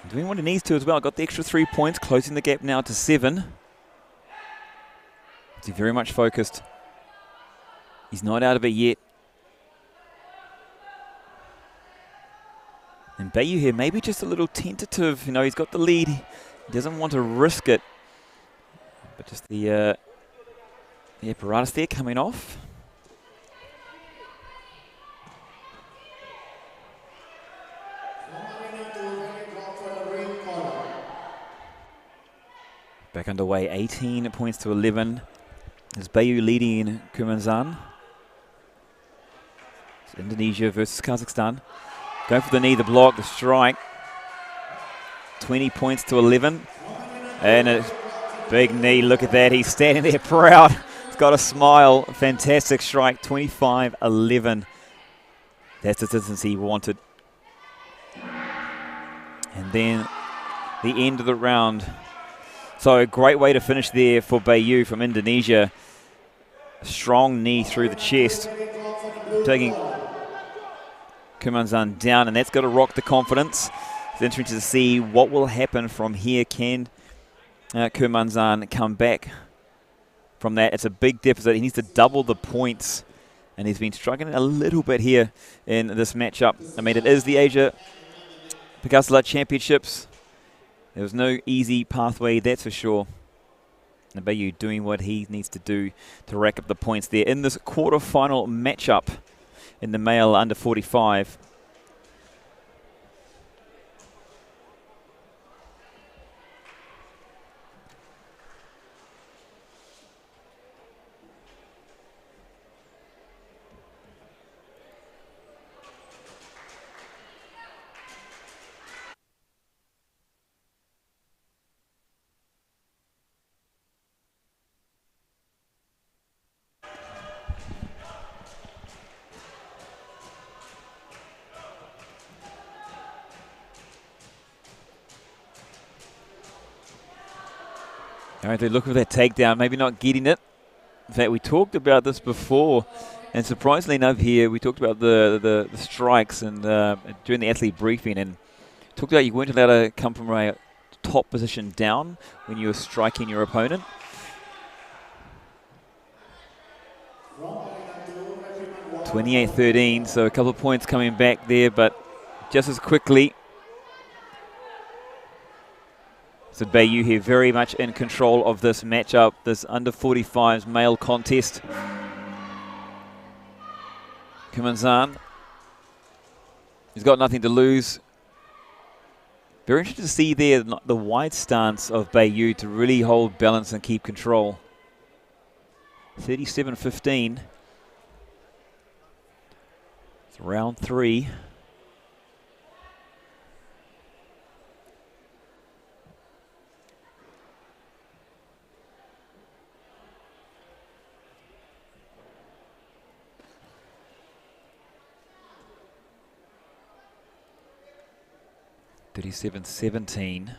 Doing what he needs to as well. Got the extra 3 points, closing the gap now to 7. He's very much focused. He's not out of it yet. And Bayu here, maybe just a little tentative. You know, he's got the lead. He doesn't want to risk it. But just the apparatus there coming off. Back underway, 18 points to 11. Is Bayu leading Kumanzan. It's Indonesia versus Kazakhstan. Going for the knee, the block, the strike. 20 points to 11. And a big knee, look at that. He's standing there proud. He's got a smile. Fantastic strike, 25-11. That's the distance he wanted. And then the end of the round. So a great way to finish there for Bayu from Indonesia. A strong knee through the chest, taking Kumanzan down, and that's got to rock the confidence. It's interesting to see what will happen from here. Can Kumanzan come back from that? It's a big deficit. He needs to double the points, and he's been struggling a little bit here in this matchup. I mean, it is the Asia Pencak Silat Championships. There was no easy pathway, that's for sure. And Bayu doing what he needs to do to rack up the points there in this quarter-final matchup in the male under 45. All right, they look for that takedown, maybe not getting it. In fact, we talked about this before, and surprisingly enough here, we talked about the strikes and during the athlete briefing, and talked about you weren't allowed to come from a top position down when you were striking your opponent. (28-13), so a couple of points coming back there, but just as quickly. So Bayu here very much in control of this matchup, this under 45s male contest. Kumanzan, he's got nothing to lose. Very interested to see there the wide stance of Bayu to really hold balance and keep control. 37-15. It's round 3. (37-17).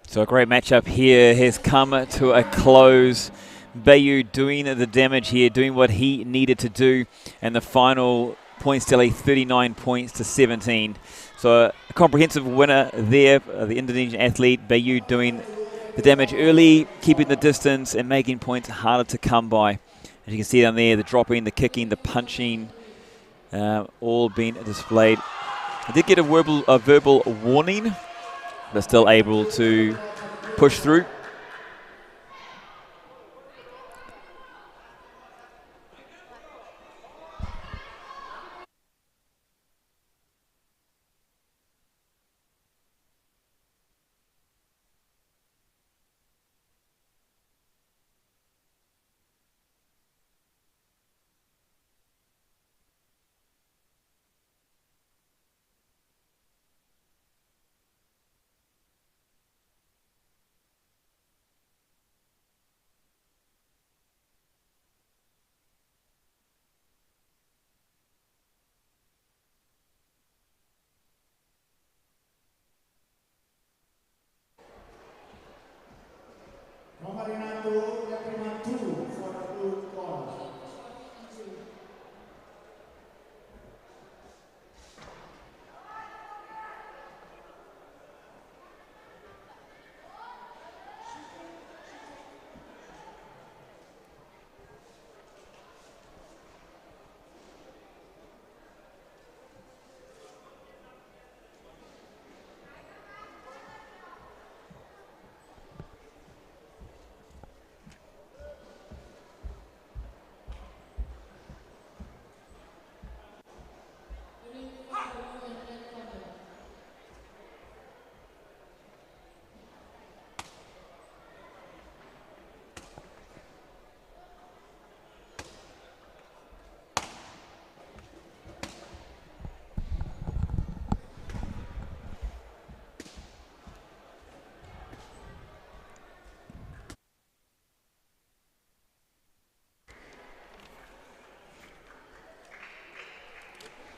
So a great matchup here has come to a close. Bayu doing the damage here, doing what he needed to do, and the final points tally 39 points to 17. So a comprehensive winner there, the Indonesian athlete. Bayu doing the damage early, keeping the distance and making points harder to come by. As you can see down there, the dropping, the kicking, the punching, all being displayed. I did get a verbal warning, but still able to push through.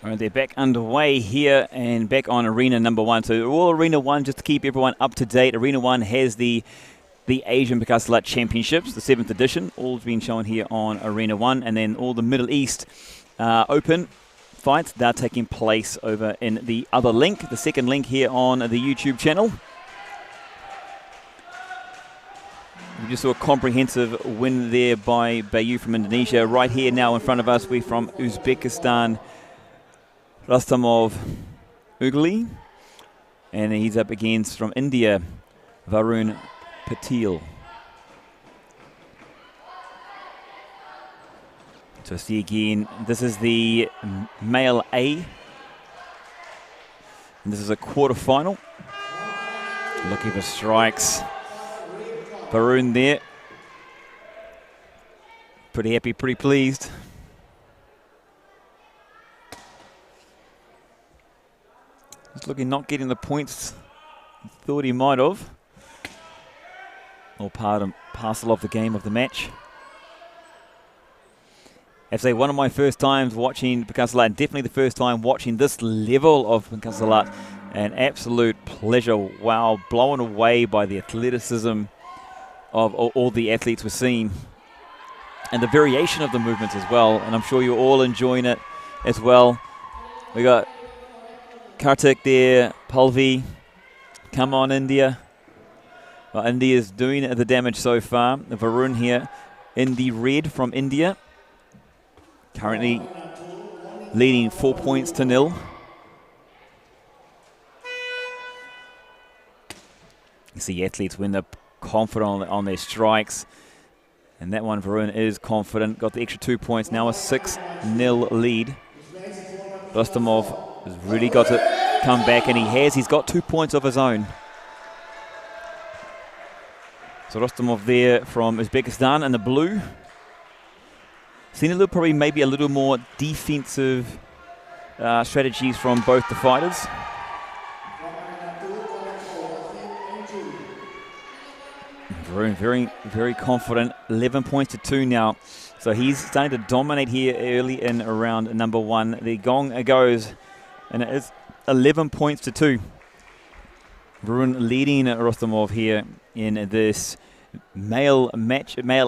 All right, they're back underway here and back on arena number 1. So all arena 1, just to keep everyone up to date. Arena 1 has the Asian Pencak Silat Championships, the 7th edition, all being shown here on arena 1, and then all the Middle East Open fights, they're taking place over in the other link, the second link here on the YouTube channel. We just saw a comprehensive win there by Bayu from Indonesia. Right here now in front of us, we're from Uzbekistan, Rastamov Ugli, and he's up against from India, Varun Patil. So see again, this is the male A, and this is a quarterfinal. Looking for strikes. Varun there, pretty happy, pretty pleased. He's looking not getting the points he thought he might have. All part and parcel of the game, of the match. I say one of my first times watching Pencak Silat, and definitely the first time watching this level of Pencak Silat. An absolute pleasure. Wow, blown away by the athleticism of all the athletes we're seeing. And the variation of the movements as well. And I'm sure you're all enjoying it as well. We got Kartik there, Palvi. Come on, India. Well, India's doing the damage so far. Varun here in the red from India. Currently leading 4-0. You see athletes when they're confident on their strikes. And that one, Varun is confident. Got the extra 2 points. Now a 6-0 lead. Rostomov has really got to come back, and he has. He's got 2 points of his own. So Rostomov there from Uzbekistan in the blue. Seen a little, probably maybe a little more defensive strategies from both the fighters. Very, very confident. 11 points to 2 now. So he's starting to dominate here early in round number 1. The gong goes, and it is 11 points to 2. Varun leading Rostomov here in this male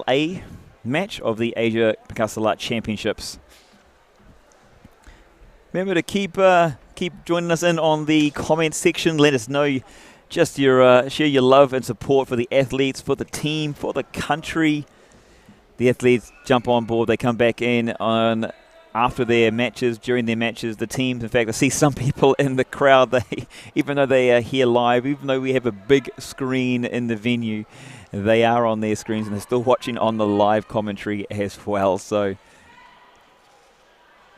A match of the Asia Pencak Silat Championships. Remember to keep joining us in on the comment section. Let us know just your share your love and support for the athletes, for the team, for the country. The athletes jump on board. They come back in on after their matches, during their matches. The teams, in fact, I see some people in the crowd. Even though they are here live, even though we have a big screen in the venue, they are on their screens and they're still watching on the live commentary as well. So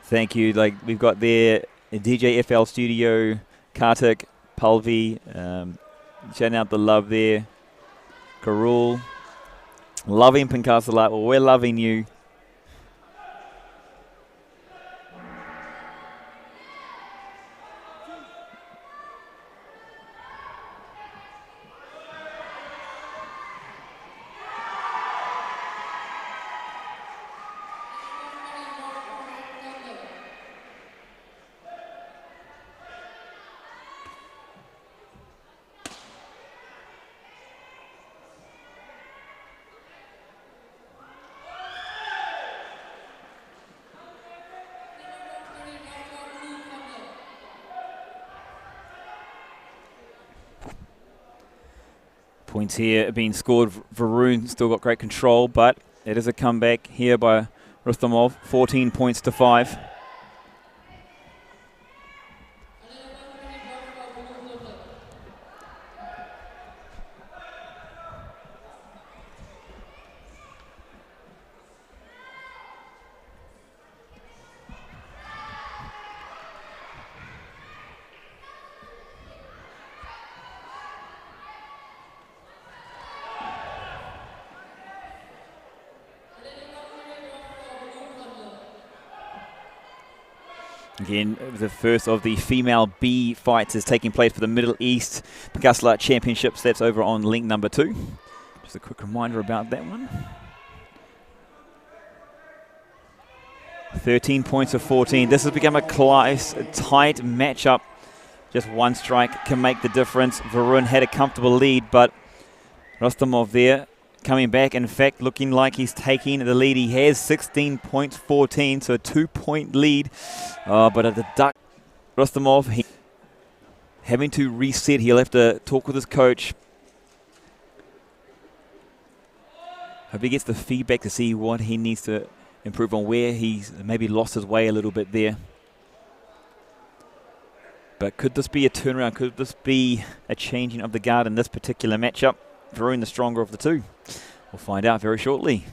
thank you. Like we've got there DJ FL Studio, Kartik, Palvi, shouting out the love there. Karul, loving Pencak Silat. Well, we're loving you. Points here being scored. Varun still got great control, but it is a comeback here by Rostomov. 14 points to 5. Again, the first of the female B fights is taking place for the Middle East Pencak Silat Championships. That's over on link number 2. Just a quick reminder about that one. 13 points of 14. This has become a close, tight matchup. Just one strike can make the difference. Varun had a comfortable lead, but Rostomov there coming back. In fact, looking like he's taking the lead. He has 16 points, 14, so a 2-point lead. But at the duck, Rostomov having to reset. He'll have to talk with his coach. Hope he gets the feedback to see what he needs to improve on, where he's maybe lost his way a little bit there. But could this be a turnaround? Could this be a changing of the guard in this particular matchup? Varun the stronger of the two. We'll find out very shortly.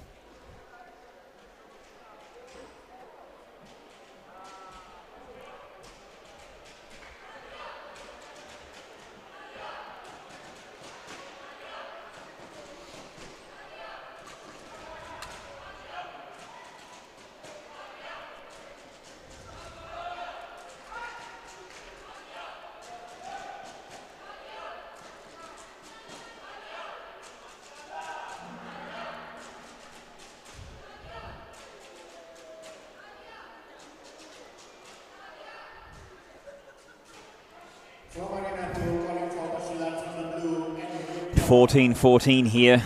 14-14 here.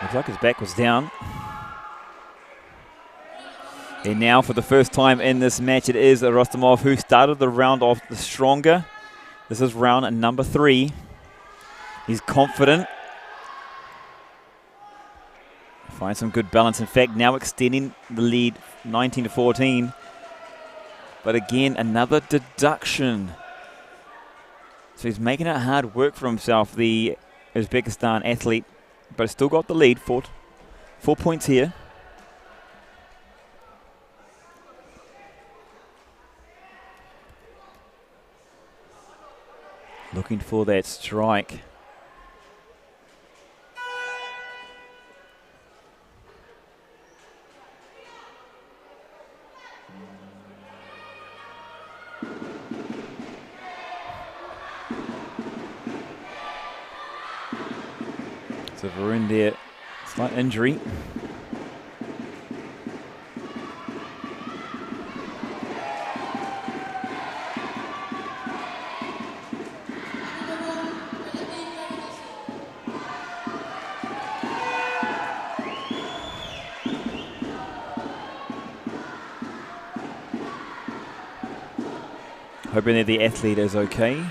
Looks like his back was down. And now for the first time in this match, it is Rostomov who started the round off the stronger. This is round number 3. He's confident. Finds some good balance. In fact, now extending the lead 19-14. But again, another deduction. So he's making it hard work for himself, the Uzbekistan athlete. But still got the lead, 4 points here. Looking for that strike. So Varun there, slight injury. Hoping that the athlete is okay.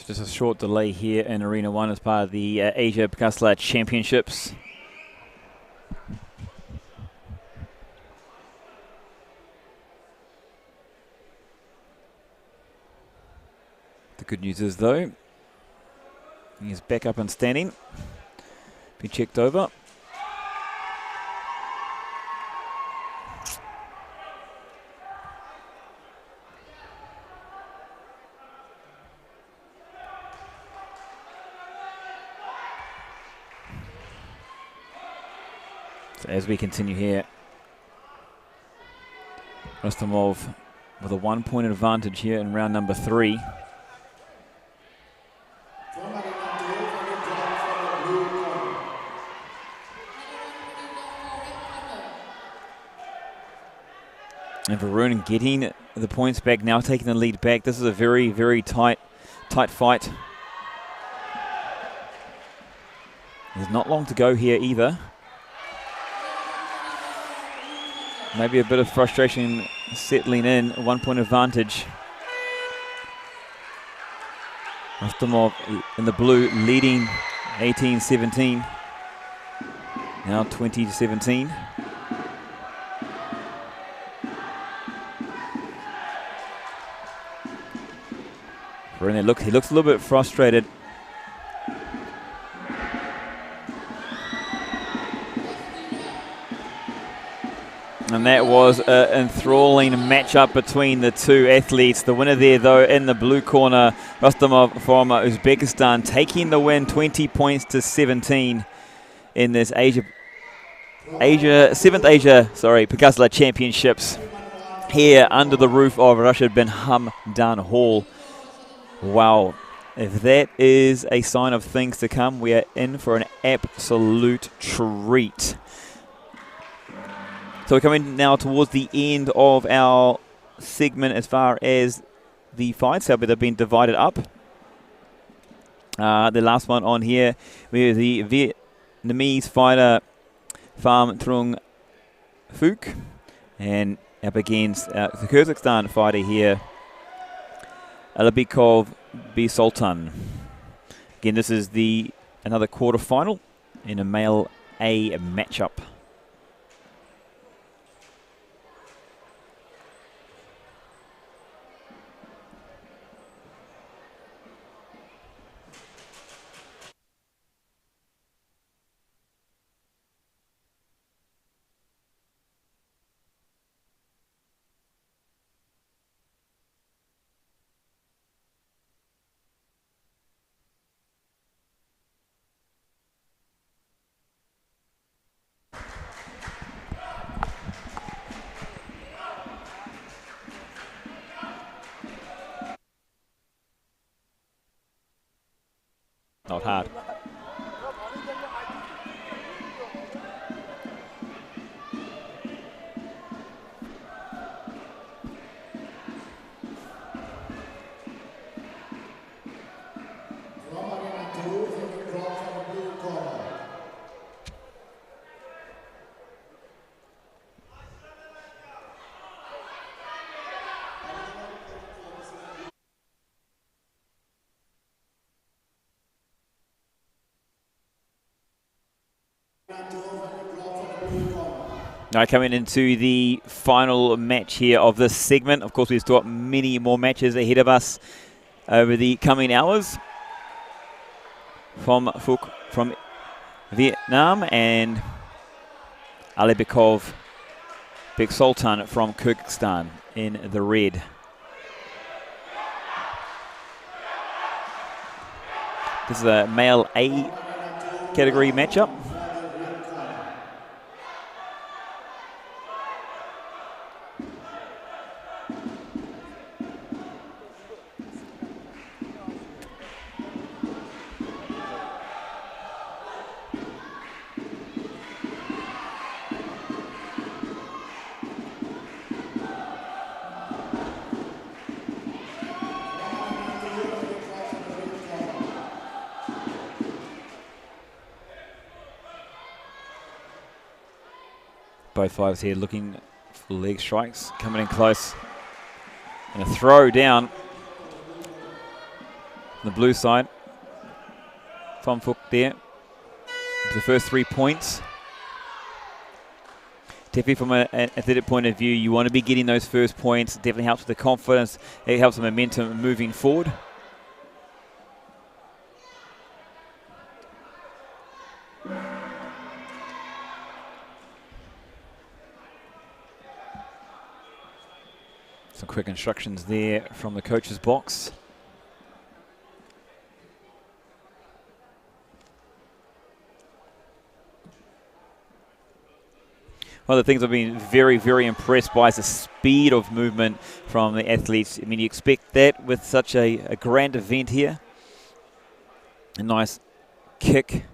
Just a short delay here in Arena 1 as part of the Asia Pencak Silat Championships. The good news is, though, he's back up and standing. Been checked over. As we continue here, Rostomov with a 1-point advantage here in round number 3. And Varun getting the points back, now taking the lead back. This is a very, very tight fight. There's not long to go here either. Maybe a bit of frustration settling in, a 1-point advantage. Rostomov in the blue leading 18-17. Now 20-17. He looks a little bit frustrated. And that was an enthralling matchup between the two athletes. The winner there, though, in the blue corner, Rostomov from Uzbekistan, taking the win 20 points to 17 in this Asia Pencak Silat Championships here under the roof of Rasih Bin Hamdan Hall. Wow. If that is a sign of things to come, we are in for an absolute treat. So we're coming now towards the end of our segment as far as the fights. They've been divided up. The last one on here, we have the Vietnamese fighter Pham Trung Phuc, and up against the Kyrgyzstan fighter here, Alibekov B. Sultan. Again, this is another quarterfinal in a male A matchup. Not hard. From Arena 2, second draw from the blue corner. Now coming into the final match here of this segment. Of course, we've got many more matches ahead of us over the coming hours. From Phuc from Vietnam and Alibekov Bek Sultan from Kyrgyzstan in the red. This is a male A category matchup. Both fighters here looking for leg strikes, coming in close. And a throw down on the blue side. Pham Phuc there. The first 3 points. Definitely from an athletic point of view, you want to be getting those first points. It definitely helps with the confidence. It helps the momentum moving forward. Some quick instructions there from the coach's box. One of the things I've been very, very impressed by is the speed of movement from the athletes. I mean, you expect that with such a grand event here. A nice kick.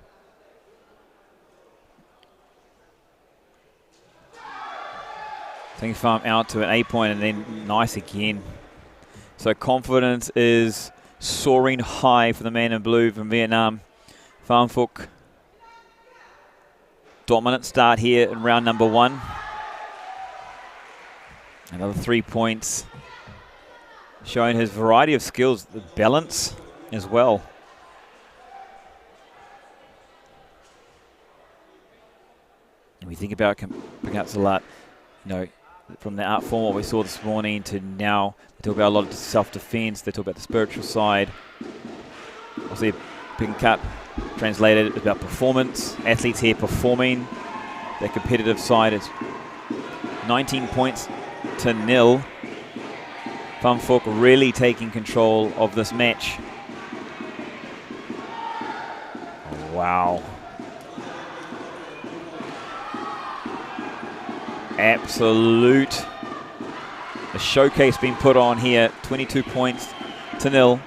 Taking Pham out to an A point and then nice again. So confidence is soaring high for the man in blue from Vietnam. Pham Phuc. Dominant start here in round number 1. Another 3 points. Showing his variety of skills, the balance as well. And we think about Pencak Silat, you know, from the art form, what we saw this morning to now, they talk about a lot of self-defense, they talk about the spiritual side. Obviously, Pencak translated about performance, athletes here performing. Their competitive side is 19 points to 0. Pham Phuc really taking control of this match. Oh, wow. Absolute. A showcase being put on here. 22 points to 0.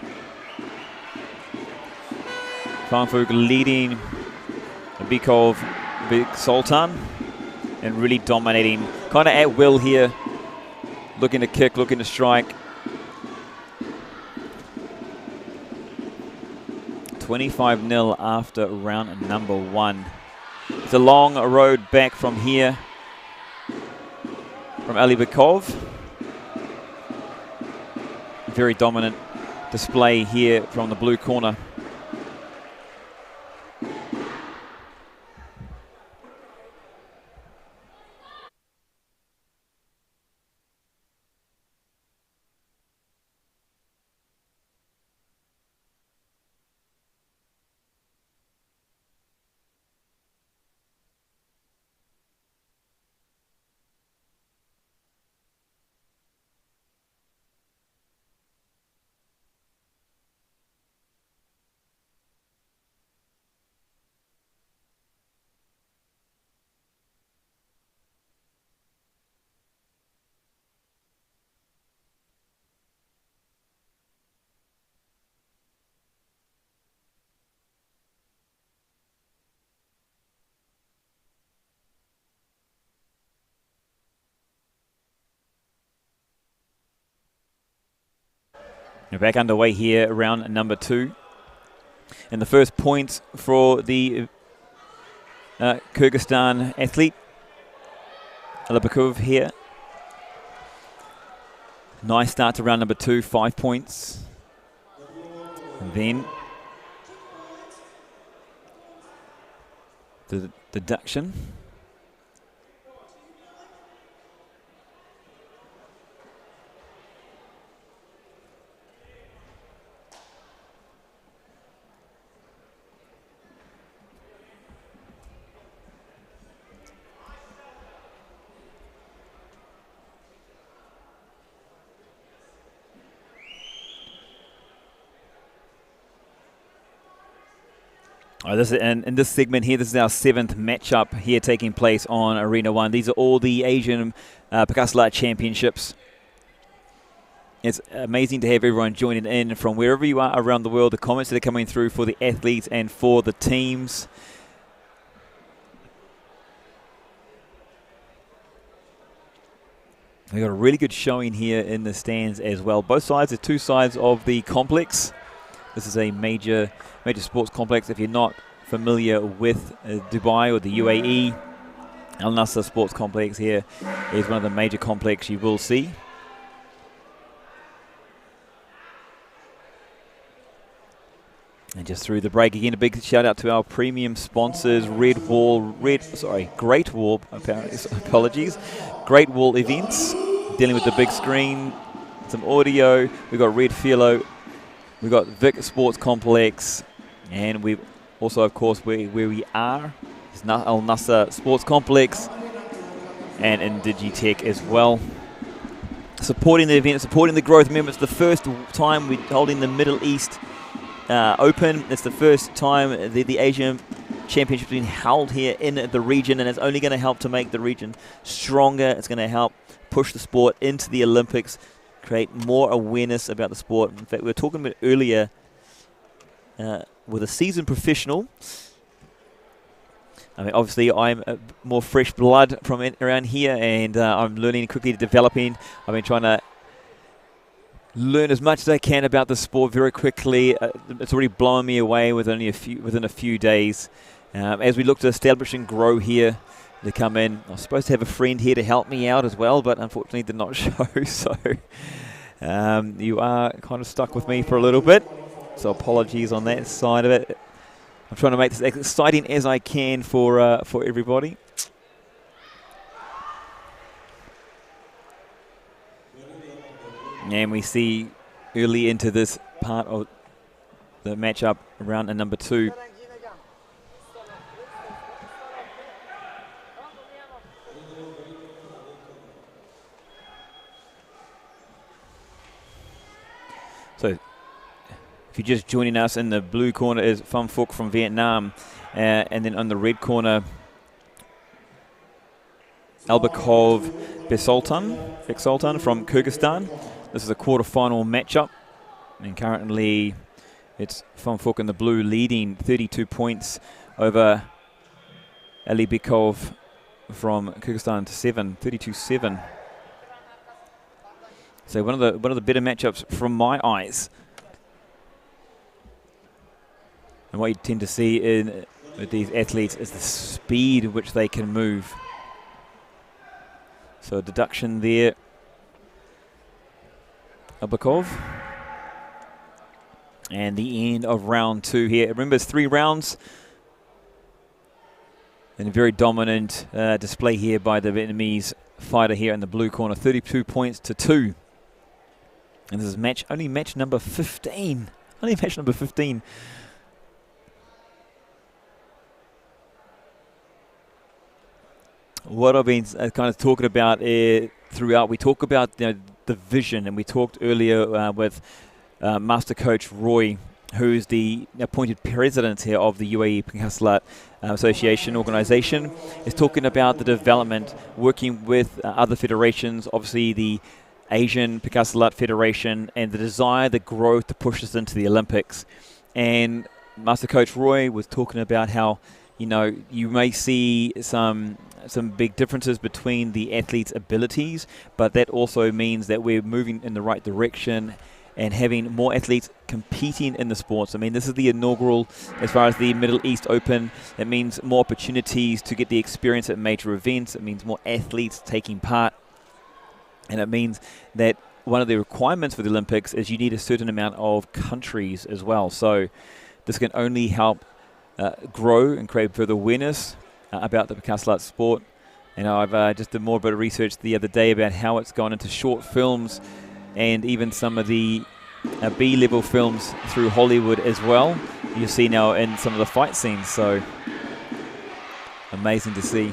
Pham Phuc leading Alibekov Bek Sultan and really dominating. Kind of at will here. Looking to kick, looking to strike. 25-0 after round number 1. It's a long road back from here. From Alibekov. Very dominant display here from the blue corner. We're back underway here, round number 2. And the first point for the Kyrgyzstan athlete, Alibekov here. Nice start to round number 2, 5 points. And then the deduction. And in this segment here, this is our 7th matchup here taking place on Arena 1. These are all the Asian Pencak Silat Championships. It's amazing to have everyone joining in from wherever you are around the world. The comments that are coming through for the athletes and for the teams. We've got a really good showing here in the stands as well. Both sides are 2 sides of the complex. This is a major sports complex. If you're not familiar with Dubai or the UAE, Nasr Sports Complex here is one of the major complexes you will see. And just through the break again, a big shout out to our premium sponsors, Great Wall apologies, Great Wall Events, dealing with the big screen, some audio. We've got Red Philo. We've got Vic Sports Complex, and we also, of course, where we are is Al Nasr Sports Complex, and in Digitech as well. Supporting the event, supporting the growth. Remember, it's the first time we're holding the Middle East Open. It's the first time the Asian Championship being held here in the region, and it's only going to help to make the region stronger. It's going to help push the sport into the Olympics, create more awareness about the sport. In fact, we were talking about earlier with a seasoned professional. I mean, obviously, I'm more fresh blood from around here, and I'm learning quickly, developing. I've been trying to learn as much as I can about the sport very quickly. It's already blown me away within a few days. As we look to establish and grow here, to come in. I was supposed to have a friend here to help me out as well, but unfortunately did not show. So you are kind of stuck with me for a little bit. So apologies on that side of it. I'm trying to make this as exciting as I can for everybody. And we see early into this part of the matchup, round number 2. So, if you're just joining us, in the blue corner is Pham Phuc from Vietnam, and then on the red corner, Alibekov Beksultan from Kyrgyzstan. This is a quarterfinal matchup, and currently it's Pham Phuc in the blue leading 32 points over Alibekov from Kyrgyzstan to 32-7. So one of the better matchups from my eyes. And what you tend to see with these athletes is the speed at which they can move. So a deduction there. Alibekov. And the end of round 2 here. Remember, it's 3 rounds. And a very dominant display here by the Vietnamese fighter here in the blue corner. 32 points to 2. And this is only match number 15. Only match number 15. What I've been kind of talking about throughout, we talk about the vision, and we talked earlier with Master Coach Roy, who's the appointed president here of the UAE Pencak Silat Association organization, is talking about the development, working with other federations, obviously the Asian Pencak Silat Federation, and the desire, the growth to push us into the Olympics. And Master Coach Roy was talking about how, you may see some big differences between the athletes' abilities, but that also means that we're moving in the right direction, and having more athletes competing in the sports. I mean, this is the inaugural as far as the Middle East Open. It means more opportunities to get the experience at major events. It means more athletes taking part. And it means that one of the requirements for the Olympics is you need a certain amount of countries as well. So this can only help grow and create further awareness about the Pencak Silat sport. And I've just did more bit of research the other day about how it's gone into short films and even some of the B-level films through Hollywood as well. You see now in some of the fight scenes, so amazing to see.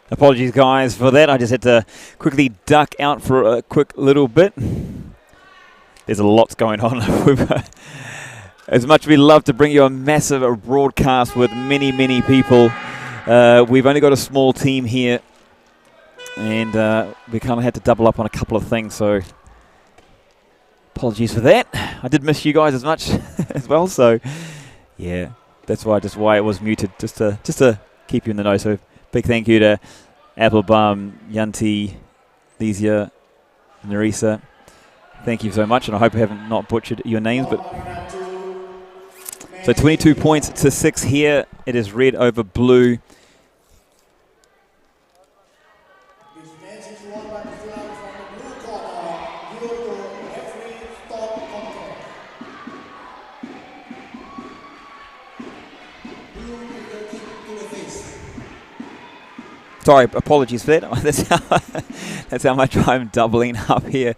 Apologies, guys, for that. I just had to quickly duck out for a quick little bit. There's a lot going on. As much as we love to bring you a massive broadcast with many, many people, we've only got a small team here, and we kind of had to double up on a couple of things, so apologies for that. I did miss you guys as much as well, so yeah, that's why it was muted, just to keep you in the know. So big thank you to Applebaum, Yanti, Lesia, Narisa. Thank you so much, and I hope I haven't not butchered your names. But so 22 points to 6 here. It is red over blue. Sorry, apologies for that. That's how much I'm doubling up here.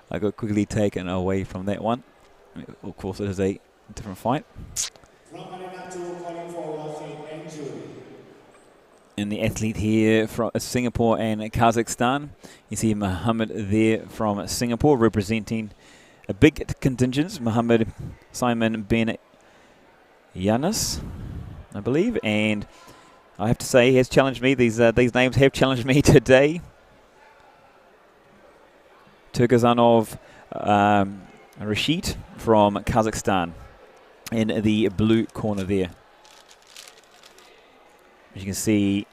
I got quickly taken away from that one. Of course, it is a different fight. And the athlete here from Singapore and Kazakhstan. You see Mohammed there from Singapore representing a big contingent. Mohammed Simon bin Yanis, I believe, and I have to say, he has challenged me. These names have challenged me today. Turkazanov Rashid from Kazakhstan in the blue corner there. As you can see,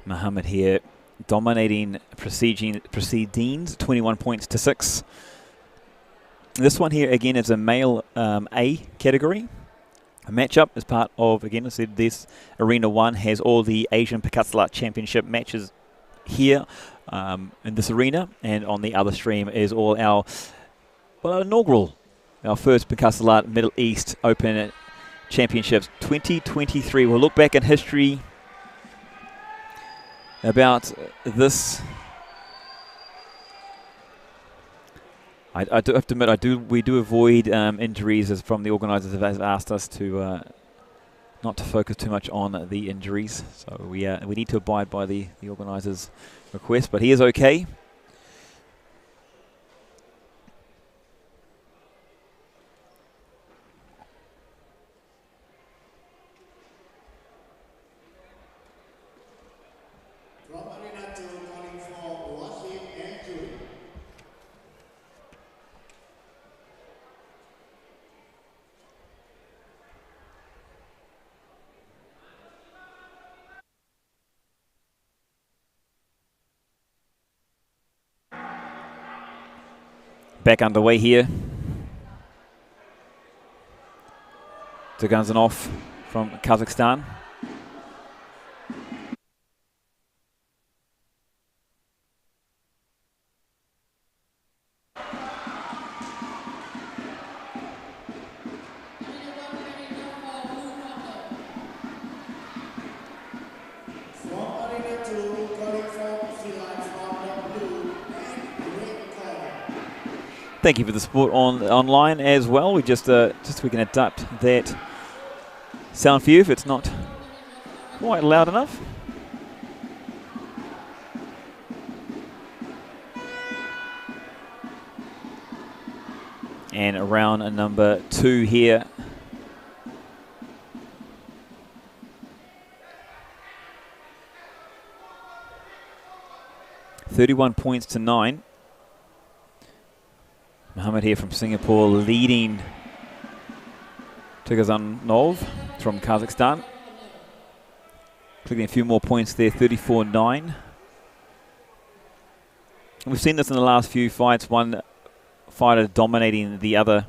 Mohammed here dominating proceedings, 21 points to 6. This one here, again, is a male A category. A matchup as part of, again, I said this Arena 1 has all the Asian Pencak Silat Championship matches here in this arena. And on the other stream is all our, inaugural, our first Pencak Silat Middle East Open Championships 2023. We'll look back in history about this. I do have to admit, we do avoid injuries, as from the organisers have asked us to not to focus too much on the injuries. So we need to abide by the organisers' request. But he is okay. Back underway here. Turganzanov from Kazakhstan. Thank you for the support online as well. We just we can adapt that sound for you if it's not quite loud enough. And round number 2 here. $31 points to 9. Mohammed here from Singapore leading Turkazanov from Kazakhstan. Clicking a few more points there, 34-9. We've seen this in the last few fights, one fighter dominating the other.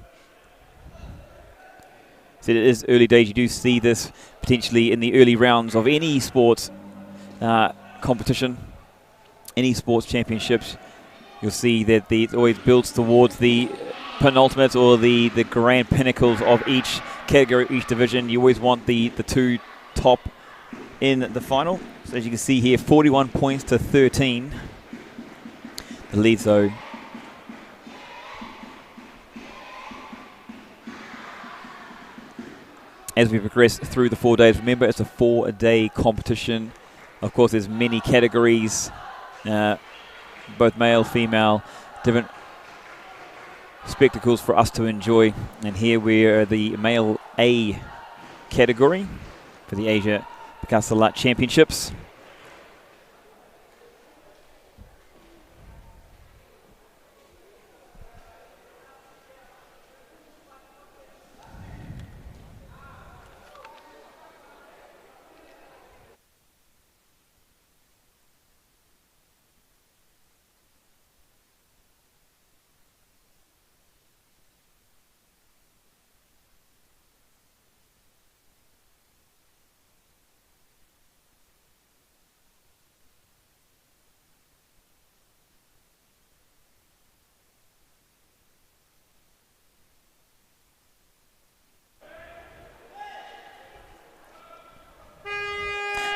So it is early days. You do see this potentially in the early rounds of any sports competition, any sports championships. You'll see that it always builds towards the penultimates or the grand pinnacles of each category, each division. You always want the two top in the final. So as you can see here, 41 points to 13. The leads though. As we progress through the 4 days, remember it's a 4-day competition. Of course, there's many categories, both male, female, different spectacles for us to enjoy. And here we're the male A category for the Asian Pencak Silat Championships.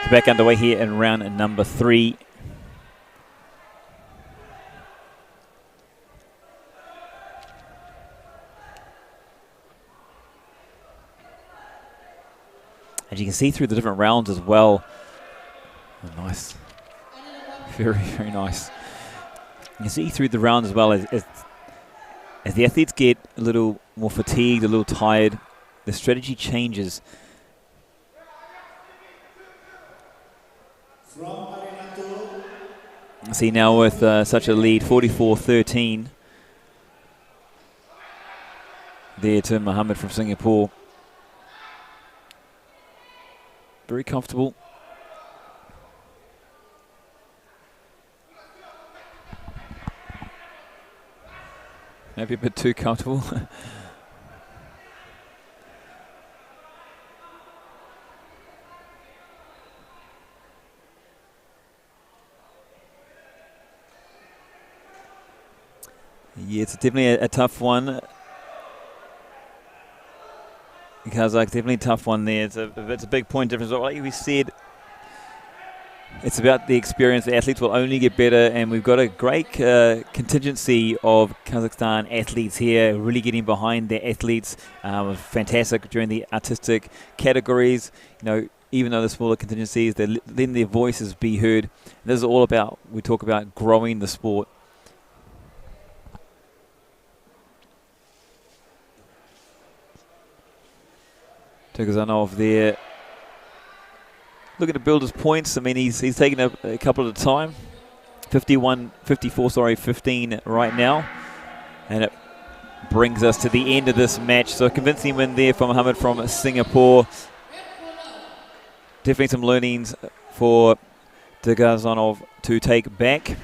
Back underway here in round number 3. As you can see through the different rounds as well. Oh, nice. Very, very nice. You can see through the rounds as well as the athletes get a little more fatigued, a little tired, the strategy changes. See now with such a lead, 44-13. There to Mohammed from Singapore. Very comfortable. Maybe a bit too comfortable. Yeah, it's definitely a tough one. Kazakh, definitely a tough one there. It's a big point difference. Like we said, it's about the experience. The athletes will only get better, and we've got a great contingency of Kazakhstan athletes here, really getting behind their athletes. Fantastic during the artistic categories. You know, even though the smaller contingencies, then their voices be heard. This is all about, we talk about growing the sport. Tugazanov there, looking to build his points. I mean, he's taken a couple at a time. 15 right now. And it brings us to the end of this match. So a convincing win there from Mohammed from Singapore. Definitely some learnings for Tugazanov to take back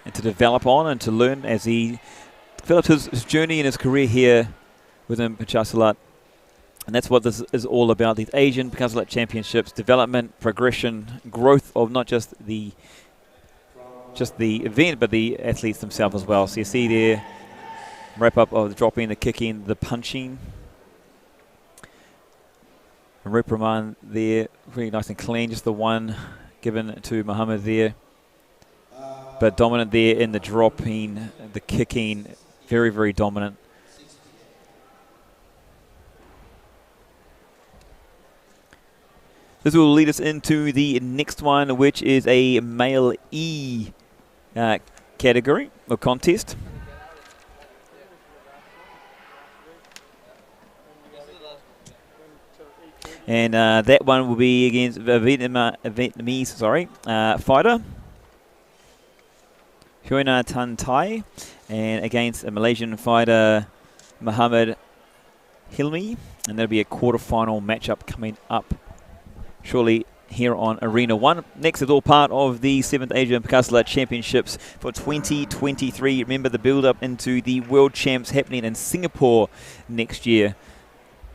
and to develop on and to learn as he developed his journey in his career here within Pencak Silat. And that's what this is all about, these Asian Pencak Silat Championships, development, progression, growth of not just the event, but the athletes themselves as well. So you see there, wrap up of the dropping, the kicking, the punching. Reprimand there, really nice and clean, just the one given to Mohammed there. But dominant there in the dropping, the kicking, very, very dominant. This will lead us into the next one, which is a male E category or contest. And that one will be against a Vietnamese fighter, Huina Tan Thai, and against a Malaysian fighter, Muhammad Hilmi. And that'll be a quarterfinal matchup coming up shortly here on Arena 1. Next is all part of the 7th Asian Pencak Silat Championships for 2023. Remember the build-up into the World Champs happening in Singapore next year.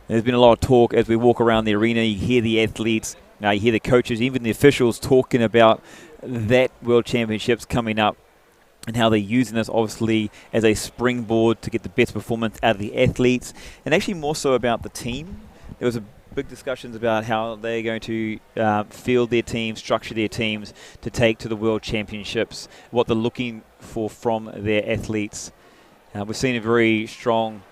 There's been a lot of talk as we walk around the arena. You hear the athletes, you hear the coaches, even the officials talking about that World Championships coming up and how they're using this obviously as a springboard to get the best performance out of the athletes, and actually more so about the team. There was a big discussions about how they're going to field their teams, structure their teams to take to the World Championships, what they're looking for from their athletes. We've seen a very strong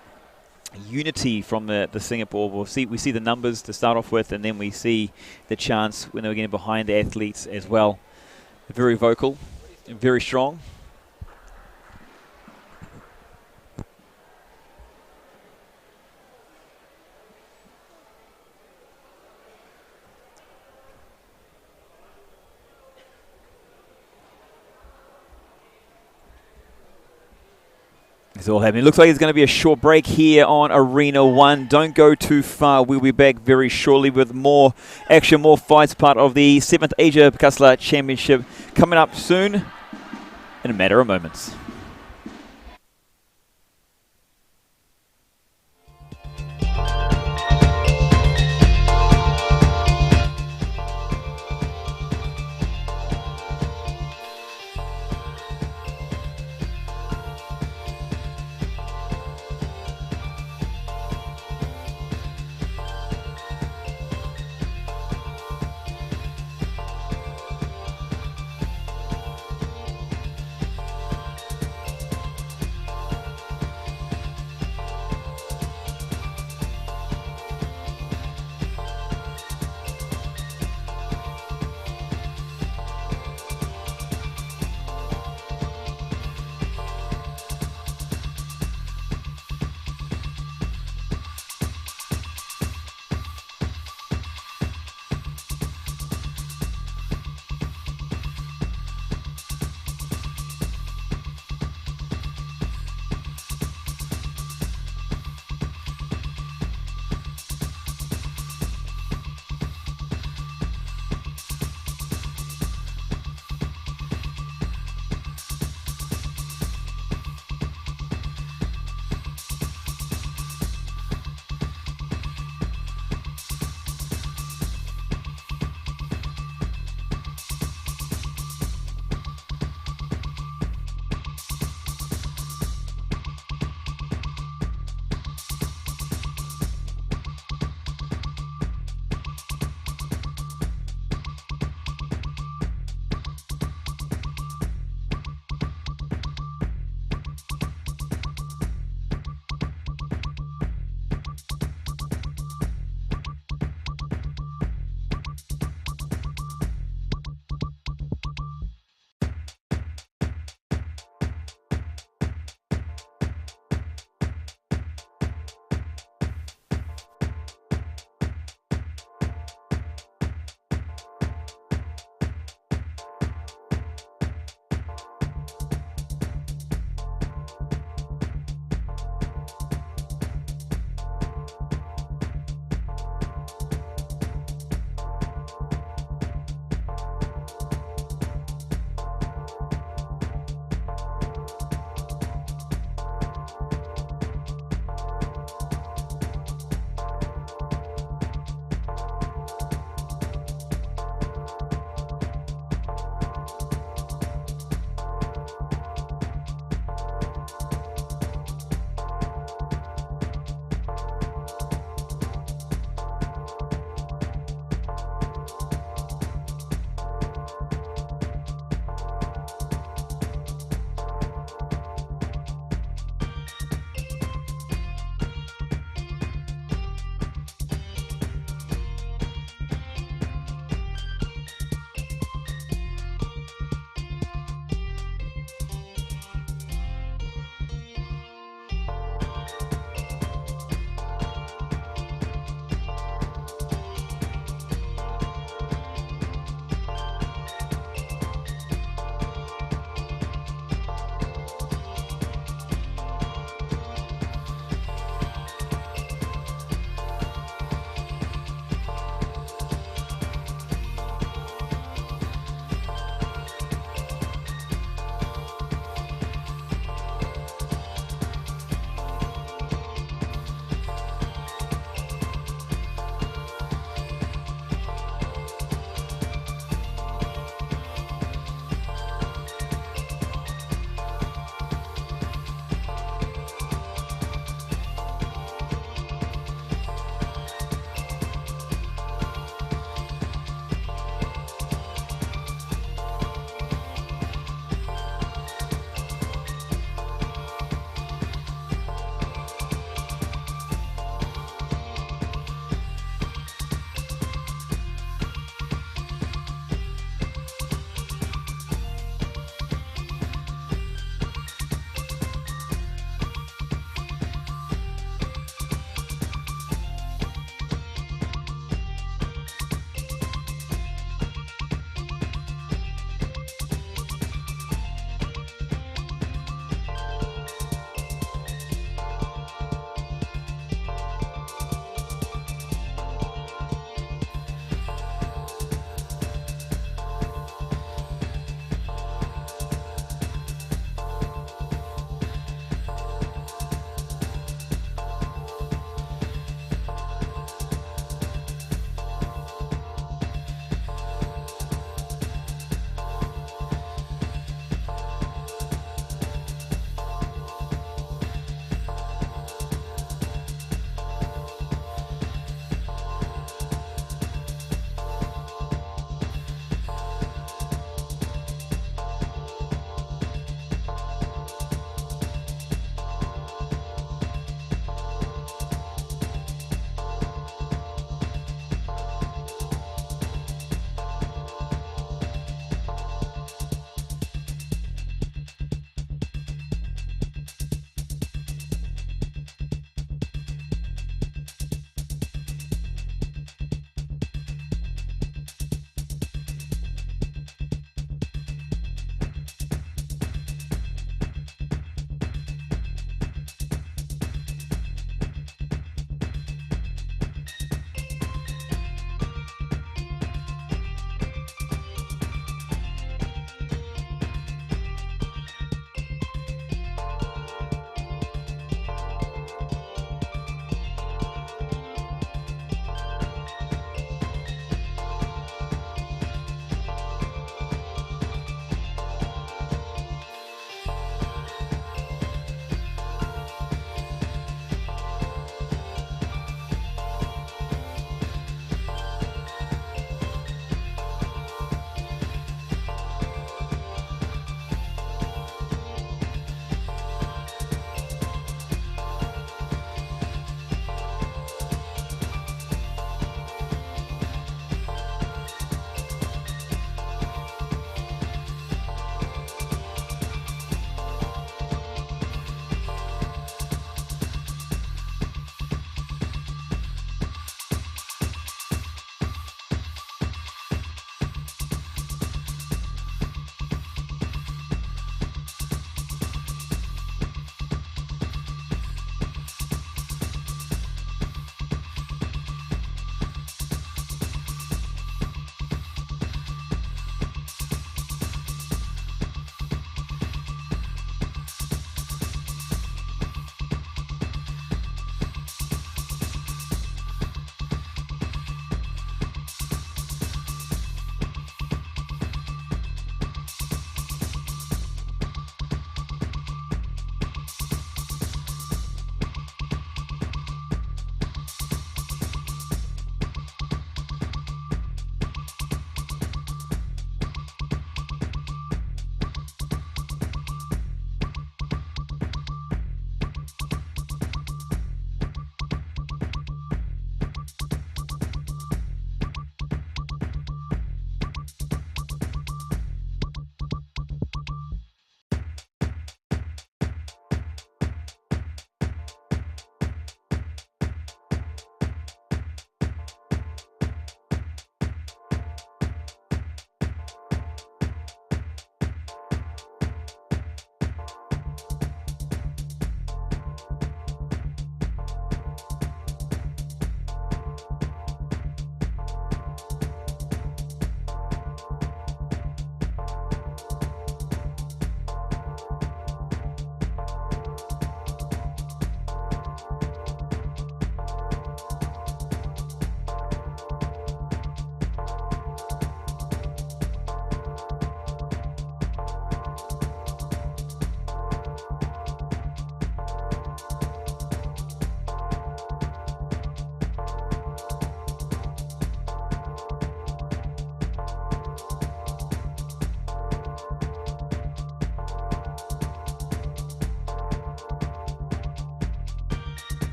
unity from the Singapore. We see the numbers to start off with, and then we see the chance when they're getting behind the athletes as well. They're very vocal, very strong. It's all happening. Looks like it's going to be a short break here on Arena 1. Don't go too far. We'll be back very shortly with more action, more fights, part of the 7th Asia Pencak Silat Championship coming up soon in a matter of moments.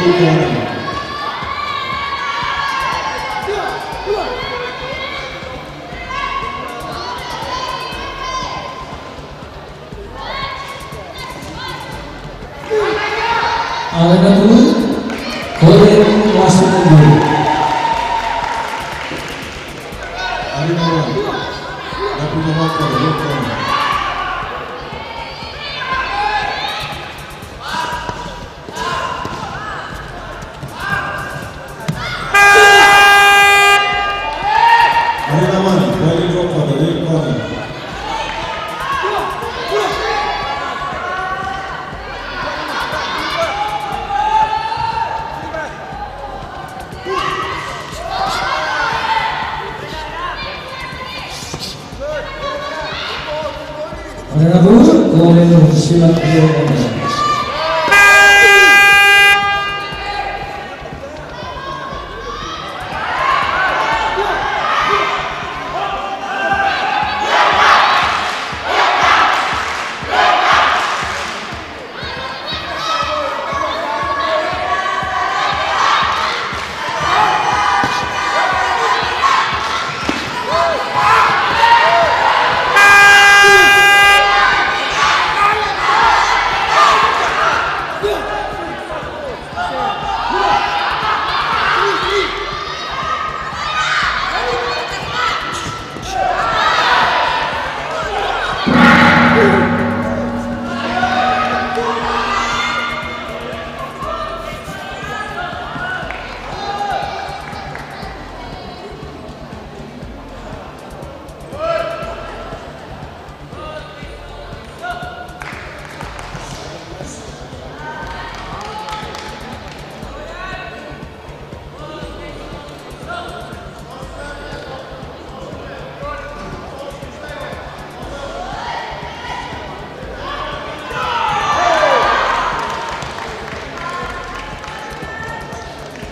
blue corner. Arena 2, Korean Washington. Arena 1, Dapur nomor blue corner. Arena 1, boiling draw for the red corner. Arena 2, Korean Silat Championships.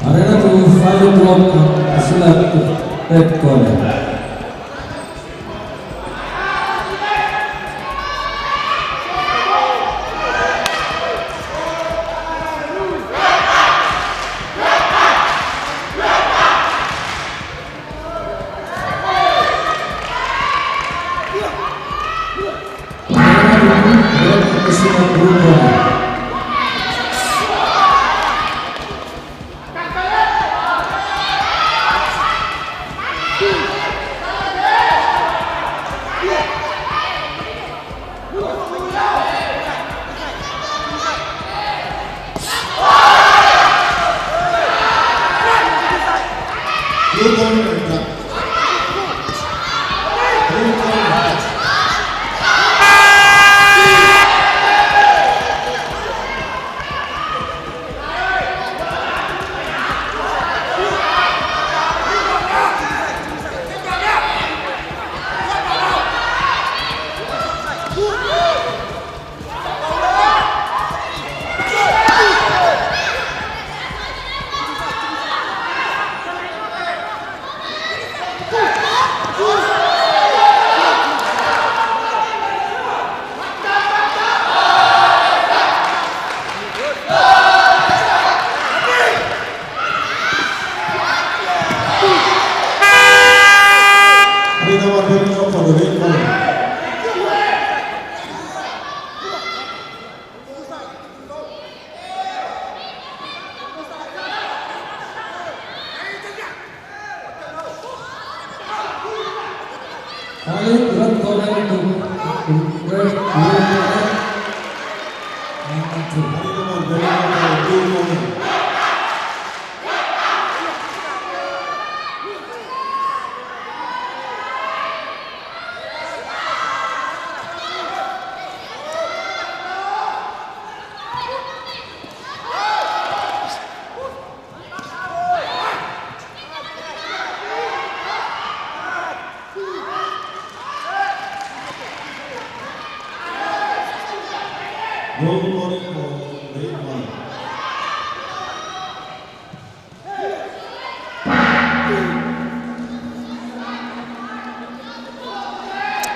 Arena 2, final drop Silat red corner. Blue corner and black. Blue corner.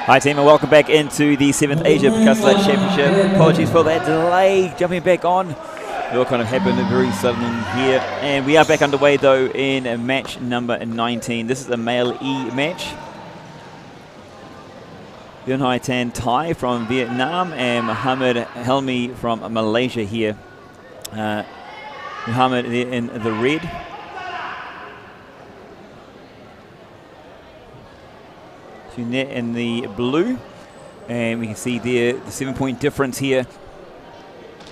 Hi team, and welcome back into the 7th Asian Pencak Silat Championship. Apologies for that delay, jumping back on It all kind of happened very suddenly here. And we are back underway though in match number 19. This is a male E match. Vian Hai Tan Thai from Vietnam and Muhammad Helmi from Malaysia here. Muhammad in the red. Jeanette in the blue. And we can see there the 7-point difference here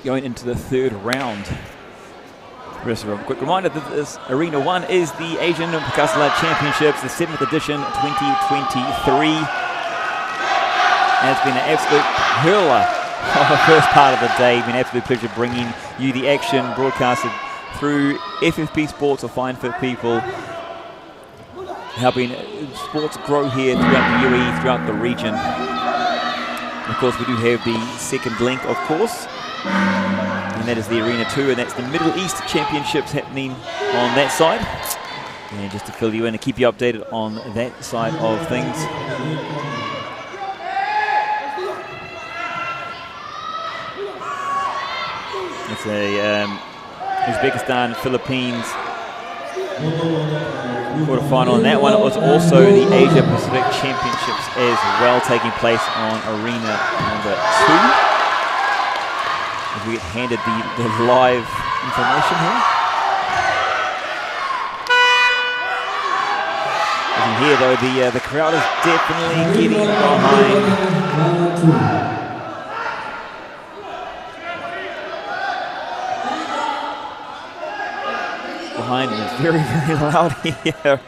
going into the third round. Just a quick reminder that this Arena 1 is the Asian Pencak Silat Championships, the 7th edition 2023. And it's been an absolute hurler of the first part of the day. It's been an absolute pleasure bringing you the action broadcasted through FFP Sports or Fine Fit People, helping sports grow here throughout the UAE, throughout the region. And of course, we do have the second link, of course. And that is the Arena 2, and that's the Middle East Championships happening on that side. And just to fill you in and keep you updated on that side of things. It's a Uzbekistan, Philippines quarterfinal, and that one was also the Asia Pacific Championships as well, taking place on Arena number 2. As we get handed the live information here. As you hear though, the crowd is definitely getting behind him. It's very, very loud here.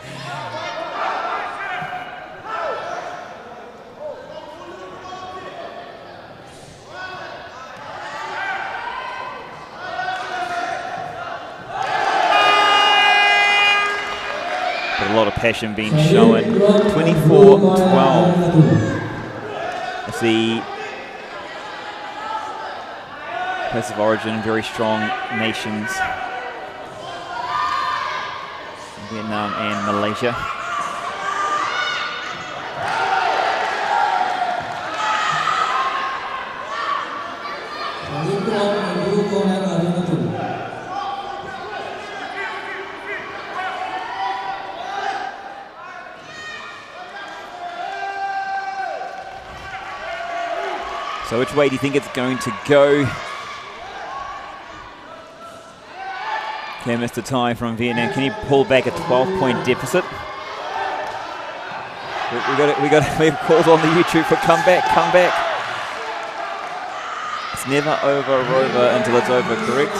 A lot of passion being shown. 24-12. That's the place of origin, very strong nations. Vietnam and Malaysia. So which way do you think it's going to go? Okay, Mr. Thai from Vietnam, can he pull back a 12-point deficit? We have calls on the YouTube for come back. It's never over until it's over, correct?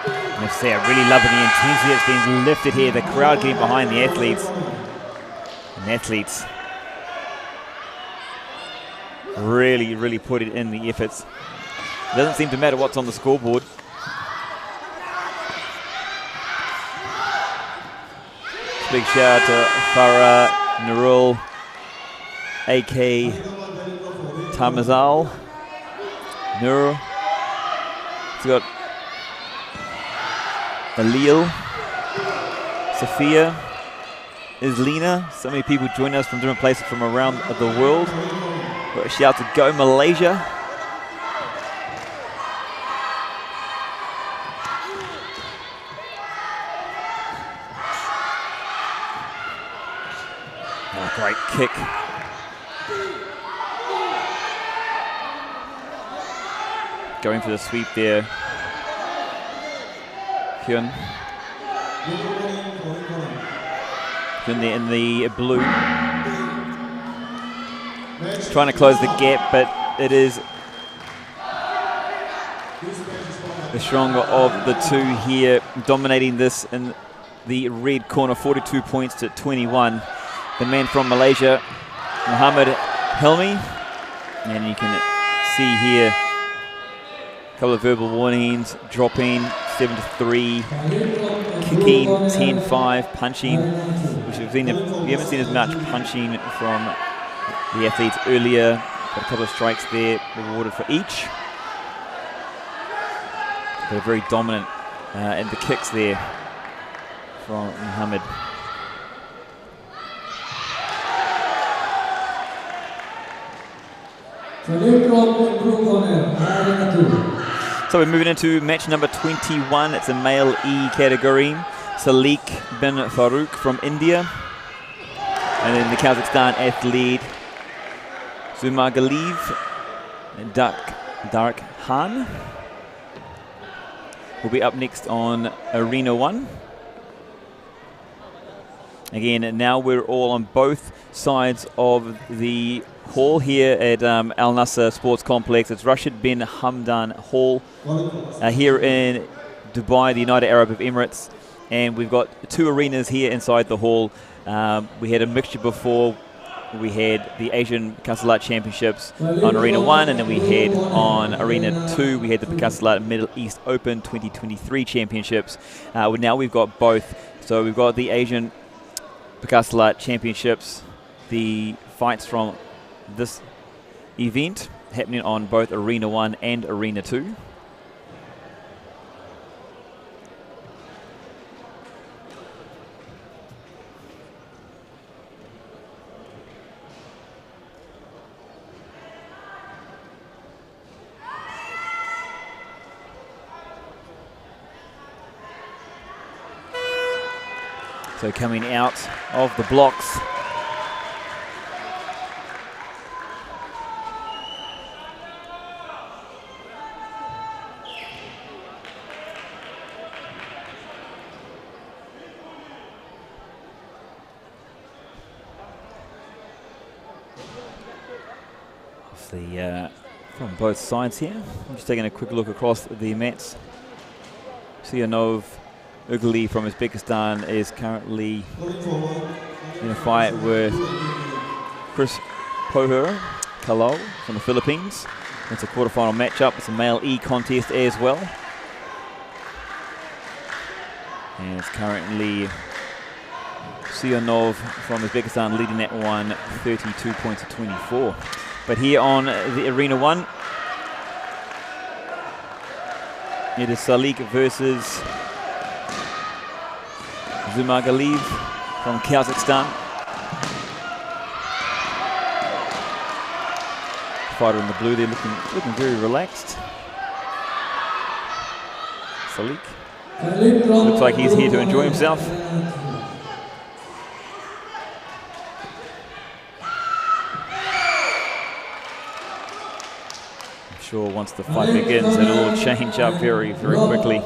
I have to say, I really love the intensity that's being lifted here. The crowd getting behind the athletes. And the athletes really put it in the efforts. It doesn't seem to matter what's on the scoreboard. Big shout out to Farah, Nurul, AK, Tamazal, Nur. It's got Alil, Sophia, Islina. So many people join us from different places from around the world. Got a shout to Go Malaysia. Oh, great kick. Going for the sweep there. Hyun. Hyun there in the blue. Trying to close the gap, but it is the stronger of the two here, dominating this in the red corner, 42 points to 21. The man from Malaysia, Muhammad Helmi, and you can see here a couple of verbal warnings, dropping 7-3, kicking 10-5, punching, which we haven't seen as much punching from the athletes earlier. Got a couple of strikes there rewarded for each. They're very dominant in the kicks there from Muhammad. Solid drop in blue corner, Arena 2. So we're moving into match number 21. It's a male E category. Salik bin Farouk from India. And then the Kazakhstan athlete Zumagaliv Dark Khan will be up next on Arena 1. Again, now we're all on both sides of the hall here at Al Nasr Sports Complex. It's Rasih Bin Hamdan Hall here in Dubai, the United Arab Emirates. And we've got two arenas here inside the hall. We had a mixture before. We had the Asian Pencak Silat Championships on Arena 1, and then we had on Arena 2, we had the Pencak Silat Middle East Open 2023 Championships. Now we've got both. So we've got the Asian Pencak Silat Championships, the fights from this event happening on both Arena 1 and Arena 2. So coming out of the blocks, from both sides here. I'm just taking a quick look across the mats. Sionov Ugly from Uzbekistan is currently in a fight with Chris Pohur Kalau from the Philippines. It's a quarterfinal matchup. It's a male E contest as well. And it's currently Sionov from Uzbekistan leading that one 32 points to 24. But here on the Arena 1, it is Salik versus Zumagaliv from Kazakhstan. Fighter in the blue, they're looking very relaxed. Salik looks like he's here to enjoy himself. I'm sure once the fight begins, it'll all change up very, very quickly.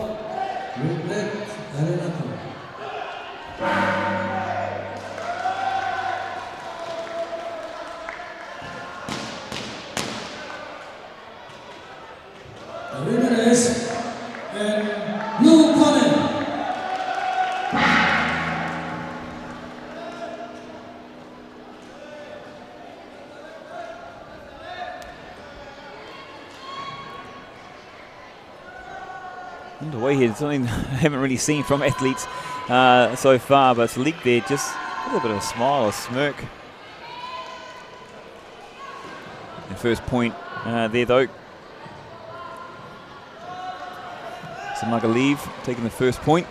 Underway here, something I haven't really seen from athletes so far, but Salik there, just a little bit of a smile, a smirk. And first point there though. Zumagaliv taking the first point.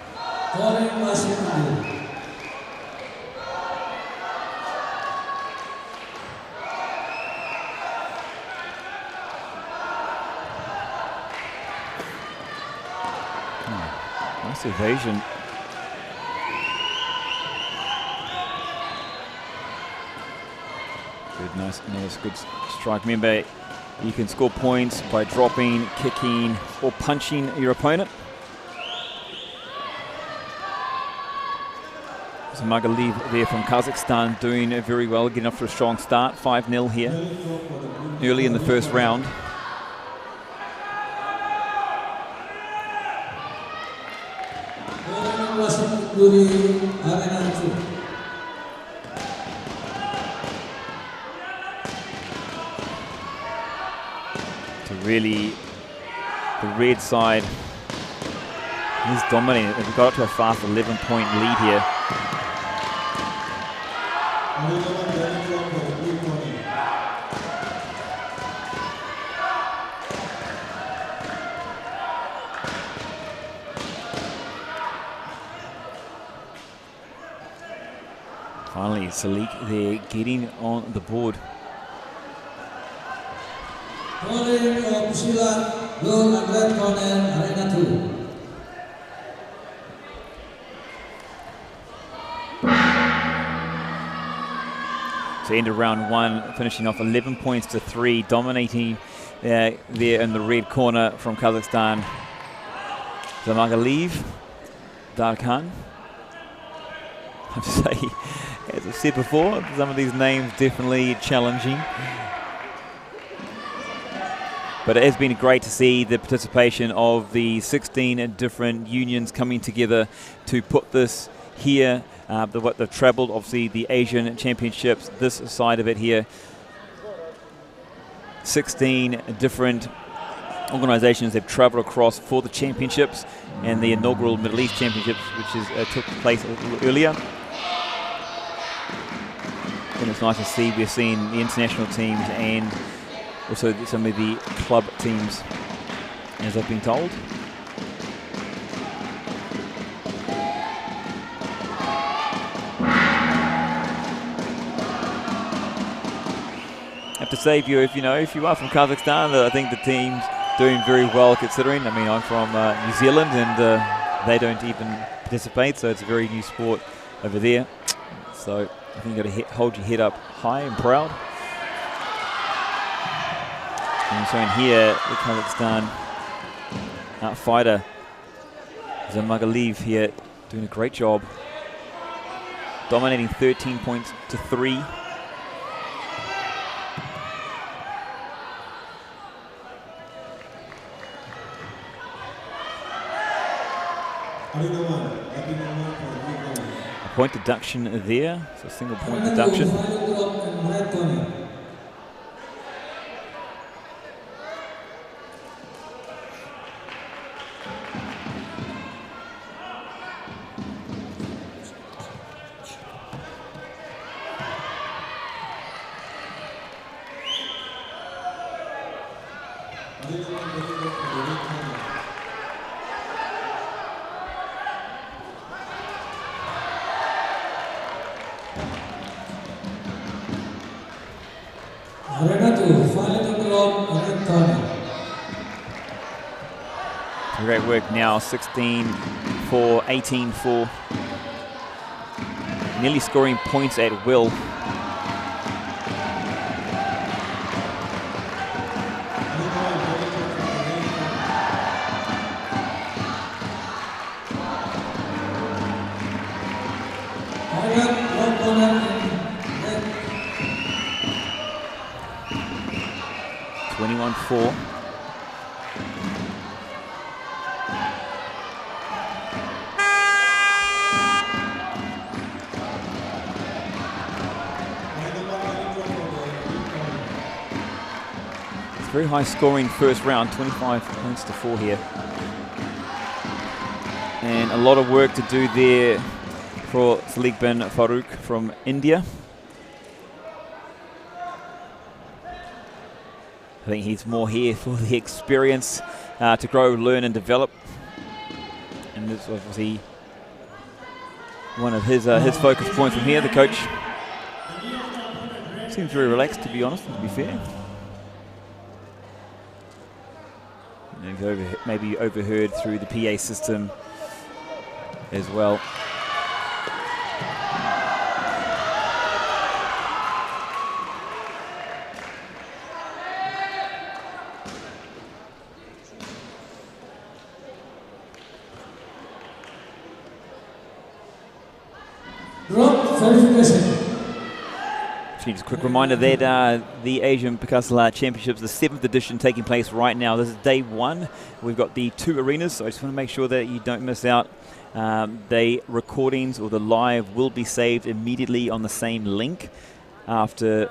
Nice evasion. Nice, good strike. Remember, you can score points by dropping, kicking, or punching your opponent. Zumagaliv there from Kazakhstan doing very well, getting off to a strong start. 5-0 here, early in the first round. So really, the red side is dominating. They've got up to a fast 11-point lead here. Finally, Salik there getting on the board. Calling of Silat, blue and red corner, Arena 2. So end of round one, finishing off 11 points to 3, dominating there in the red corner from Kazakhstan. Zamagaliv Darkhan. I have to say, as I said before, some of these names definitely challenging. But it has been great to see the participation of the 16 different unions coming together to put this here. What they've travelled, obviously the Asian Championships, this side of it here. 16 different organisations have travelled across for the championships and the inaugural Middle East Championships, which took place a little earlier. And it's nice to see we're seeing the international teams and also some of the club teams, as I've been told. To say if you are from Kazakhstan, I think the team's doing very well considering. I mean, I'm from New Zealand and they don't even participate, so it's a very new sport over there. So I think you've got to hold your head up high and proud. And so in here, the Kazakhstan fighter Zamagaliv here doing a great job, dominating 13 points to 3. A point deduction there, so a single point deduction. Arena 2, final clock, red corner. Great work now, 16-4, 18-4. Nearly scoring points at will. Very high scoring first round, 25 points to 4 here. And a lot of work to do there for Rasih Bin Farooq from India. I think he's more here for the experience to grow, learn and develop. And this was obviously one of his focus points from here. The coach seems very relaxed, to be honest, to be fair. Maybe overheard through the PA system as well. Drop verification. Just a quick reminder that the Asian Pencak Silat Championships, the 7th edition, taking place right now. This is day 1. We've got the 2 arenas, so I just want to make sure that you don't miss out. The recordings or the live will be saved immediately on the same link after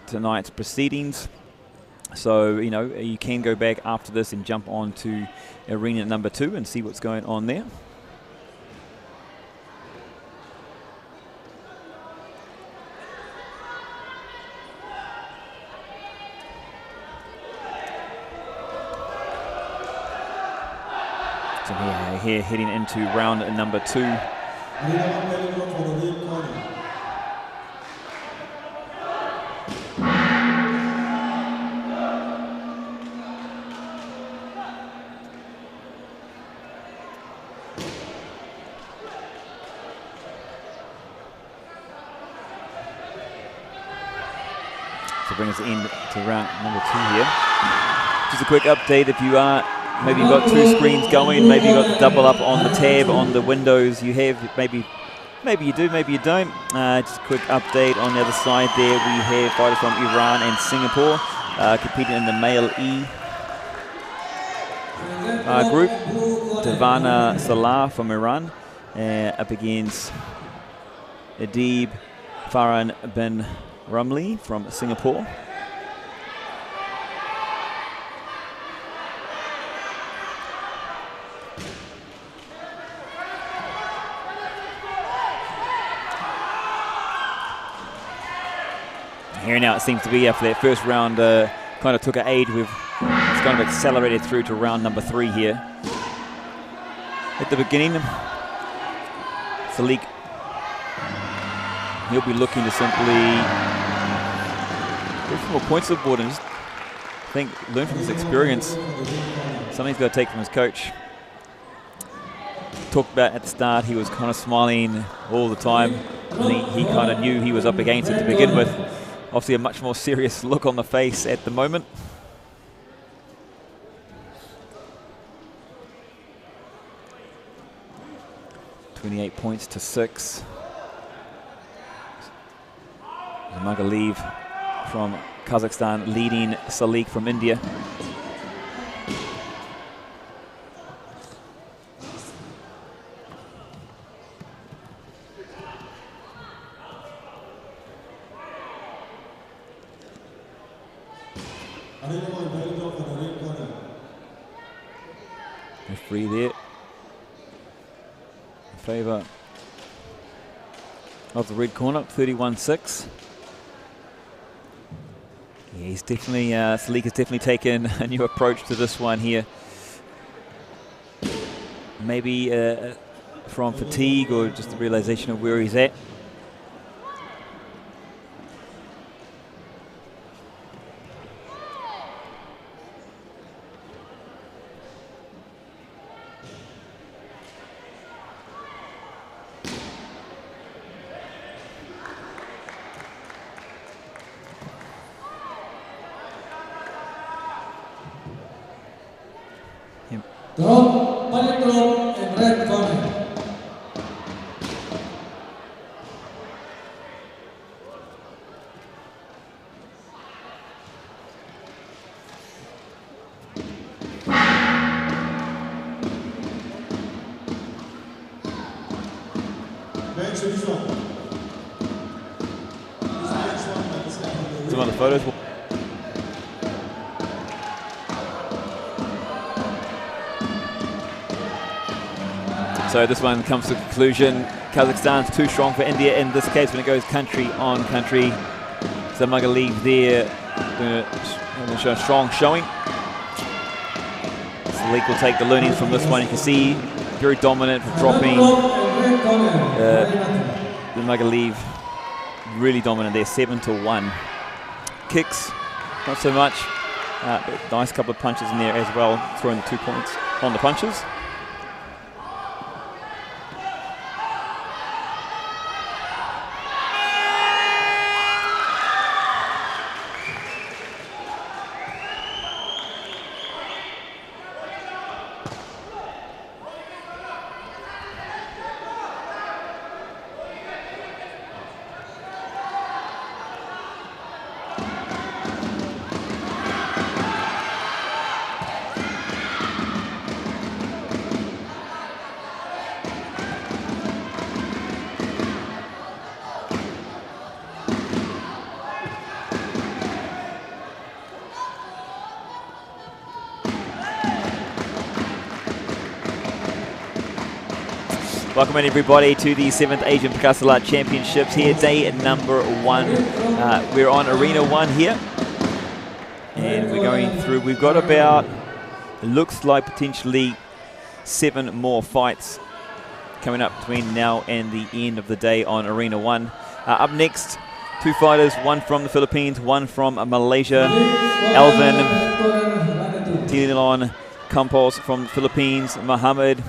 tonight's proceedings. So, you can go back after this and jump on to arena number 2 and see what's going on there. Here heading into round number 2. bring us in to round number 2 here. Just a quick update if you are, maybe you've got 2 screens going, maybe you've got the double up on the tab on the windows you have, maybe you do, maybe you don't. Just a quick update on the other side there, we have fighters from Iran and Singapore competing in the male E group. Davana Salah from Iran up against Adib Farhan bin Rumli from Singapore. Here now it seems to be after that first round kind of took an aid. It's kind of accelerated through to round number 3 here. At the beginning, Salik, he'll be looking to simply get some more points on the board and just, I think, learn from his experience. Something he's got to take from his coach. Talked about at the start, he was kind of smiling all the time. He kind of knew he was up against it to begin with. Obviously a much more serious look on the face at the moment. $28 points to 6. Magalev from Kazakhstan leading Salik from India. Referee there in favour of the red corner, 31-6. Yeah, he's definitely, Salik has definitely taken a new approach to this one here. Maybe from fatigue or just the realisation of where he's at. Drop, balik drop, and red corner. Some other photos. So this one comes to conclusion. Kazakhstan's too strong for India in this case when it goes country on country. So Magalev there going to show a strong showing. Salik will take the learnings from this one. You can see very dominant for dropping. Magalev really dominant there, 7-1. Kicks, not so much. But nice couple of punches in there as well, throwing the 2 points on the punches. Welcome in everybody to the 7th Asian Pencak Silat Championships here, day number 1. We're on Arena 1 here. And we're going through, we've got about, it looks like potentially 7 more fights coming up between now and the end of the day on Arena 1. Up next, 2 fighters, one from the Philippines, one from Malaysia. Alvin Tililon Campos from the Philippines, Muhammad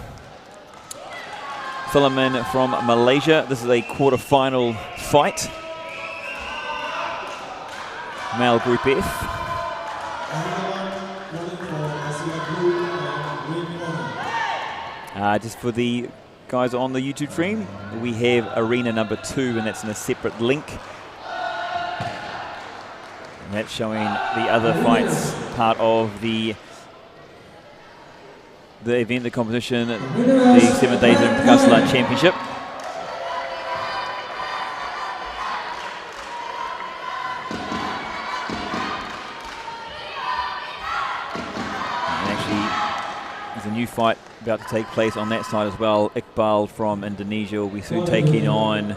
Philaman from Malaysia. This is a quarter-final fight. Male Group F. Just for the guys on the YouTube stream, we have arena number 2, and that's in a separate link. And that's showing the other fights, part of the event, the competition, the 7th Asian Pencak Silat Championship. And actually, there's a new fight about to take place on that side as well. Iqbal from Indonesia will be soon taking on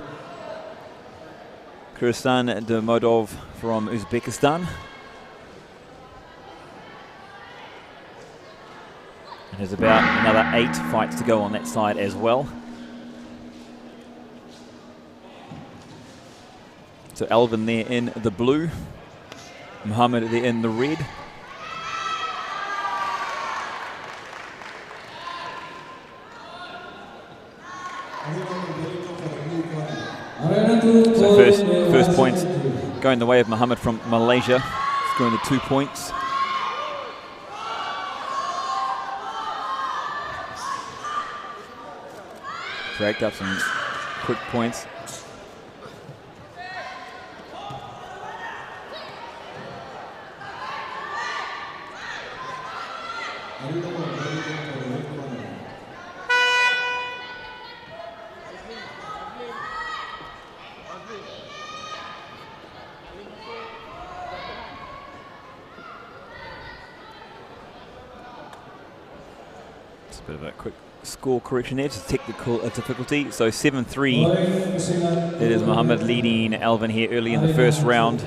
Kirsan Demodov from Uzbekistan. And there's about another 8 fights to go on that side as well. So Alvin there in the blue, Muhammad there in the red. So first points going the way of Muhammad from Malaysia. He's going to 2 points. Dragged up some quick points. It's a bit of a quick score correction there, just technical difficulty. So 7-3. It is Muhammad leading Alvin here early in the first round.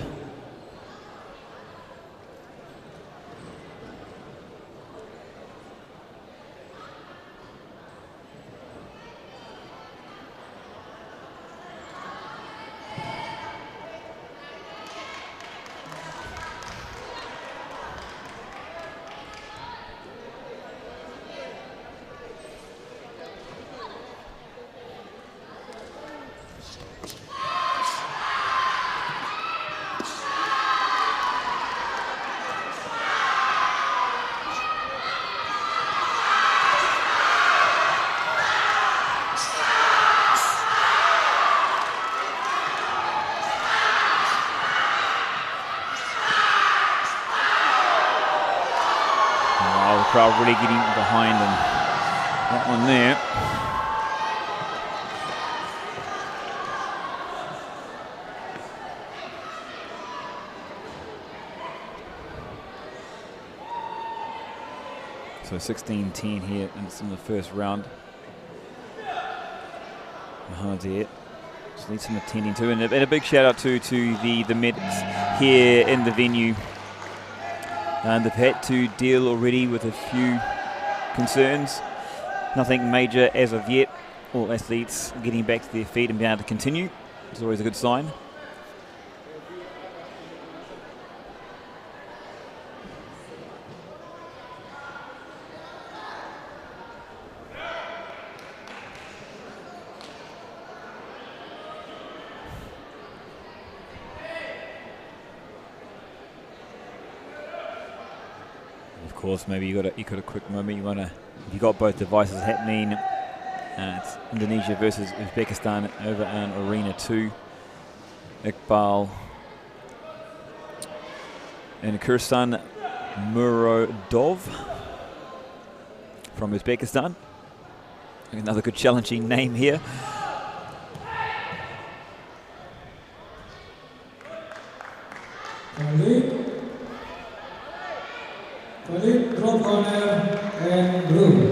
Crowd really getting behind him. That one there. So 16-10 here, and it's in the first round. Muhammad here just needs some attending to, and a big shout out to the medics here in the venue. And they've had to deal already with a few concerns. Nothing major as of yet. All athletes getting back to their feet and being able to continue. It's always a good sign. Of course, maybe you got a quick moment. You got both devices happening. It's Indonesia versus Uzbekistan over in Arena 2. Iqbal and Kirsan Murodov from Uzbekistan. Another good challenging name here. Drop corner and blue.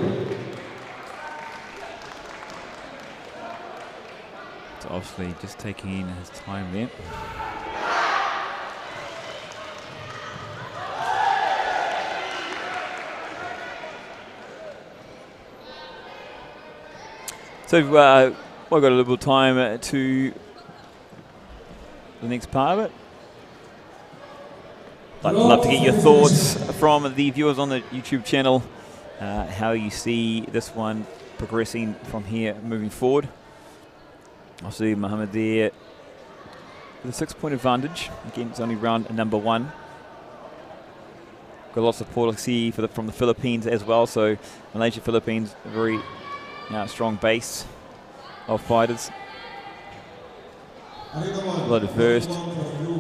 So obviously just taking his time there. So we've got a little bit of time to the next part of it. I'd love to get your thoughts from the viewers on the YouTube channel, how you see this one progressing from here moving forward. I see Muhammad there with a 6-point advantage. Again, it's only round number 1. Got lots of support, I see, from the Philippines as well. So Malaysia, Philippines, a very strong base of fighters. A lot of versed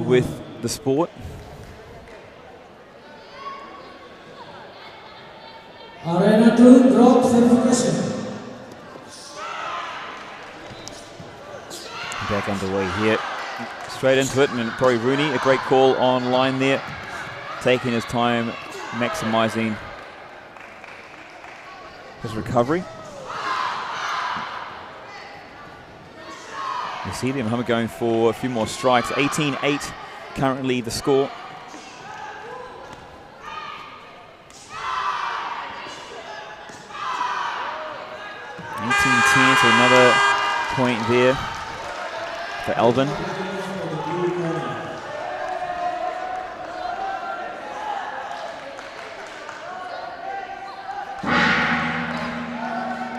with the sport. Arena 2 drop certification. Back underway here. Straight into it, and probably Rooney, a great call on line there. Taking his time, maximising his recovery. You see them, Muhammad going for a few more strikes. 18-8 currently the score. 18-10, so another point there for Alvin.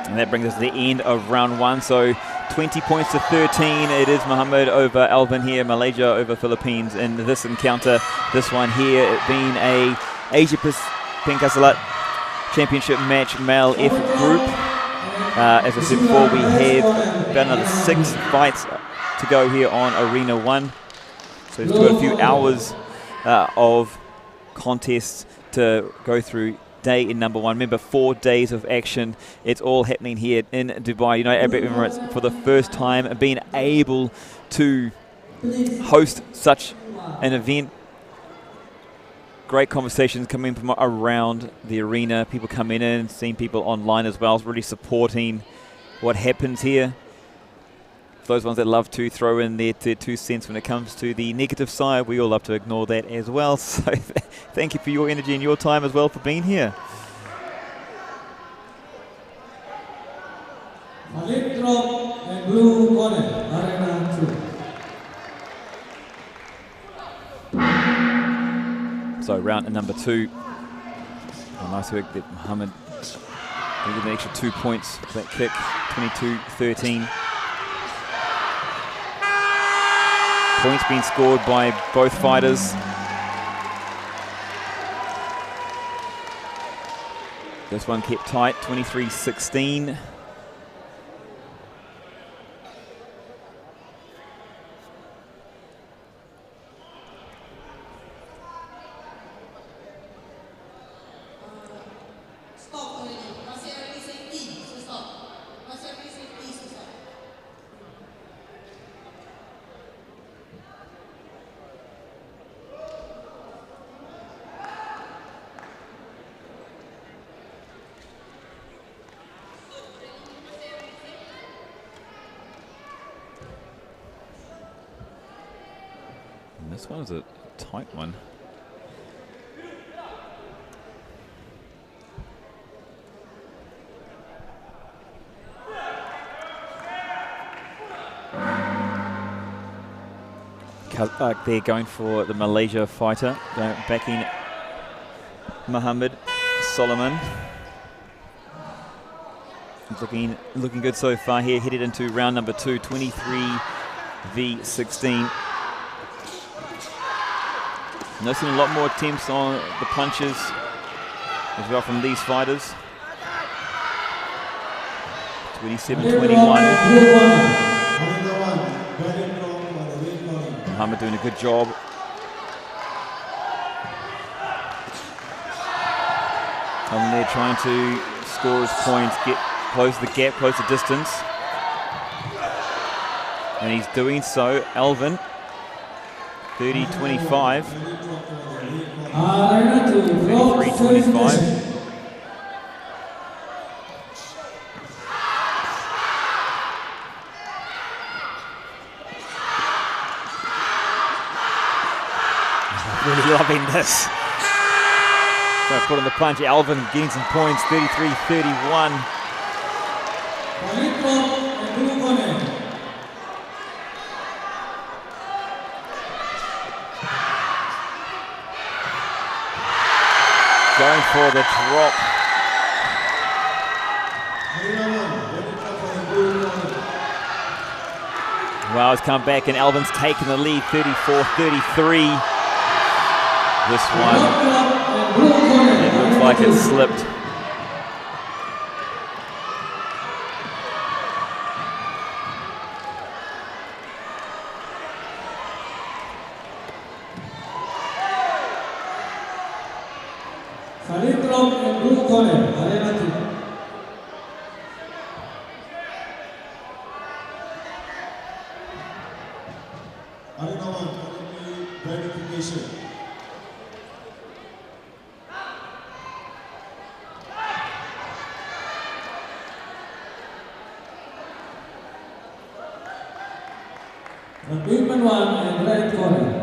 And that brings us to the end of round 1. So 20 points to 13. It is Muhammad over Alvin here, Malaysia over Philippines in this encounter. This one here, it being a Asian Pencak Silat Championship match, male F group. As I said before, we have about another 6 fights to go here on Arena 1. So it's got a few hours of contests to go through. Day in number 1. Remember, 4 days of action. It's all happening here in Dubai, United Arab Emirates, for the first time, and being able to host such an event. Great conversations coming from around the arena. People coming in, seeing people online as well, really supporting what happens here. For those ones that love to throw in their 2 cents when it comes to the negative side, we all love to ignore that as well. So thank you for your energy and your time as well for being here. Malik drop and blue corner, Arena 2. So round number 2. Nice work that Muhammad gave an extra 2 points for that kick. 22-13. Points being scored by both fighters. This one kept tight, 23-16. This one is a tight one. They're going for the Malaysia fighter, backing Muhammad Solomon. Looking good so far here, headed into round number 2, 23-16. Noticing a lot more attempts on the punches as well from these fighters. 27-21. Muhammad doing a good job. And they're trying to score his points, close the gap, close the distance. And he's doing so. Alvin, 30-25. 33-25. Really loving this. So put on the punch. Alvin getting some points. 33-31. Going for the drop. Wow, it's come back and Alvin's taken the lead, 34-33. This one, it looks like it slipped. Commitment 1 and red corner.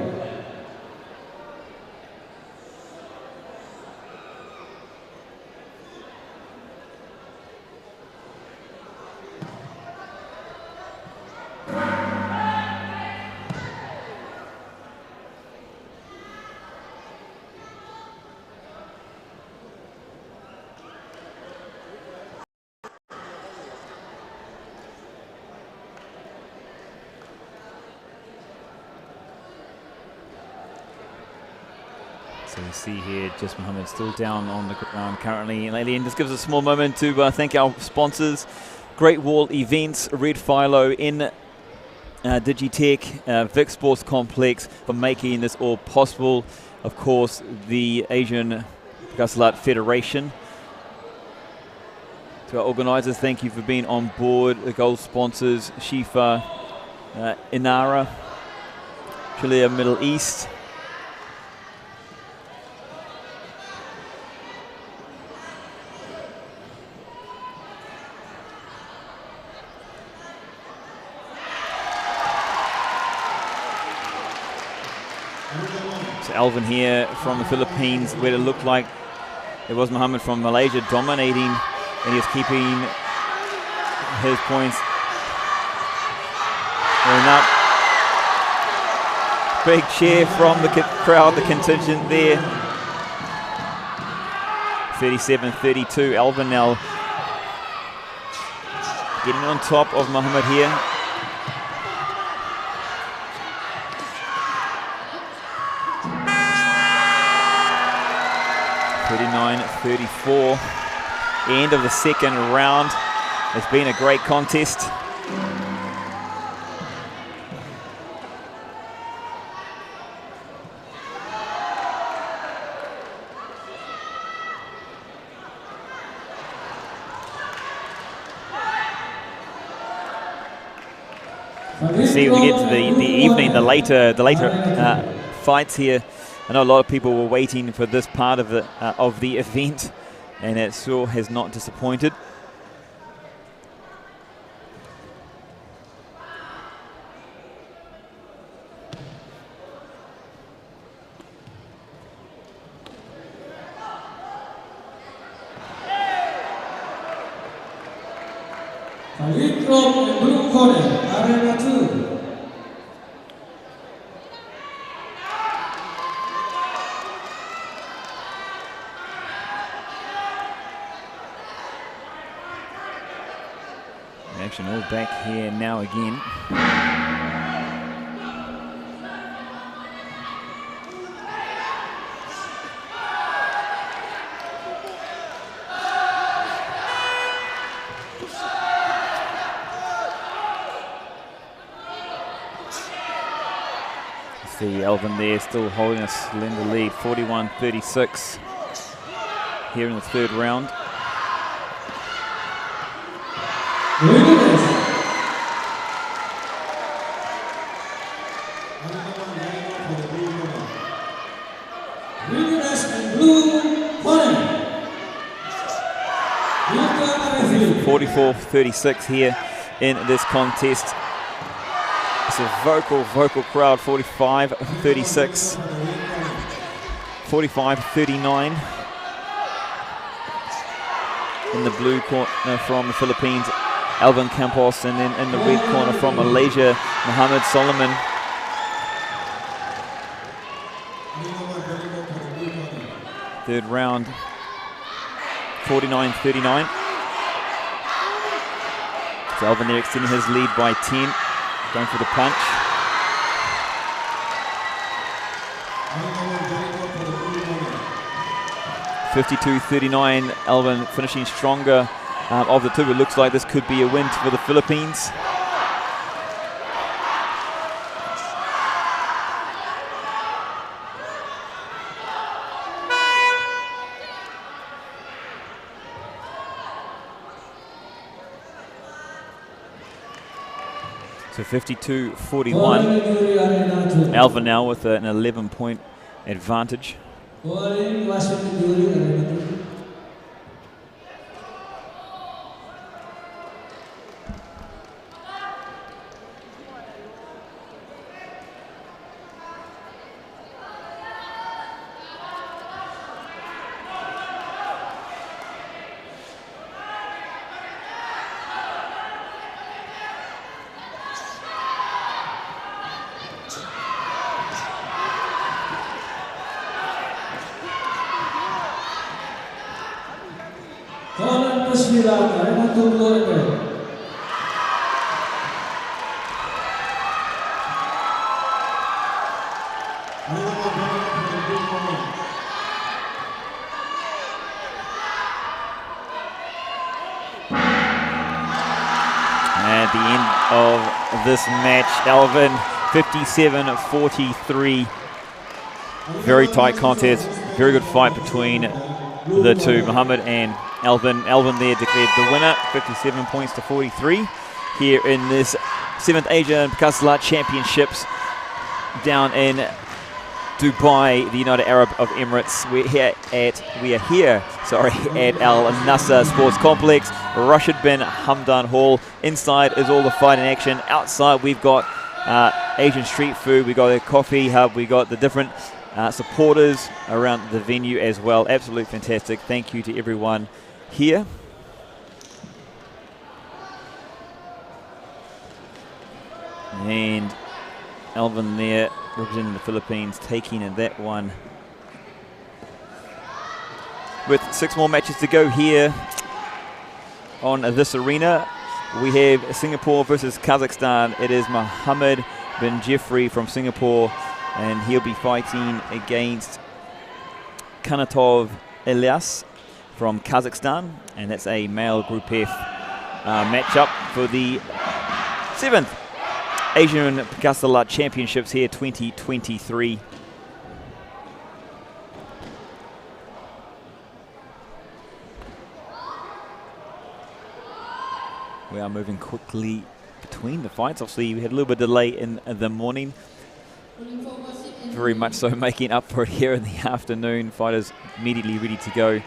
So you see here, just Mohammed still down on the ground currently. And this gives us a small moment to thank our sponsors, Great Wall Events, Red Philo in Digitech, Vic Sports Complex for making this all possible. Of course, the Asian Pencak Silat Federation. To our organisers, thank you for being on board. The gold sponsors, Shifa, Inara, Chilia Middle East. So Alvin here from the Philippines, where it looked like it was Mohammed from Malaysia dominating, and he's keeping his points. Going up. Big cheer from the crowd, the contingent there. 37-32, Alvin now getting on top of Mohammed here. .34, end of the second round. It's been a great contest. You see, we get to the evening, the later fights here. I know a lot of people were waiting for this part of the event, and it sure has not disappointed. Khalid from the blue corner, Arena 2. Action all back here now again. See Alvin there still holding a slender lead, 41-36 here in the third round. Blue corner. 44-36 here in this contest. It's a vocal crowd. 45-36, 45-39 in the blue corner from the Philippines, Alvin Campos, and then in the red corner from Malaysia, Muhammad Solomon. Third round, 49-39. So Alvin there extending his lead by 10. Going for the punch. 52-39, Alvin finishing stronger of the two. It looks like this could be a win for the Philippines. So 52-41. Alvin now with an 11-point advantage. At the end of this match, Alvin 57-43. Very tight contest, very good fight between the two, Muhammad and Alvin. Alvin there declared the winner, 57 points to 43, here in this 7th Asian Pencak Silat Championships down in Dubai, the United Arab Emirates. We are here at Al Nasr Sports Complex, Rasih Bin Hamdan Hall. Inside is all the fight in action. Outside we've got Asian street food, we got a coffee hub, we got the different supporters around the venue as well. Absolutely fantastic. Thank you to everyone here. And Alvin there representing the Philippines, taking in that one. With 6 more matches to go here on this arena, we have Singapore versus Kazakhstan. It is Mohammed bin Jeffrey from Singapore, and he'll be fighting against Kanatov Ilyas from Kazakhstan, and that's a male Group F matchup for the 7th Asian Pencak Silat Championships here 2023. We are moving quickly between the fights. Obviously, we had a little bit of delay in the morning. Very much so making up for it here in the afternoon. Fighters immediately ready to go.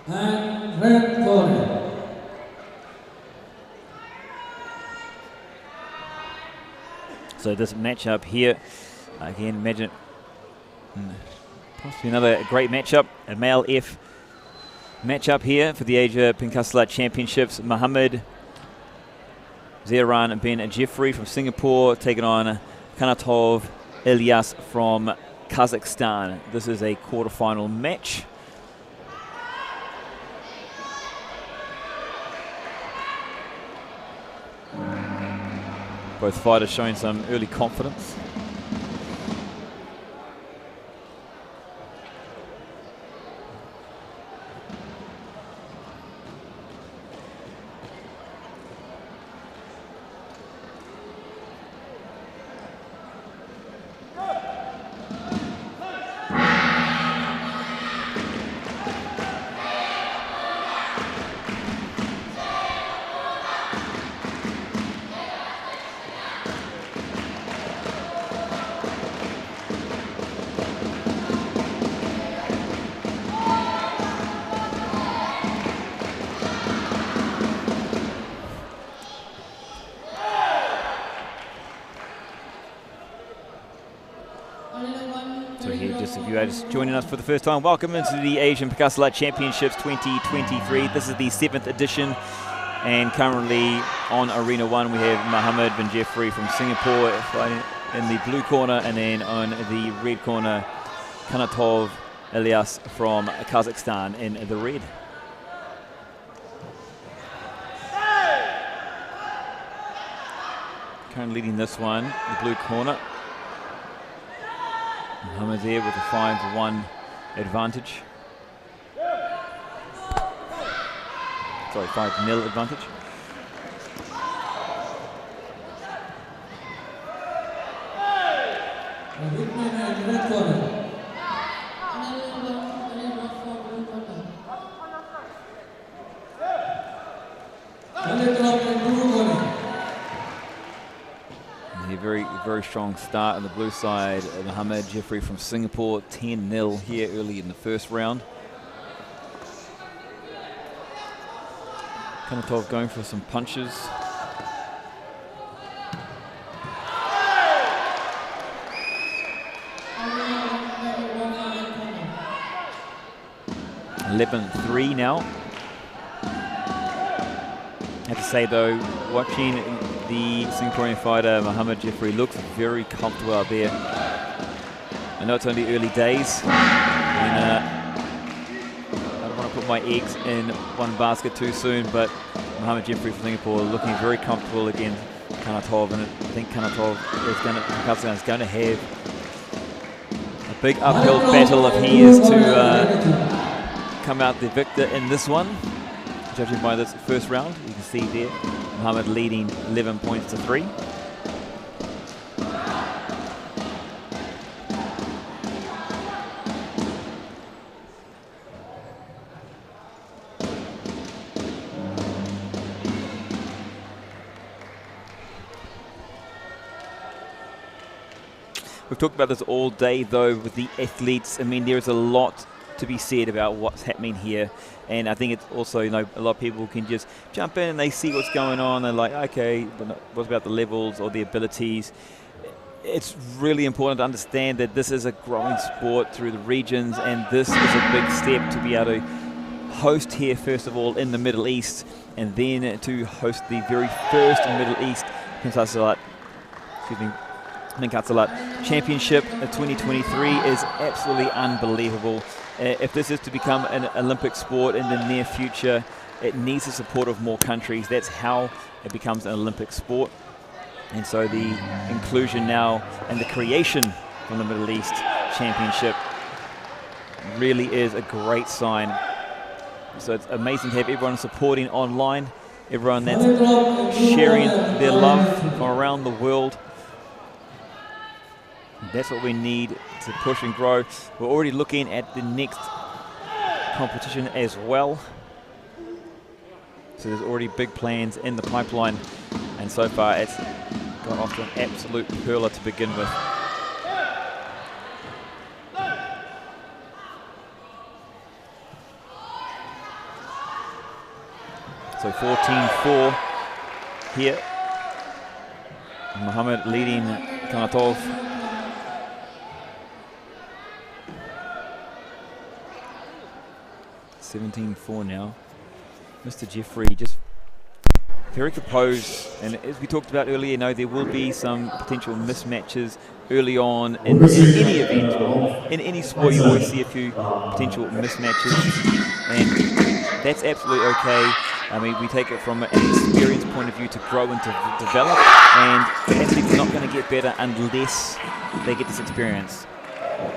And red corner. So this matchup here, again, imagine possibly another great matchup, a male F matchup here for the Asia Pencak Silat Championships. Mohammed Zairan bin Jeffrey from Singapore taking on Kanatov Ilyas from Kazakhstan. This is a quarterfinal match. Both fighters showing some early confidence. just joining us for the first time, welcome into the Asian Pencak Silat Championships 2023. This is the 7th edition, and currently on Arena 1 we have Mohammed bin Jeffrey from Singapore fighting in the blue corner, and then on the red corner Kanatov Elias from Kazakhstan in the red. Currently leading this one, the blue corner. Mohammed there with a 5-1 advantage. Sorry, 5-0 advantage. Very strong start on the blue side. Mohammed Jeffrey from Singapore, 10-0 here early in the first round. Kanatov going for some punches. (11-3) now. I have to say though, watching the Singaporean fighter Mohammed Jeffrey looks very comfortable out there. I know it's only early days, and I don't want to put my eggs in one basket too soon, but Mohammed Jeffrey from Singapore looking very comfortable against Kanatov, and I think Kanatov is going to have a big uphill battle if he is to come out the victor in this one. Judging by this first round, you can see there Mohammed leading 11 points to 3. We've talked about this all day though with the athletes. I mean, there's a lot to be said about what's happening here, and I think it's also, you know, a lot of people can just jump in and they see what's going on, they're like, okay, but what about the levels or the abilities? It's really important to understand that this is a growing sport through the regions, and this is a big step to be able to host here first of all in the Middle East, and then to host the very first Middle East Pencak Silat Championship 2023 is absolutely unbelievable. If this is to become an Olympic sport in the near future, it needs the support of more countries. That's how it becomes an Olympic sport. And so the inclusion now and the creation from the Middle East Championship really is a great sign. So it's amazing to have everyone supporting online, everyone that's sharing their love from around the world. That's what we need to push and grow. We're already looking at the next competition as well. So there's already big plans in the pipeline, and so far it's gone off to an absolute hurler to begin with. So 14-4 here. Mohammed leading Kanatov. (17-4) now. Mr. Jeffrey just very composed, and as we talked about earlier, you know, there will be some potential mismatches early on in any event. In any sport, you always see a few potential mismatches, and that's absolutely okay. I mean, we take it from an experience point of view to grow and to develop, and athletes are not going to get better unless they get this experience.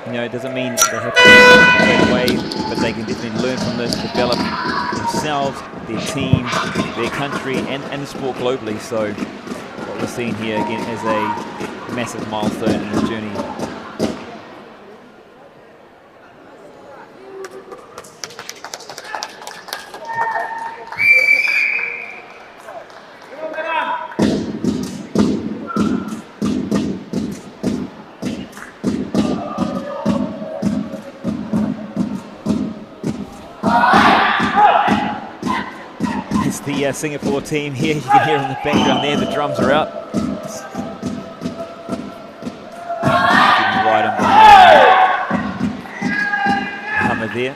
You know, it doesn't mean they have to straight away, but they can definitely learn from this, develop themselves, their team, their country, and the sport globally. So what we're seeing here again is a massive milestone in this journey. The Singapore team here, you can hear in the background there, the drums are out. Right on behind. there.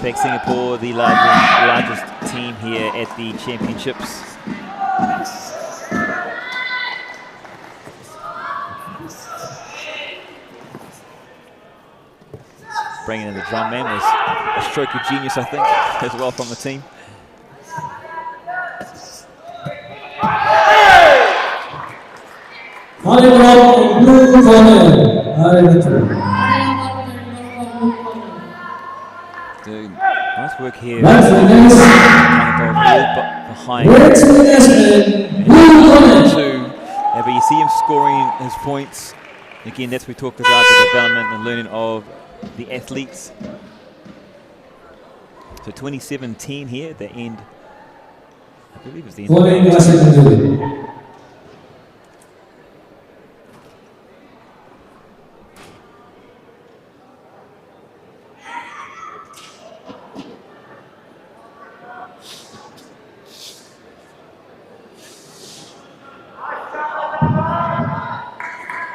Back Singapore, the largest team here at the championships. Bringing in the drum man was a stroke of genius, I think, as well from the team. Volleyball in blue corner, Arena 2. Nice work here. That's the next. Behind. Next investment, blue corner. But you see him scoring his points. Again, that's we talked about the development and learning of the athletes. So 27-10 here at the end. I believe it was the end.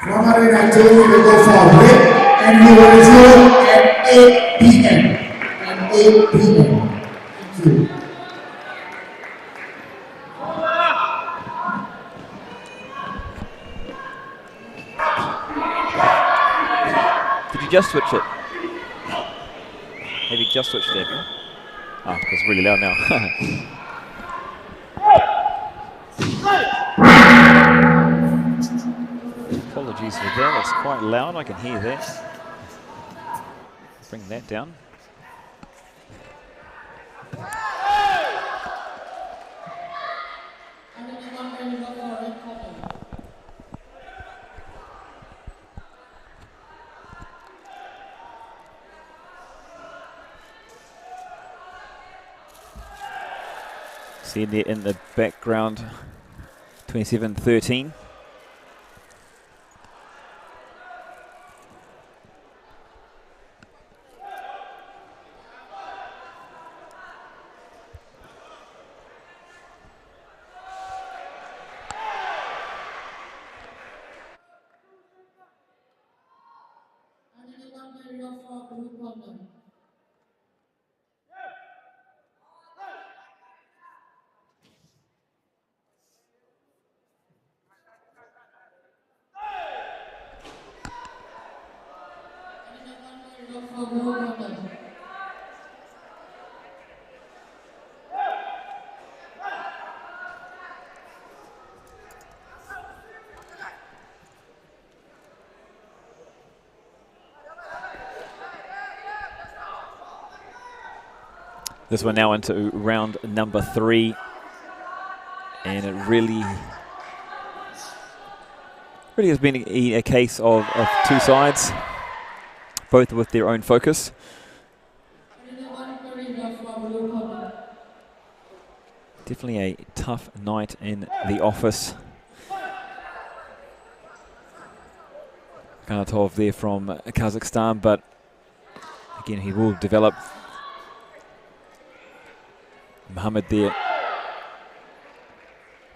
From Arena 2, we will go for break and we will resume at 8 p.m. At 8 p.m. Thank you. Did you just switch it? Maybe just switched it. Oh, it's really loud now. Apologies for that, it's quite loud, I can hear that. Bring that down. See there in the background, 27-13. This one now into round number 3, and it really has been a case of two sides, both with their own focus. Definitely a tough night in the office. Kanatov there from Kazakhstan, but again he will develop. Mohammed there, I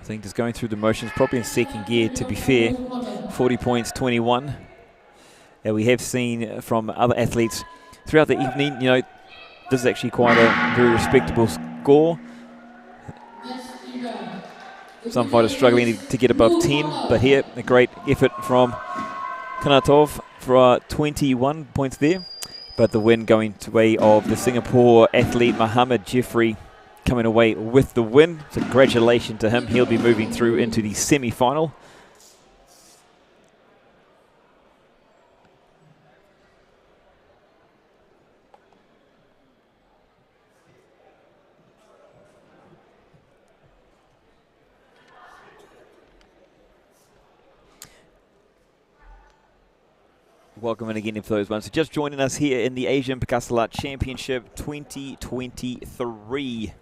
think just going through the motions, probably in second gear to be fair. 40 points, 21. And we have seen from other athletes throughout the evening, you know, this is actually quite a very respectable score. Some fighters struggling to get above 10, but here a great effort from Kanatov for 21 points there. But the win going to way of the Singapore athlete Mohammed Jeffrey, coming away with the win. So congratulations to him. He'll be moving through into the semi-final. Welcome in again for those ones. So just joining us here in the Asian Pencak Silat Championship 2023.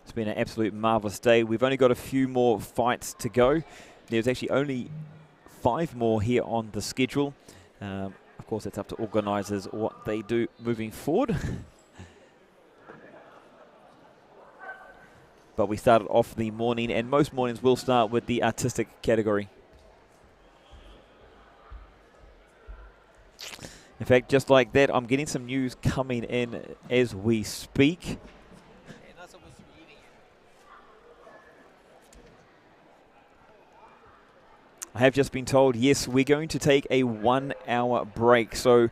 It's been an absolute marvellous day. We've only got a few more fights to go. There's actually only 5 more here on the schedule. Of course, it's up to organisers what they do moving forward. But we started off the morning, and most mornings will start with the artistic category. In fact, just like that, I'm getting some news coming in as we speak. I have just been told, yes, we're going to take a 1 hour break. So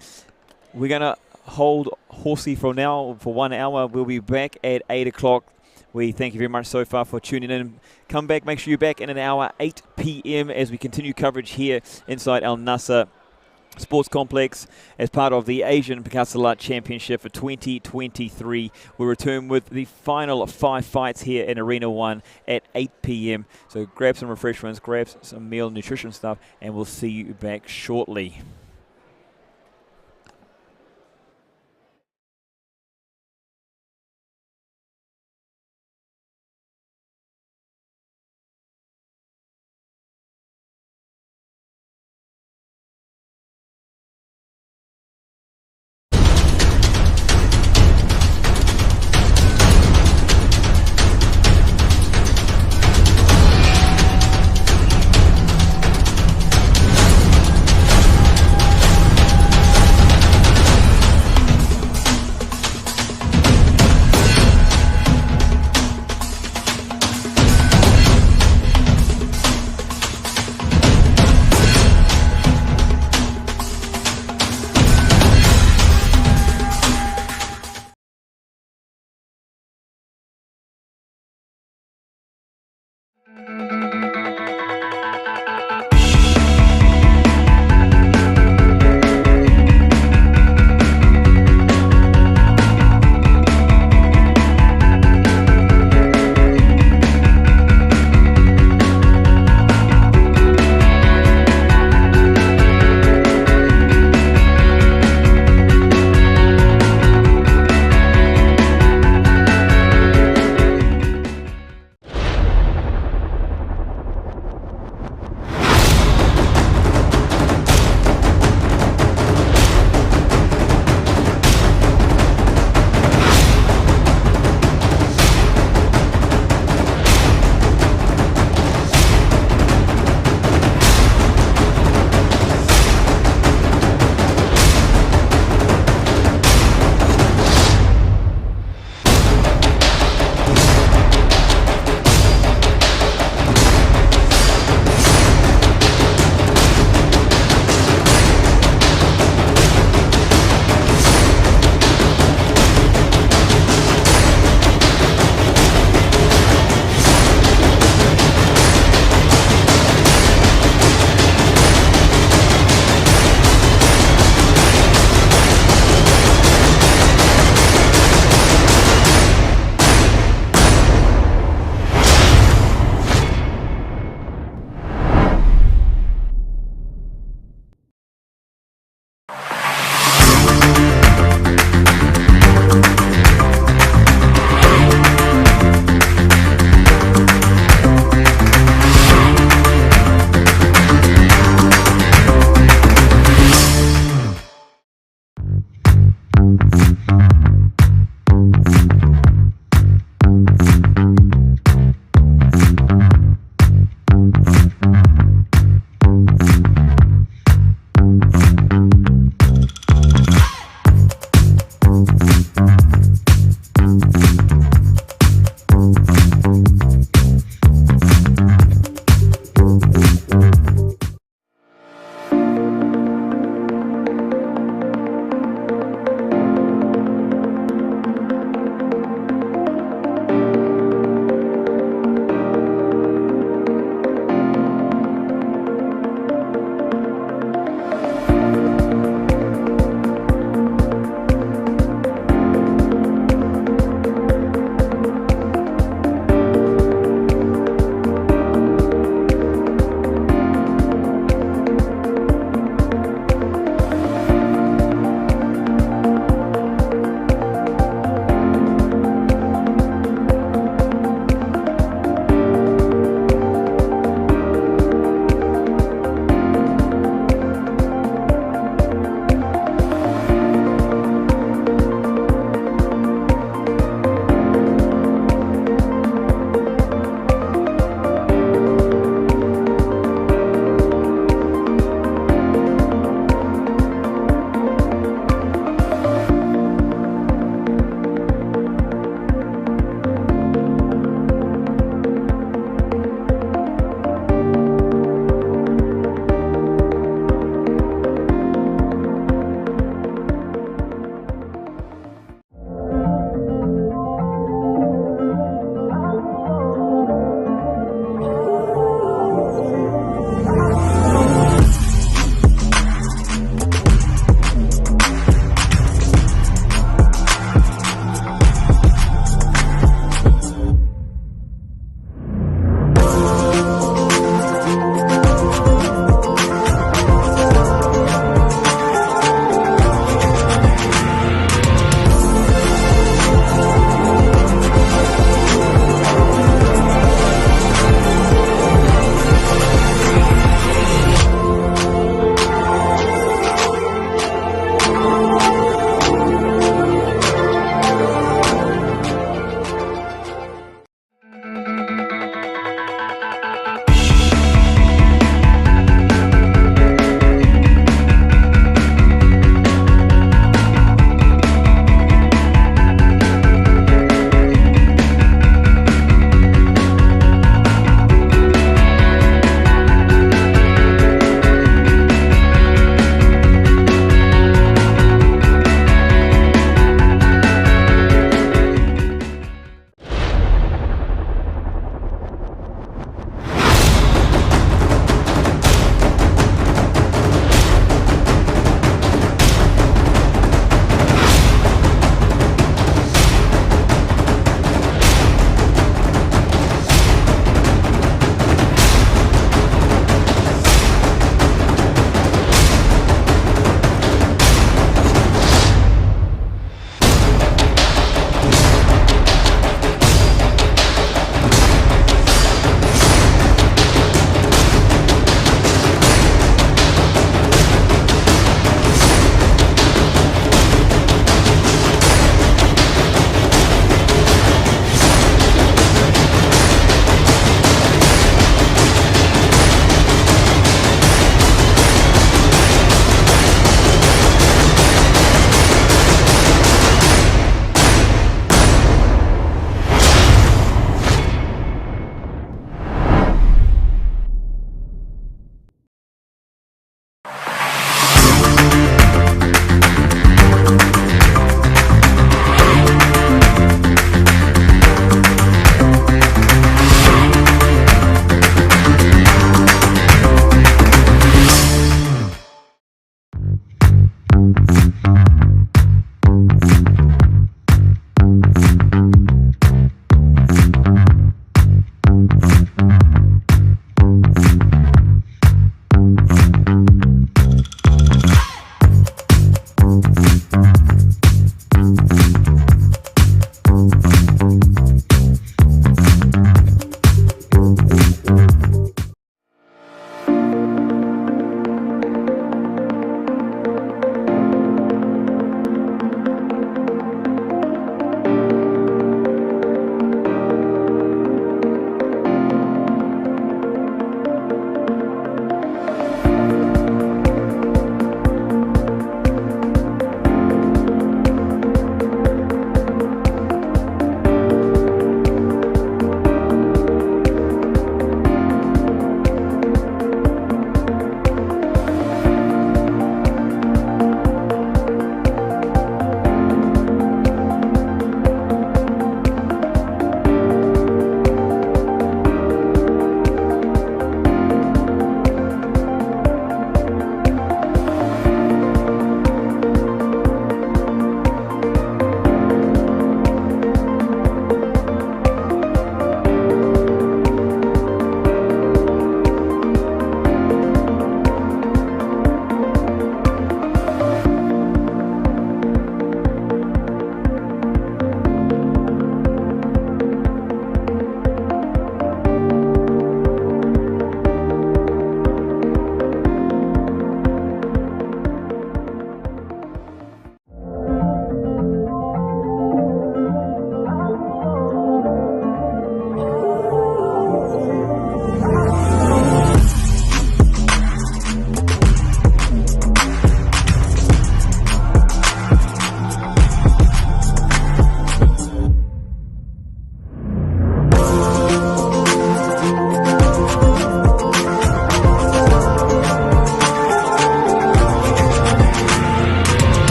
we're going to hold Horsey for now for 1 hour. We'll be back at 8 o'clock. We thank you very much so far for tuning in. Come back, make sure you're back in an hour, 8 p.m. as we continue coverage here inside Al Nasr Sports Complex as part of the Asian Pencak Silat Championship for 2023. We'll return with the final 5 fights here in Arena 1 at 8 p.m. So grab some refreshments, grab some meal nutrition stuff, and we'll see you back shortly.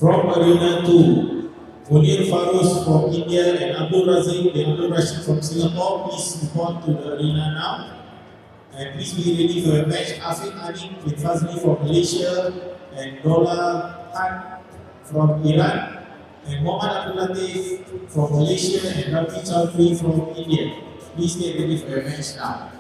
From Arena 2, Munir Farus from India and Abdul Rashid from Singapore, please report to the arena now. And please be ready for a match. Afiq Anik bin Fazli from Malaysia and Dola Khan from Iran and Muhammad Abdul Latif from Malaysia and Rafi Chaudhry from India. Please get ready for a match now.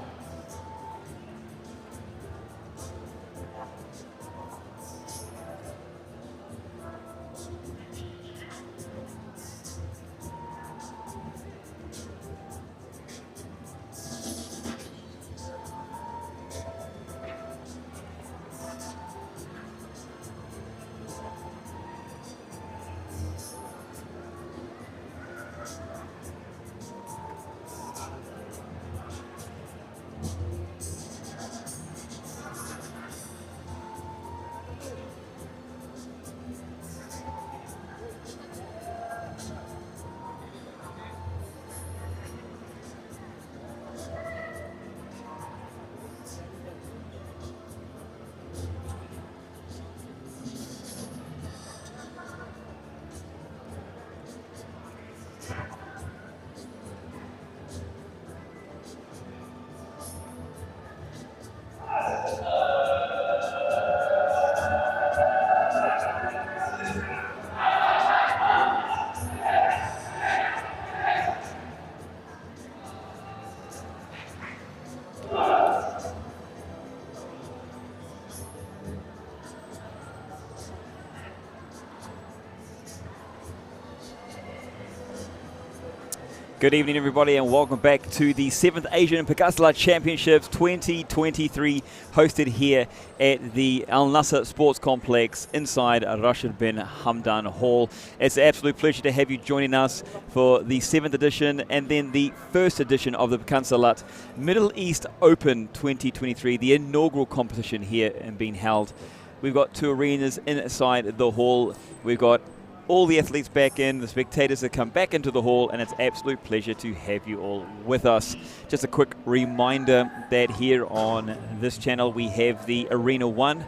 Good evening, everybody, and welcome back to the 7th Asian Pencak Silat Championships 2023, hosted here at the Al Nasr Sports Complex inside Rasih Bin Hamdan Hall. It's an absolute pleasure to have you joining us for the 7th edition and then the 1st edition of the Pencak Silat Middle East Open 2023, the inaugural competition here and being held. We've got 2 arenas inside the hall. We've got all the athletes back in, the spectators have come back into the hall, and it's an absolute pleasure to have you all with us. Just a quick reminder that here on this channel we have the Arena 1,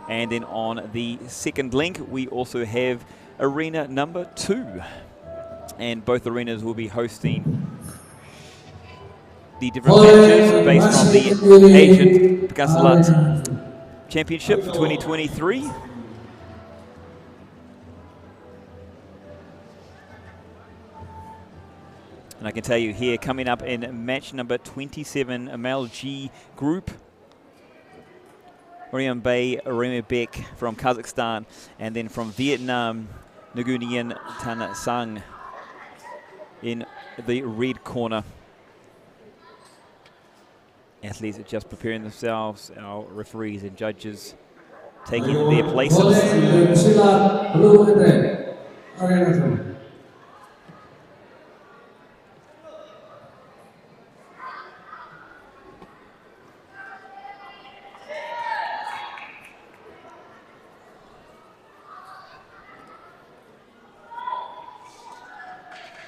and then on the second link we also have Arena number 2. And both arenas will be hosting the different matches based on the Asian Pencak Silat Championship 2023. And I can tell you here, coming up in match number 27, a male G group, Orion Bay, Remebek from Kazakhstan, and then from Vietnam, Nguyen Tan Sang in the red corner. Athletes are just preparing themselves, our referees and judges taking their places.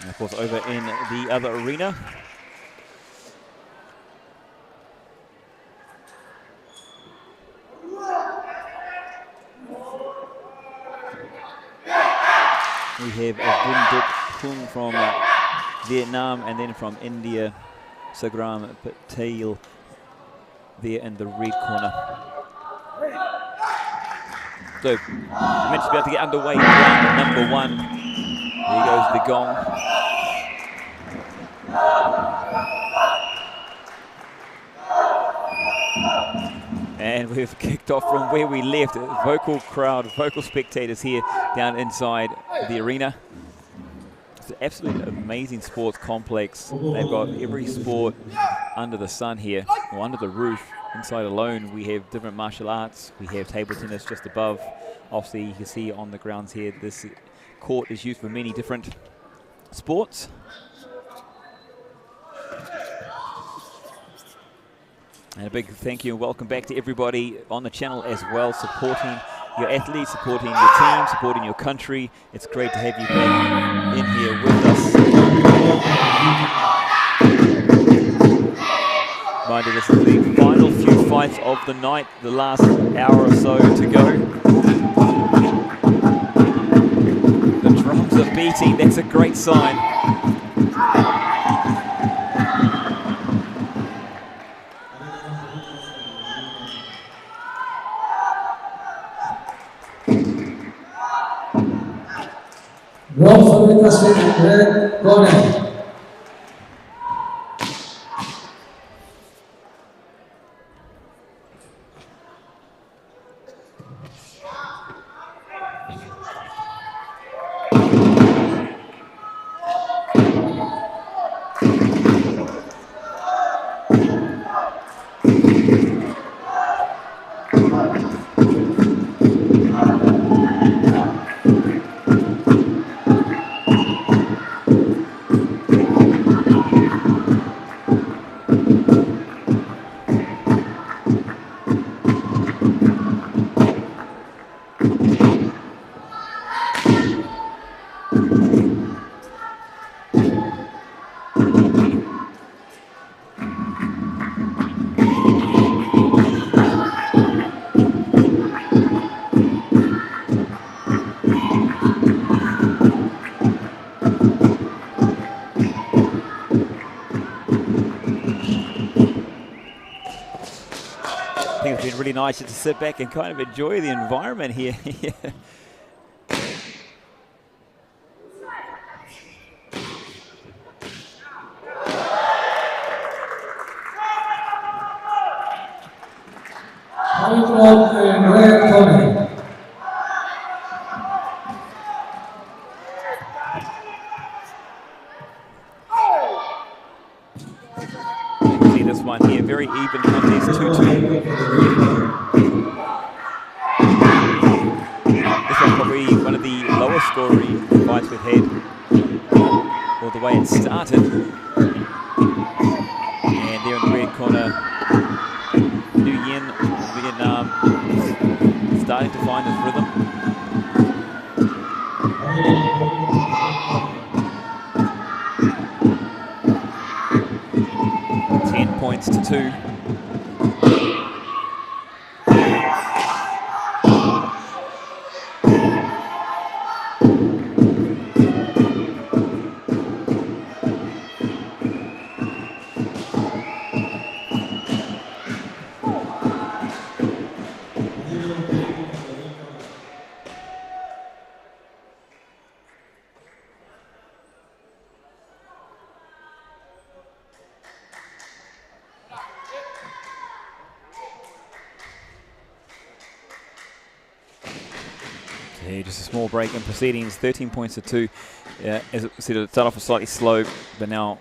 And of course, over in the other arena, we have Abundit Kung from Vietnam, and then from India, Sagram Patel there in the red corner. So, the match is about to get underway. Round number 1. There goes the gong. And we've kicked off from where we left. Vocal crowd, vocal spectators here down inside the arena. It's an absolutely amazing sports complex. They've got every sport under the sun here, or under the roof. Inside alone, we have different martial arts. We have table tennis just above. Obviously, you can see on the grounds here, this court is used for many different sports. And a big thank you and welcome back to everybody on the channel as well, supporting your athletes, supporting your team, supporting your country. It's great to have you back in here with us. Mind you, this is the final few fights of the night, the last hour or so to go. a beating. That's a great sign. Wrong serving question in red corner. I think it's been really nice just to sit back and kind of enjoy the environment here. Point wrong in red corner. You can see this one here, very even contest, 2-2. This one probably one of the lower scoring fights we've had, or the way it started. And there in the red corner, Nguyen, Vietnam, starting to find his rhythm. Points to 2. Okay, just a small break in proceedings, 13 points to 2. As it said, it started off slightly slow, but now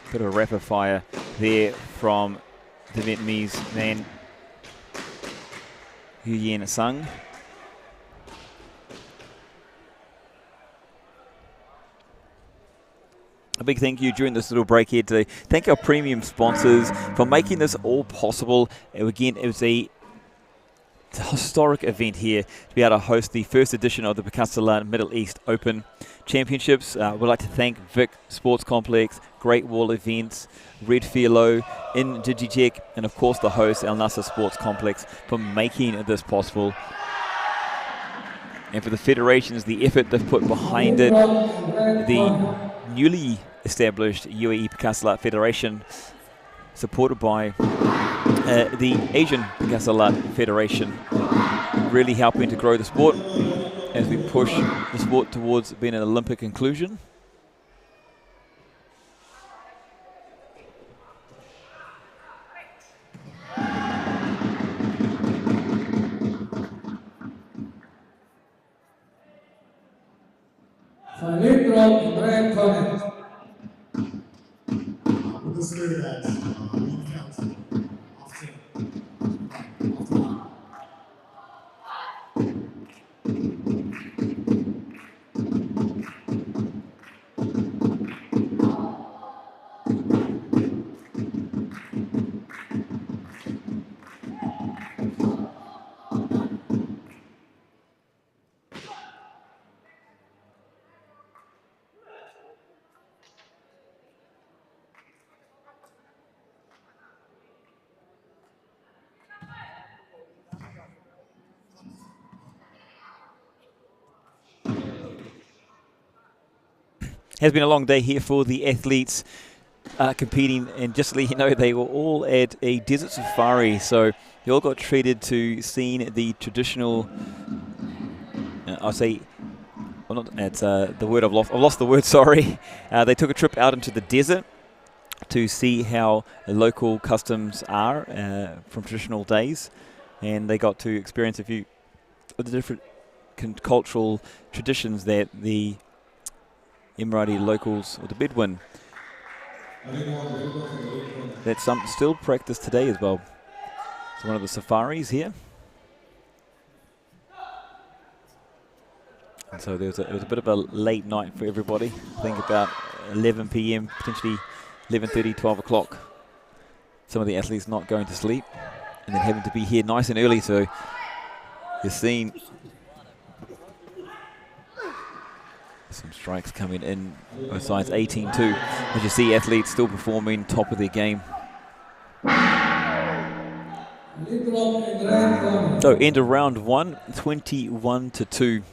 a bit of a rapid fire there from the Vietnamese man, Nguyen Sung. A big thank you during this little break here today. Thank our premium sponsors for making this all possible. Again, it was a historic event here to be able to host the first edition of the Pencak Silat Middle East Open Championships. We'd like to thank Vic Sports Complex, Great Wall Events, Red Philo, in Digitech, and of course the host, Nasr Sports Complex, for making this possible. And for the federations, the effort they've put behind it, the newly established UAE Pencak Silat Federation, supported by the Asian Pencak Silat Federation, really helping to grow the sport as we push the sport towards being an Olympic inclusion. Final drop in red corner. We'll say that we felt Has been a long day here for the athletes competing, and just to let you know, they were all at a desert safari, so they all got treated to seeing the traditional, I'll say, well, not, it's the word I've lost the word, sorry. They took a trip out into the desert to see how local customs are from traditional days, and they got to experience a few of the different cultural traditions that the Emirati locals, or the Bedouin, that some still practice today as well. It's one of the safaris here. And so it was a bit of a late night for everybody. I think about 11 p.m., potentially 11:30, 12 o'clock. Some of the athletes not going to sleep and then having to be here nice and early. So you're seeing some strikes coming in, both sides 18-2. As you see, athletes still performing top of their game. So end of round 1, 21-2.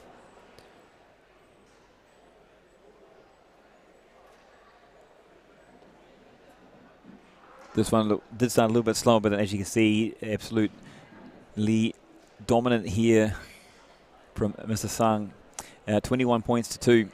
This one did start a little bit slower, but as you can see, absolutely dominant here from Mr. Sang. 21 points to 2.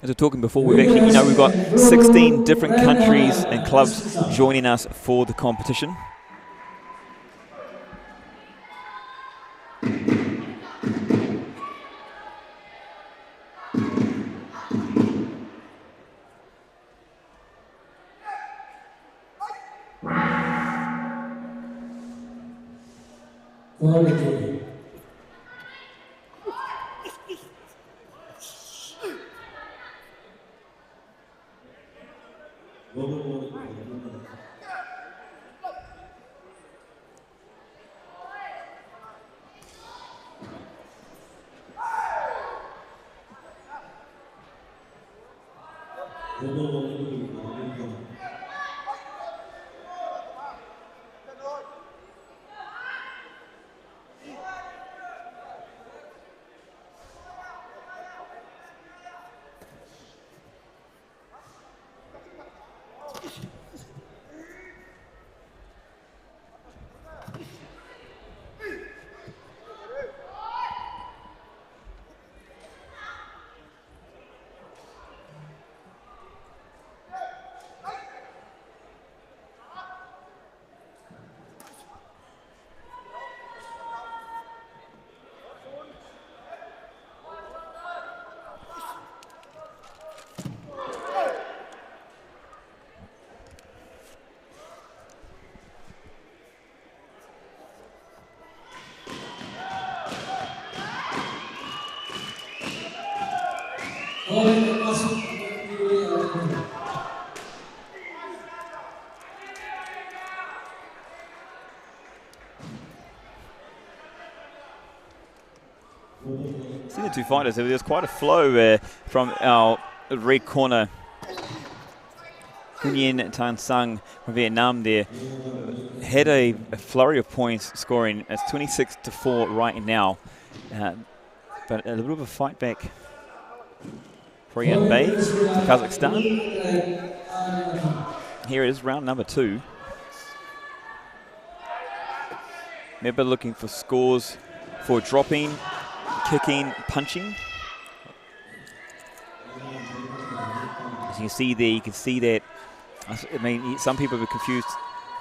As we were talking before, we've got 16 different countries and clubs joining us for the competition. See the two fighters, there's quite a flow from our red corner. Nguyen Tan Sang from Vietnam there had a flurry of points scoring. It's 26-4 right now. But a little bit of a fight back for Yan Bay to Kazakhstan. Here it is, round number 2. Remember, looking for scores for dropping, kicking, punching. As you can see there, you can see that, I mean, some people are confused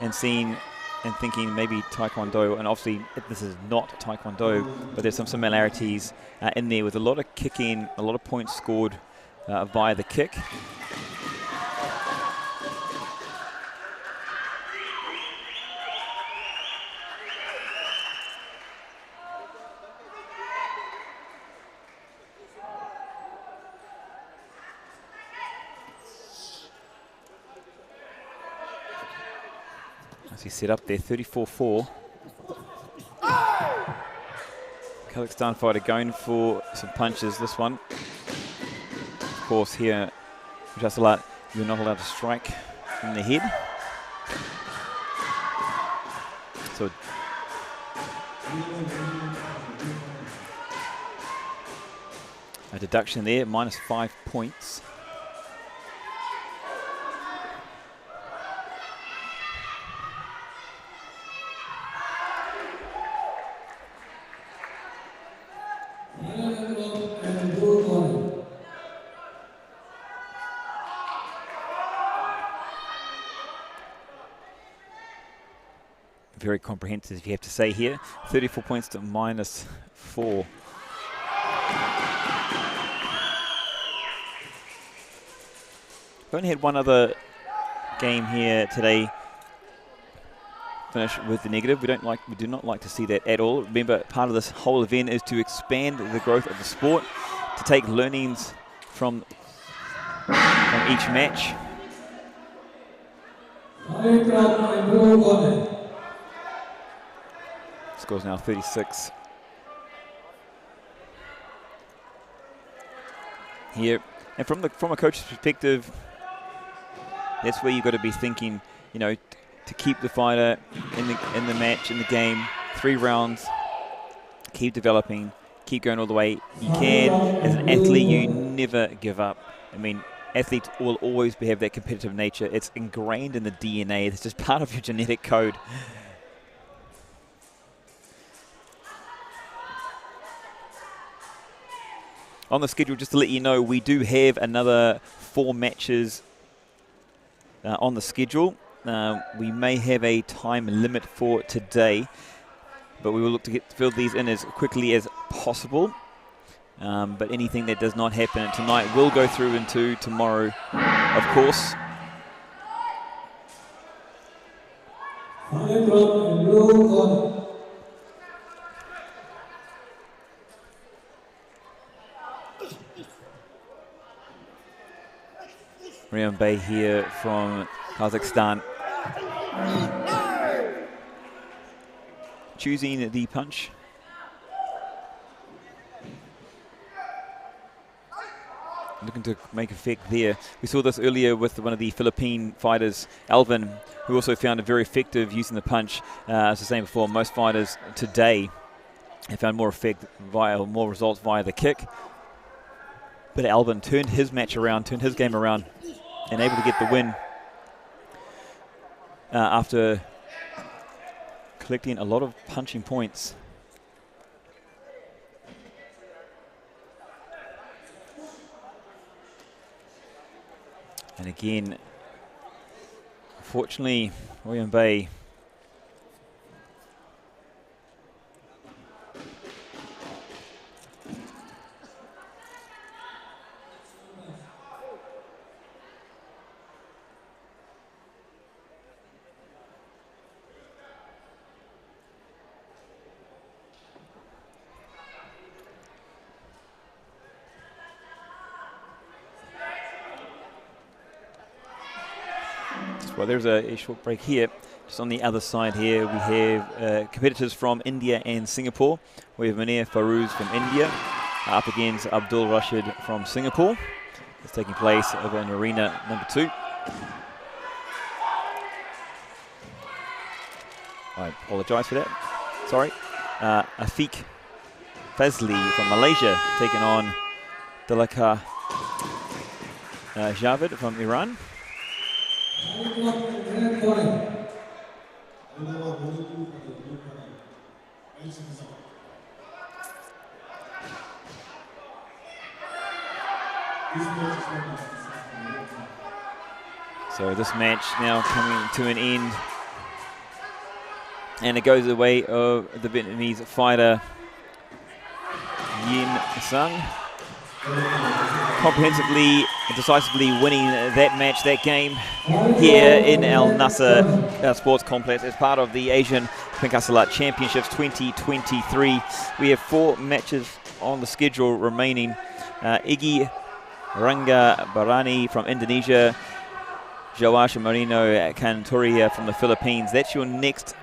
and seeing and thinking maybe Taekwondo, and obviously this is not Taekwondo, but there's some similarities in there with a lot of kicking, a lot of points scored via the kick. As he set up there, 34-4. Kazakhstan fighter going for some punches. This one, of course, here Pencak Silat, you're not allowed to strike in the head. So a deduction there, -5 points. Very comprehensive, you have to say here. 34 points to -4. We've only had one other game here today finish with the negative. We do not like to see that at all. Remember, part of this whole event is to expand the growth of the sport, to take learnings from each match. Score's now 36. Here, and from a coach's perspective, that's where you've got to be thinking, you know, to keep the fighter in the match, in the game, 3 rounds, keep developing, keep going all the way you can. As an athlete, you never give up. I mean, athletes will always have that competitive nature. It's ingrained in the DNA. It's just part of your genetic code. On the schedule, just to let you know, we do have another 4 matches on the schedule. We may have a time limit for today, but we will look to fill these in as quickly as possible. But anything that does not happen tonight will go through into tomorrow, of course. Rian Bay here from Kazakhstan. Choosing the punch. Looking to make effect there. We saw this earlier with one of the Philippine fighters, Alvin, who also found it very effective using the punch. As I was saying before, most fighters today have found more effect more results via the kick. But Alvin turned his match around, turned his game around, and able to get the win after collecting a lot of punching points. And again, unfortunately, William Bay well, there's a short break here. Just on the other side here, we have competitors from India and Singapore. We have Munir Farouz from India up against Abdul Rashid from Singapore. It's taking place over in arena number 2. I apologize for that. Sorry. Afiq Fazli from Malaysia taking on Dalaka Javed from Iran. So this match now coming to an end, and it goes the way of the Vietnamese fighter Yin Sung, comprehensively and decisively winning that match, that game here in Al Nasr Sports Complex as part of the Asian Pencak Silat Championships 2023. We have 4 matches on the schedule remaining. Iggy Rangga Barani from Indonesia, Jawash Marino Cantoria from the Philippines. That's your next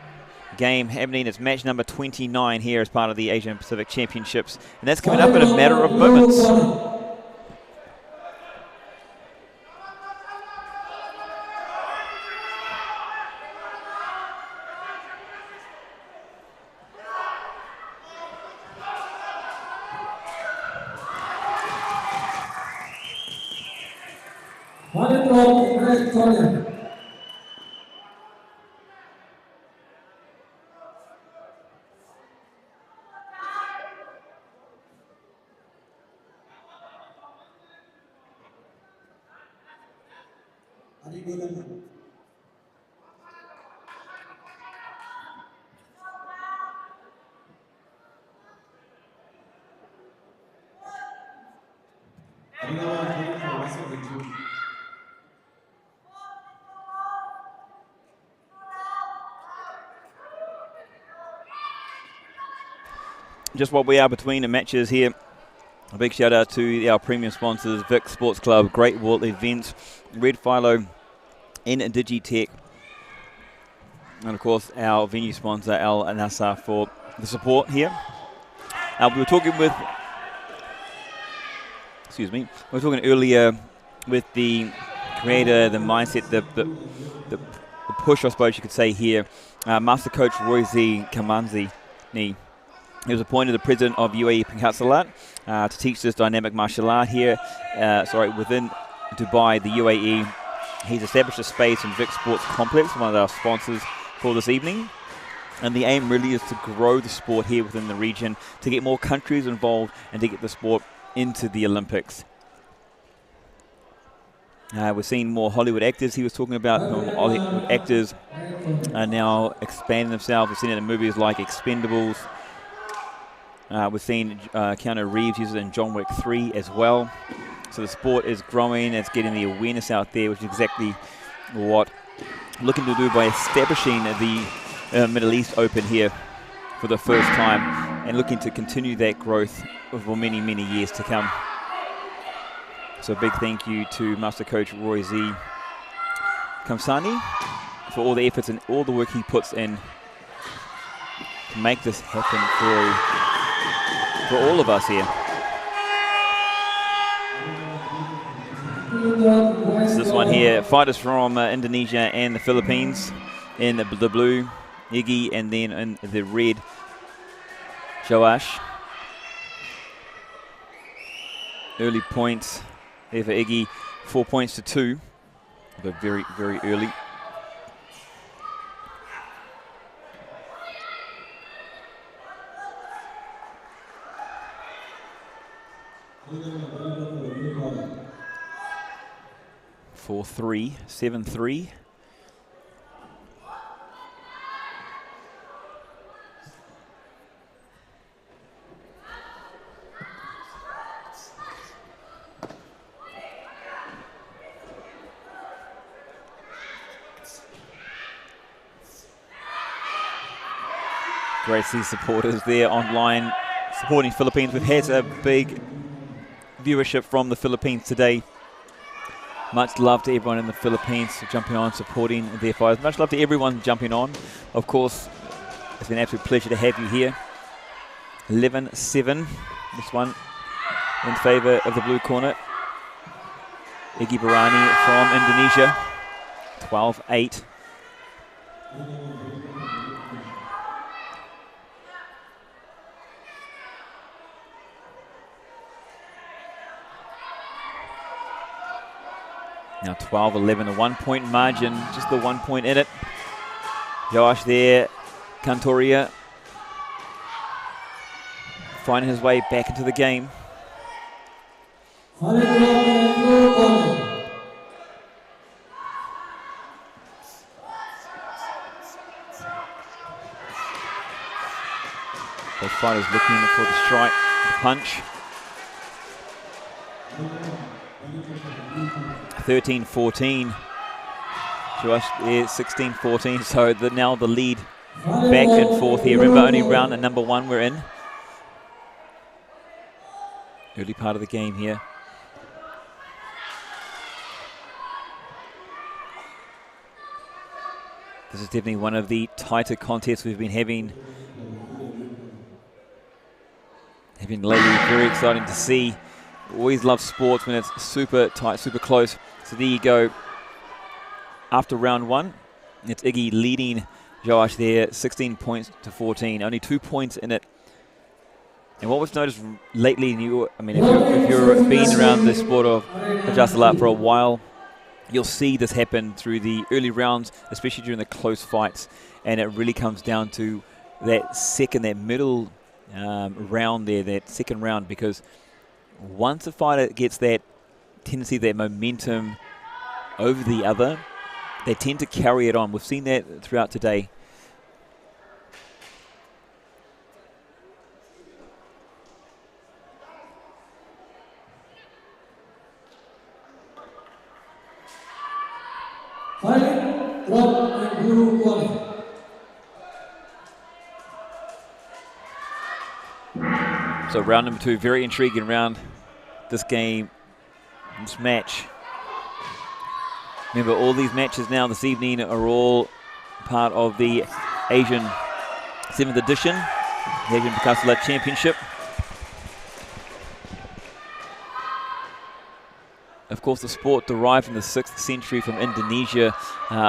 game happening. It's match number 29 here as part of the Asian Pacific Championships, and that's coming up in a matter of moments. Final drop in red corner. Just while we are between the matches here, a big shout out to our premium sponsors, Vic Sports Club, Great Wall Events, Red Philo, and Digitech, and of course our venue sponsor Al Nasr for the support here. We were talking with, we were talking earlier with the creator, the mindset, the push, I suppose you could say here, Master Coach Rasih Kamanzi. He was appointed the president of UAE Pencak Silat to teach this dynamic martial art here, within Dubai, the UAE. He's established a space in Vic Sports Complex, one of our sponsors for this evening. And the aim really is to grow the sport here within the region, to get more countries involved and to get the sport into the Olympics. We're seeing more Hollywood actors. He was talking about Hollywood actors are now expanding themselves. We've seen it in movies like Expendables. We've seen Keanu Reeves use it in John Wick 3 as well. So the sport is growing. It's getting the awareness out there, which is exactly what we're looking to do by establishing the Middle East Open here for the first time and looking to continue that growth for many, many years to come. So a big thank you to Master Coach Rasih Kamsani for all the efforts and all the work he puts in to make this happen for all of us here. So this one here, fighters from Indonesia and the Philippines in the blue, Iggy, and then in the red, Joash. Early points there for Iggy, 4 points to 2, but very, very early. For 3, 7-3. Great to see supporters there online supporting Philippines. We've had a big viewership from the Philippines today. Much love to everyone in the Philippines jumping on, supporting their fighters. Much love to everyone jumping on. Of course, it's been an absolute pleasure to have you here. 11-7, this one in favour of the blue corner. Iggy Barani from Indonesia, 12-8. Now 12-11, a 1 point margin, just the 1 point in it. Josh there, Cantoria finding his way back into the game. Both fighters looking for the strike, the punch. 13-14. Josh there, 16-14. So now the lead back and forth here. Remember, only round at number 1 we're in. Early part of the game here. This is definitely one of the tighter contests we've been having lately. Very exciting to see. Always love sports when it's super tight, super close. So there you go. After round 1, it's Iggy leading Josh there, 16 points to 14. Only 2 points in it. And what we've noticed lately, if you've been around the sport of Pencak Silat for a while, you'll see this happen through the early rounds, especially during the close fights, and it really comes down to that middle round there, that second round, because once a fighter gets that tendency, that momentum over the other, they tend to carry it on. We've seen that throughout today. Fighting from and blue corner. So round number 2, very intriguing round. This game, this match. Remember, all these matches now this evening are all part of the Asian 7th edition, the Asian Pencak Silat Championship. Of course, the sport derived in the 6th century from Indonesia,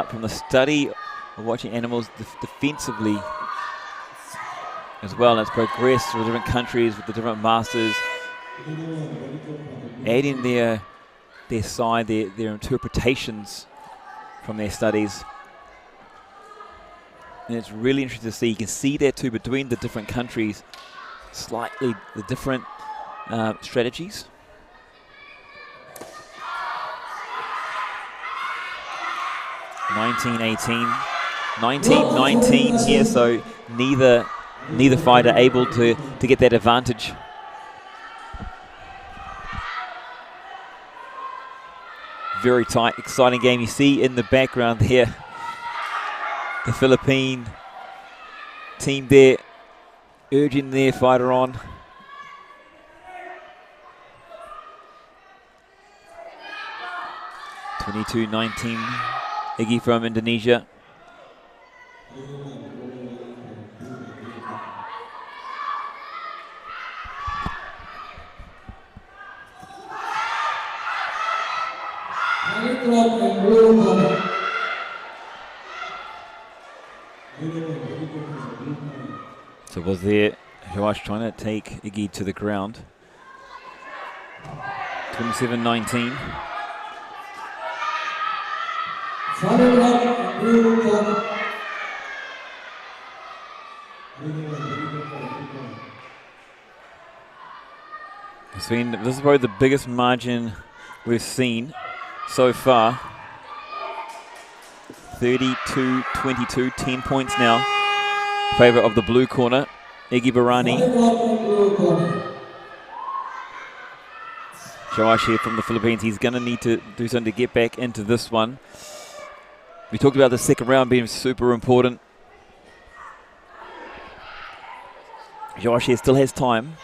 from the study of watching animals defensively as well, and it's progressed through different countries with the different masters adding their side, their interpretations from their studies. And it's really interesting to see. You can see there too between the different countries, slightly the different strategies. $19-18 here, so neither fighter able to get that advantage. Very tight, exciting game. You see in the background here the Philippine team there urging their fighter on. $22-19, Iggy from Indonesia. So was there Joash trying to take Iggy to the ground. 27-19. This is probably the biggest margin we've seen so far. 32-22, 10 points now in favor of the blue corner, Iggy Barani. Joash here from the Philippines. He's going to need to do something to get back into this one. We talked about the second round being super important. Joash here still has time.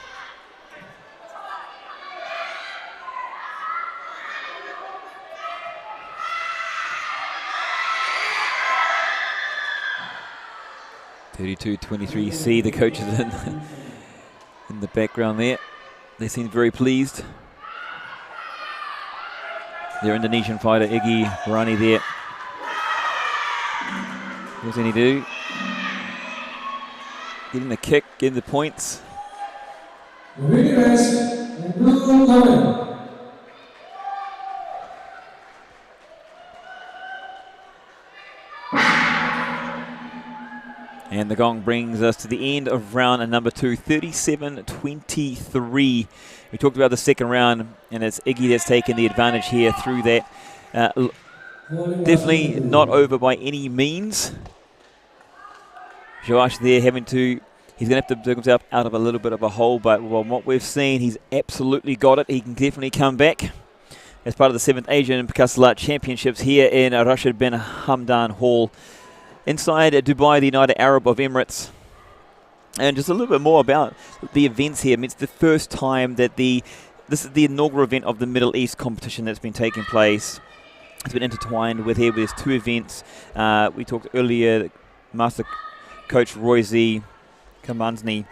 (32-23). See the coaches in the background there. They seem very pleased. Their Indonesian fighter Iggy Barani there. What does he do? Getting the kick, getting the points. And the gong brings us to the end of round number 2, 37-23. We talked about the second round, and it's Iggy that's taken the advantage here through that. Definitely not over by any means. Joash there he's going to have to dig himself out of a little bit of a hole, but from what we've seen, he's absolutely got it. He can definitely come back as part of the 7th Asian Pencak Silat Championships here in Rasih Bin Hamdan Hall inside Dubai, the United Arab Emirates. And just a little bit more about the events here. I mean, it's the first time that this is the inaugural event of the Middle East competition that's been taking place. It's been intertwined with here with 2 events. We talked earlier, Master Coach Royzi Kamanzni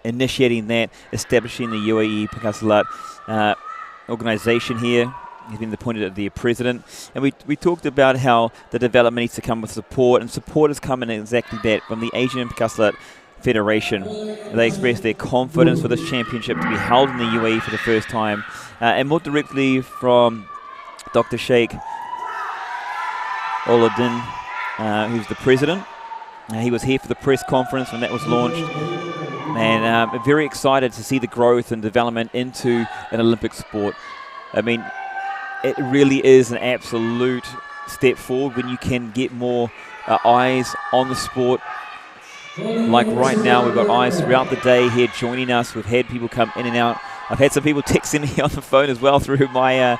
initiating that, establishing the UAE Pencak Silat organization here. He's been appointed as the president. And we talked about how the development needs to come with support, and support has come in exactly that from the Asian Pencak Silat Federation. They expressed their confidence for this championship to be held in the UAE for the first time, and more directly from Dr. Sheikh Oladdin, who's the president. He was here for the press conference when that was launched. And very excited to see the growth and development into an Olympic sport. I mean, it really is an absolute step forward when you can get more eyes on the sport. Like right now, we've got eyes throughout the day here joining us. We've had people come in and out. I've had some people texting me on the phone as well through my I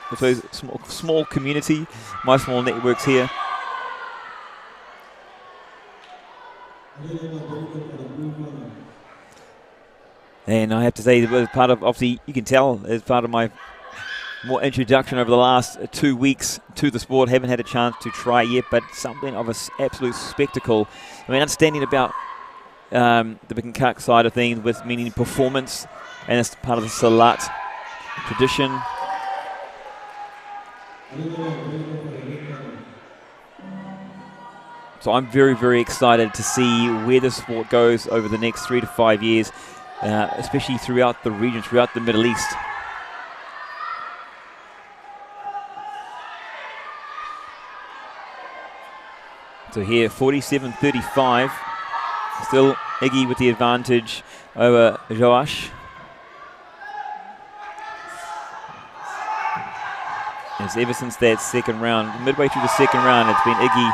suppose small community, my small networks here. And I have to say, as part of, obviously, you can tell as part of my more introduction over the last 2 weeks to the sport, haven't had a chance to try yet, but something of an absolute spectacle. I mean, understanding about the Pencak side of things, with meaning performance, and it's part of the Silat tradition. So I'm very, very excited to see where the sport goes over the next 3 to 5 years, especially throughout the region, throughout the Middle East. So here, 47-35. Still Iggy with the advantage over Joash. It's ever since that second round, midway through the second round, it's been Iggy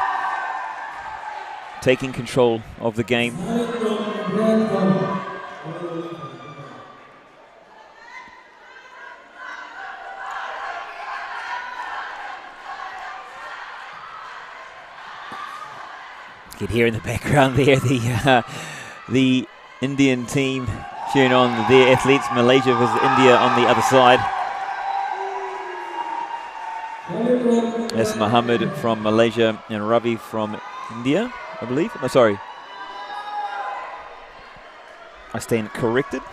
taking control of the game. You can hear in the background there the Indian team cheering on their athletes. Malaysia versus India on the other side. That's Muhammad from Malaysia and Ravi from India, I believe. No, sorry. I stand corrected.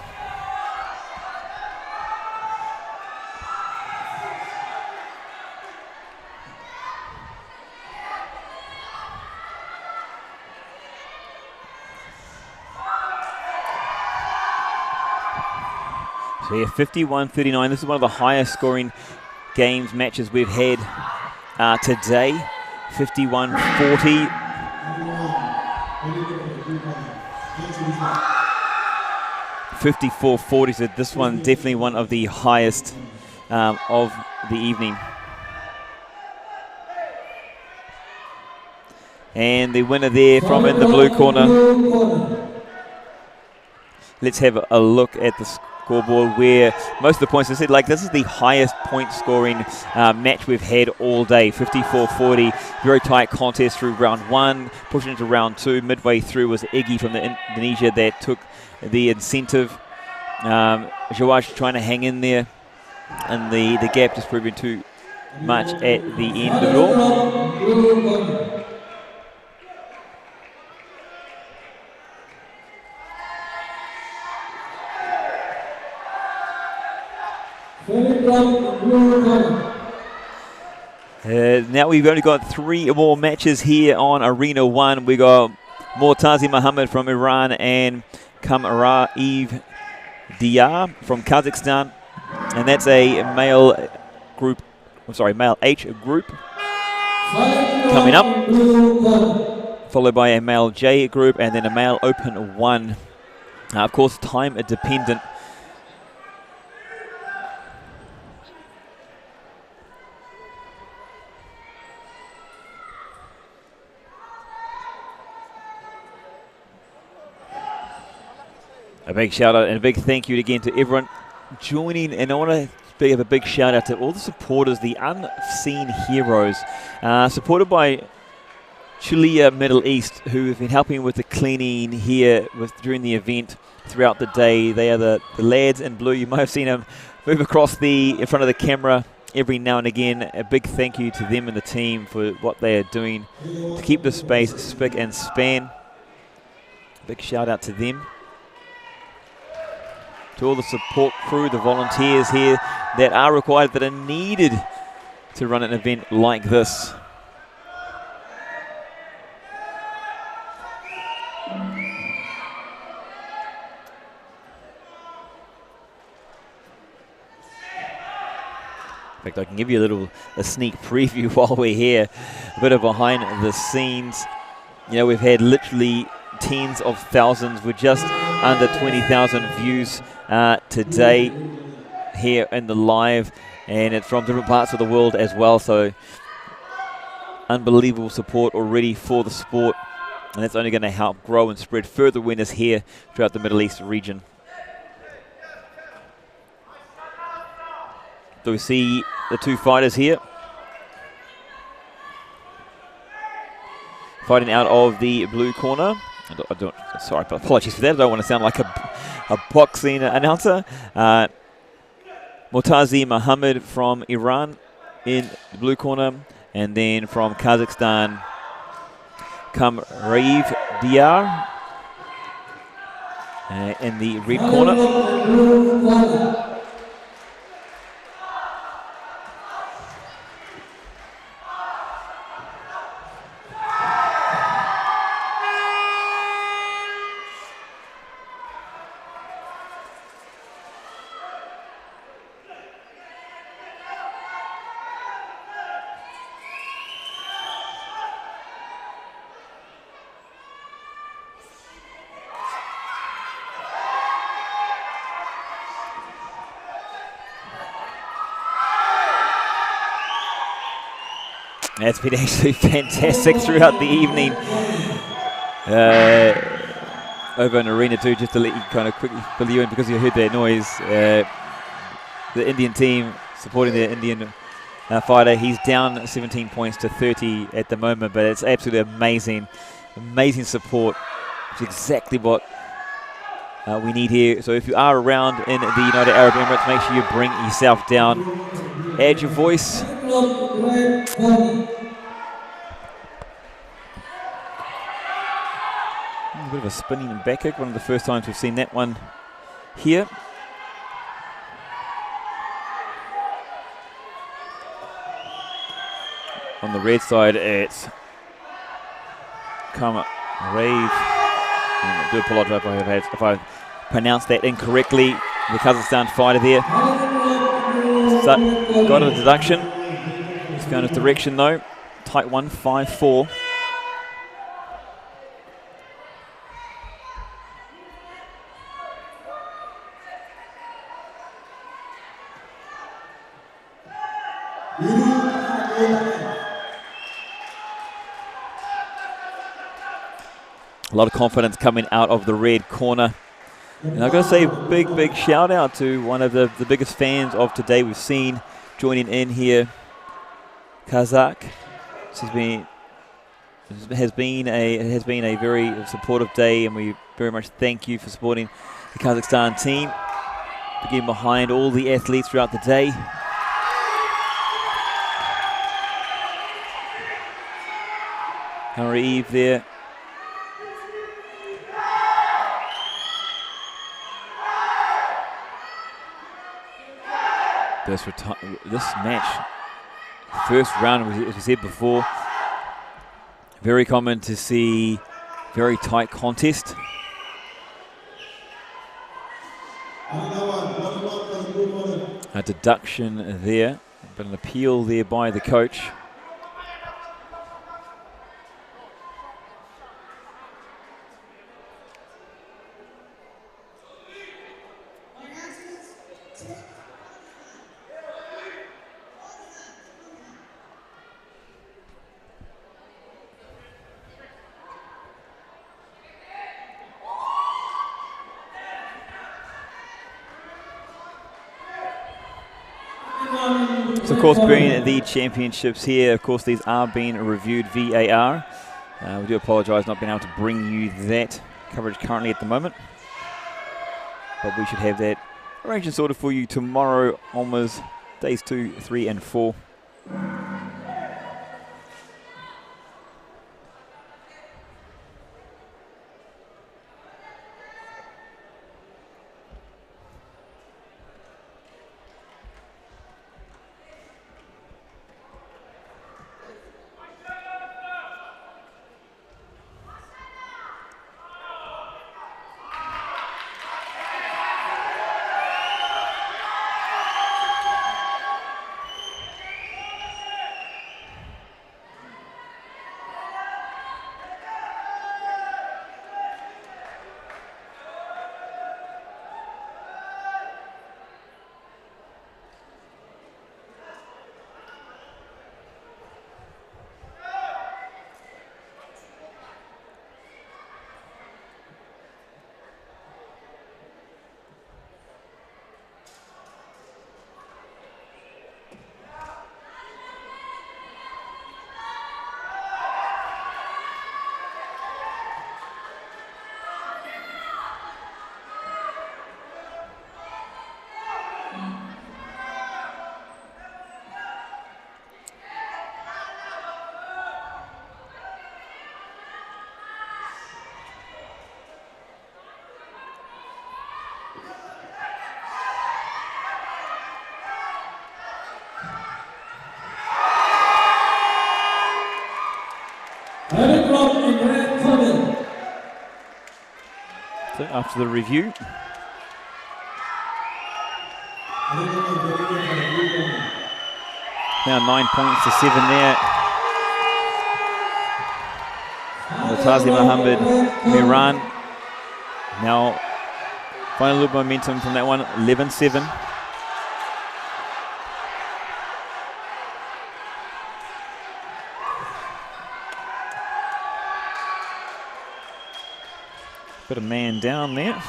So yeah, 51-39. This is one of the highest scoring matches we've had today. 51-40. 54-40. So this one definitely one of the highest of the evening. And the winner there from in the blue corner. Let's have a look at the scoreboard, where most of the points, I said, like, this is the highest point scoring match we've had all day. 54-40, very tight contest through round one, pushing into round two. Midway through was Iggy from Indonesia that took the incentive. Joash trying to hang in there, and the gap just proving too much at the end of it all. Now we've only got 3 more matches here on Arena 1. We got Mortazi Muhammad from Iran and Kamaraev Diyar from Kazakhstan, and that's a male group. Male H group coming up, followed by a male J group, and then a male Open 1. Of course, time dependent. A big shout out and a big thank you again to everyone joining, and I want to give a big shout out to all the supporters, the unseen heroes, supported by Chulia Middle East, who have been helping with the cleaning here during the event throughout the day. They are the lads in blue. You might have seen them move across in front of the camera every now and again. A big thank you to them and the team for what they are doing to keep the space spick and span. Big shout out to them. To all the support crew, the volunteers here that are required, that are needed to run an event like this. In fact, I can give you a sneak preview while we're here, a bit of behind the scenes. You know, we've had literally tens of thousands. We're just under 20,000 views today here in the live, and it's from different parts of the world as well. So unbelievable support already for the sport, and that's only going to help grow and spread further awareness here throughout the Middle East region. So we see the two fighters here fighting out of the blue corner. Sorry, but apologies for that. I don't want to sound like a boxing announcer. Murtazi Muhammad from Iran in the blue corner, and then from Kazakhstan, Kamraev Diyar in the red corner. It's been actually fantastic throughout the evening. Over in Arena 2, just to let you kind of quickly fill you in, because you heard that noise, the Indian team supporting the Indian fighter, he's down 17 points to 30 at the moment, but it's absolutely amazing support. It's exactly what we need here. So if you are around in the United Arab Emirates, make sure you bring yourself down, add your voice. A bit of a spinning and back kick, one of the first times we've seen that one here. On the red side, it's Kamraev. I do apologise if I pronounced that incorrectly. The Kazakhstan fighter there. So, got a deduction. It's going his direction though. Tight one, 5-4. A lot of confidence coming out of the red corner. And I've got to say big shout out to one of the biggest fans of today we've seen joining in here, Kazakh. It has been a very supportive day, and we very much thank you for supporting the Kazakhstan team, for getting behind all the athletes throughout the day. Kamraev there. This match, first round, as we said before, very common to see very tight contest. A deduction there, but an appeal there by the coach. So of course, being the championships here, of course these are being reviewed VAR. We do apologise not being able to bring you that coverage currently at the moment, but we should have that arranged and sorted for you tomorrow onwards, days 2, 3 and 4. So after the review. Now 9 points to 7 there. Rasih Bin Hamdan Miran now finding a little momentum from that one, 11-7. Put a man down there.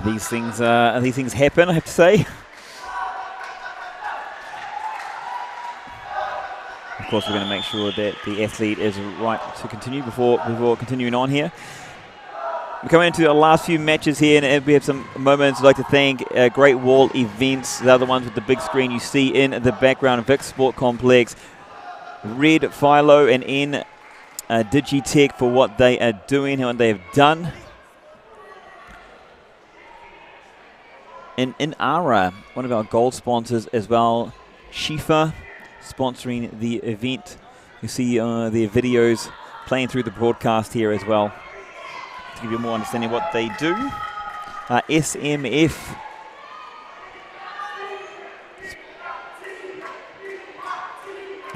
These things happen, I have to say. Of course, we're going to make sure that the athlete is right to continue before continuing on here. We're coming into the last few matches here, and we have some moments I'd like to thank Great Wall Events. They're the ones with the big screen you see in the background. Vic Sport Complex, Red, Philo, and N Digitech for what they are doing and what they have done. And in Ara, one of our gold sponsors as well, Shifa, sponsoring the event. You see their videos playing through the broadcast here as well to give you more understanding of what they do. SMF,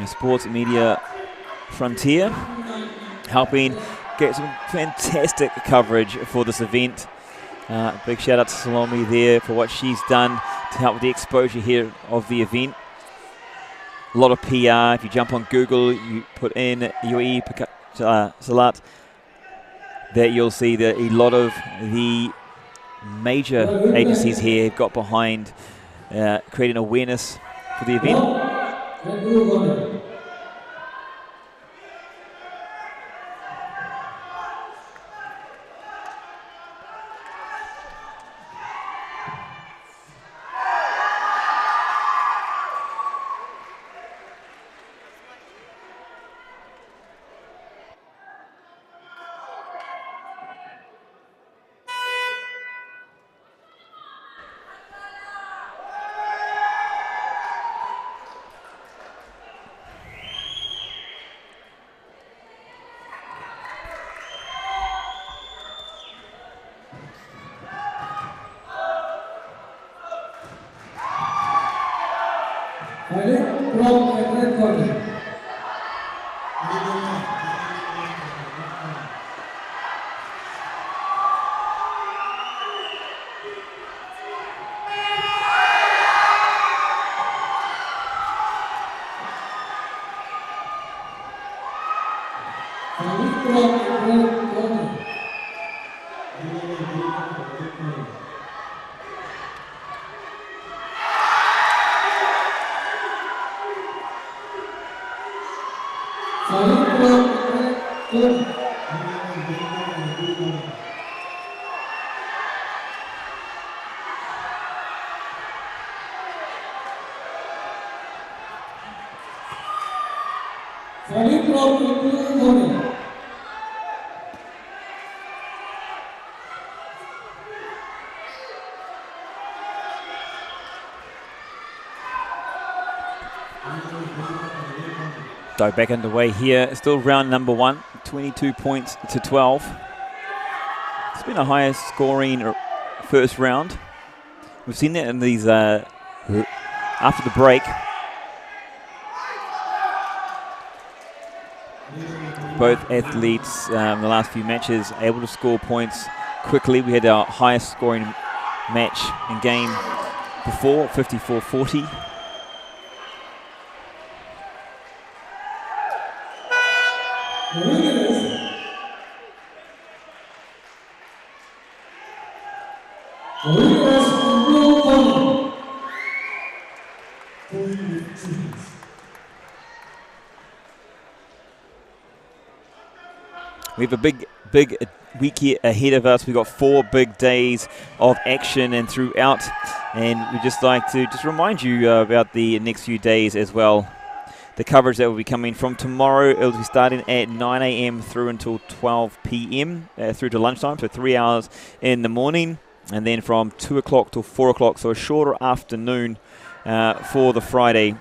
Sports Media Frontier, helping get some fantastic coverage for this event. Big shout out to Salome there for what she's done to help with the exposure here of the event. A lot of PR. If you jump on Google, you put in UAE Silat, that you'll see that a lot of the major agencies here have got behind creating awareness for the event. So back underway here, still round number 1, 22 points to 12. It's been a highest scoring first round. We've seen that in these, after the break. Both athletes in the last few matches able to score points quickly. We had our highest scoring match in game before, 54-40. We have a big week here ahead of us. We've got 4 big days of action and throughout, and we'd just like to remind you about the next few days as well. The coverage that will be coming from tomorrow, it will be starting at 9 a.m. through until 12 p.m. Through to lunchtime, so 3 hours in the morning, and then from 2 o'clock till 4 o'clock, so a shorter afternoon for the Friday.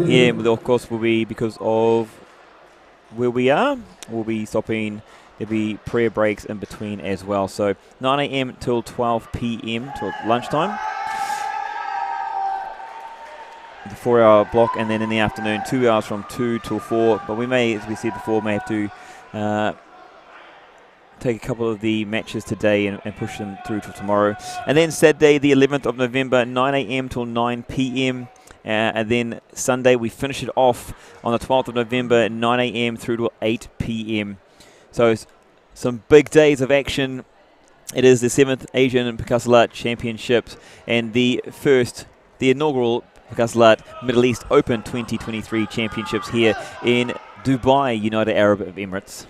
Here, of course, will be because of where we are. We'll be stopping. There'll be prayer breaks in between as well. So 9 a.m. till 12 p.m. till lunchtime. The 4-hour block, and then in the afternoon, 2 hours from 2 till 4. But we may, as we said before, may have to take a couple of the matches today and push them through till tomorrow. And then Saturday, the 11th of November, 9 a.m. till 9 p.m. And then Sunday, we finish it off on the 12th of November, 9 a.m. through to 8 p.m. So some big days of action. It is the 7th Asian Pencak Silat Championships and the inaugural Pencak Silat Middle East Open 2023 Championships here in Dubai, United Arab Emirates.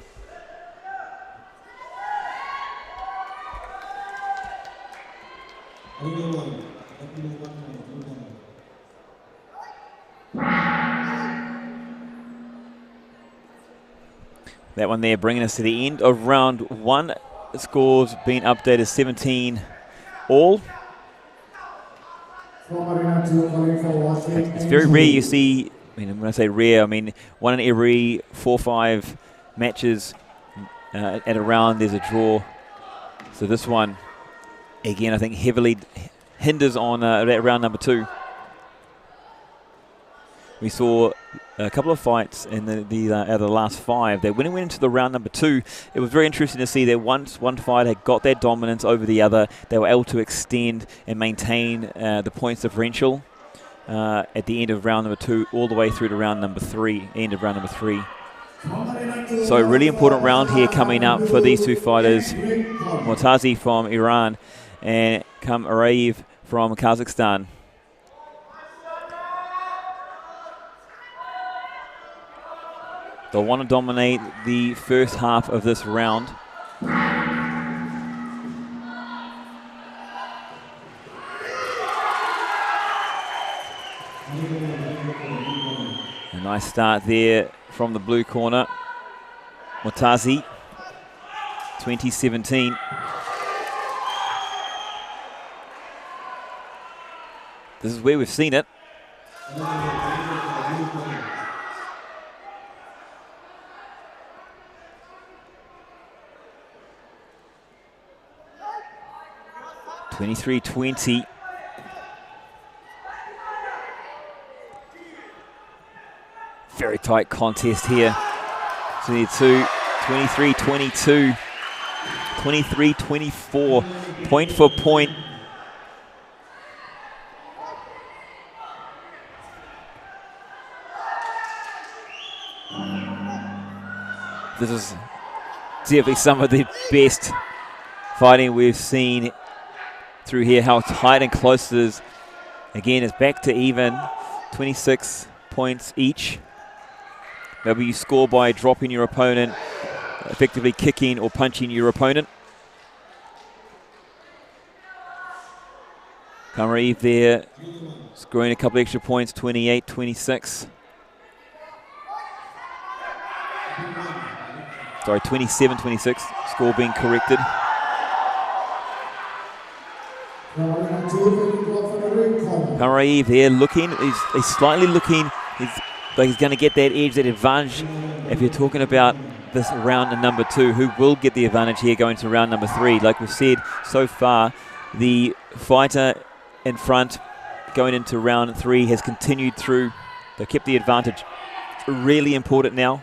That one there bringing us to the end of round 1. The scores being updated 17 all. It's very rare you see, when I say rare, I mean 1 in every 4 or 5 matches at a round there's a draw. So this one, again, I think heavily hinders on that round number 2. We saw a couple of fights in out of the last 5. That when it went into the round number 2, it was very interesting to see that once one fighter had got that dominance over the other, they were able to extend and maintain the points differential at the end of round number 2 all the way through to round number 3, end of round number 3. So a really important round here coming up for these 2 fighters, Mortazi from Iran and Kamarayev from Kazakhstan. They'll want to dominate the first half of this round. A nice start there from the blue corner. Mortazi, 2017. This is where we've seen it. (23-20). Very tight contest here. 23-22, 23-24, point for point. This is definitely some of the best fighting we've seen through here. How tight and close it is. Again, it's back to even, 26 points each. Maybe you score by dropping your opponent, effectively kicking or punching your opponent. Kamarayev there, scoring a couple extra points, 28-26. Sorry, 27-26, score being corrected. Kamarayev there looking, he's slightly looking, like he's going to get that edge, that advantage. If you're talking about this round number 2, who will get the advantage here going to round number 3? Like we've said so far, the fighter in front going into round 3 has continued through. They kept the advantage. Really important now.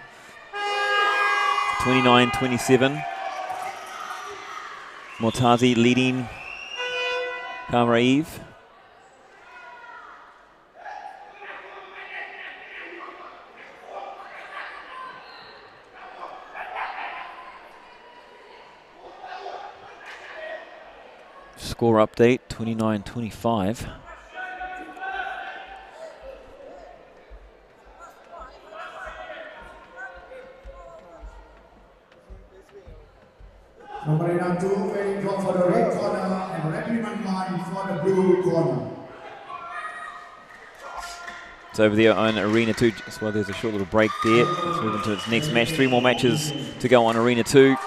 29-27. Mortazi leading Kamaraev. Score update, 29-25. Number 2, waiting for the red corner, and Rasih Bin Hamdan for the blue corner. It's over there on Arena 2. As well, there's a short little break there. Let's move into its next match. 3 more matches to go on Arena 2.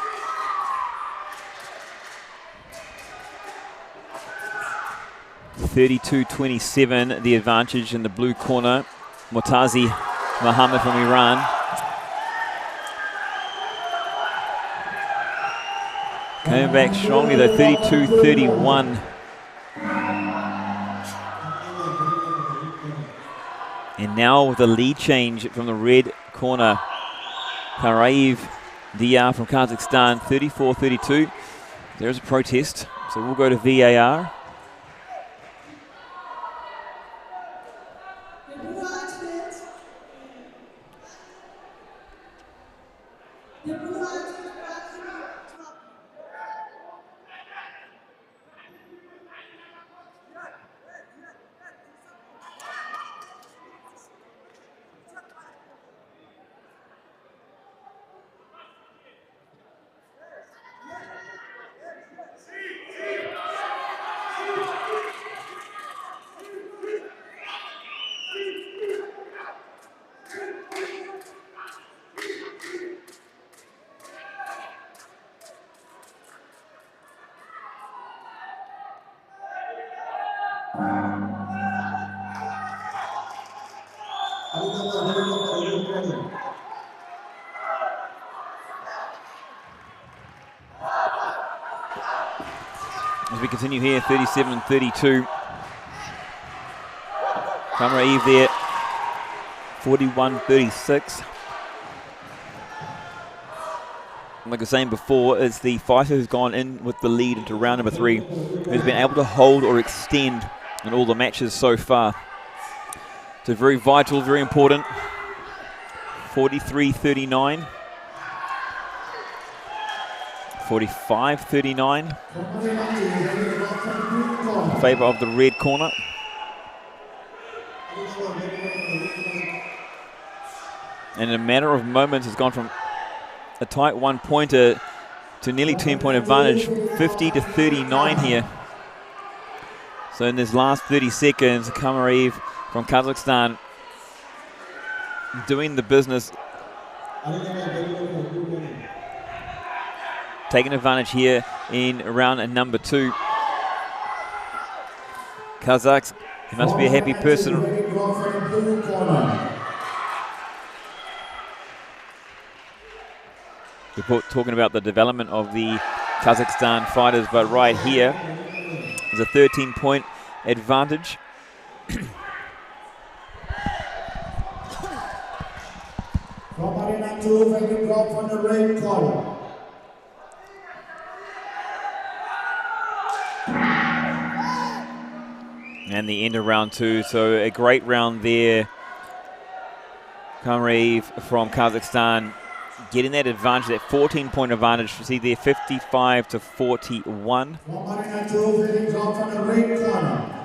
(32-27) the advantage in the blue corner. Murtazi Muhammad from Iran. Coming back strongly though, 32-31. And now with the lead change from the red corner, Kamaraev Diyar from Kazakhstan, 34-32. There's a protest, so we'll go to VAR. As we continue here, 37-32. Kamaraev there, 41-36. Like I was saying before, it's the fighter who's gone in with the lead into round number 3, who's been able to hold or extend in all the matches so far. So very vital, very important. 43-39. 45-39. In favour of the red corner. And in a matter of moments, it's gone from a tight 1-pointer to nearly 10-point advantage, 50-39 here. So in this last 30 seconds, Kamaraev from Kazakhstan doing the business, taking advantage here in round number 2. Kazakhs, he must be a happy person. We're talking about the development of the Kazakhstan fighters, but right here is a 13-point advantage. From Arena 2, very drop from the red corner. And the end of round 2, so a great round there. Kamaraev from Kazakhstan getting that advantage, that 14-point advantage. You see there, 55-41. From Arena 2, very drop from the red corner.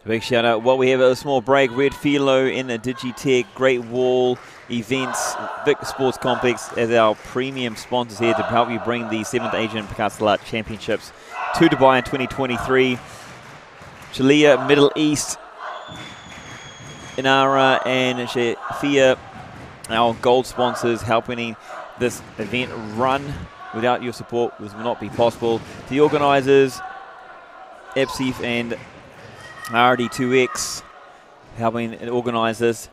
Big shout out. While we have a small break, Red Philo in the Digitech, Great Wall Events, Vic Sports Complex as our premium sponsors here to help you bring the 7th Asian Pencak Silat Championships to Dubai in 2023. Shalia, Middle East, Inara and Shafia, our gold sponsors, helping this event run. Without your support, this would not be possible. The organisers, EPSIF and RD2X, helping organise this,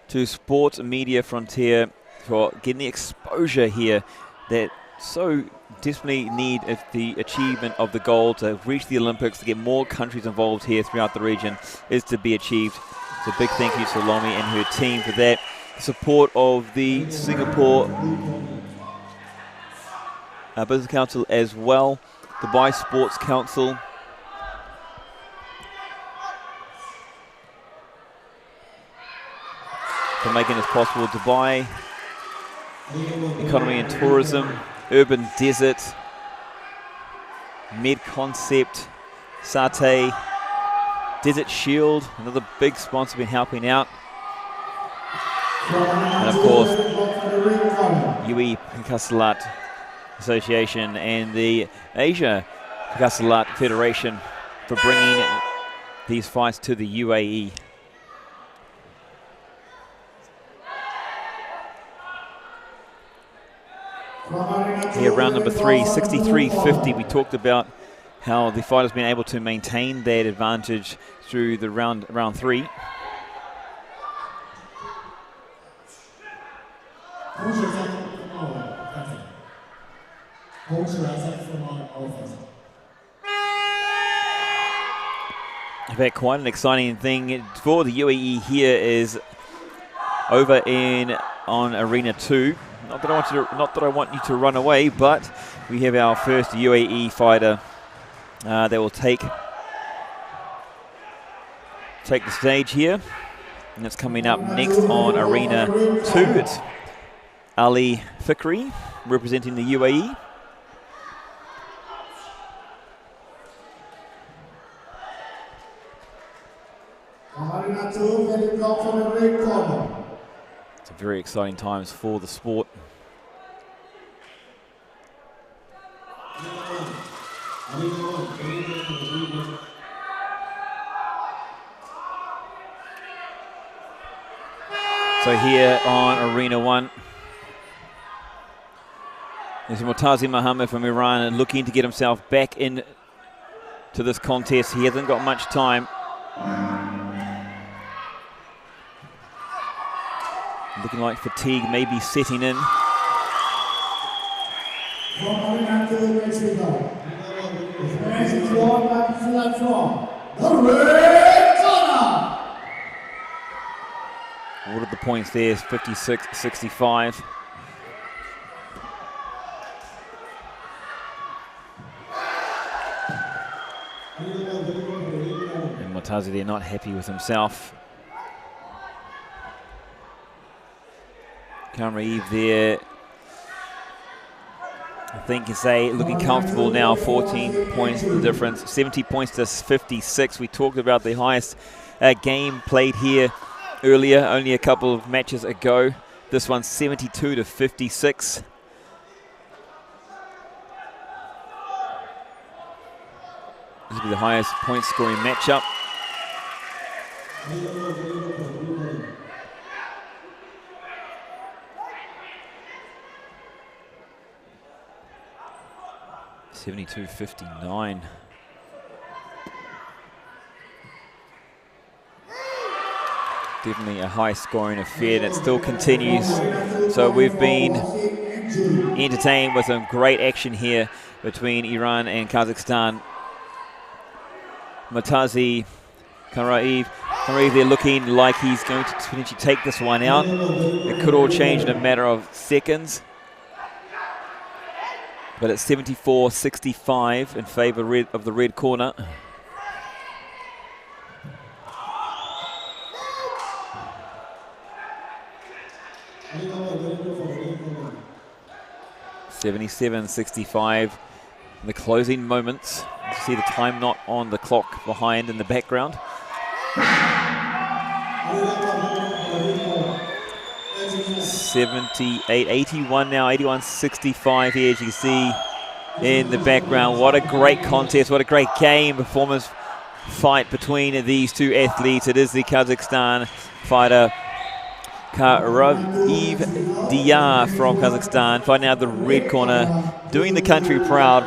to Sports Media Frontier for getting the exposure here that so desperately need if the achievement of the goal to reach the Olympics, to get more countries involved here throughout the region is to be achieved. So big thank you to Lomi and her team for that. support of the Singapore Business Council as well, Dubai Sports Council. For making this possible. Dubai Economy and Tourism, Urban Desert, Med Concept, Satay, Desert Shield, another big sponsor been helping out. And of course, UAE Pencak Silat Association and the Asia Pencak Silat Federation for bringing these fights to the UAE. Here, round number 3, 63-50. We talked about how the fighter's been able to maintain that advantage through the round 3. In fact, quite an exciting thing for the UAE here is over on Arena 2. Not that I want you to run away, but we have our first UAE fighter that will take the stage here, and it's coming up next on Arena 2. It's Ali Fikri representing the UAE. Arena 2, getting blocked from the red corner. It's very exciting times for the sport. So here on Arena 1, there's Murtazi Muhammad from Iran and looking to get himself back in to this contest. He hasn't got much time. Looking like fatigue may be setting in. What are the points there? 56-65. And Murtazi there not happy with himself. Kamraev there, I think you say, looking comfortable now. 14 points the difference, 70 points to 56. We talked about the highest game played here earlier, only a couple of matches ago. This one's 72 to 56. This will be the highest point scoring matchup. $72.59. Definitely a high scoring affair that still continues. So we've been entertained with some great action here between Iran and Kazakhstan. Murtazi Kamraev they're looking like he's going to potentially take this one out. It could all change in a matter of seconds. But it's 74-65 in favor of the red corner. $77-65 in the closing moments. You see the time not on the clock behind in the background. 81 now, 81-65 here, as you see in the background. What a great contest, what a great game, performance fight between these two athletes. It is the Kazakhstan fighter Kamraev Diyar from Kazakhstan fighting out the red corner, doing the country proud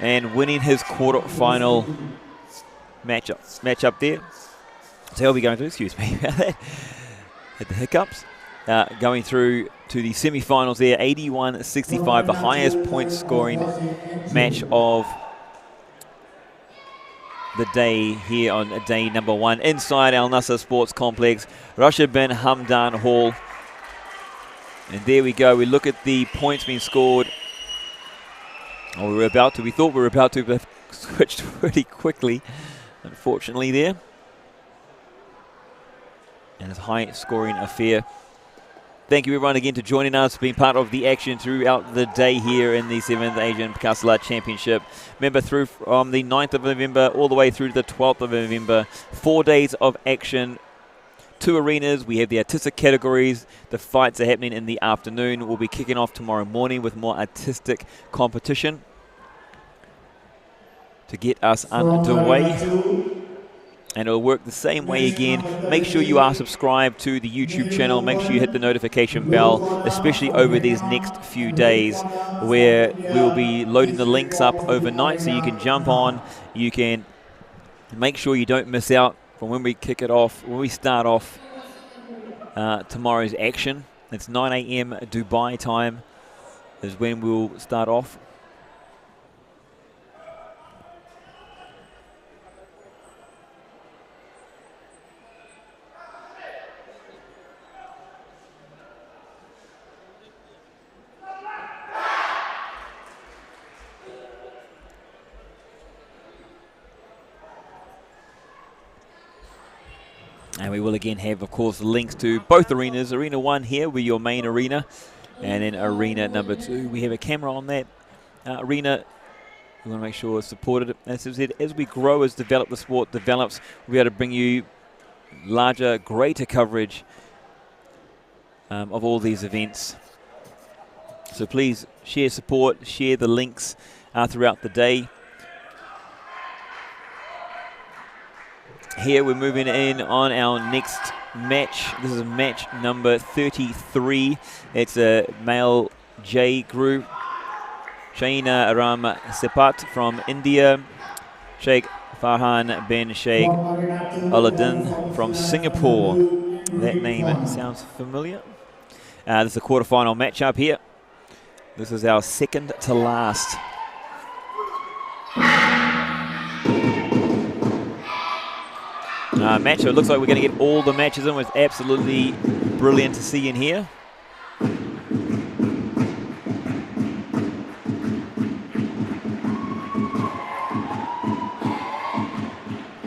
and winning his quarterfinal matchup there. So he'll be going to, excuse me, had the hiccups. Going through to the semi-finals there, 81-65, the highest point scoring match of the day here on day number 1 inside our Nasr Sports Complex, Rasih Bin Hamdan Hall. And there we go. We look at the points being scored. Oh, we thought we were about to, but switched pretty quickly, unfortunately there. And it's a high-scoring affair. Thank you everyone again for joining us, being part of the action throughout the day here in the 7th Asian Pencak Silat Championship. Remember, through from the 9th of November all the way through to the 12th of November, 4 days of action, 2 arenas. We have the artistic categories. The fights are happening in the afternoon. We'll be kicking off tomorrow morning with more artistic competition to get us underway. And it'll work the same way again. Make sure you are subscribed to the YouTube channel. Make sure you hit the notification bell, especially over these next few days where we'll be loading the links up overnight so you can jump on. You can make sure you don't miss out from when we kick it off, when we start off tomorrow's action. It's 9 a.m. Dubai time is when we'll start off. And we will again have, of course, links to both arenas. Arena 1 here with your main arena. And then arena number 2, we have a camera on that arena. We want to make sure it's supported. As I said, as we grow, as the sport develops, we'll be able to bring you larger, greater coverage of all these events. So please share support, share the links throughout the day. Here we're moving in on our next match. This is match number 33. It's a male J group. Shaina Ram Sepat from India. Sheikh Farhan bin Sheikh Aladdin from Singapore. That name sounds familiar. This is a quarterfinal matchup here. This is our second to last. Match. So it looks like we're going to get all the matches in. It's absolutely brilliant to see in here.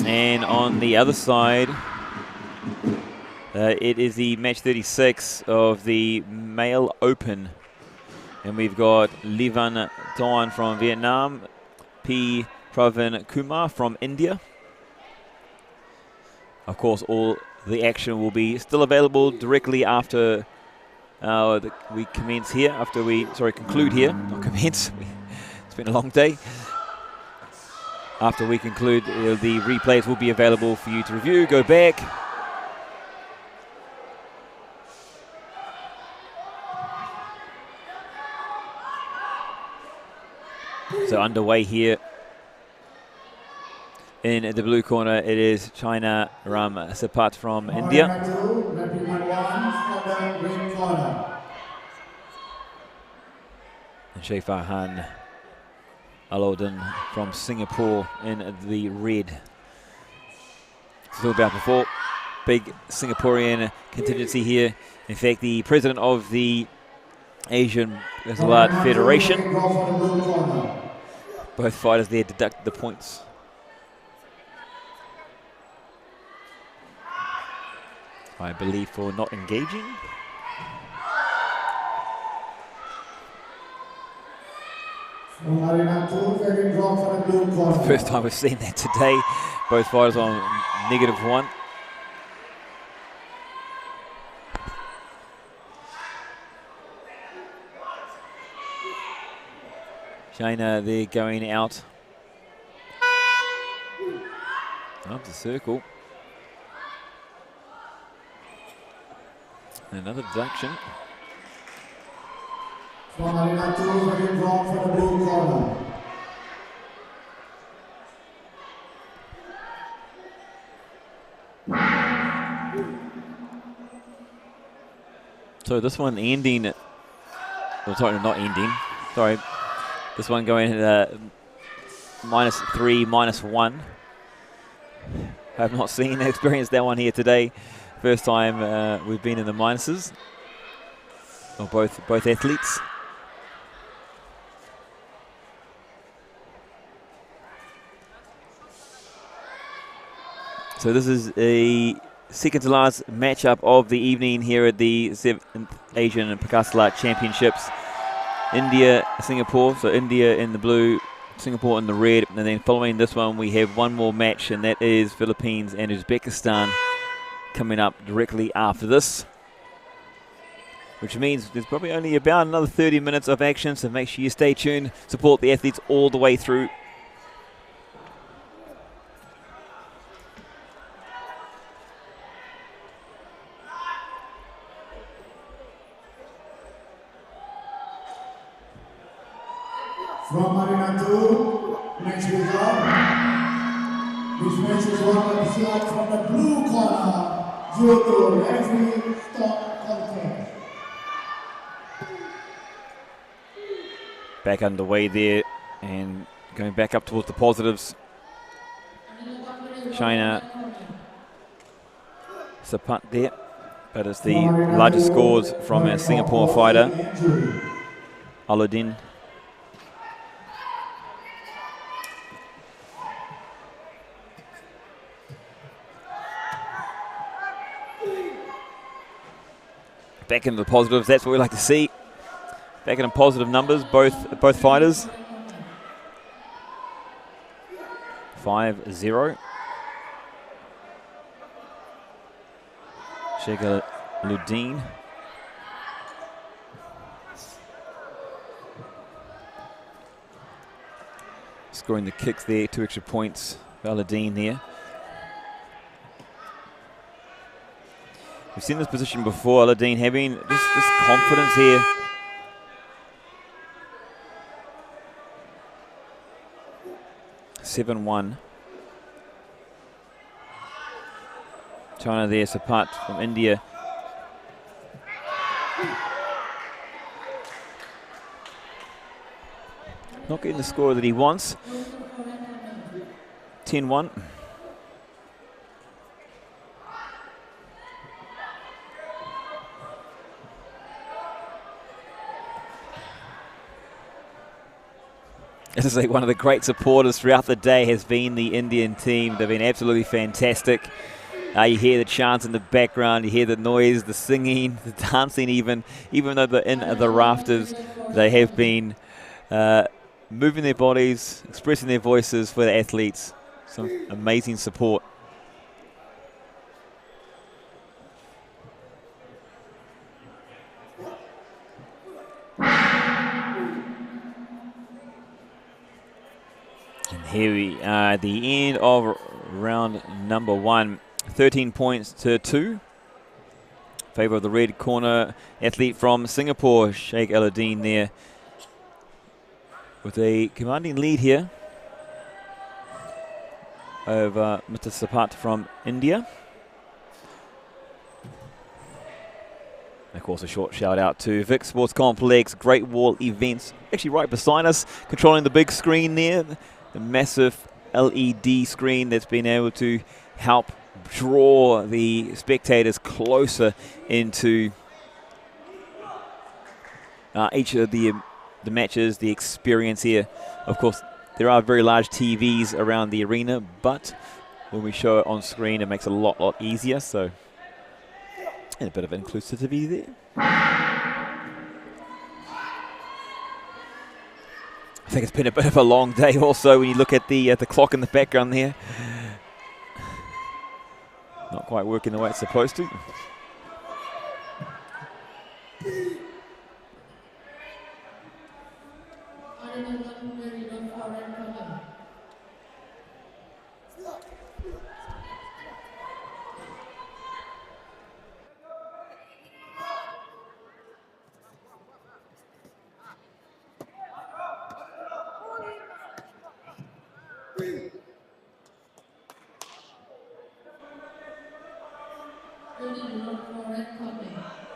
And on the other side, it is the match 36 of the Male Open. And we've got Livan Tawan from Vietnam, P. Pravin Kumar from India. Of course, all the action will be still available directly after we commence here, conclude here, not commence. It's been a long day. After we conclude, the replays will be available for you to review, go back. So underway here. In the blue corner, it is China Ram Sepat from India. And Sheikh Farhan Aladdin from Singapore in the red. Still about before. Big Singaporean contingency here. In fact, the president of the Asian Pencak Silat Federation. Both fighters there deducted the points. I believe for not engaging. First time we've seen that today. Both fighters on -1. China there going out of the circle. Another deduction. So this one ending, well, sorry, not ending, sorry. This one going -3, -1. I have not seen experienced that one here today. First time we've been in the minuses. Or both athletes. So this is a second to last matchup of the evening here at the 7th Asian Pencak Silat Championships. India, Singapore. So India in the blue, Singapore in the red. And then following this one, we have one more match, and that is Philippines and Uzbekistan coming up directly after this. Which means there's probably only about another 30 minutes of action, so make sure you stay tuned, support the athletes all the way through. From Arena 2, next result. This match is won by the shot from the blue corner due to referee stop contest. Back underway there and going back up towards the positives. China Sapat there, but it's the largest scores from a Singapore fighter, Alauddin. Back into the positives, that's what we like to see. Back in positive numbers, both fighters. 5-0. Sheikh Alauddin. Scoring the kicks there, 2 extra points for Alauddin there. We've seen this position before, Alauddin having just this confidence here. (7-1). China there, Sapat from India. Not getting the score that he wants. 10-1. This is like one of the great supporters throughout the day has been the Indian team. They've been absolutely fantastic. You hear the chants in the background, you hear the noise, the singing, the dancing even though they're in the rafters, they have been moving their bodies, expressing their voices for the athletes. Some amazing support. Here we are at the end of round number 1. 13 points to 2. Favour of the red corner athlete from Singapore, Sheikh Alauddin there. With a commanding lead here over Mr. Sapat from India. Of course, a short shout out to Vic Sports Complex, Great Wall Events, actually right beside us, controlling the big screen there. The massive LED screen that's been able to help draw the spectators closer into each of the matches, the experience here. Of course, there are very large TVs around the arena, but when we show it on screen, it makes it a lot easier. So, and a bit of inclusivity there. I think it's been a bit of a long day also when you look at the clock in the background there. Not quite working the way it's supposed to.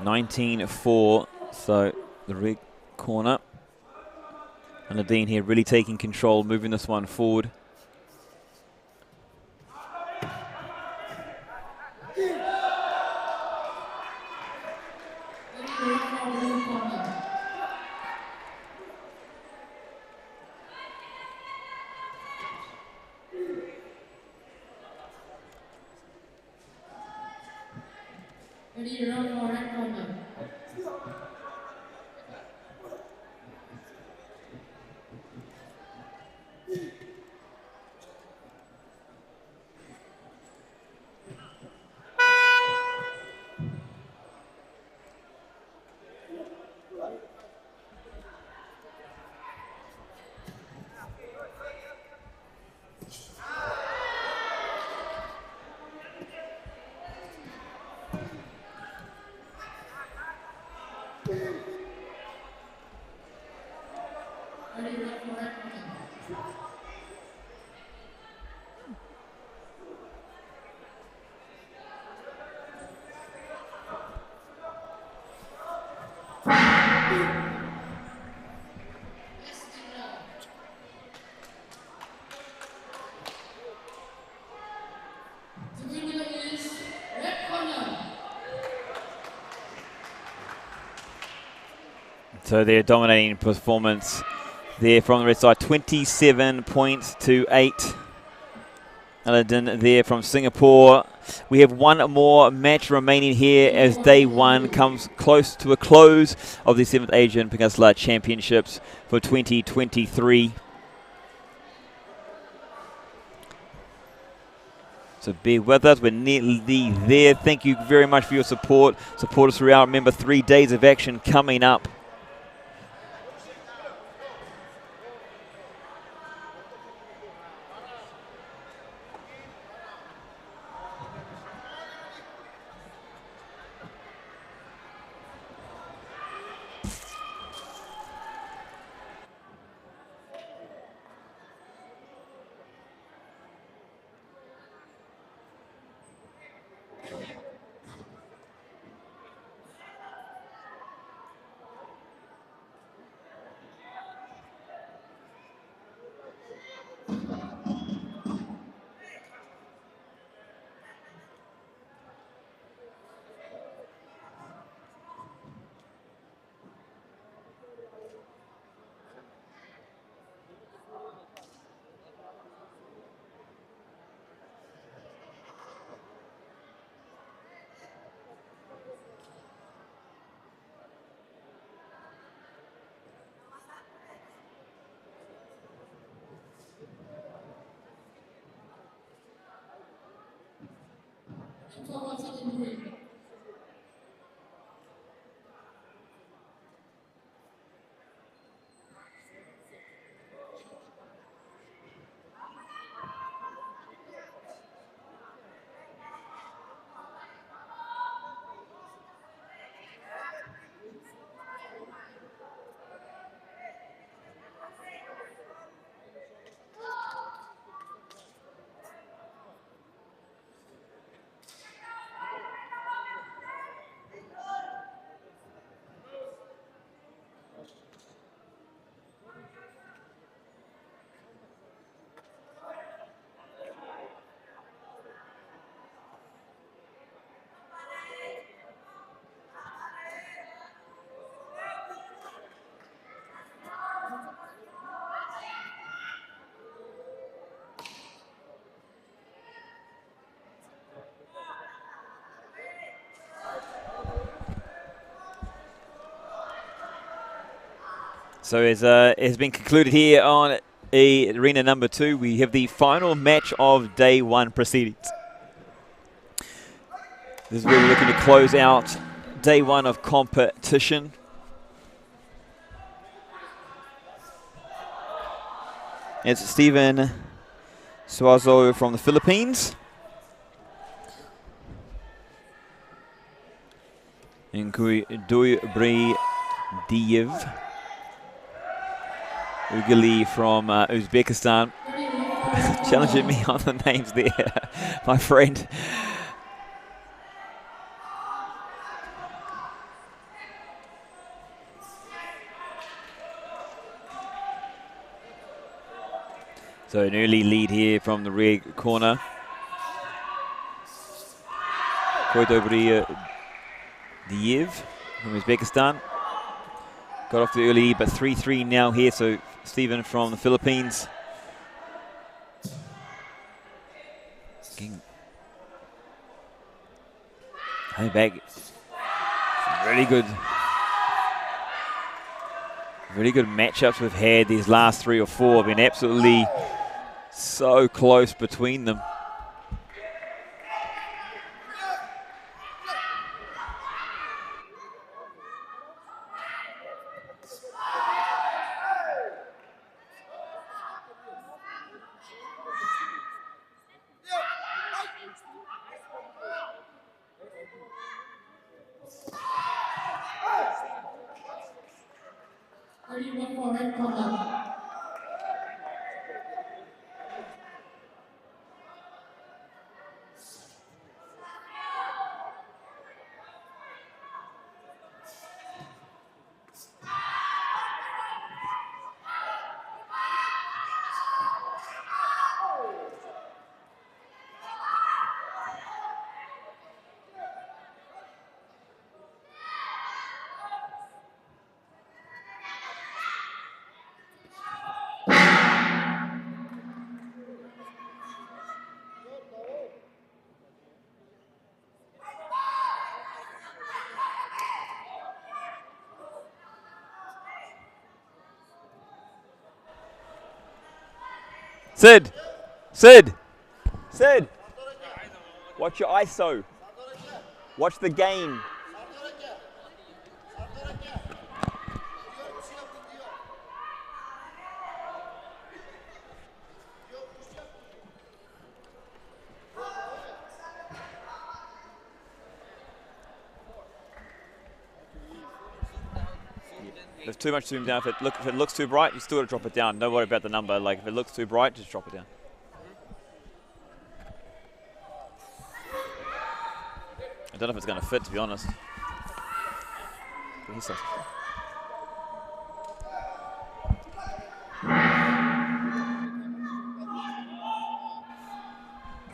(19-4), so the red corner. And Alauddin here really taking control, moving this one forward. Ready, round for red corner. Ready, round for red corner. The winner is red corner. So their dominating performance there from the red side, 27 points to 8. Aladdin there from Singapore. We have one more match remaining here as day one comes close to a close of the 7th Asian Pencak Silat Championships for 2023. So bear with us, we're nearly there. Thank you very much for your support. Support us throughout. Remember, 3 days of action coming up. So as has been concluded here on arena number 2, we have the final match of day one proceedings. This is where we're looking to close out day one of competition. It's Stephen Suazo from the Philippines. And Doi Bri Diev Ugali from Uzbekistan. Challenging me on the names there, my friend. So an early lead here from the red corner. Koidobri Diev from Uzbekistan. Got off the early lead, but 3-3 now here. So Stephen from the Philippines. Home back Really good. Really good matchups we've had. These last 3 or 4 have been absolutely so close between them. Sid! Sid! Sid! Watch your ISO. Watch the game. There's too much zoom down. If it looks too bright, you still got to drop it down. Don't worry about the number. Like if it looks too bright, just drop it down. I don't know if it's going to fit, to be honest.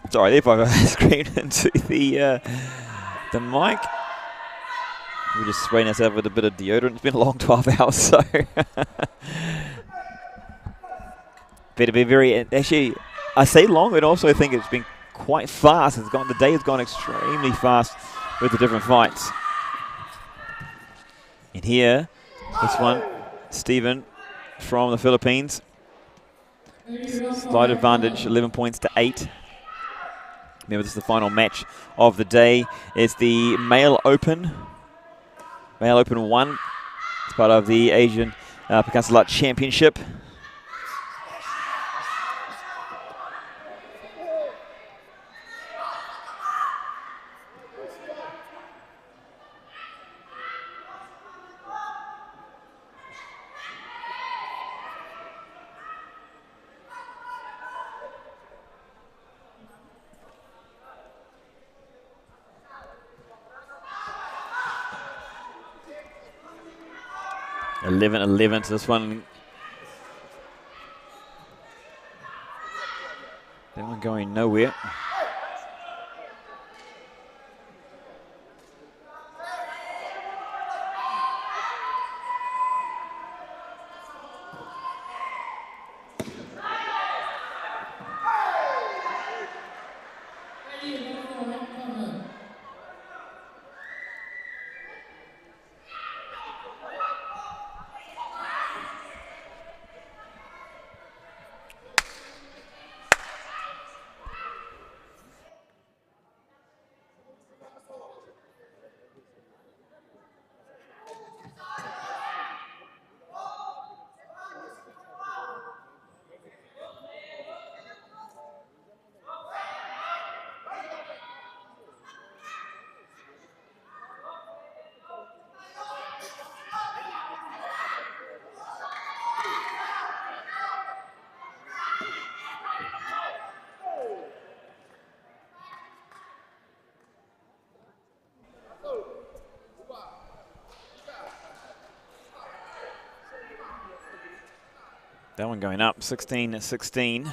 Sorry, if I screamed into the mic. We're just spraying ourselves with a bit of deodorant. It's been a long 12 hours, so. Better be very, actually, I say long, but also I think it's been quite fast. The day has gone extremely fast with the different fights. And here, this one, Steven from the Philippines. Slight advantage, 11 points to 8. Remember, this is the final match of the day. It's the Male Open. Male Open 1. It's part of the Asian Pencak Silat Championship. Eleven to this one. That one going nowhere. That one going up, 16-16.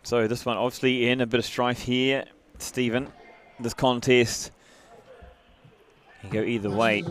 So this one obviously in a bit of strife here, Stephen. This contest can go either way.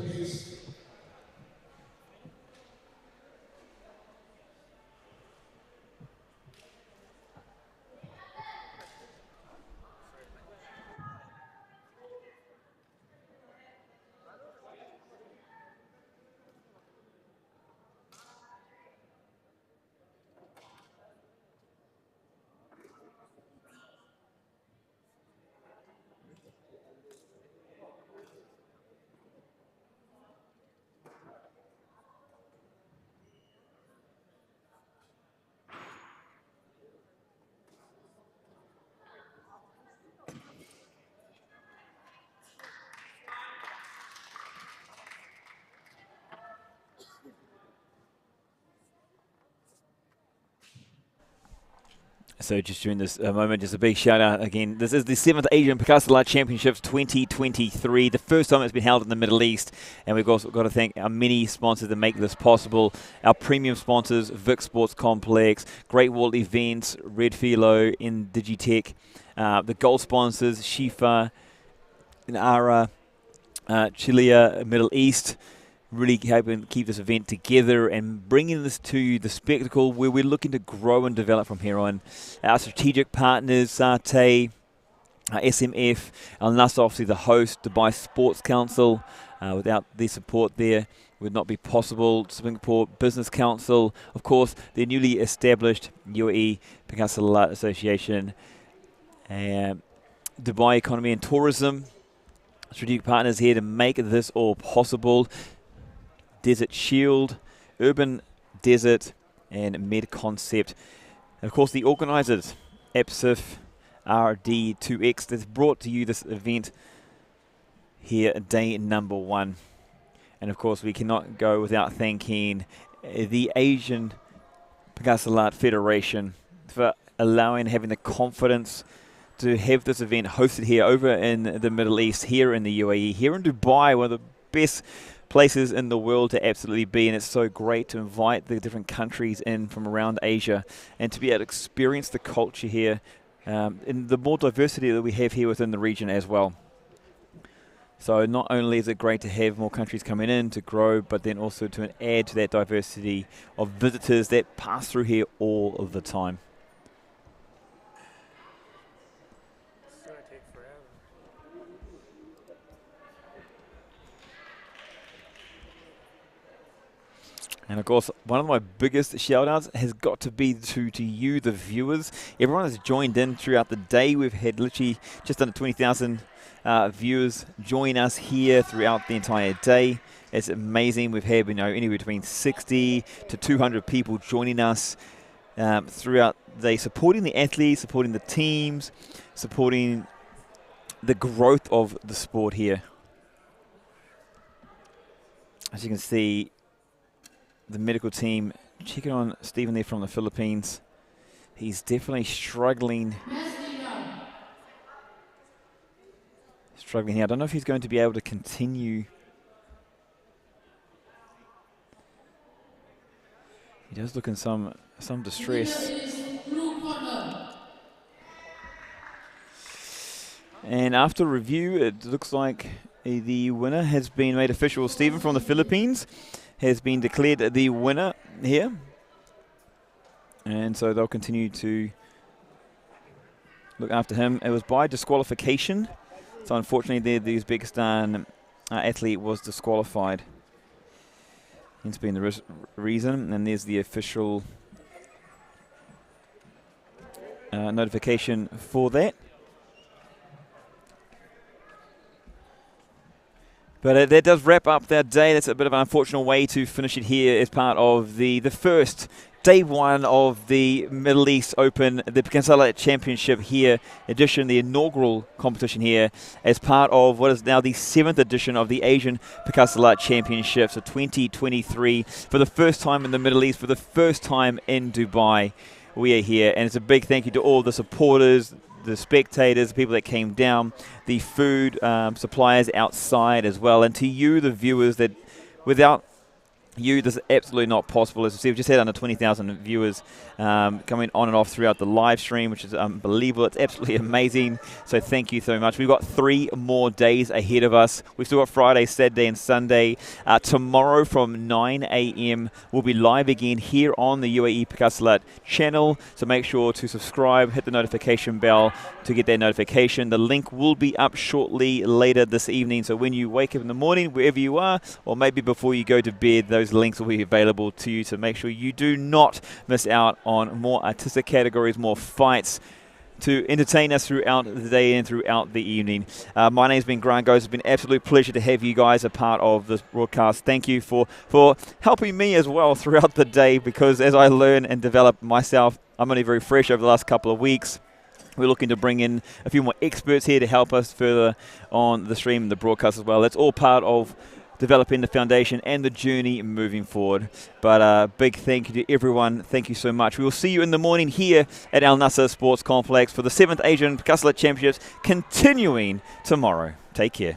So just during this moment, just a big shout out again. This is the 7th Asian Pencak Silat Championships 2023, the first time it's been held in the Middle East. And we've also got to thank our many sponsors that make this possible. Our premium sponsors, Vic Sports Complex, Great Wall Events, Red Philo, Digitech, the gold sponsors, Shifa, Nara, Chilia, Middle East, really helping keep this event together and bringing this to the spectacle where we're looking to grow and develop from here on. Our strategic partners, Sarte, SMF, Al Nasr, obviously the host, Dubai Sports Council. Without their support there, would not be possible. Singapore Business Council, of course, the newly established UAE Pencak Silat Association, Dubai Economy and Tourism, strategic partners here to make this all possible. Desert Shield, Urban Desert, and Med Concept. And of course, the organisers, EPSIF, RD2X, that's brought to you this event here, day number 1. And of course, we cannot go without thanking the Asian Pencak Silat Federation for having the confidence to have this event hosted here over in the Middle East, here in the UAE, here in Dubai, one of the best places in the world to absolutely be. And it's so great to invite the different countries in from around Asia and to be able to experience the culture here and the more diversity that we have here within the region as well. So not only is it great to have more countries coming in to grow, but then also to add to that diversity of visitors that pass through here all of the time. And of course, one of my biggest shout-outs has got to be to you, the viewers. Everyone has joined in throughout the day. We've had literally just under 20,000 viewers join us here throughout the entire day. It's amazing. We've had anywhere between 60 to 200 people joining us throughout the day, supporting the athletes, supporting the teams, supporting the growth of the sport here. As you can see, the medical team checking on Stephen there from the Philippines. He's definitely struggling here. I don't know if he's going to be able to continue. He does look in some distress. And after review, it looks like the winner has been made official. Stephen from the Philippines has been declared the winner here. And so they'll continue to look after him. It was by disqualification. So unfortunately, the Uzbekistan athlete was disqualified. Hence being the reason. And there's the official notification for that. But that does wrap up that day. That's a bit of an unfortunate way to finish it here as part of the first day 1 of the Middle East Open, the Pencak Silat Championship here, edition, the inaugural competition here, as part of what is now the 7th edition of the Asian Pencak Silat Championships of 2023. For the first time in the Middle East, for the first time in Dubai, we are here. And it's a big thank you to all the supporters, the spectators, the people that came down, the food suppliers outside as well, and to you, the viewers, that without this is absolutely not possible. As I said, we've just had under 20,000 viewers coming on and off throughout the live stream, which is unbelievable. It's absolutely amazing. So thank you so much. We've got 3 more days ahead of us. We've still got Friday, Saturday, and Sunday. Tomorrow from 9 a.m. we'll be live again here on the UAE Pencak Silat channel. So make sure to subscribe, hit the notification bell to get that notification. The link will be up shortly later this evening. So when you wake up in the morning, wherever you are, or maybe before you go to bed, those links will be available to you. So make sure you do not miss out on more artistic categories, more fights to entertain us throughout the day and throughout the evening. My name's been Grant Goes. It's been an absolute pleasure to have you guys a part of this broadcast. Thank you for helping me as well throughout the day, because as I learn and develop myself, I'm only very fresh over the last couple of weeks. We're looking to bring in a few more experts here to help us further on the stream and the broadcast as well. That's all part of developing the foundation and the journey moving forward. But big thank you to everyone. Thank you so much. We will see you in the morning here at Nasr Sports Complex for the 7th Asian Pencak Silat Championships continuing tomorrow. Take care.